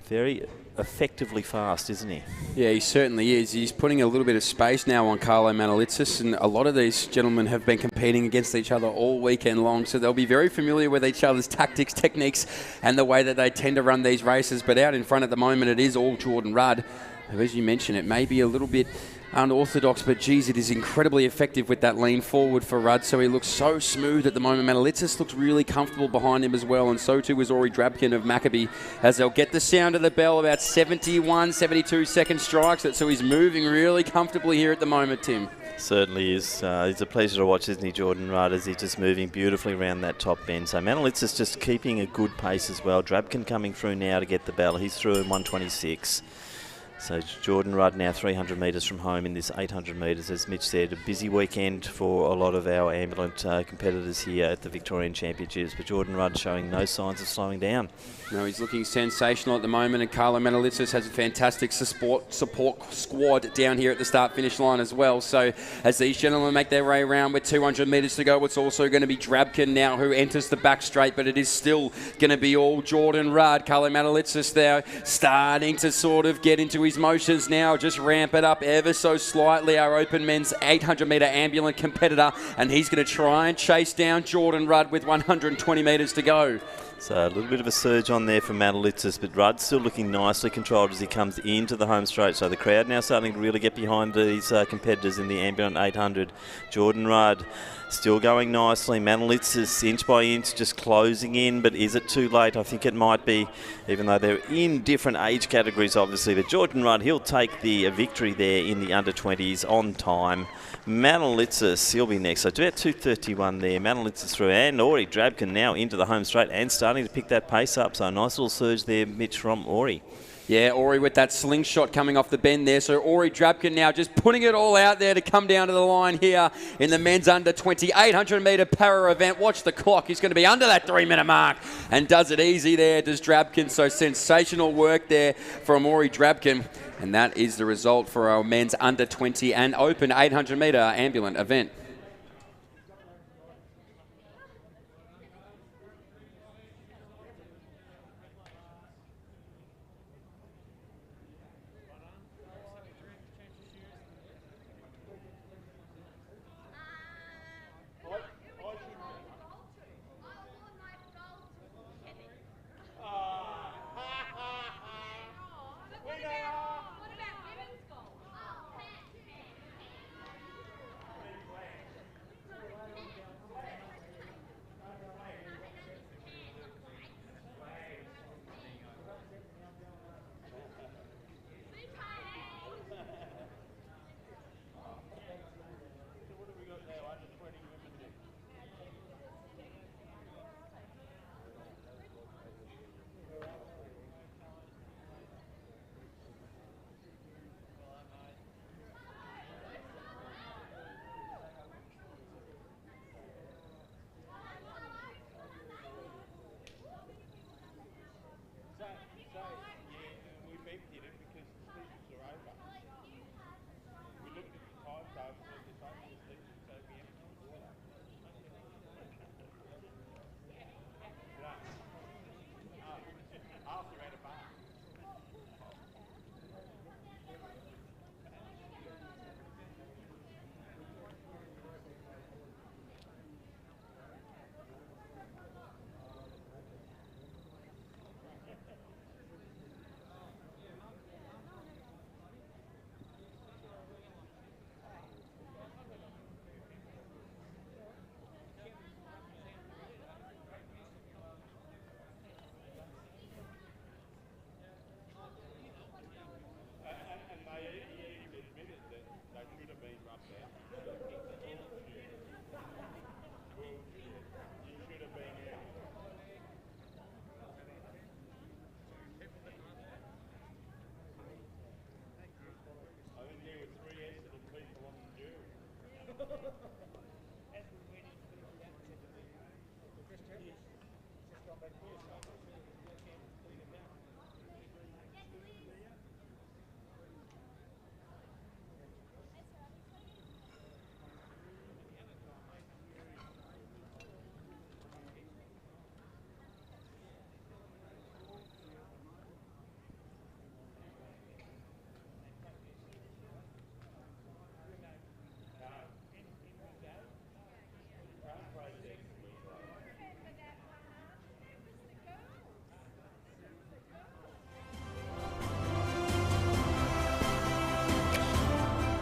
very effectively fast, isn't he? Yeah, he certainly is. He's putting a little bit of space now on Carlo Manolitsis, and a lot of these gentlemen have been competing against each other all weekend long, so they'll be very familiar with each other's tactics, techniques, and the way that they tend to run these races. But out in front at the moment, it is all Jordan Rudd, who, as you mentioned, it may be a little bit unorthodox, but geez, it is incredibly effective with that lean forward for Rudd. So he looks so smooth at the moment. Manolitsis looks really comfortable behind him as well, and so too is Ori Drabkin of Maccabi, as they'll get the sound of the bell, about 71, 72 second strikes. So he's moving really comfortably here at the moment, Tim. Certainly is. It's a pleasure to watch, isn't he, Jordan Rudd, as he's just moving beautifully around that top bend. So Manolitsis just keeping a good pace as well. Drabkin coming through now to get the bell. He's through in 126. So Jordan Rudd now 300 metres from home in this 800 metres. As Mitch said, a busy weekend for a lot of our ambulant competitors here at the Victorian Championships, but Jordan Rudd showing no signs of slowing down. No, he's looking sensational at the moment, and Carlo Manolitsis has a fantastic support squad down here at the start-finish line as well. So as these gentlemen make their way around with 200 metres to go, it's also going to be Drabkin now who enters the back straight, but it is still going to be all Jordan Rudd. Carlo Manolitsis there starting to sort of get into his motions now, just ramp it up ever so slightly, our open men's 800 metre ambulant competitor, and he's going to try and chase down Jordan Rudd with 120 metres to go. So a little bit of a surge on there for Manolitsis, but Rudd still looking nicely controlled as he comes into the home straight. So the crowd now starting to really get behind these competitors in the ambulant 800. Jordan Rudd still going nicely. Manolitsis inch by inch just closing in, but is it too late? I think it might be, even though they're in different age categories obviously. But Jordan Rudd, he'll take the victory there in the under 20s on time. Manolitsis, he'll be next. So it's about 2:31 there. Manolitsis through, and Ori Drabkin now into the home straight and starting to pick that pace up. So a nice little surge there, Mitch, from Ori. Yeah, Ori with that slingshot coming off the bend there. So Ori Drabkin now just putting it all out there to come down to the line here in the men's under 20 800 metre para event. Watch the clock. He's going to be under that 3-minute mark and does it easy there, does Drabkin. So sensational work there from Ori Drabkin. And that is the result for our men's under 20 and open 800 metre ambulant event.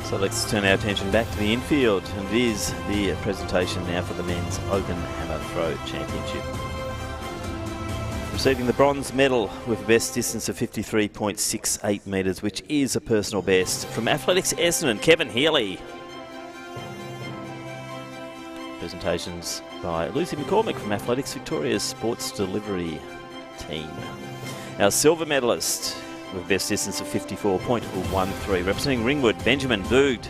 So let's turn our attention back to the infield, and it is the presentation now for the men's Open Hammer Throw Championship. Receiving the bronze medal with a best distance of 53.68 metres, which is a personal best, from Athletics Essendon, Kevin Healy. Presentations by Lucy McCormick from Athletics Victoria's Sports Delivery Team. Our silver medalist with best distance of 54.13, representing Ringwood, Benjamin Voogd.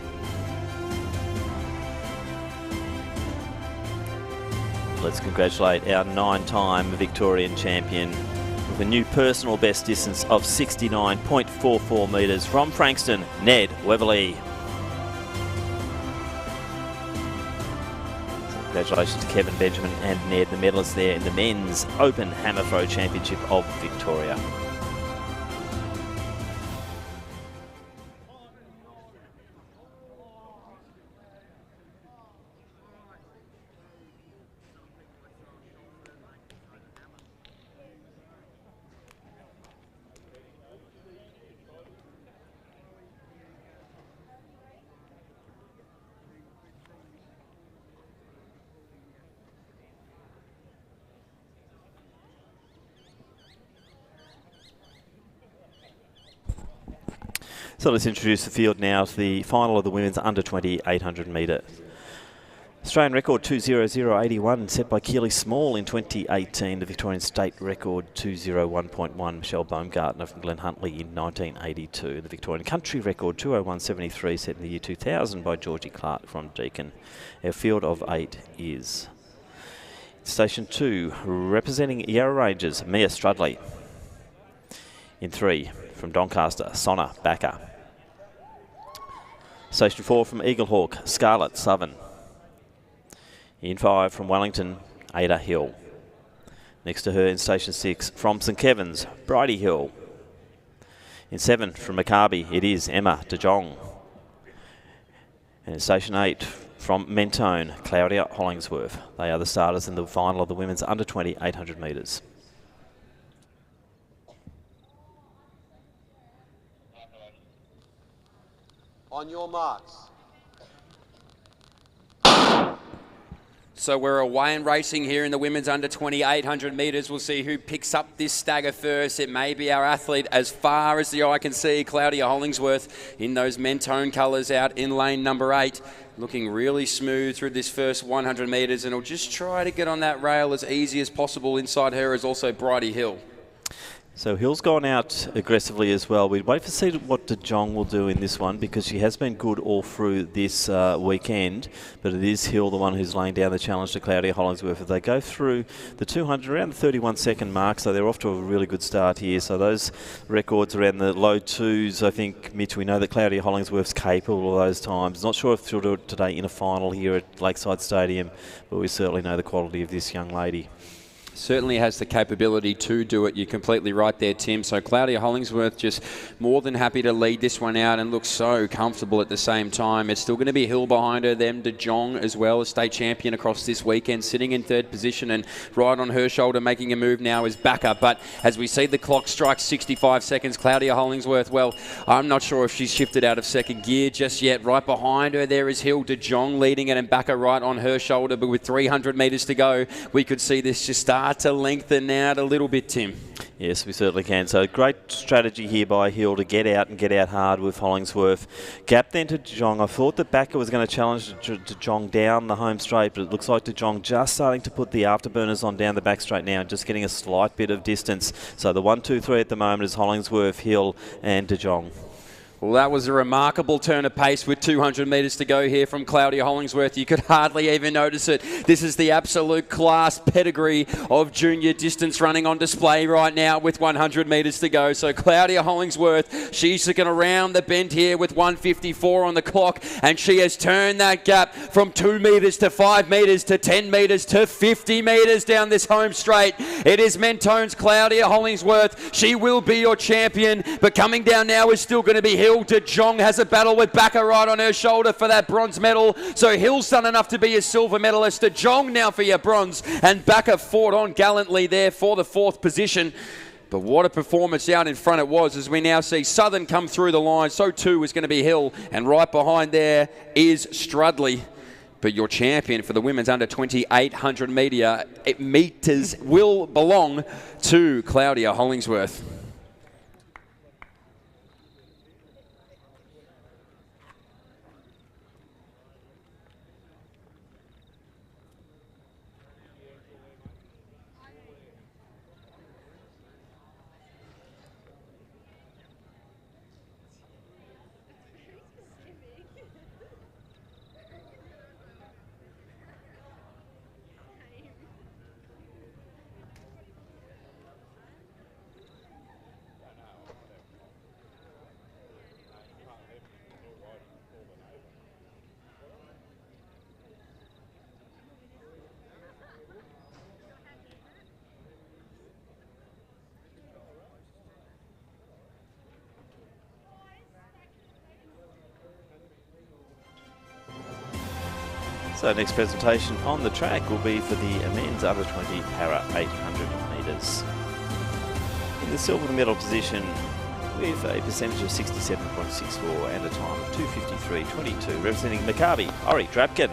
Let's congratulate our 9-time Victorian champion with a new personal best distance of 69.44 metres from Frankston, Ned Weverly. So congratulations to Kevin, Benjamin and Ned, the medalists there in the men's Open Hammer Throw Championship of Victoria. So let's introduce the field now to the final of the women's under-20 800 metre. Australian record 2:00.81 set by Keely Small in 2018. The Victorian state record 2:01.1 Michelle Baumgartner from Glen Huntly in 1982. The Victorian country record 2:01.73 set in the year 2000 by Georgie Clark from Deakin. Our field of 8 is Station 2, representing Yarra Rangers, Mia Strudley. In 3, from Doncaster, Sonna Backer. Station 4 from Eaglehawk, Scarlett Southern. In 5 from Wellington, Ada Hill. Next to her in Station 6 from St Kevin's, Bridie Hill. In 7 from Maccabi, it is Emma De Jong. And in Station 8 from Mentone, Claudia Hollingsworth. They are the starters in the final of the women's under-20 800 metres. On your marks. So we're away and racing here in the women's under-20 800 metres. We'll see who picks up this stagger first. It may be our athlete as far as the eye can see, Claudia Hollingsworth, in those Mentone colours out in lane number 8. Looking really smooth through this first 100 metres, and will just try to get on that rail as easy as possible. Inside her is also Bridie Hill. So Hill's gone out aggressively as well. We'd wait to see what De Jong will do in this one, because she has been good all through this weekend, but it is Hill the one who's laying down the challenge to Claudia Hollingsworth. If they go through the 200 around the 31-second mark, so they're off to a really good start here. So those records around the low 2s, I think, Mitch, we know that Claudia Hollingsworth's capable of those times. Not sure if she'll do it today in a final here at Lakeside Stadium, but we certainly know the quality of this young lady. Certainly has the capability to do it. You're completely right there, Tim. So Claudia Hollingsworth just more than happy to lead this one out and looks so comfortable at the same time. It's still going to be Hill behind her, then De Jong as well, a state champion across this weekend, sitting in 3rd position, and right on her shoulder making a move now is Backer. But as we see the clock strike 65 seconds, Claudia Hollingsworth, well, I'm not sure if she's shifted out of 2nd gear just yet. Right behind her there is Hill, De Jong leading it, and Backer right on her shoulder. But with 300 metres to go, we could see this just start to lengthen out a little bit, Tim. Yes, we certainly can. So great strategy here by Hill to get out hard with Hollingsworth. Gap then to De Jong. I thought that Backer was going to challenge De Jong down the home straight, but it looks like De Jong just starting to put the afterburners on down the back straight now, just getting a slight bit of distance. So the 1, 2, 3 at the moment is Hollingsworth, Hill and De Jong. Well, that was a remarkable turn of pace with 200 metres to go here from Claudia Hollingsworth. You could hardly even notice it. This is the absolute class pedigree of junior distance running on display right now with 100 metres to go. So Claudia Hollingsworth, she's going to round the bend here with 1:54 on the clock, and she has turned that gap from 2 metres to 5 metres to 10 metres to 50 metres down this home straight. It is Mentone's Claudia Hollingsworth. She will be your champion, but coming down now is still going to be Hill. De Jong has a battle with Bacca right on her shoulder for that bronze medal. So Hill's done enough to be a silver medalist. De Jong now for your bronze, and Bacca fought on gallantly there for the 4th position. But what a performance out in front it was, as we now see Southern come through the line. So too is going to be Hill, and right behind there is Strudley. But your champion for the women's under 2800 metres will belong to Claudia Hollingsworth. So next presentation on the track will be for the men's under 20 para 800 metres. In the silver medal position with a percentage of 67.64 and a time of 2:53.22, representing Maccabi, Ori Drapkin.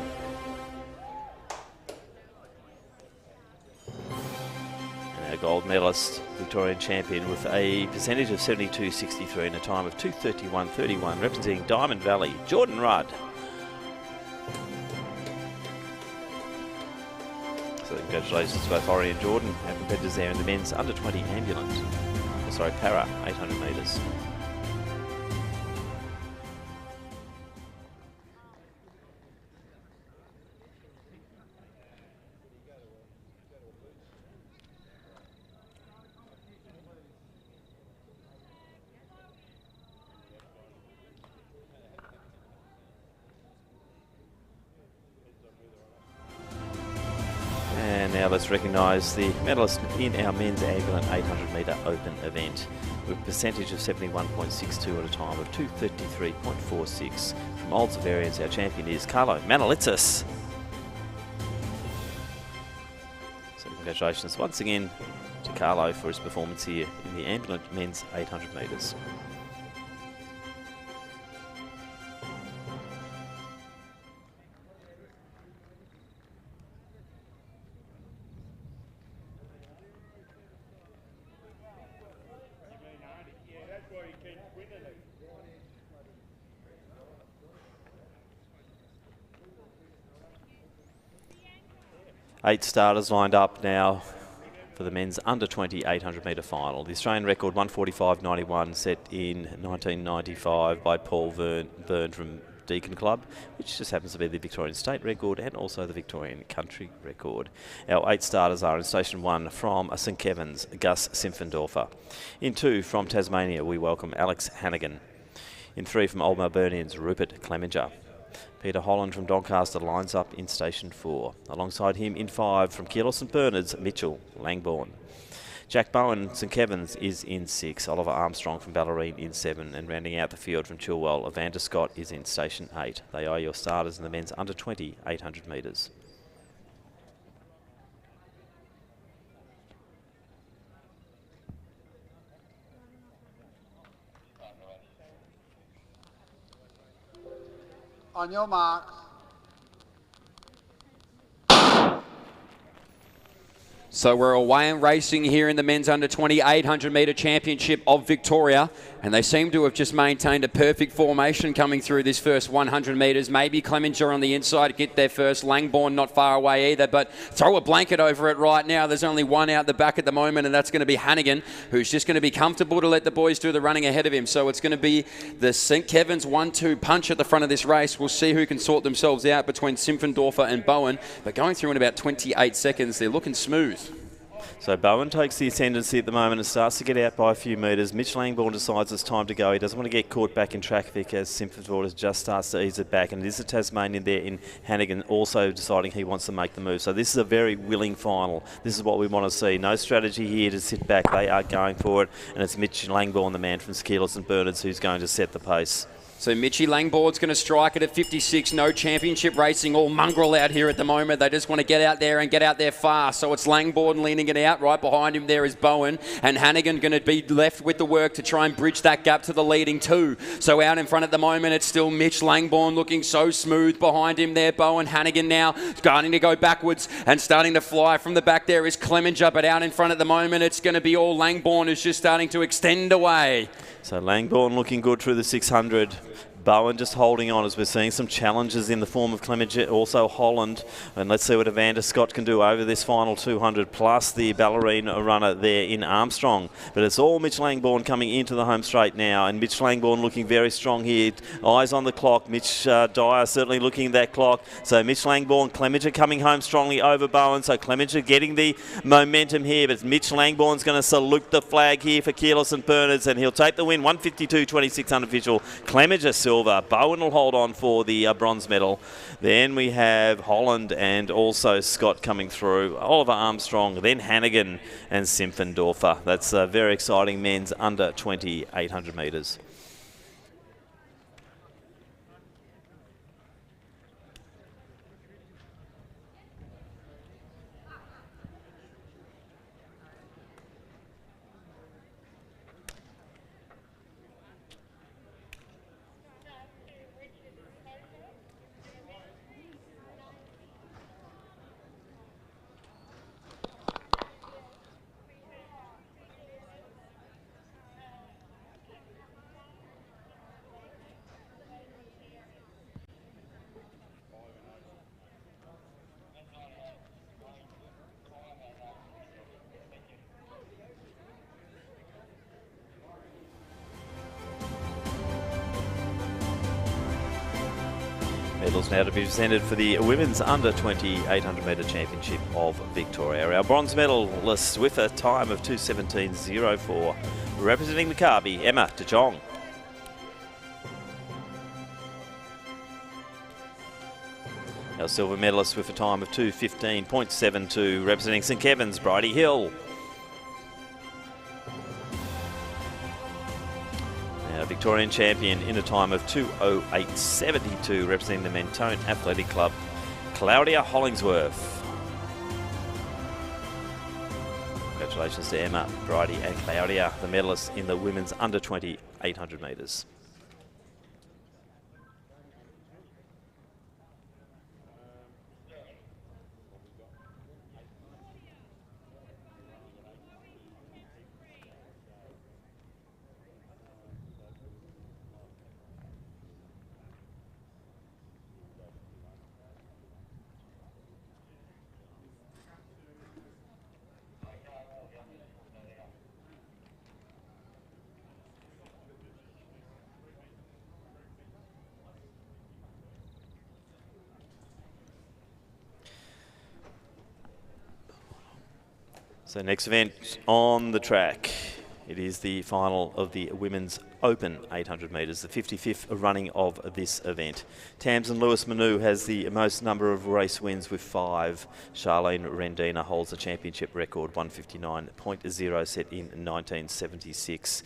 And our gold medalist, Victorian champion, with a percentage of 72.63 and a time of 2:31.31, representing Diamond Valley, Jordan Rudd. So congratulations to both Ori and Jordan, our competitors there in the men's under 20 para 800 metres. And now let's recognise the medalist in our men's ambulant 800 metre open event with a percentage of 71.62 at a time of 2:33.46. From Olds Variants, our champion is Carlo Manolitsis. So congratulations once again to Carlo for his performance here in the ambulant men's 800 metres. Eight starters lined up now for the men's under 20 800 metre final. The Australian record 1:45.91 set in 1995 by Paul Byrne from Deakin Club, which just happens to be the Victorian state record and also the Victorian country record. Our 8 starters are in Station 1 from St Kevin's, Gus Simpfendorfer. In 2 from Tasmania, we welcome Alex Hannigan. In 3 from Old Melburnians, Rupert Clemenger. Peter Holland from Doncaster lines up in Station 4. Alongside him in 5 from Keilor St Bernard's, Mitchell Langbourne. Jack Bowen, St Kevin's, is in 6. Oliver Armstrong from Ballerine in 7. And rounding out the field from Chilwell, Evander Scott is in Station 8. They are your starters in the men's under 20 800 metres. On your marks. So we're away and racing here in the men's under 20 800 metre championship of Victoria. And they seem to have just maintained a perfect formation coming through this first 100 metres. Maybe Clemenger on the inside get there first. Langbourne not far away either, but throw a blanket over it right now. There's only one out the back at the moment, and that's going to be Hannigan, who's just going to be comfortable to let the boys do the running ahead of him. So it's going to be the St. Kevin's 1-2 punch at the front of this race. We'll see who can sort themselves out between Simpfendorfer and Bowen, but going through in about 28 seconds, they're looking smooth. So Bowen takes the ascendancy at the moment and starts to get out by a few metres. Mitch Langbourne decides it's time to go. He doesn't want to get caught back in traffic as Simpfendorfer just starts to ease it back. And it is a Tasmanian there in Hannigan also deciding he wants to make the move. So this is a very willing final. This is what we want to see. No strategy here to sit back. They are going for it. And it's Mitch Langbourne, the man from Keelis and Bernards, who's going to set the pace. So Mitchie Langboard's going to strike it at 56. No championship racing, all mongrel out here at the moment. They just want to get out there and get out there fast. So it's Langboard leaning it out. Right behind him there is Bowen. And Hannigan going to be left with the work to try and bridge that gap to the leading two. So out in front at the moment, it's still Mitch Langbourne looking so smooth. Behind him there, Bowen. Hannigan now starting to go backwards and starting to fly. From the back there is Clemenger. But out in front at the moment, it's going to be all Langbourne who's just starting to extend away. So Langbourne looking good through the 600. Bowen just holding on as we're seeing some challenges in the form of Clemenger, also Holland. And let's see what Evander Scott can do over this final 200, plus the ballerina runner there in Armstrong. But it's all Mitch Langbourne coming into the home straight now, and Mitch Langbourne looking very strong here. Eyes on the clock. Mitch Dyer certainly looking at that clock. So Mitch Langbourne, Clemenger coming home strongly over Bowen. So Clemenger getting the momentum here, but Mitch Langbourne's going to salute the flag here for Keelis and Bernards, and he'll take the win. 152.26 unofficial. Clemenger silver. Bowen will hold on for the bronze medal. Then we have Holland and also Scott coming through. Oliver Armstrong, then Hannigan and Simpfendorfer. That's a very exciting men's under 20 800 metres. Medals now to be presented for the Women's Under 20 800 metre Championship of Victoria. Our bronze medalists with a time of 2:17.04. Representing Maccabi, Emma de Jong. Our silver medalist with a time of 2:15.72. Representing St Kevin's, Bridie Hill. Victorian champion in a time of 2:08.72, representing the Mentone Athletic Club, Claudia Hollingsworth. Congratulations to Emma, Bridie and Claudia, the medalists in the women's under 20 800 metres. So next event on the track, it is the final of the Women's Open 800 metres, the 55th running of this event. Tamsin Lewis-Manu has the most number of race wins with 5. Charlene Rendina holds the championship record, 159.0 set in 1976.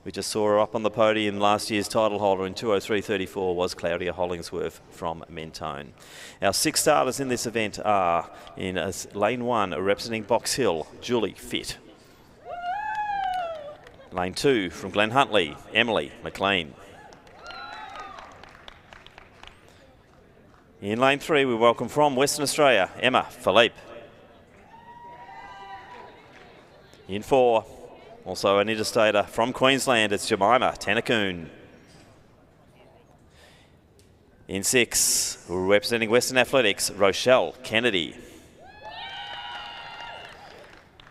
We just saw her up on the podium. Last year's title holder in 2:03.34 was Claudia Hollingsworth from Mentone. Our 6 starters in this event are in lane 1, representing Box Hill, Julie Fitt. Lane 2 from Glen Huntly, Emily McLean. In lane 3, we welcome from Western Australia, Emma Philippe. In 4, Also an interstater from Queensland, it's Jemima Tanakoon. In 6, representing Western Athletics, Rochelle Kennedy.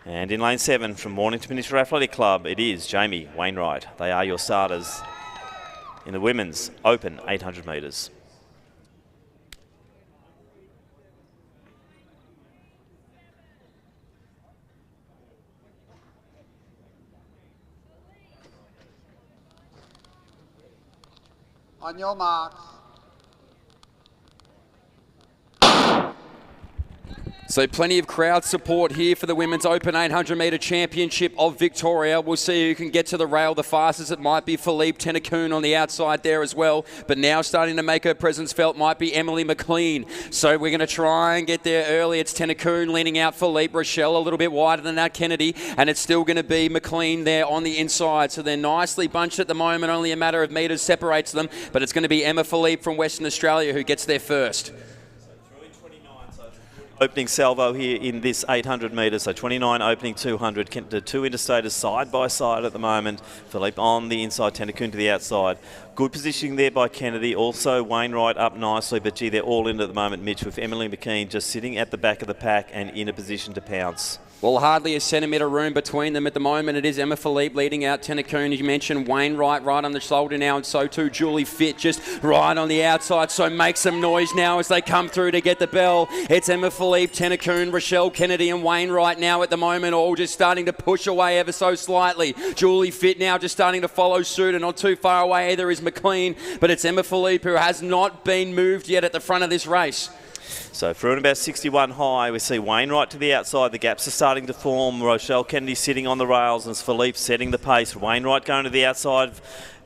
And in lane 7, from Mornington Peninsula Athletic Club, it is Jamie Wainwright. They are your starters in the women's open 800 metres. On your marks. So plenty of crowd support here for the Women's Open 800 metre Championship of Victoria. We'll see who can get to the rail the fastest. It might be Philippe Tanakoon on the outside there as well. But now starting to make her presence felt might be Emily McLean. So we're going to try and get there early. It's Tanakoon leaning out Philippe. Rochelle a little bit wider than that, Kennedy. And it's still going to be McLean there on the inside. So they're nicely bunched at the moment. Only a matter of metres separates them. But it's going to be Emma Philippe from Western Australia who gets there first. Opening salvo here in this 800 metres, so 29 opening 200. The two interstaters side by side at the moment. Philippe on the inside, Tanakoon to the outside. Good positioning there by Kennedy. Also Wainwright up nicely, but gee, they're all in at the moment, Mitch, with Emily McKean just sitting at the back of the pack and in a position to pounce. Well, hardly a centimetre room between them at the moment. It is Emma Philippe leading out Tanakoon. You mentioned Wainwright right on the shoulder now, and so too Julie Fitt just right on the outside. So make some noise now as they come through to get the bell. It's Emma Philippe, Tanakoon, Rochelle Kennedy and Wainwright now at the moment, all just starting to push away ever so slightly. Julie Fitt now just starting to follow suit, and not too far away either is McLean, but it's Emma Philippe who has not been moved yet at the front of this race. So through and about 61 high, we see Wainwright to the outside. The gaps are starting to form. Rochelle Kennedy sitting on the rails, and it's Philippe setting the pace. Wainwright going to the outside.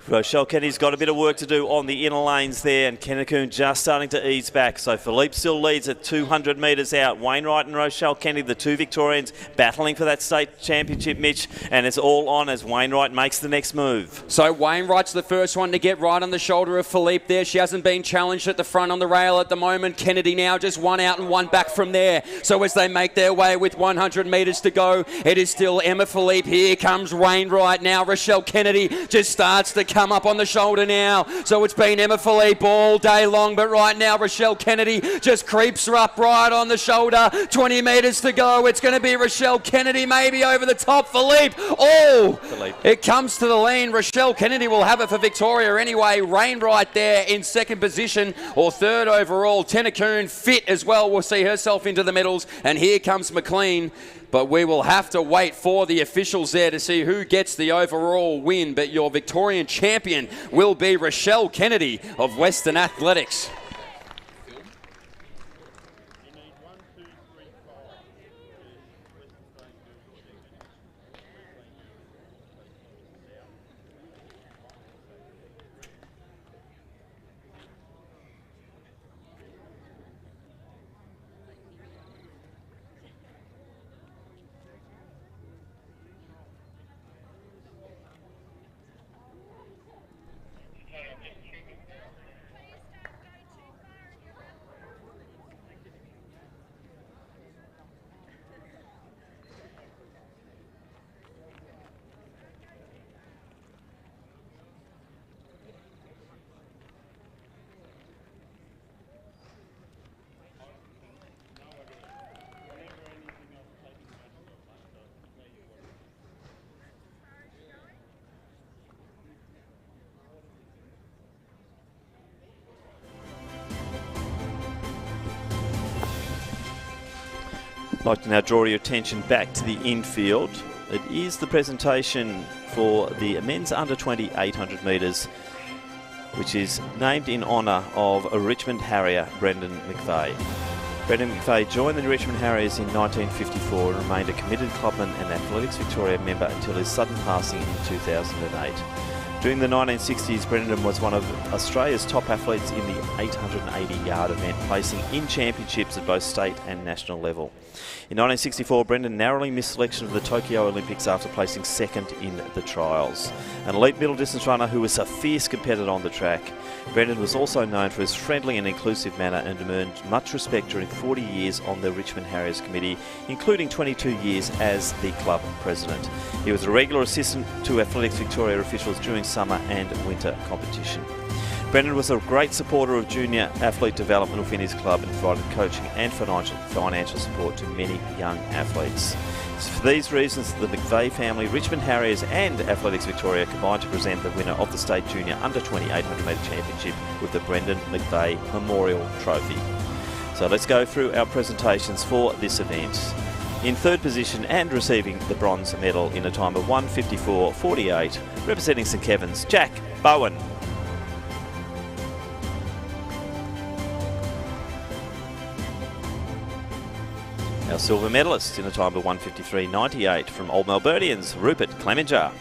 Rochelle Kennedy's got a bit of work to do on the inner lanes there, and Tanakoon just starting to ease back. So Philippe still leads at 200 metres out. Wainwright and Rochelle Kennedy, the two Victorians, battling for that state championship, Mitch, and it's all on as Wainwright makes the next move. So Wainwright's the first one to get right on the shoulder of Philippe there. She hasn't been challenged at the front on the rail at the moment. Kennedy now just one out and one back from there. So as they make their way with 100 metres to go, it is still Emma Philippe. Here comes Wainwright now. Rochelle Kennedy just starts to come up on the shoulder now. So it's been Emma Philippe all day long, but right now Rochelle Kennedy just creeps her up right on the shoulder. 20 metres to go. It's going to be Rochelle Kennedy maybe over the top. Philippe. Oh, Philippe. It comes to the lean. Rochelle Kennedy will have it for Victoria anyway. Wainwright there in second position or third overall. Tanakoon fit as well. Will see herself into the medals. And here comes McLean. But we will have to wait for the officials there to see who gets the overall win. But your Victorian champion will be Rochelle Kennedy of Western Athletics. I'd like to now draw your attention back to the infield. It is the presentation for the men's under 20 800 metres, which is named in honour of a Richmond Harrier, Brendan McVeigh. Brendan McVeigh joined the Richmond Harriers in 1954 and remained a committed clubman and Athletics Victoria member until his sudden passing in 2008. During the 1960s, Brendan was one of Australia's top athletes in the 880-yard event, placing in championships at both state and national level. In 1964, Brendan narrowly missed selection for the Tokyo Olympics after placing second in the trials. An elite middle distance runner who was a fierce competitor on the track, Brendan was also known for his friendly and inclusive manner and earned much respect during 40 years on the Richmond Harriers Committee, including 22 years as the club president. He was a regular assistant to Athletics Victoria officials during summer and winter competition. Brendan was a great supporter of junior athlete development within his club and provided coaching and financial support to many young athletes. So for these reasons, the McVeigh family, Richmond Harriers and Athletics Victoria combined to present the winner of the State Junior Under 20 800 metre Championship with the Brendan McVeigh Memorial Trophy. So let's go through our presentations for this event. In third position and receiving the bronze medal in a time of 1:54.48, representing St Kevin's, Jack Bowen. Our silver medalist in a time of 1:53.98 from Old Melburnians, Rupert Clemenger.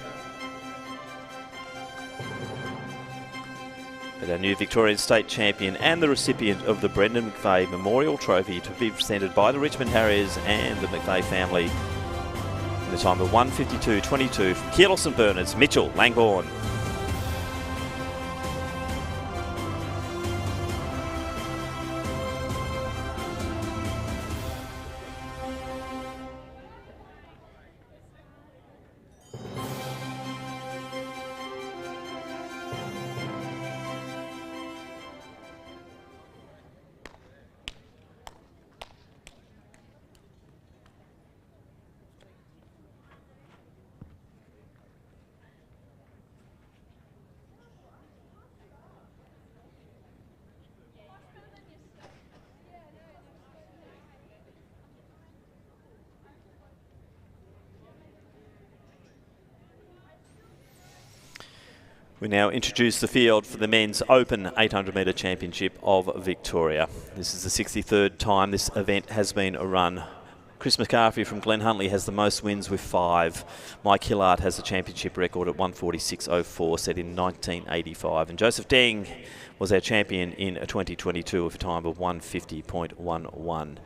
But our new Victorian State Champion and the recipient of the Brendan McVeigh Memorial Trophy to be presented by the Richmond Harriers and the McVeigh family in a time of 1:52.22 from Keilor St Bernard's, Mitchell Langbourne. We now introduce the field for the men's Open 800 metre Championship of Victoria. This is the 63rd time this event has been run. Chris McCarthy from Glen Huntly has the most wins with 5. Mike Hillard has the championship record at 1:46.04 set in 1985. And Joseph Deng was our champion in 2022 with a time of 1:50.11.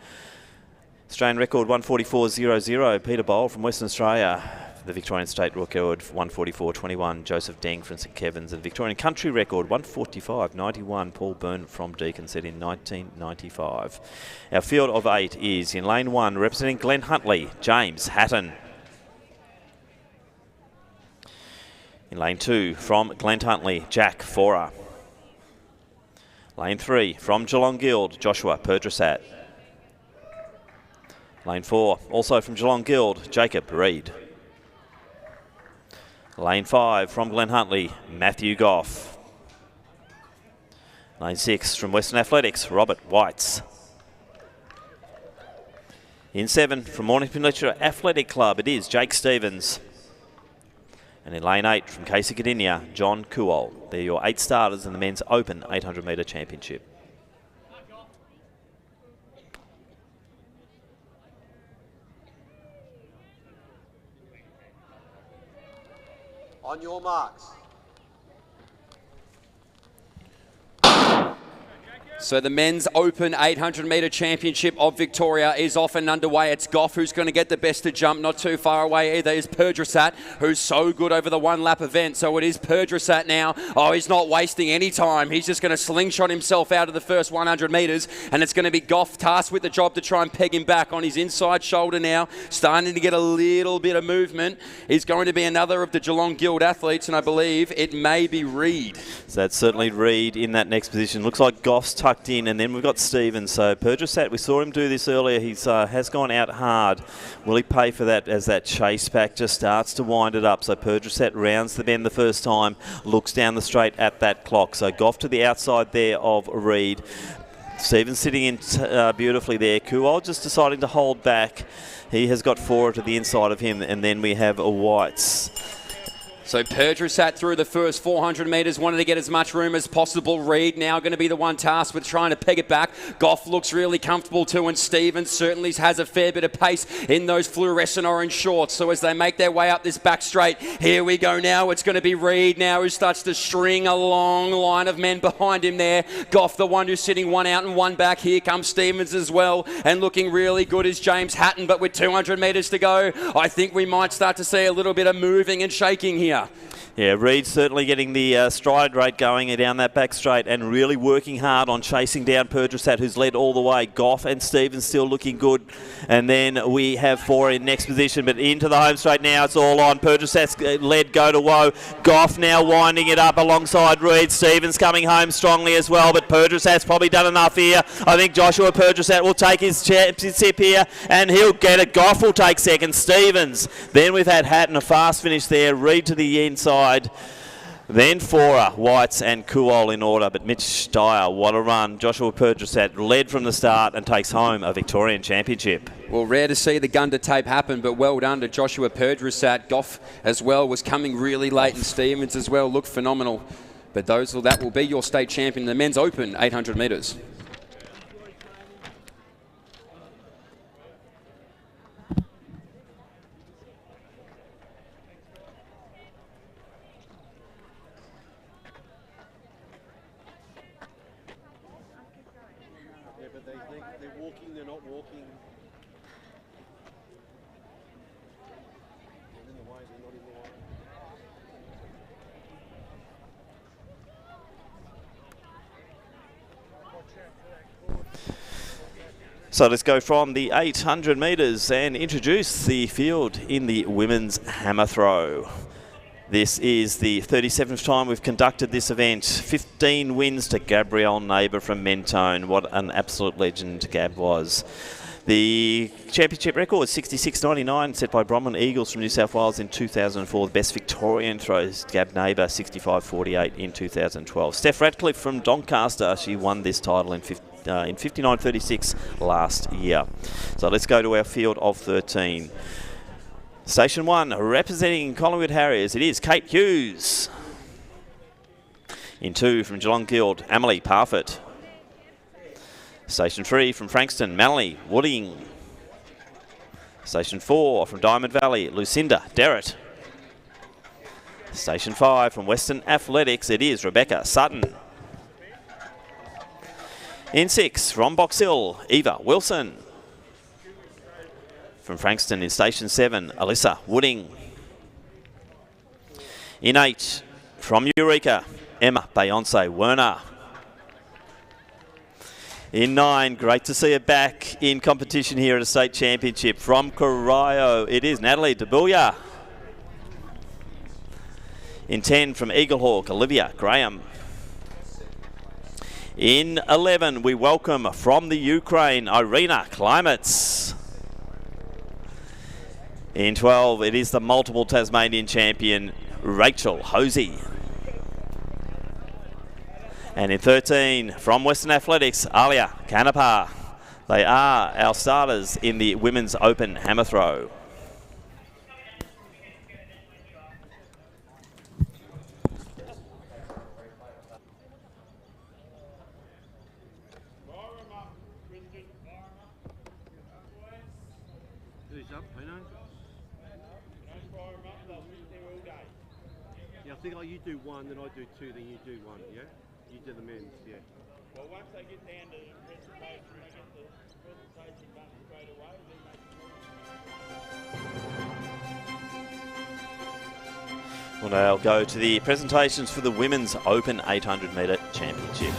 Australian record 1:44.00. Peter Bowl from Western Australia. The Victorian State record 1:44.21, Joseph Deng from St Kevin's, and Victorian Country record 1:45.91, Paul Byrne from Deakin, set in 1995. Our field of 8 is in lane 1, representing Glen Huntly, James Hatton. In lane 2, from Glen Huntly, Jack Forer. Lane 3, from Geelong Guild, Joshua Perdrosat. Lane 4, also from Geelong Guild, Jacob Reid. Lane 5 from Glen Huntly, Matthew Goff. Lane 6 from Western Athletics, Robert Whites. In 7 from Mornington Peninsula Athletic Club, it is Jake Stevens. And in lane 8 from Casey Cadinia, John Kuol. They're your 8 starters in the men's Open 800 metre Championship. On your marks. So the men's Open 800 metre Championship of Victoria is off and underway. It's Goff who's going to get the best to jump. Not too far away either is Perdrosat, who's so good over the one-lap event. So it is Perdrosat now. Oh, he's not wasting any time. He's just going to slingshot himself out of the first 100 metres, and it's going to be Goff tasked with the job to try and peg him back on his inside shoulder now. Starting to get a little bit of movement. He's going to be another of the Geelong Guild athletes, and I believe it may be Reid. So that's certainly Reid in that next position. Looks like Goff's tucked in, and then we've got Stevens. So Perdrosat, we saw him do this earlier. He has gone out hard. Will he pay for that as that chase back just starts to wind it up? So Perdrosat rounds the bend the first time, looks down the straight at that clock. So Goff to the outside there of Reid. Stevens sitting in beautifully there. Kuol just deciding to hold back. He has got 4 to the inside of him, and then we have a Whites. So Perdrusat through the first 400 metres, wanted to get as much room as possible. Reed now going to be the one tasked with trying to peg it back. Goff looks really comfortable too, and Stevens certainly has a fair bit of pace in those fluorescent orange shorts. So as they make their way up this back straight, here we go now. It's going to be Reed now who starts to string a long line of men behind him there. Goff, the one who's sitting one out and one back. Here comes Stevens as well, and looking really good is James Hatton. But with 200 metres to go, I think we might start to see a little bit of moving and shaking here. Yeah, Reed certainly getting the stride rate going down that back straight and really working hard on chasing down Perdrusat, who's led all the way. Goff and Stevens still looking good. And then we have 4 in next position, but into the home straight now. It's all on. Perdrusat's led go to woe. Goff now winding it up alongside Reed. Stevens coming home strongly as well, but Perdrusat's probably done enough here. I think Joshua Perdrusat will take his championship here, and he'll get it. Goff will take second. Stevens. Then we've had Hatton, a fast finish there. Reed to the inside. Then Fora, Whites and Kuol in order, but Mitch Dyer, what a run. Joshua Perdrusat led from the start and takes home a Victorian Championship. Well, rare to see the gun to tape happen, but well done to Joshua Perdrusat. Goff as well was coming really late, and Stevens as well looked phenomenal. But that will be your state champion in the men's open 800 metres. They're walking, they're not walking. They're in the way, they're not in the way. So let's go from the 800 metres and introduce the field in the women's hammer throw. This is the 37th time we've conducted this event. 15 wins to Gabrielle Neighbour from Mentone. What an absolute legend Gab was. The championship record is 66.99, set by Bromwell Eagles from New South Wales in 2004. The best Victorian throws, Gab Neighbour, 65.48 in 2012. Steph Ratcliffe from Doncaster, she won this title in 59.36 last year. So let's go to our field of 13. Station 1, representing Collingwood Harriers, it is Kate Hughes. In 2, from Geelong Guild, Amelie Parfitt. Station 3, from Frankston, Melanie Wooding. Station 4, from Diamond Valley, Lucinda Derrett. Station 5, from Western Athletics, it is Rebecca Sutton. In 6, from Box Hill, Eva Wilson. From Frankston in Station 7, Alyssa Wooding. In 8, from Eureka, Emma Beyonce Werner. In 9, great to see her back in competition here at a state championship. From Corio, it is Natalie DeBuya. In 10, from Eaglehawk, Olivia Graham. In 11, we welcome from the Ukraine, Irina Klimates. In 12, it is the multiple Tasmanian champion, Rachel Hosey. And in 13, from Western Athletics, Alia Kanapar. They are our starters in the women's open hammer throw. Who's up, Pino? Yeah, I think you do one, then I do 2, then you do 1, yeah? You do the men's, yeah. Well, once they get down to the presentation, they get the presentation done straight away, then Well, now I'll go to the presentations for the women's open 800 metre championship.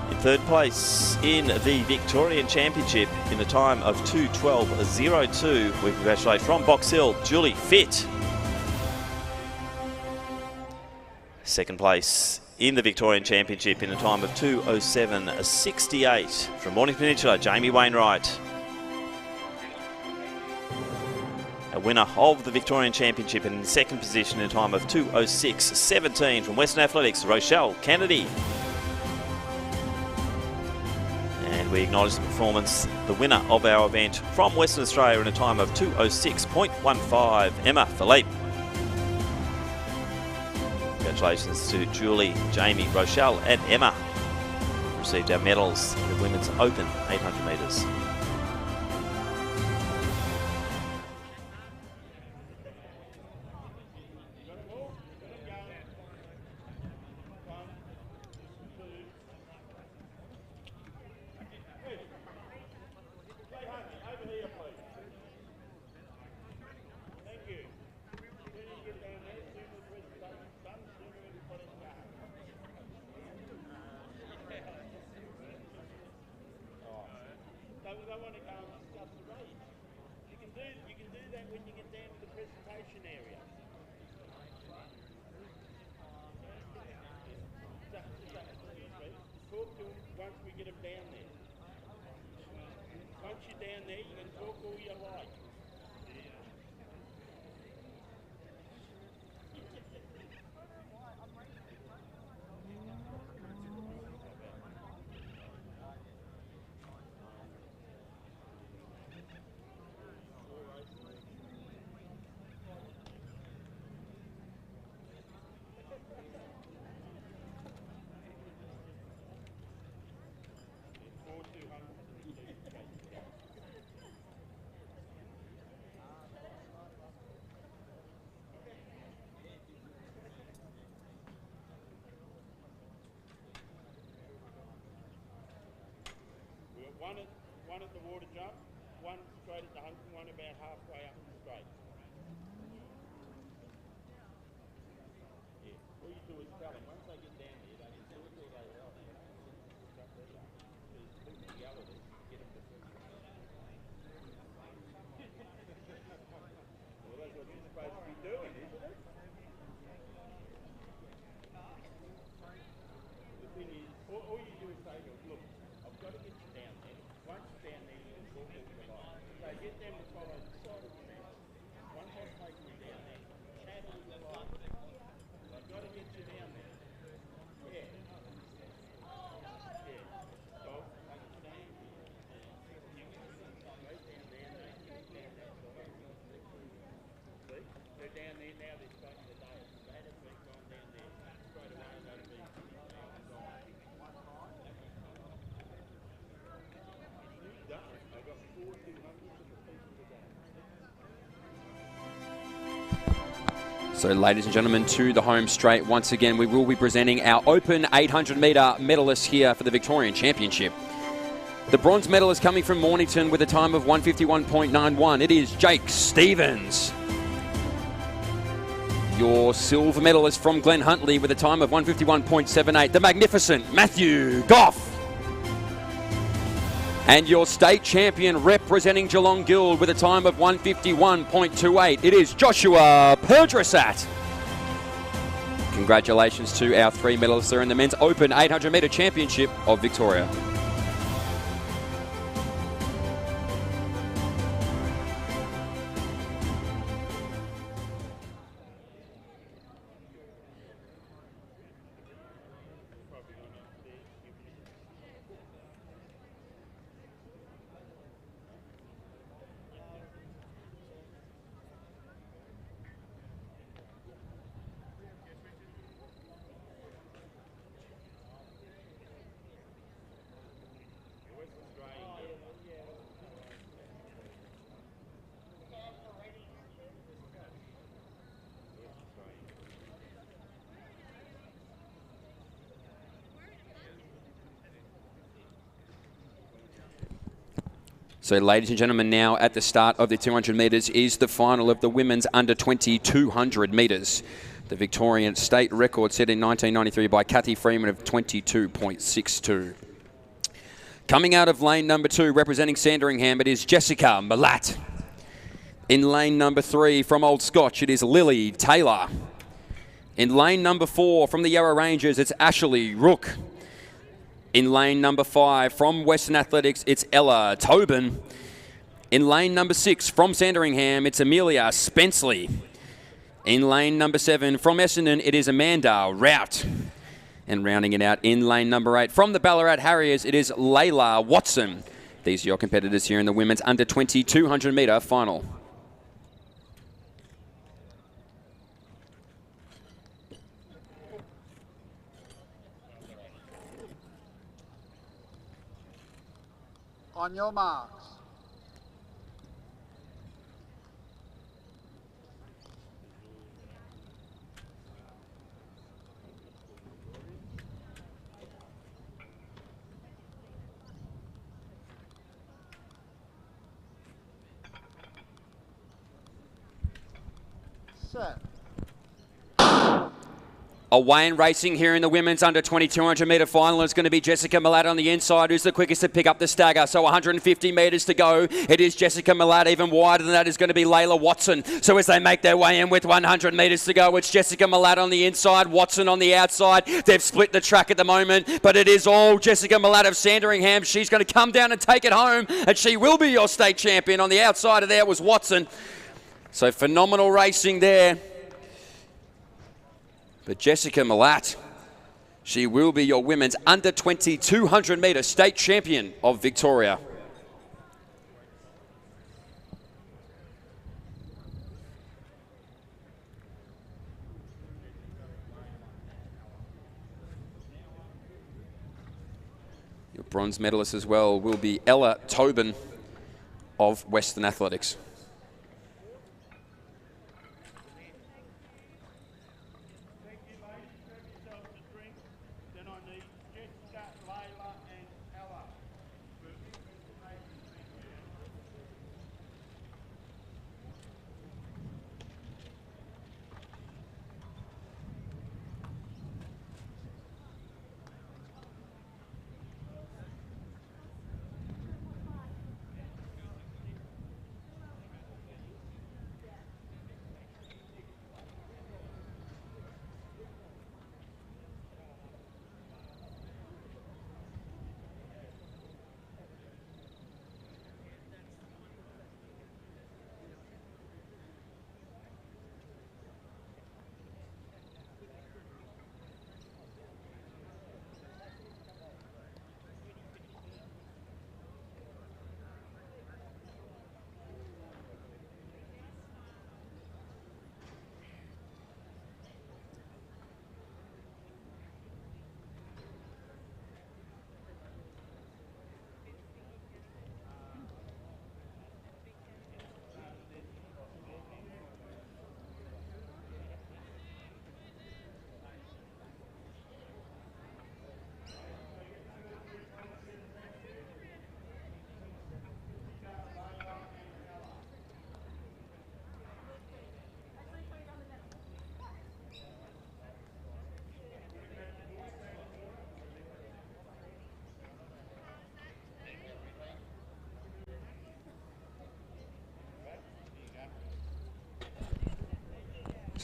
In third place in the Victorian Championship in a time of 2:12.02, we congratulate from Box Hill, Julie Fitt. Second place in the Victorian Championship in a time of 2:07.68 from Mornington Peninsula, Jamie Wainwright. A winner of the Victorian Championship in second position in a time of 2:06.17 from Western Athletics, Rochelle Kennedy. And we acknowledge the performance, the winner of our event from Western Australia in a time of 2:06.15, Emma Philippe. Congratulations to Julie, Jamie, Rochelle and Emma. Received our medals in the Women's Open 800 metres. One at the water jump, one straight at the hump, and one about halfway up the straight. Yeah. All you do is tell them, once they get down there, they can do it all they well. There's people yell at us, get them to well, that's what you're supposed to be doing, isn't it? The thing is, all you do is say, look, I've got to get you down there. Once you're down there, you can talk all you like. So get them to follow the side of the fence. Once I've taken you down there, chat all you like. I've got to get you down there. Yeah. Yeah. So, understand? You can go down there. See? They're down there now, they're starting the day. They had a week gone down there. Straight away, they'll be gone. So, ladies and gentlemen, to the home straight. Once again, we will be presenting our Open 800 metre medalists here for the Victorian Championship. The bronze medal is coming from Mornington with a time of 151.91. It is Jake Stevens. Your silver medalist from Glen Huntly with a time of 151.78. The magnificent Matthew Goff. And your state champion representing Geelong Guild with a time of 151.28. It is Joshua Perdrasat. Congratulations to our three medalists there in the Men's Open 800 metre Championship of Victoria. So, ladies and gentlemen, now at the start of the 200 metres is the final of the women's under 20 200 metres. The Victorian state record set in 1993 by Kathy Freeman of 22.62. Coming out of lane number 2, representing Sandringham, it is Jessica Malat. In lane number 3, from Old Scotch, it is Lily Taylor. In lane number 4, from the Yarra Rangers, it's Ashley Rook. In lane number 5, from Western Athletics, it's Ella Tobin. In lane number 6, from Sandringham, it's Amelia Spenceley. In lane number 7, from Essendon, it is Amanda Rout. And rounding it out in lane number 8 from the Ballarat Harriers, it is Layla Watson. These are your competitors here in the women's under 20 200 metre final. On your marks. Set. Away and racing here in the women's under 20 200 metre final. It's going to be Jessica Millett on the inside, who's the quickest to pick up the stagger. So 150 metres to go. It is Jessica Millett. Even wider than that is going to be Layla Watson. So as they make their way in with 100 metres to go, it's Jessica Millett on the inside, Watson on the outside. They've split the track at the moment, but it is all Jessica Millett of Sandringham. She's going to come down and take it home, and she will be your state champion. On the outside of there was Watson. So phenomenal racing there. But Jessica Millett, she will be your women's under 20 200 metre state champion of Victoria. Your bronze medalist as well will be Ella Tobin of Western Athletics.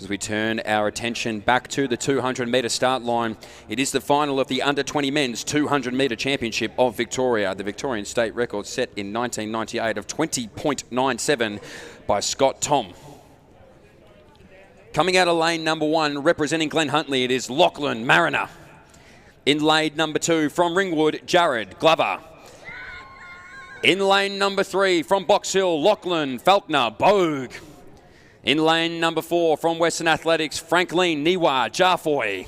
As we turn our attention back to the 200 metre start line, it is the final of the under 20 men's 200 metre championship of Victoria. The Victorian state record set in 1998 of 20.97 by Scott Tom. Coming out of lane number 1, representing Glen Huntly, it is Lachlan Mariner. In lane number 2, from Ringwood, Jared Glover. In lane number 3, from Box Hill, Lachlan Falkner Bogue. In lane number 4, from Western Athletics, Franklin Niwa Jarfoy.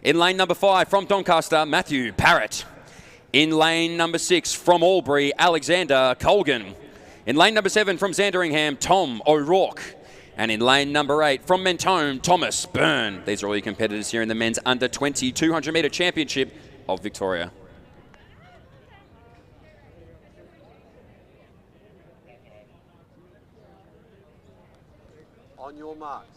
In lane number 5, from Doncaster, Matthew Parrott. In lane number 6, from Albury, Alexander Colgan. In lane number 7, from Sandringham, Tom O'Rourke. And in lane number 8, from Mentone, Thomas Byrne. These are all your competitors here in the men's under 20 200 metre championship of Victoria. On your marks.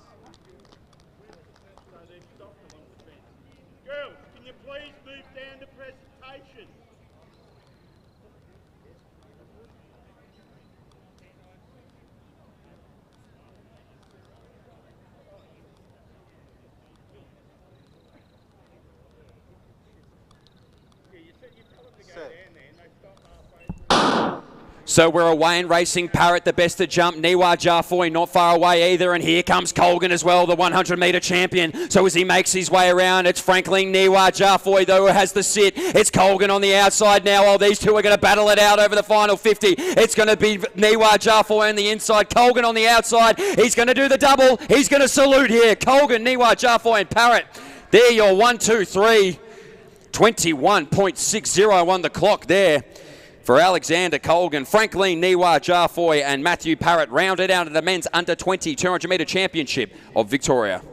Girls, can you please move down to presentation? So we're away and racing. Parrot, the best to jump. Niwa Jarfoy not far away either. And here comes Colgan as well, the 100-metre champion. So as he makes his way around, it's Franklin Niwa Jarfoy, though, who has the sit. It's Colgan on the outside now. Oh, these two are going to battle it out over the final 50. It's going to be Niwa Jarfoy on the inside. Colgan on the outside. He's going to do the double. He's going to salute here. Colgan, Niwa Jarfoy and Parrot. There your 1, 2, 3. 21.60 on the clock there for Alexander Colgan. Franklin Niwa Jarfoy and Matthew Parrott rounded out of the men's under 20 200-metre championship of Victoria.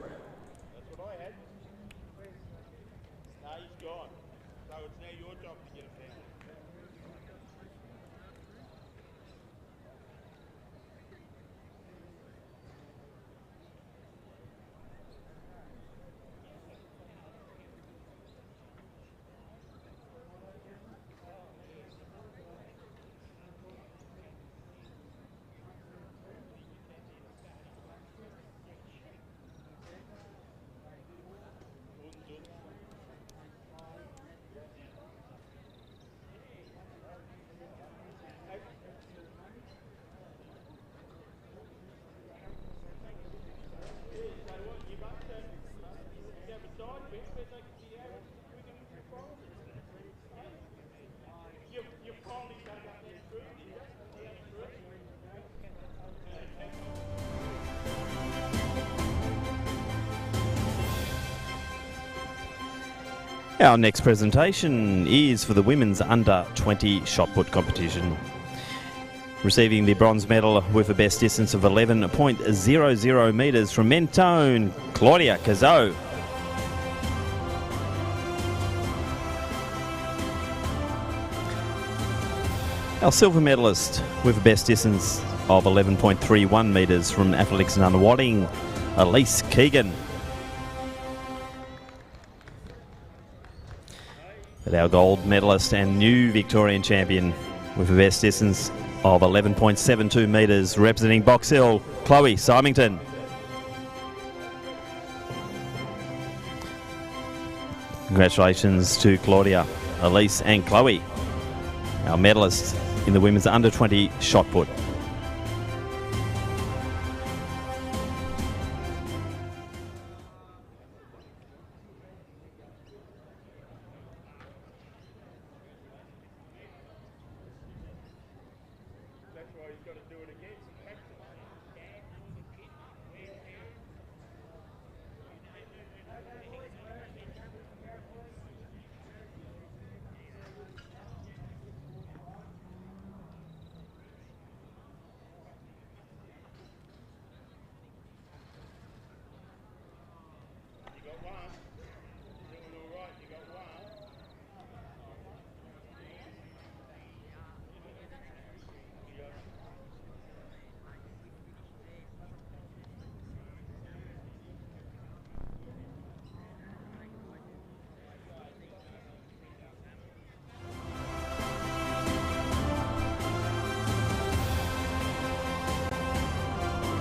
Our next presentation is for the women's under 20 shot put competition. Receiving the bronze medal with a best distance of 11.00 metres from Mentone, Claudia Cazot. Our silver medalist with a best distance of 11.31 metres from Athletics and Unwadding, Elise Keegan. But our gold medalist and new Victorian champion with a best distance of 11.72 metres representing Box Hill, Chloe Symington. Congratulations to Claudia, Elise and Chloe, our medalists in the women's under 20 shot put.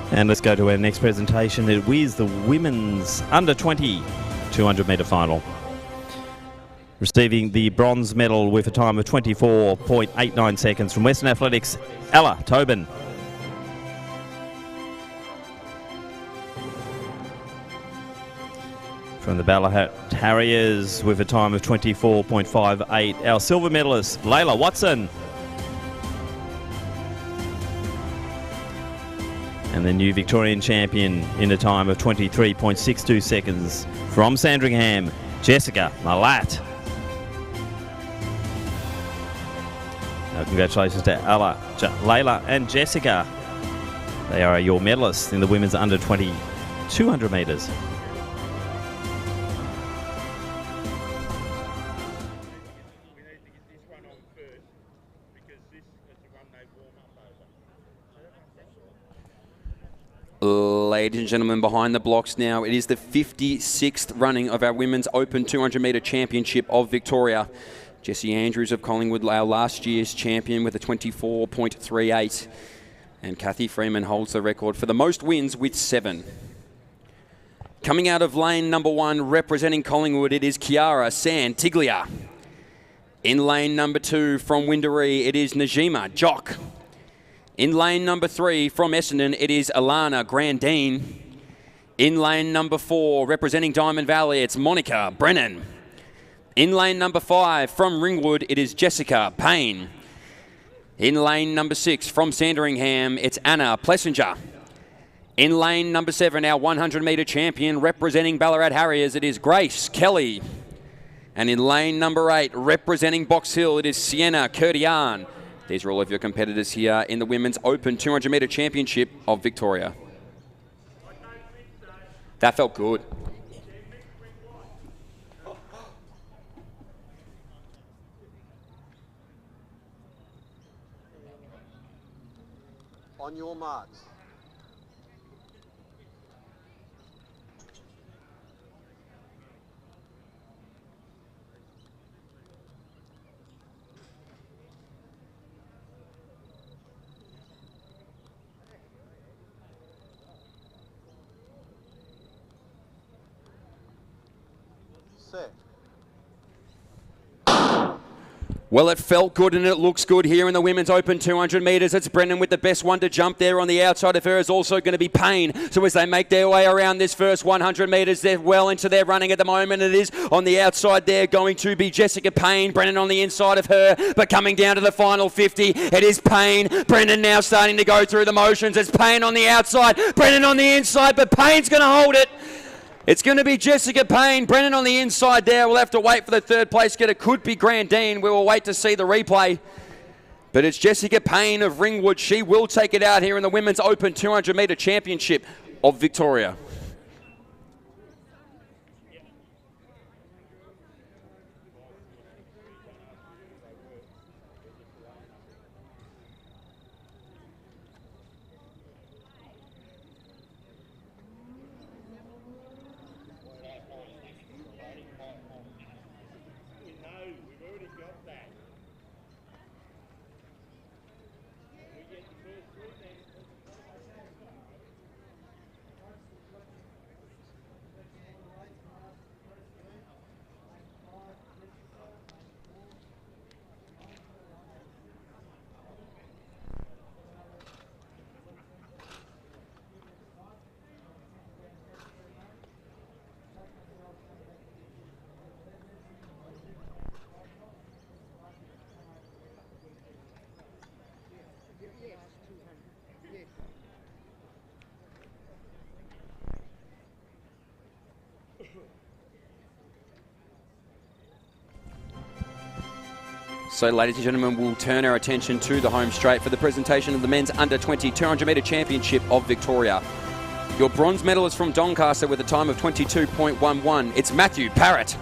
And let's go to our next presentation. It is the women's under 20 200 metre final. Receiving the bronze medal with a time of 24.89 seconds from Western Athletics, Ella Tobin. From the Ballarat Harriers with a time of 24.58, our silver medalist, Layla Watson. And the new Victorian champion in a time of 23.62 seconds from Sandringham, Jessica Malat. Congratulations to Ella, Layla and Jessica. They are your medalists in the women's under 20 200 metres. Ladies and gentlemen, behind the blocks now, it is the 56th running of our Women's Open 200 metre Championship of Victoria. Jessie Andrews of Collingwood, our last year's champion with a 24.38. And Kathy Freeman holds the record for the most wins with 7. Coming out of lane number 1, representing Collingwood, it is Chiara Santiglia. In lane number 2 from Windaree, it is Najima Jock. In lane number 3 from Essendon, it is Alana Grandine. In lane number 4, representing Diamond Valley, it's Monica Brennan. In lane number 5 from Ringwood, it is Jessica Payne. In lane number 6 from Sandringham, it's Anna Plessinger. In lane number 7, our 100-metre champion representing Ballarat Harriers, it is Grace Kelly. And in lane number 8, representing Box Hill, it is Sienna Curtian. These are all of your competitors here in the Women's Open 200-metre Championship of Victoria. That felt good. On your marks. Set. Well, it felt good and it looks good here in the Women's Open 200 metres. It's Brennan with the best one to jump there. On the outside of her is also going to be Payne. So as they make their way around this first 100 metres, they're well into their running at the moment. It is on the outside there going to be Jessica Payne. Brennan on the inside of her, but coming down to the final 50, it is Payne. Brennan now starting to go through the motions. It's Payne on the outside, Brennan on the inside, but Payne's going to hold it. It's going to be Jessica Payne. Brennan on the inside there. We'll have to wait for the third place getter. Could be Grandine. We will wait to see the replay. But it's Jessica Payne of Ringwood. She will take it out here in the Women's Open 200-metre Championship of Victoria. So, ladies and gentlemen, we'll turn our attention to the home straight for the presentation of the men's under-20 200-metre championship of Victoria. Your bronze medalist from Doncaster with a time of 22.11, it's Matthew Parrott.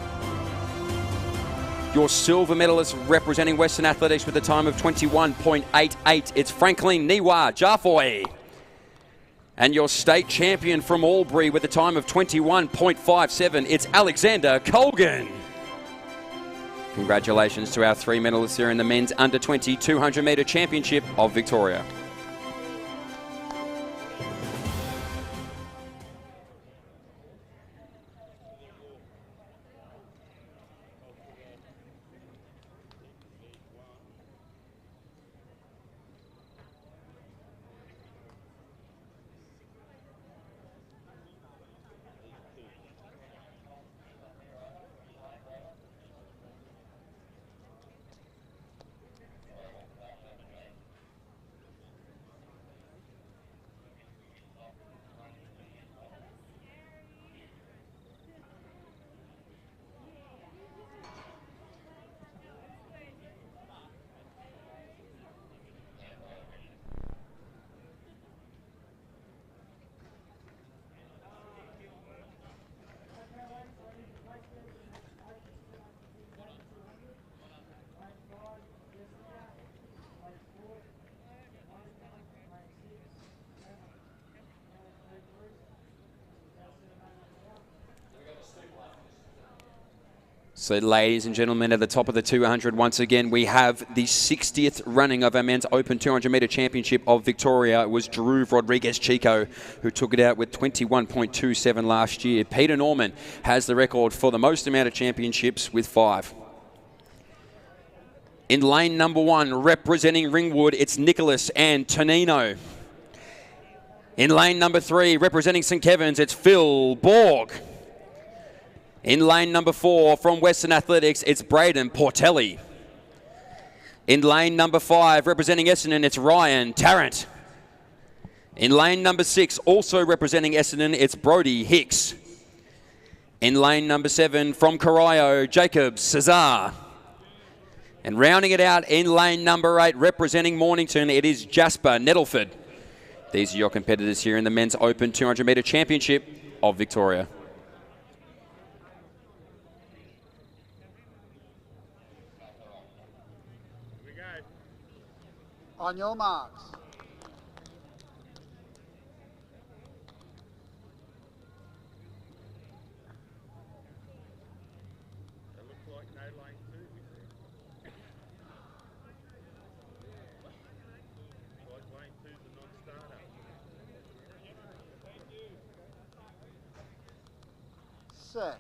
Your silver medalist representing Western Athletics with a time of 21.88, it's Franklin Niwa Jaffoy. And your state champion from Albury with a time of 21.57, it's Alexander Colgan. Congratulations to our 3 medalists here in the men's under-20 200-metre championship of Victoria. So, ladies and gentlemen, at the top of the 200, once again, we have the 60th running of our men's Open 200-metre championship of Victoria. It was Drew Rodriguez-Chico who took it out with 21.27 last year. Peter Norman has the record for the most amount of championships with 5. In lane number 1, representing Ringwood, it's Nicholas and Tonino. In lane number 3, representing St Kevin's, it's Phil Borg. In lane number 4, from Western Athletics, it's Braden Portelli. In lane number 5, representing Essendon, it's Ryan Tarrant. In lane number 6, also representing Essendon, it's Brody Hicks. In lane number 7, from Corio, Jacob Cesar. And rounding it out in lane number 8, representing Mornington, it is Jasper Nettleford. These are your competitors here in the Men's Open 200 metre Championship of Victoria. On your marks. That looks like no lane 2, like lane 2's a non-starter. Set.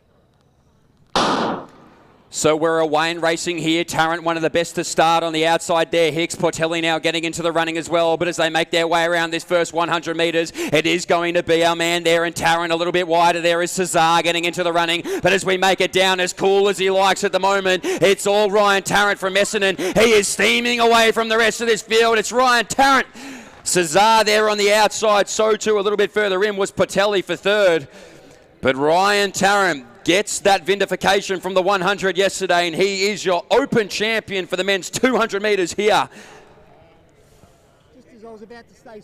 So we're away in racing here. Tarrant, one of the best to start on the outside there. Hicks, Portelli now getting into the running as well. But as they make their way around this first 100 metres, it is going to be our man there. And Tarrant a little bit wider there is Cesar getting into the running. But as we make it down as cool as he likes at the moment, it's all Ryan Tarrant from Essendon. He is steaming away from the rest of this field. It's Ryan Tarrant. Cesar there on the outside. So too a little bit further in was Portelli for third. But Ryan Tarrant gets that vindication from the 100 yesterday, and he is your Open champion for the men's 200 metres here. Just as I was about to say.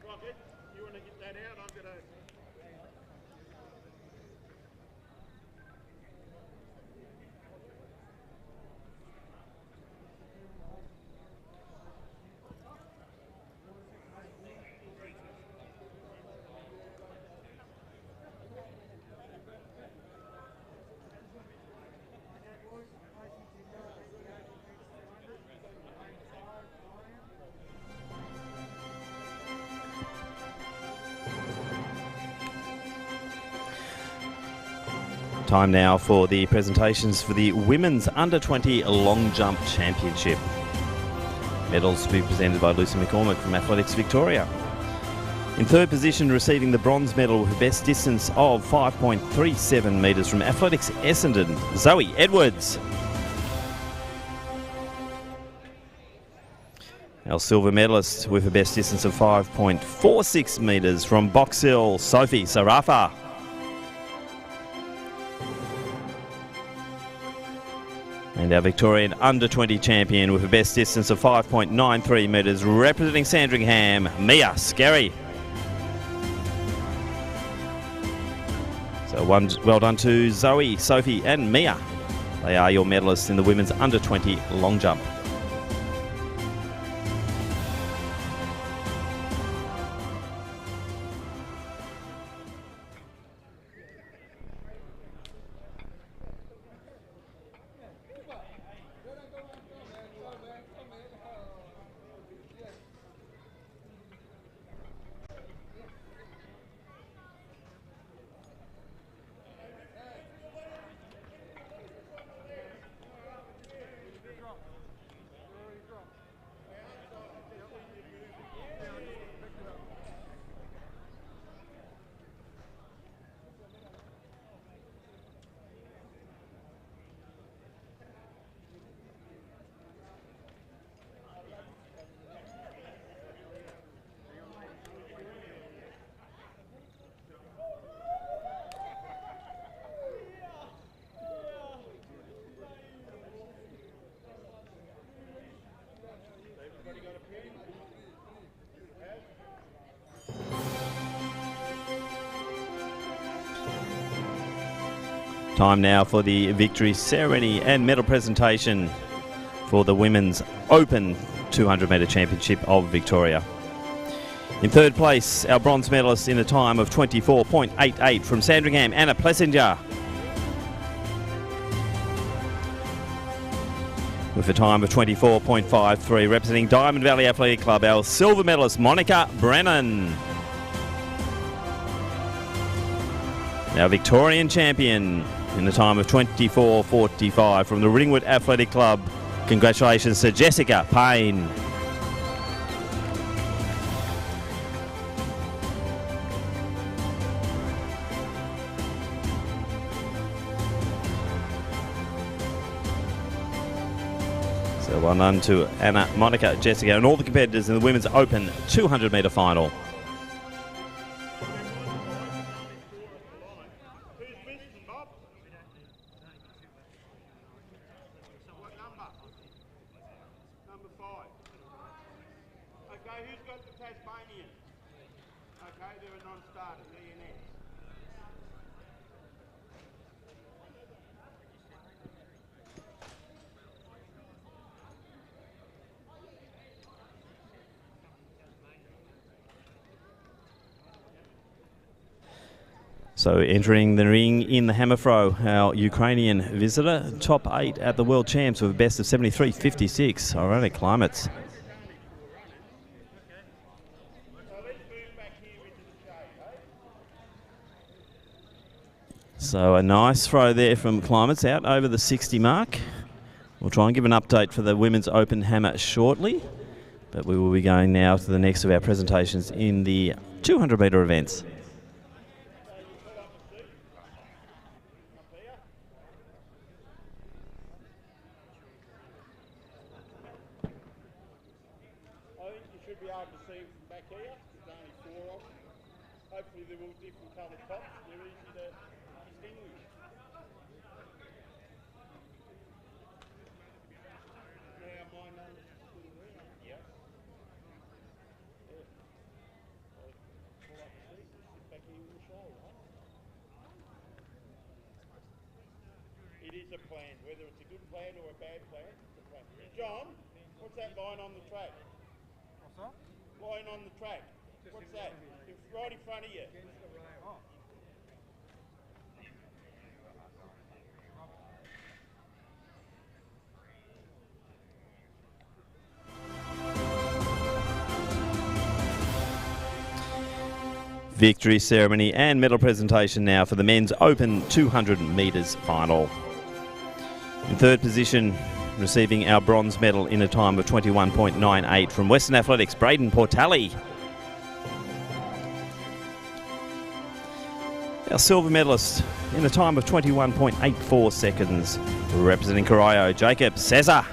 Rocket, you want to get that out? I'm going to... Time now for the presentations for the Women's Under-20 Long Jump Championship. Medals to be presented by Lucy McCormick from Athletics Victoria. In third position, receiving the bronze medal with a best distance of 5.37 metres from Athletics Essendon, Zoe Edwards. Our silver medalist with a best distance of 5.46 metres from Box Hill, Sophie Sarafa. And our Victorian Under-20 champion with a best distance of 5.93 metres, representing Sandringham, Mia Skerry. So well done to Zoe, Sophie and Mia. They are your medalists in the women's Under-20 long jump. Time now for the victory ceremony and medal presentation for the Women's Open 200 metre Championship of Victoria. In third place, our bronze medalist in a time of 24.88 from Sandringham, Anna Plessinger. With a time of 24.53, representing Diamond Valley Athletic Club, our silver medalist, Monica Brennan. Our Victorian champion in the time of 24:45 from the Ringwood Athletic Club. Congratulations to Jessica Payne. So well done to Anna, Monica, Jessica and all the competitors in the Women's Open 200 metre final. Number 5. Okay, who's got the Tasmanian? Okay, they're a non-starter, DNS. So entering the ring in the hammer throw, our Ukrainian visitor, top 8 at the World Champs with a best of 73.56, ironic climates. So a nice throw there from Climates out over the 60 mark. We'll try and give an update for the Women's Open hammer shortly, but we will be going now to the next of our presentations in the 200 metre events. I think you should be able to see from back here. There's only 4 of them. Hopefully they're all different coloured tops. They're easy to distinguish. Now my number's still there. Yeah. Pull up the seat and sit back here with the show, right? It is a plan, whether it's a good plan or a bad plan. It's a plan. John, what's that line on the track? What's that? Line on the track. What's that? It's right in front of you. Oh. Victory ceremony and medal presentation now for the men's Open 200 metres final. In third position, receiving our bronze medal in a time of 21.98 from Western Athletics, Braden Portali. Our silver medalist in a time of 21.84 seconds, representing Corio, Jacob Cesar.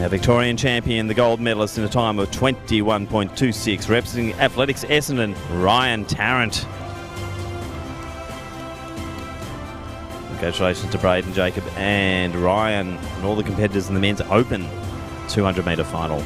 Our Victorian champion, the gold medalist in a time of 21.26, representing Athletics Essendon, Ryan Tarrant. Congratulations to Braden, Jacob and Ryan and all the competitors in the men's Open 200 metre final.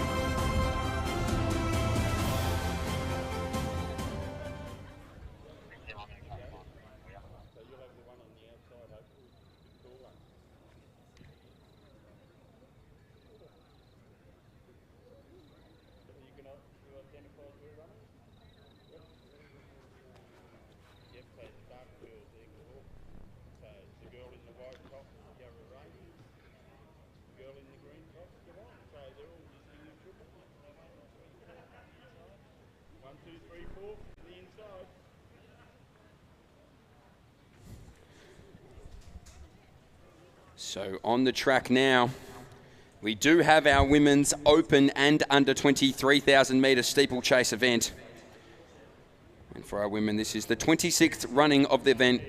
So on the track now, we do have our women's open and under 20 3,000 metre steeplechase event. And for our women, this is the 26th running of the event.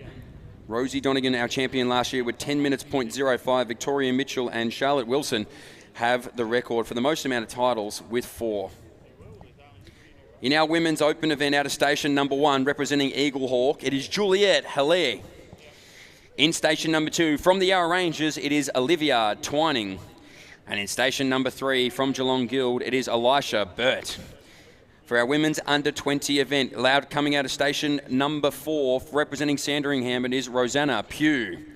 Rosie Donegan, our champion last year with 10 minutes .05. Victoria Mitchell and Charlotte Wilson have the record for the most amount of titles with 4. In our women's open event out of station number 1, representing Eagle Hawk, it is Juliette Hilaire. In station number 2, from the Yarra Rangers, it is Olivia Twining. And in station number 3, from Geelong Guild, it is Elisha Burt. For our women's under 20 event, loud coming out of station number 4, representing Sandringham, it is Rosanna Pugh.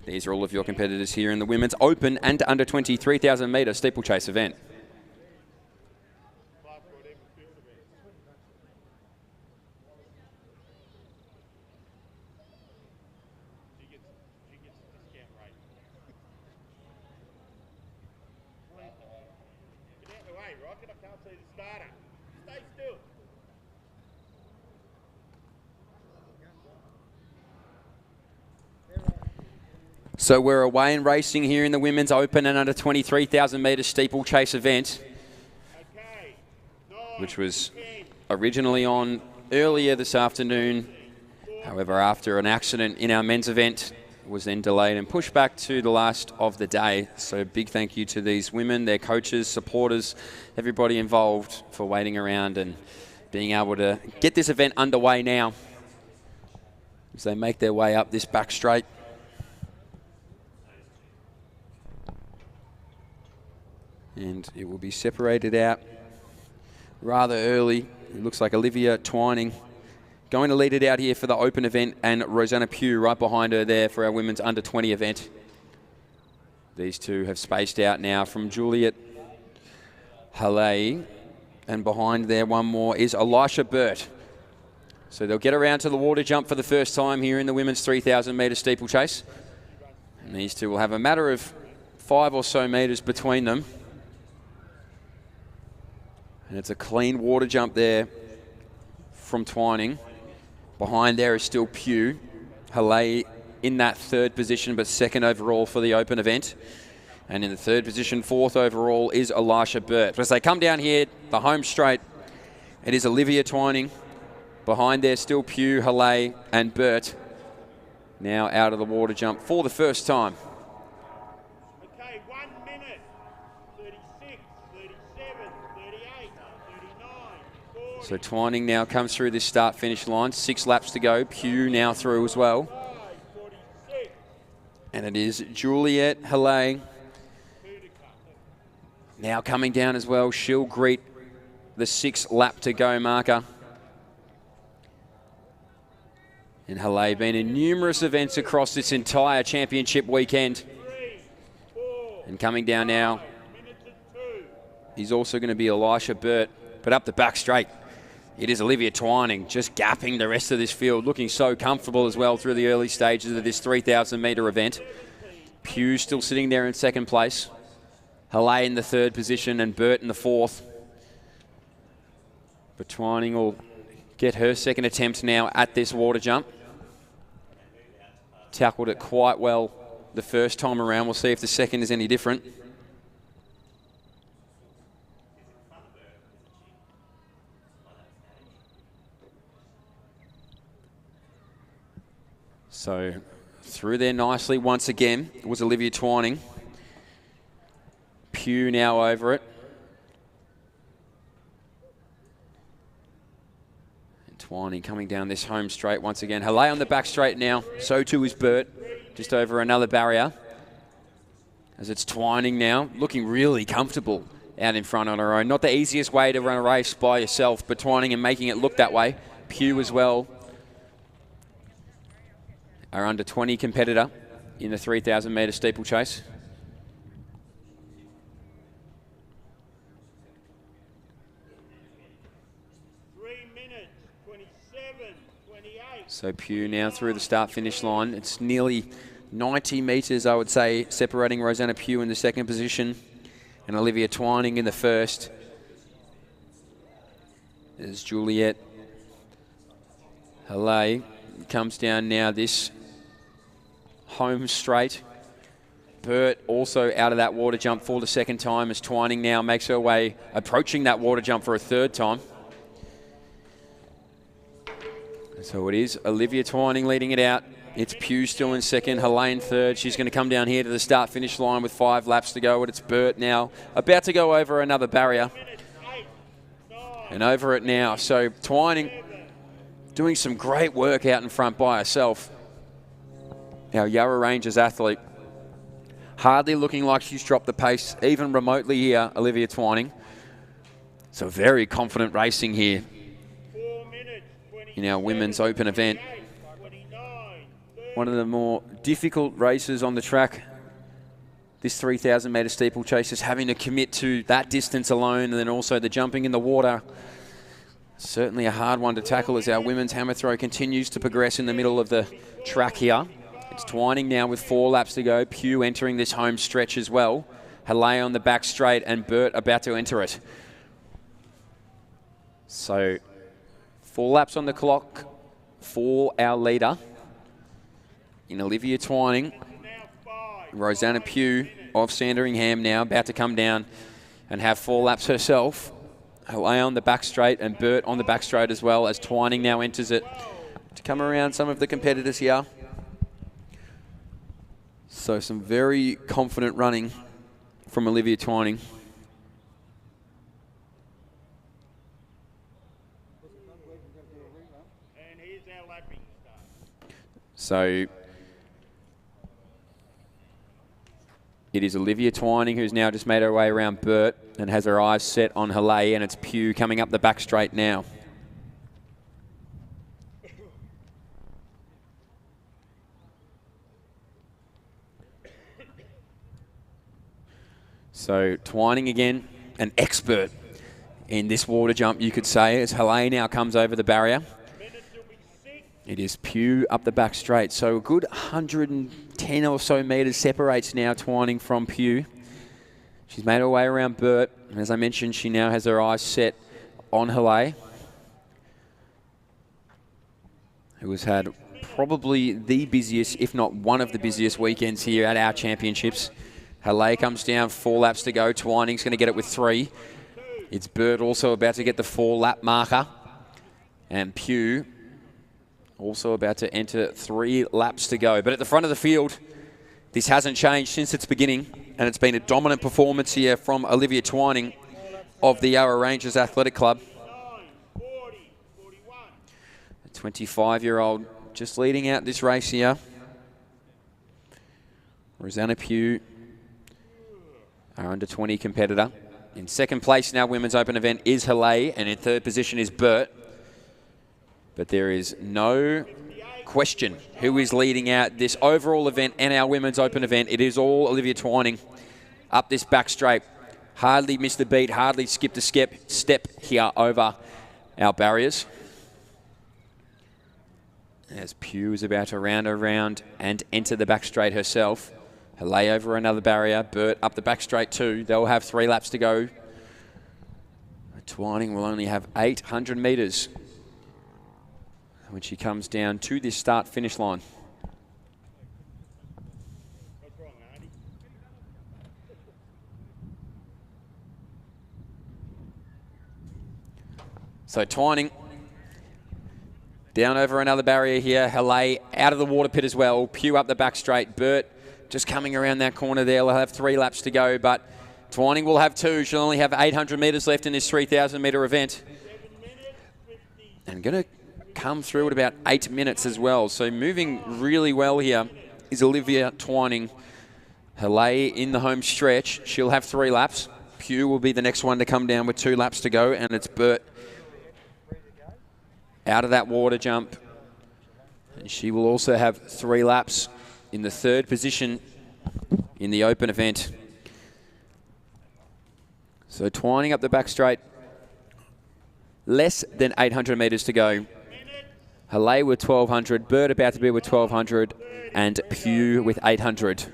These are all of your competitors here in the women's open and under 20 3,000 metre steeplechase event. So we're away in racing here in the Women's Open and under 23,000 metre steeplechase event, which was originally on earlier this afternoon. However, after an accident in our men's event, was then delayed and pushed back to the last of the day. So big thank you to these women, their coaches, supporters, everybody involved for waiting around and being able to get this event underway now as they make their way up this back straight. And it will be separated out rather early. It looks like Olivia Twining going to lead it out here for the Open event, and Rosanna Pugh right behind her there for our women's under 20 event. These two have spaced out now from Juliet Halle, and behind there one more is Elisha Burt. So they'll get around to the water jump for the first time here in the women's 3,000 metre steeplechase. And these two will have a matter of 5 or so metres between them. And it's a clean water jump there from Twining. Behind there is still Pugh. Halle in that third position, but second overall for the Open event. And in the third position, fourth overall, is Elisha Burt. But as they come down here, the home straight, it is Olivia Twining. Behind there, still Pugh, Halle, and Burt. Now out of the water jump for the first time. Okay, 1 minute, 36, 37, 38, 39, 40. So Twining now comes through this start-finish line. 6 laps to go. Pugh now through as well. And it is Juliet Halle now coming down as well. She'll greet the 6 lap to go marker. And Halle been in numerous events across this entire championship weekend. And coming down now is also going to be Elisha Burt. But up the back straight, it is Olivia Twining just gapping the rest of this field, looking so comfortable as well through the early stages of this 3,000 metre event. Pugh still sitting there in second place. Halle in the third position and Burt in the fourth. But Twining will get her second attempt now at this water jump. Tackled it quite well the first time around. We'll see if the second is any different. So through there nicely once again was Olivia Twining. Pugh now over it. Twining coming down this home straight once again. Halle on the back straight now. So too is Burt. Just over another barrier. As it's Twining now, looking really comfortable out in front on her own. Not the easiest way to run a race by yourself, but Twining and making it look that way. Pugh as well. Our under 20 competitor in the 3,000 metre steeplechase. So Pugh now through the start-finish line. It's nearly 90 metres, I would say, separating Rosanna Pugh in the second position and Olivia Twining in the first. There's Juliet Halle. Comes down now this home straight. Burt also out of that water jump for the second time as Twining now makes her way, approaching that water jump for a third time. So it is Olivia Twining leading it out. It's Pugh still in second, Halle in third. She's going to come down here to the start-finish line with 5 laps to go. And it's Burt now about to go over another barrier. And over it now. So Twining doing some great work out in front by herself. Our Yarra Rangers athlete. Hardly looking like she's dropped the pace, even remotely here, Olivia Twining. So very confident racing here in our women's open event. One of the more difficult races on the track. This 3,000 metre steeplechase is having to commit to that distance alone, and then also the jumping in the water. Certainly a hard one to tackle as our women's hammer throw continues to progress in the middle of the track here. It's Twining now with 4 laps to go. Pugh entering this home stretch as well. Halle on the back straight and Burt about to enter it. So 4 laps on the clock for our leader in Olivia Twining. Rosanna Pugh of Sandringham now about to come down and have 4 laps herself. Halay on the back straight and Burt on the back straight as well, as Twining now enters it to come around some of the competitors here. So some very confident running from Olivia Twining. So it is Olivia Twining who's now just made her way around Burt and has her eyes set on Halay, and it's Pugh coming up the back straight now. So Twining again, an expert in this water jump, you could say, as Halay now comes over the barrier. It is Pugh up the back straight. So a good 110 or so metres separates now Twining from Pugh. She's made her way around Burt, and as I mentioned, she now has her eyes set on Halay, who has had probably the busiest, if not one of the busiest weekends here at our championships. Halay comes down, 4 laps to go. Twining's going to get it with 3. It's Burt also about to get the 4-lap marker. And Pugh also about to enter 3 laps to go. But at the front of the field, this hasn't changed since its beginning. And it's been a dominant performance here from Olivia Twining of the Yarra Rangers Athletic Club. A 25-year-old just leading out this race here. Rosanna Pugh, our under-20 competitor. In second place in our Women's Open event is Halay, and in third position is Burt. But there is no question who is leading out this overall event and our Women's Open event. It is all Olivia Twining up this back straight. Hardly missed a beat, hardly skipped a step here over our barriers. As Pugh is about to round around and enter the back straight herself. Halay over another barrier, Burt up the back straight too. They'll have 3 laps to go. Twining will only have 800 metres when she comes down to this start-finish line. So Twining down over another barrier here. Halay out of the water pit as well. Pugh up the back straight. Burt just coming around that corner there. We'll have 3 laps to go, but Twining will have 2. She'll only have 800 metres left in this 3,000-metre event. And going to come through at about 8 minutes as well. So moving really well here is Olivia Twining. Halay in the home stretch. She'll have 3 laps. Pugh will be the next one to come down with 2 laps to go, and it's Burt out of that water jump. And she will also have 3 laps in the third position in the open event. So Twining up the back straight. Less than 800 metres to go. Halay with 1,200, Burt about to be with 1,200, and Pugh with 800.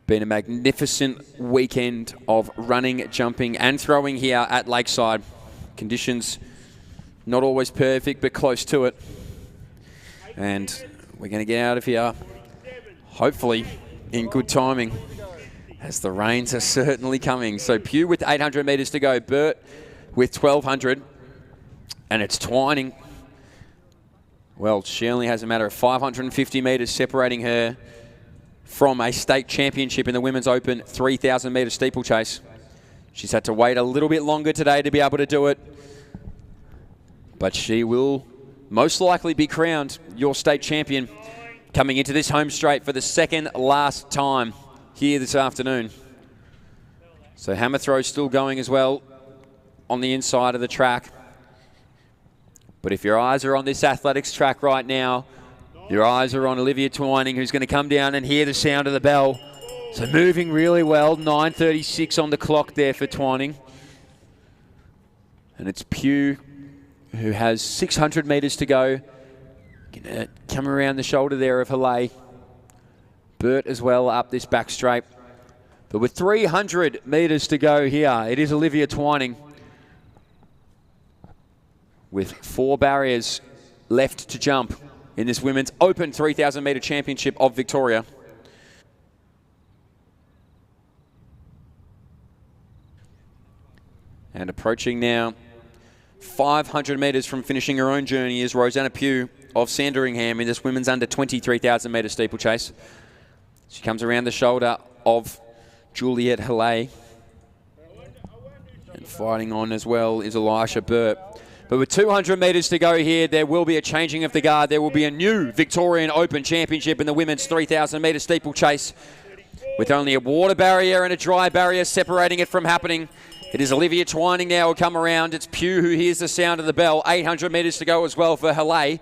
Been a magnificent weekend of running, jumping, and throwing here at Lakeside. Conditions not always perfect, but close to it. And we're going to get out of here, hopefully, in good timing, as the rains are certainly coming. So Pugh with 800 metres to go, Burt with 1,200, and it's Twining. Well, she only has a matter of 550 metres separating her from a state championship in the Women's Open 3,000-metre steeplechase. She's had to wait a little bit longer today to be able to do it, but she will most likely be crowned your state champion coming into this home straight for the second last time here this afternoon. So hammer throw still going as well on the inside of the track. But if your eyes are on this athletics track right now, your eyes are on Olivia Twining, who's going to come down and hear the sound of the bell. So moving really well, 9:36 on the clock there for Twining. And it's Pugh, who has 600 metres to go. Gonna come around the shoulder there of Halay. Burt as well up this back straight. But with 300 metres to go here, it is Olivia Twining with 4 barriers left to jump in this Women's Open 3,000 metre championship of Victoria. And approaching now 500 metres from finishing her own journey is Rosanna Pugh of Sandringham in this women's under 23,000 metre steeplechase. She comes around the shoulder of Juliette Hallé. And fighting on as well is Elisha Burt. But with 200 metres to go here, there will be a changing of the guard. There will be a new Victorian Open Championship in the women's 3,000 metre steeplechase, with only a water barrier and a dry barrier separating it from happening. It is Olivia Twining now who come around. It's Pugh who hears the sound of the bell. 800 metres to go as well for Hallé.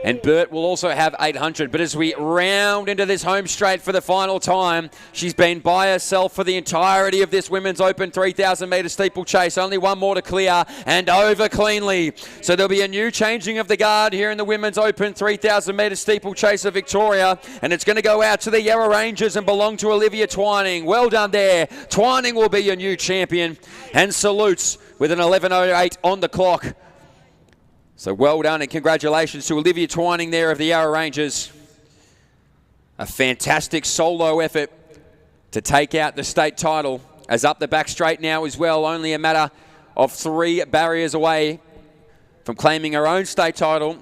And Burt will also have 800. But as we round into this home straight for the final time, she's been by herself for the entirety of this Women's Open 3,000 metre steeplechase. Only one more to clear and over cleanly. So there'll be a new changing of the guard here in the Women's Open 3,000 metre steeplechase of Victoria. And it's going to go out to the Yarra Rangers and belong to Olivia Twining. Well done there. Twining will be your new champion. And salutes with an 11:08 on the clock. So well done and congratulations to Olivia Twining there of the Yarra Rangers. A fantastic solo effort to take out the state title, as up the back straight now as well, only a matter of 3 barriers away from claiming her own state title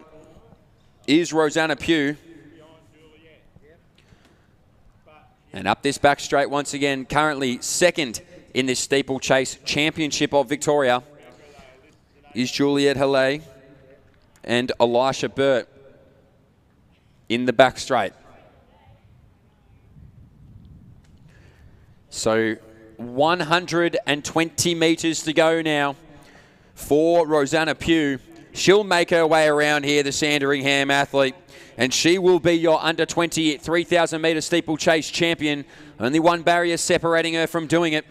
is Rosanna Pugh. And up this back straight once again, currently second in this steeplechase championship of Victoria is Juliette Hallé and Elisha Burt in the back straight. So 120 metres to go now for Rosanna Pugh. She'll make her way around here, the Sandringham athlete, and she will be your under 20 3,000 metre steeplechase champion. Only one barrier separating her from doing it.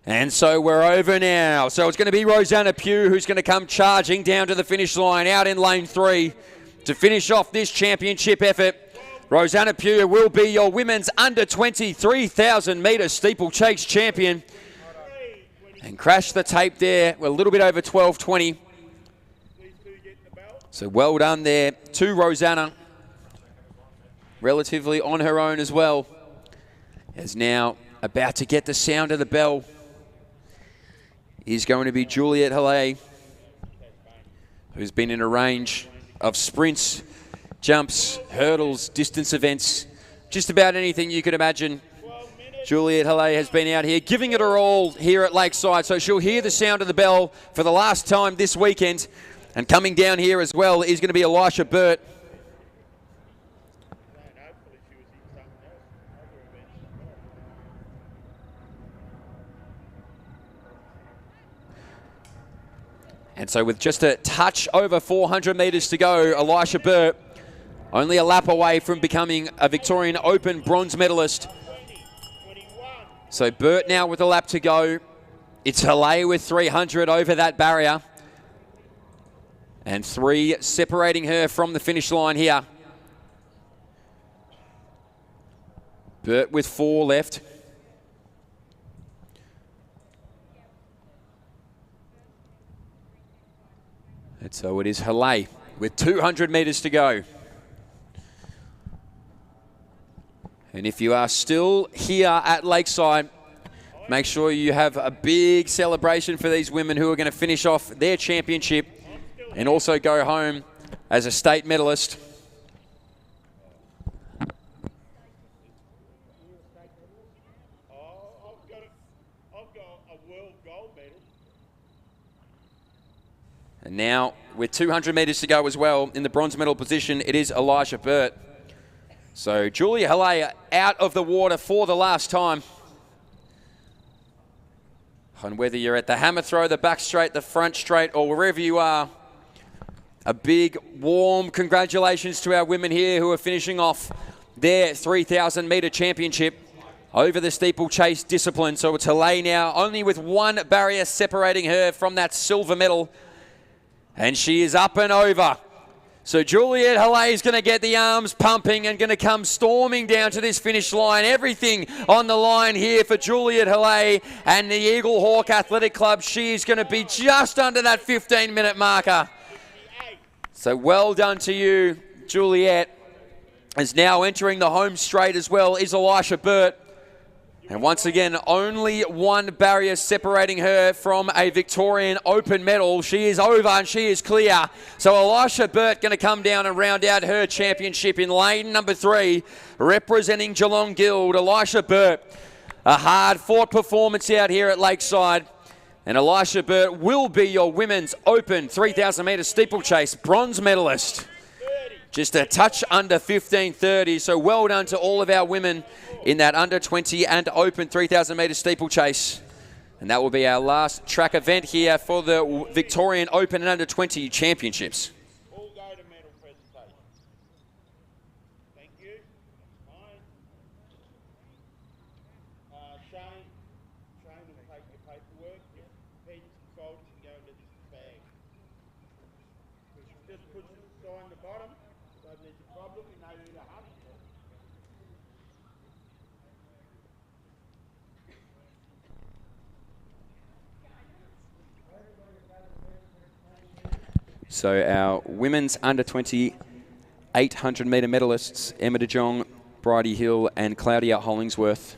And so we're over now. So it's going to be Rosanna Pugh who's going to come charging down to the finish line out in lane 3 to finish off this championship effort. Rosanna Pugh will be your women's under 20 3,000 metre steeplechase champion. And crash the tape there. We're a little bit over 12:20. So well done there to Rosanna. Relatively on her own as well. Is now about to get the sound of the bell is going to be Juliette Hallé, who's been in a range of sprints, jumps, hurdles, distance events, just about anything you could imagine. Juliette Hallé has been out here giving it her all here at Lakeside, so she'll hear the sound of the bell for the last time this weekend. And coming down here as well is going to be Elisha Burt. And so with just a touch over 400 metres to go, Elisha Burt only a lap away from becoming a Victorian Open bronze medalist. So Burt now with a lap to go. It's Hallé with 300 over that barrier. And 3 separating her from the finish line here. Burt with 4 left. And so it is Hallé with 200 metres to go. And if you are still here at Lakeside, make sure you have a big celebration for these women who are going to finish off their championship and also go home as a state medalist. And now, with 200 metres to go as well, in the bronze medal position, it is Elisha Burt. So Julia Hallé out of the water for the last time. And whether you're at the hammer throw, the back straight, the front straight, or wherever you are, a big, warm congratulations to our women here who are finishing off their 3,000 metre championship over the steeplechase discipline. So it's Hallé now, only with 1 barrier separating her from that silver medal. And she is up and over. So Juliette Hallé is going to get the arms pumping and going to come storming down to this finish line. Everything on the line here for Juliette Hallé and the Eagle Hawk Athletic Club. She is going to be just under that 15-minute marker. So well done to you, Juliet. Is now entering the home straight as well is Elisha Burt. And once again, only one barrier separating her from a Victorian Open medal. She is over and she is clear. So Elisha Burt going to come down and round out her championship in lane number 3, representing Geelong Guild. Elisha Burt, a hard-fought performance out here at Lakeside. And Elisha Burt will be your Women's Open 3,000 metre steeplechase bronze medalist. Just a touch under 15:30, so well done to all of our women in that under 20 and Open 3,000 metre steeplechase. And that will be our last track event here for the Victorian Open and under 20 championships. All go to medal presentation. Thank you. Fine. Shane will take your paperwork. Your pens and folders can go into this bag. Just put the sign at the bottom. So if there's a problem, you know who to hunt. So our women's under 20 800 metre medalists, Emma De Jong, Bridie Hill and Claudia Hollingsworth.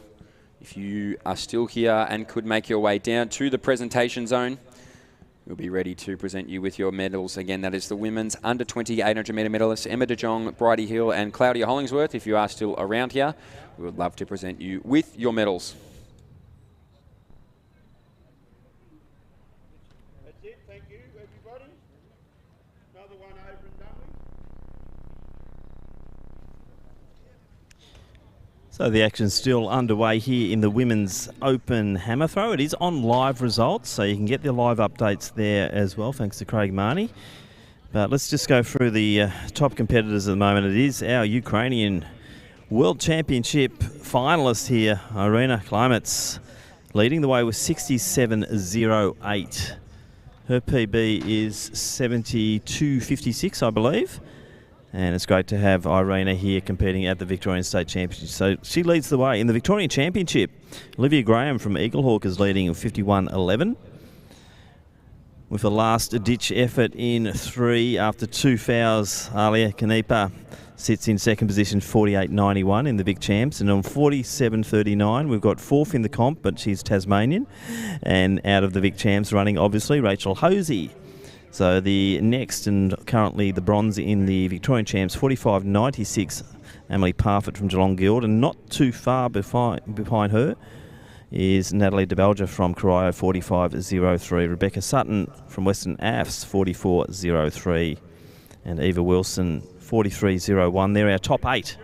If you are still here and could make your way down to the presentation zone, we'll be ready to present you with your medals. Again, that is the women's under 20 800 metre medalists, Emma De Jong, Bridie Hill and Claudia Hollingsworth. If you are still around here, we would love to present you with your medals. That's it. Thank you, everybody. Another one over and done with. So the action's still underway here in the Women's Open Hammer Throw. It is on live results, so you can get the live updates there as well, thanks to Craig Marnie. But let's just go through the top competitors at the moment. It is our Ukrainian World Championship finalist here, Irina Klimets, leading the way with 67.08. Her PB is 72.56, I believe. And it's great to have Irina here competing at the Victorian State Championship. So she leads the way in the Victorian Championship. Olivia Graham from Eaglehawk is leading at 51.11. With a last-ditch effort in 3 after 2 fouls, Alia Kanepa sits in second position, 48.91 in the Vic Champs. And on 47.39, we've got 4th in the comp, but she's Tasmanian. And out of the Vic Champs running, obviously, Rachel Hosey. So the next and currently the bronze in the Victorian Champs, 45.96, Emily Parfitt from Geelong Guild. And not too far behind her is Natalie DeBelger from Corio, 45.03. Rebecca Sutton from Western AFS, 44.03. And Eva Wilson, 43.01. They're our top 8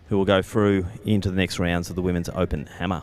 who will go through into the next rounds of the Women's Open Hammer.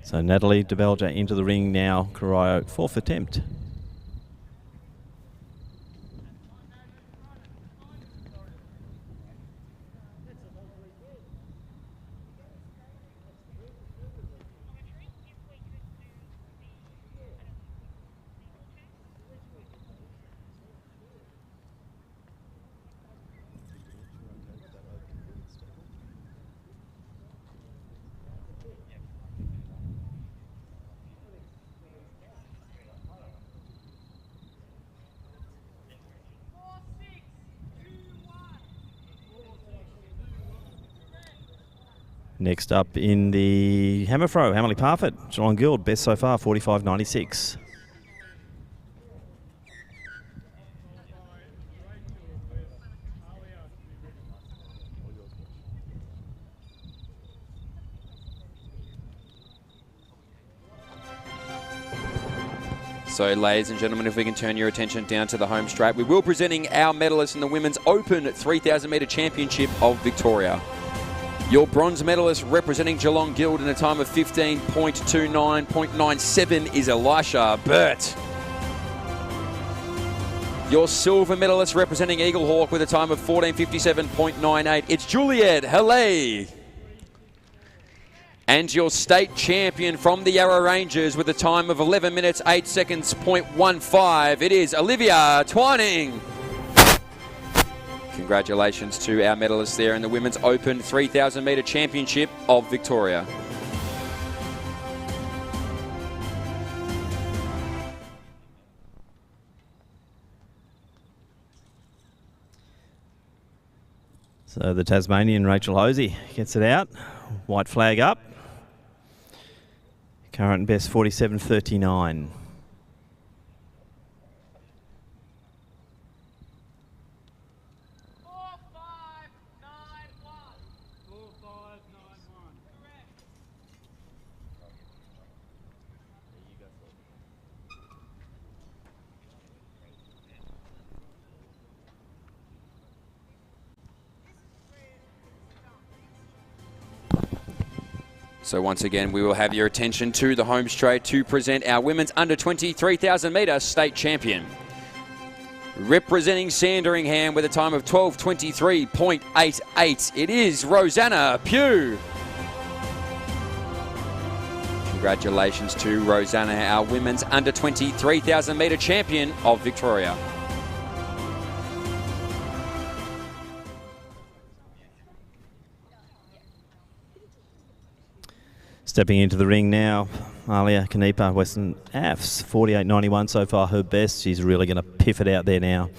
So Natalie DeBelger into the ring now, Corio, 4th attempt. Next up in the hammer throw, Emily Parfitt, Geelong Guild, best so far, 45.96. So, ladies and gentlemen, if we can turn your attention down to the home straight, we will be presenting our medalists in the Women's Open 3,000 metre Championship of Victoria. Your bronze medalist representing Geelong Guild in a time of 15.29.97 is Elisha Burt. Your silver medalist representing Eagle Hawk with a time of 14.57.98, it's Juliet Haley. And your state champion from the Yarra Rangers with a time of 11 minutes 8 seconds .15, it is Olivia Twining. Congratulations to our medalists there in the Women's Open 3,000 metre Championship of Victoria. So the Tasmanian Rachel Hosey gets it out. White flag up. Current best 47.39. So once again, we will have your attention to the home straight to present our women's under-20 3,000 metre state champion. Representing Sandringham with a time of 12.23.88, it is Rosanna Pugh. Congratulations to Rosanna, our women's under-20 3,000 metre champion of Victoria. Stepping into the ring now, Alia Kanepa, Western Afs, 48.91 so far, her best. She's really going to piff it out there now.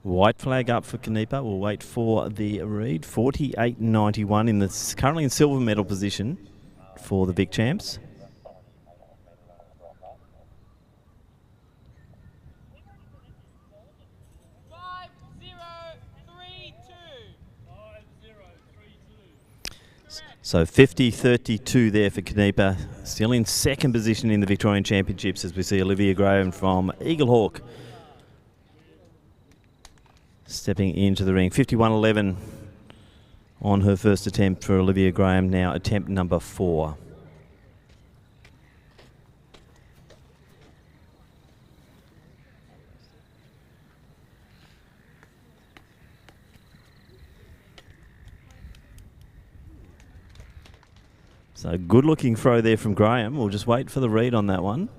White flag up for Kanepa. We'll wait for the read. 48.91 in the currently in silver medal position for the Vic champs. So 50.32 there for Kanepa. Still in second position in the Victorian Championships as we see Olivia Graham from Eagle Hawk stepping into the ring. 51.11 on her first attempt for Olivia Graham, now attempt number 4. So good looking throw there from Graham. We'll just wait for the read on that one.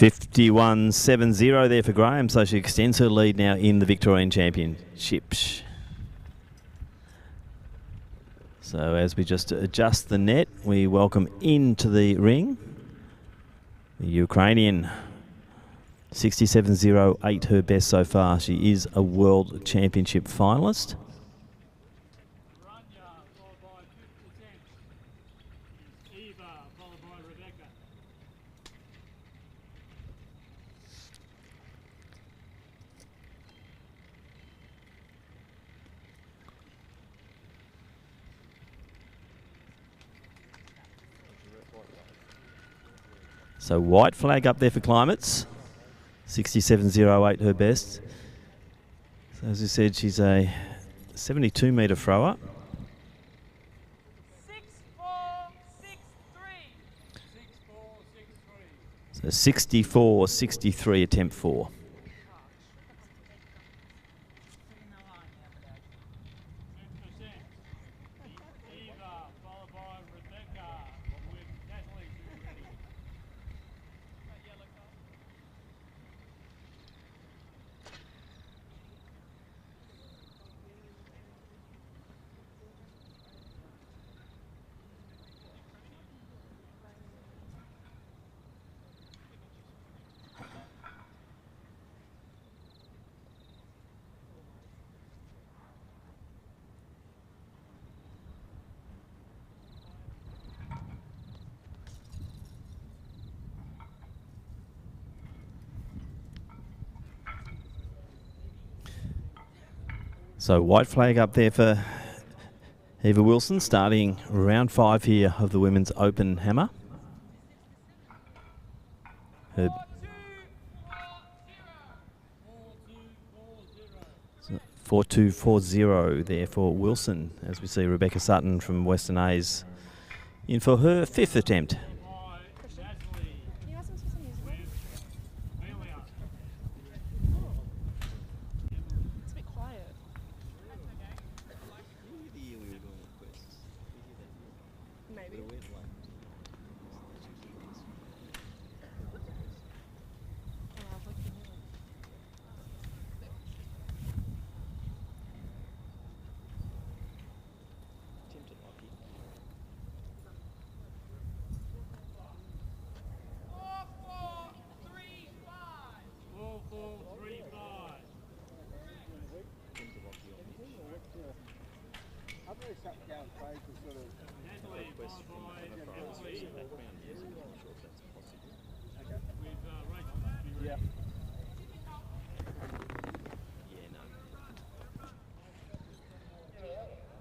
.51.70 there for Graham, so she extends her lead now in the Victorian Championships. So as we just adjust the net, we welcome into the ring the Ukrainian. 67.08 her best so far. She is a World Championship finalist. So white flag up there for Climates. 67.08 her best. So as I said, she's a 72 metre thrower. 6.4.63. So 64.63 attempt 4. So white flag up there for Eva Wilson, starting round 5 here of the Women's Open Hammer. Her 4-2-4-0 there for Wilson, as we see Rebecca Sutton from Western A's in for her 5th attempt. It's a bit quiet. Maybe.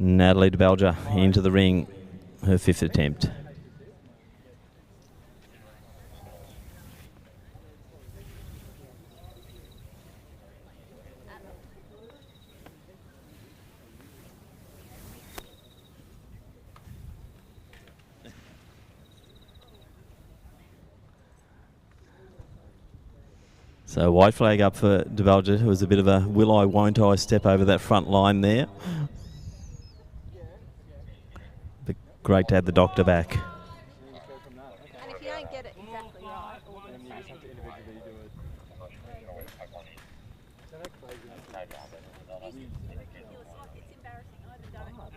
Natalie DeBelger into the ring, her 5th attempt. So white flag up for DeBelger, who was a bit of a will I, won't I step over that front line there. But great to have the doctor back. And if you don't get it exactly right, then you just have to individually do it. It's embarrassing. I haven't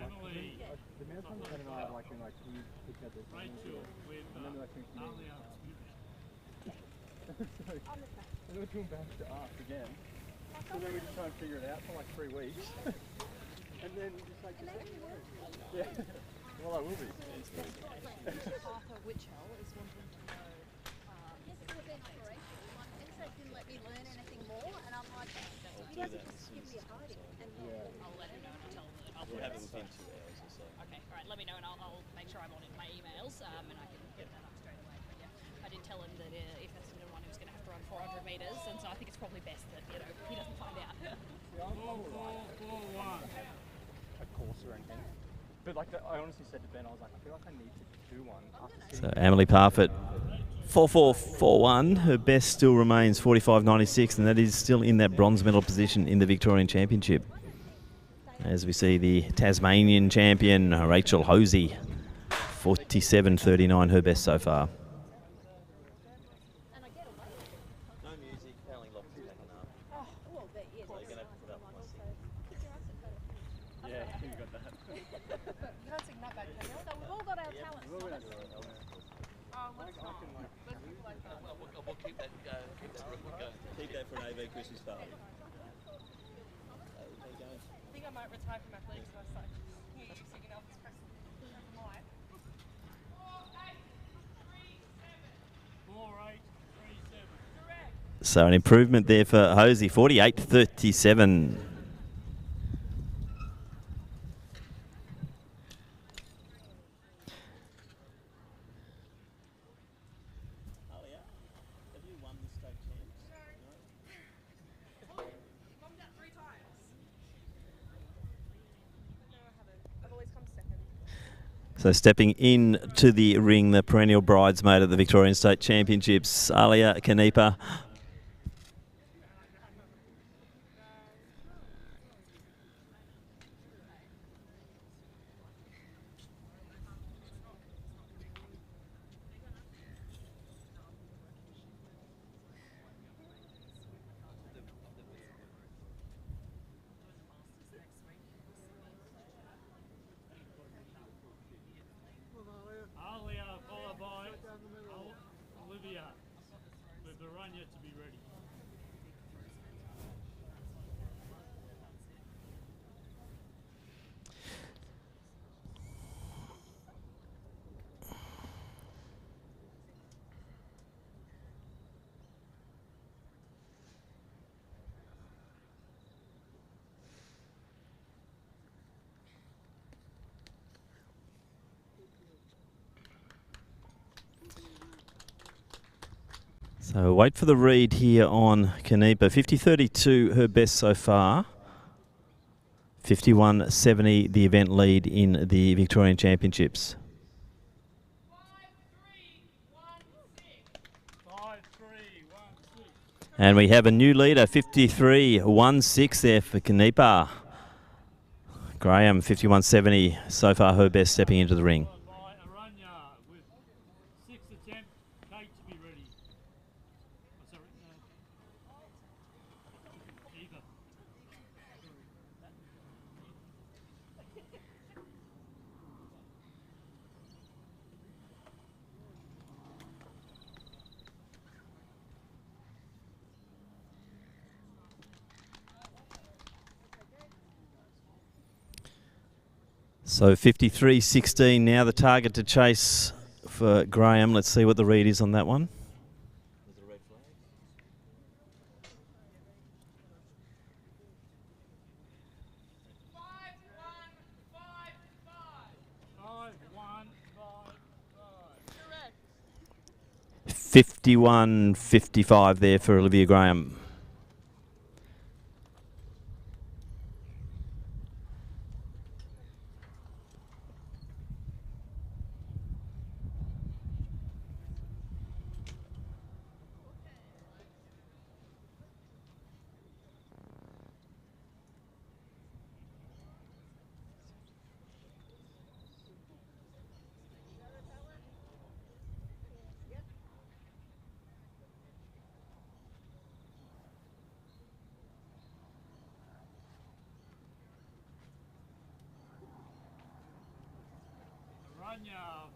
done it. The amount of times Ken and I have like been like, can you pick out this? And then like, and then we're doing back to us again. So then we just try and figure it out for like 3 weeks. And then just like, yeah. Well, I will be. Arthur Witchell is wanting to know. Yes, it was inspiration. Enzo didn't let me learn anything more, and I'm like, he doesn't just give me a hiding. And I'll let him know and I'll tell him that I'll We'll have it within 2 hours or so. Okay, all right, let me know and I'll make sure I'm on my emails and I can get that up straight away. But yeah, I did tell him that if Essendon won, he was going to have to run 400 metres, and so I think it's probably best that, you know, he doesn't find out. 4-4-4-1. A course or anything. But like, I honestly said to Ben, I was like, I feel like I need to do one. So Emily Parfitt, 4-4-4-1. Her best still remains 45.96, and that is still in that bronze medal position in the Victorian Championship. As we see the Tasmanian champion, Rachel Hosey, 47.39, her best so far. No music, only locked back up. Oh, well, there is. So you're going to have to put up my seat. Yeah, you got that. You can't sing that back, can you? So we've all got our talents. Oh, let's not. Let's keep like that. We'll keep that going. Keep that for an AV Christmas party. I think I might retire from athletics if I start singing Elvis Presley. Might. 4-8-3-7. Correct. So an improvement there for Hosey, 48.37. So stepping into the ring, the perennial bridesmaid at the Victorian State Championships, Alia Kanepa. Alia followed by Olivia, with the run yet to be ready. So wait for the read here on Canepa. 50.32, her best so far. 51.70, the event lead in the Victorian Championships. And we have a new leader, 53.16 there for Canepa. Graham, 51.70, so far her best stepping into the ring. So 53.16 now the target to chase for Graham. Let's see what the read is on that one. Correct. 51.55 there for Olivia Graham.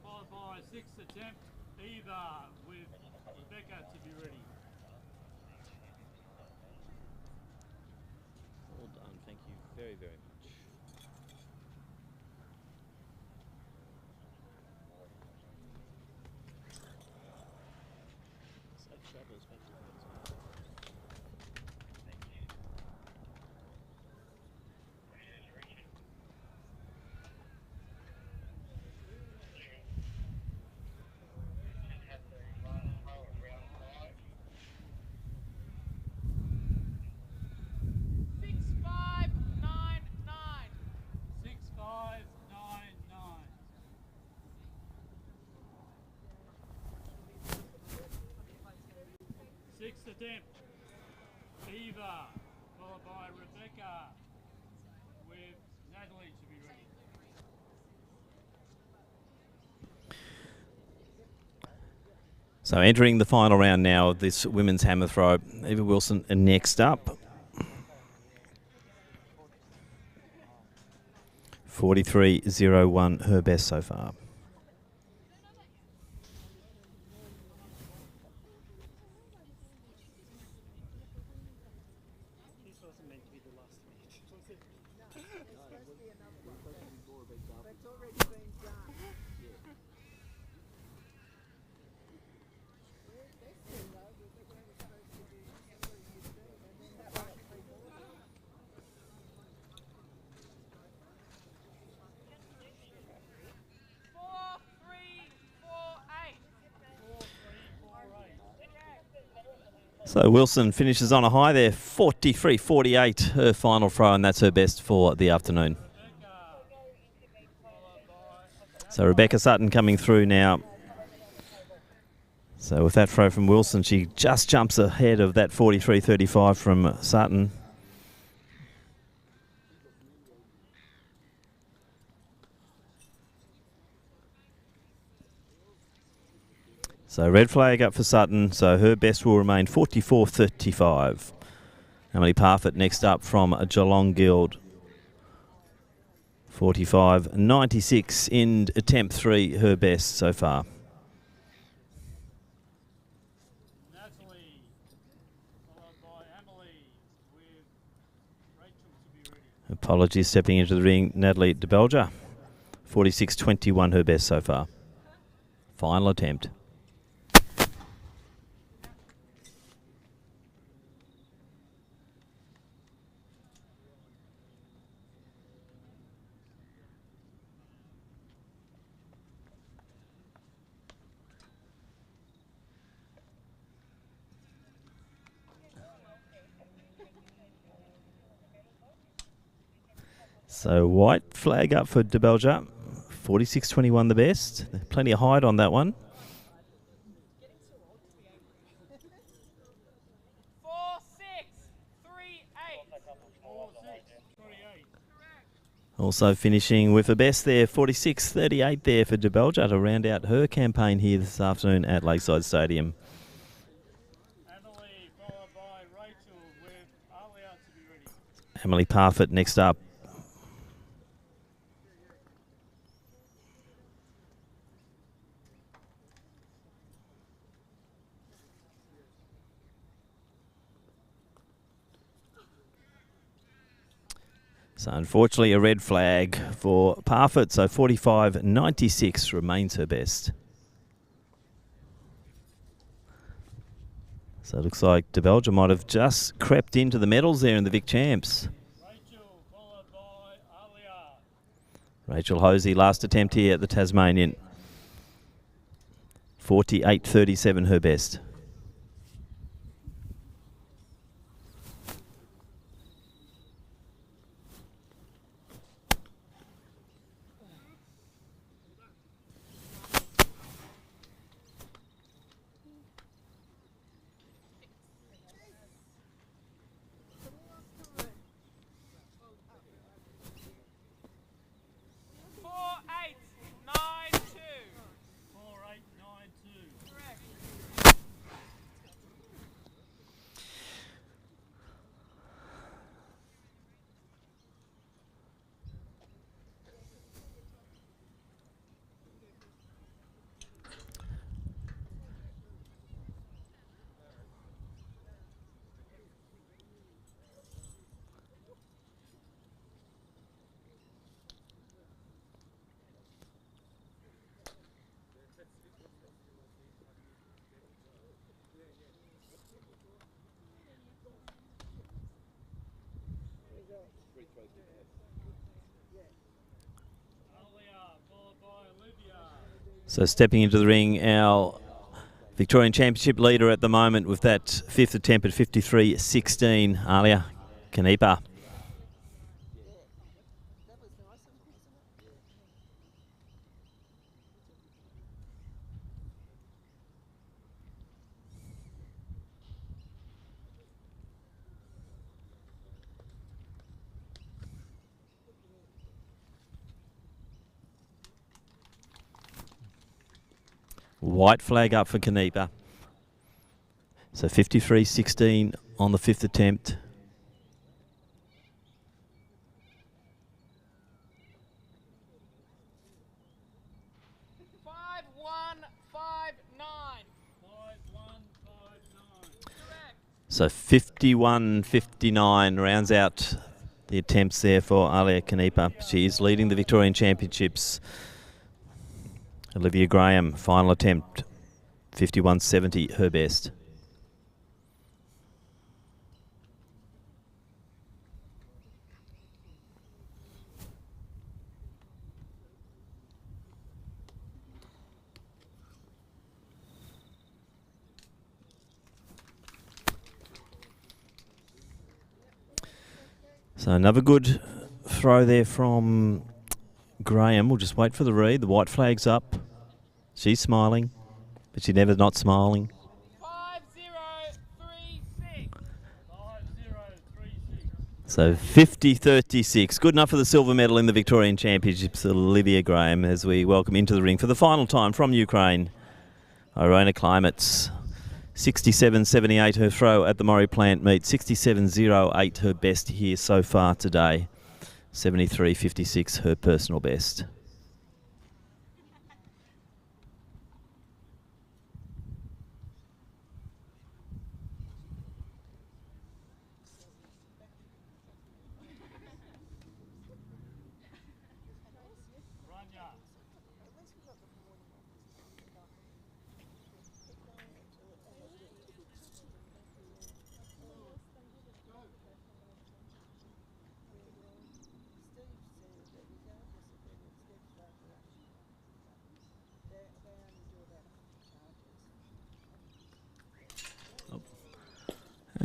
Followed by sixth attempt, Eva, with Rebecca to be ready. Well done, thank you very, very much. Sixth attempt, Eva, followed by Rebecca, with Natalie to be ready. So entering the final round now of this women's hammer throw. Eva Wilson next up. 43.01, her best so far. So Wilson finishes on a high there, 43.48, her final throw, and that's her best for the afternoon. So Rebecca Sutton coming through now. So with that throw from Wilson, she just jumps ahead of that 43.35 from Sutton. So red flag up for Sutton, so her best will remain 44.35. Emily Parfitt next up from Geelong Guild. 45.96 in attempt 3, her best so far. Natalie, followed by Emily, with Rachel to be ready. Apologies, stepping into the ring, Natalie DeBelger. 46.21, her best so far. Final attempt. So white flag up for De Belger. 46.21 the best. Plenty of height on that one. Also finishing with a best there, 46.38 there for De Belger to round out her campaign here this afternoon at Lakeside Stadium. Emily Parfitt next up. So unfortunately a red flag for Parfitt, so 45.96 remains her best. So it looks like De Belger might have just crept into the medals there in the Vic Champs. Rachel Hosey, last attempt here at the Tasmanian. 48.37 her best. So stepping into the ring, our Victorian Championship leader at the moment with that fifth attempt at 53.16, Alia Kanepa. White flag up for Kanepa. So 53.16 on the fifth attempt. So 51.59 rounds out the attempts there for Alia Kanepa. She is leading the Victorian Championships. Olivia Graham, final attempt, 51.70, her best. So another good throw there from Graham. We'll just wait for the read. The white flag's up. She's smiling, but she's never not smiling. 5036. So 50.36. Good enough for the silver medal in the Victorian Championships, Olivia Graham, as we welcome into the ring for the final time from Ukraine, Irona Klimac. 67.78 her throw at the Murray Plant meet. 67.08 her best here so far today. 73.56 her personal best.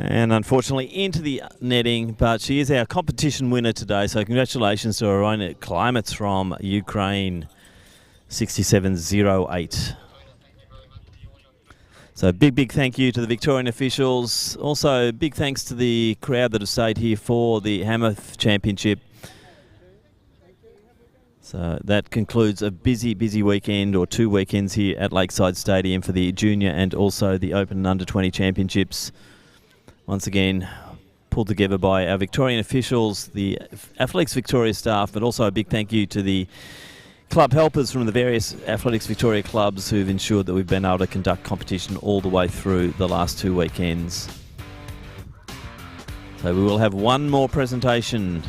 And unfortunately into the netting, but she is our competition winner today, so congratulations to Arona Climates from Ukraine, 67.08. So big thank you to the Victorian officials. Also big thanks to the crowd that have stayed here for the Hammer Championship. So that concludes a busy weekend, or 2 weekends here at Lakeside Stadium for the junior and also the Open and Under 20 Championships. Once again, pulled together by our Victorian officials, the Athletics Victoria staff, but also a big thank you to the club helpers from the various Athletics Victoria clubs who've ensured that we've been able to conduct competition all the way through the last 2 weekends. So we will have one more presentation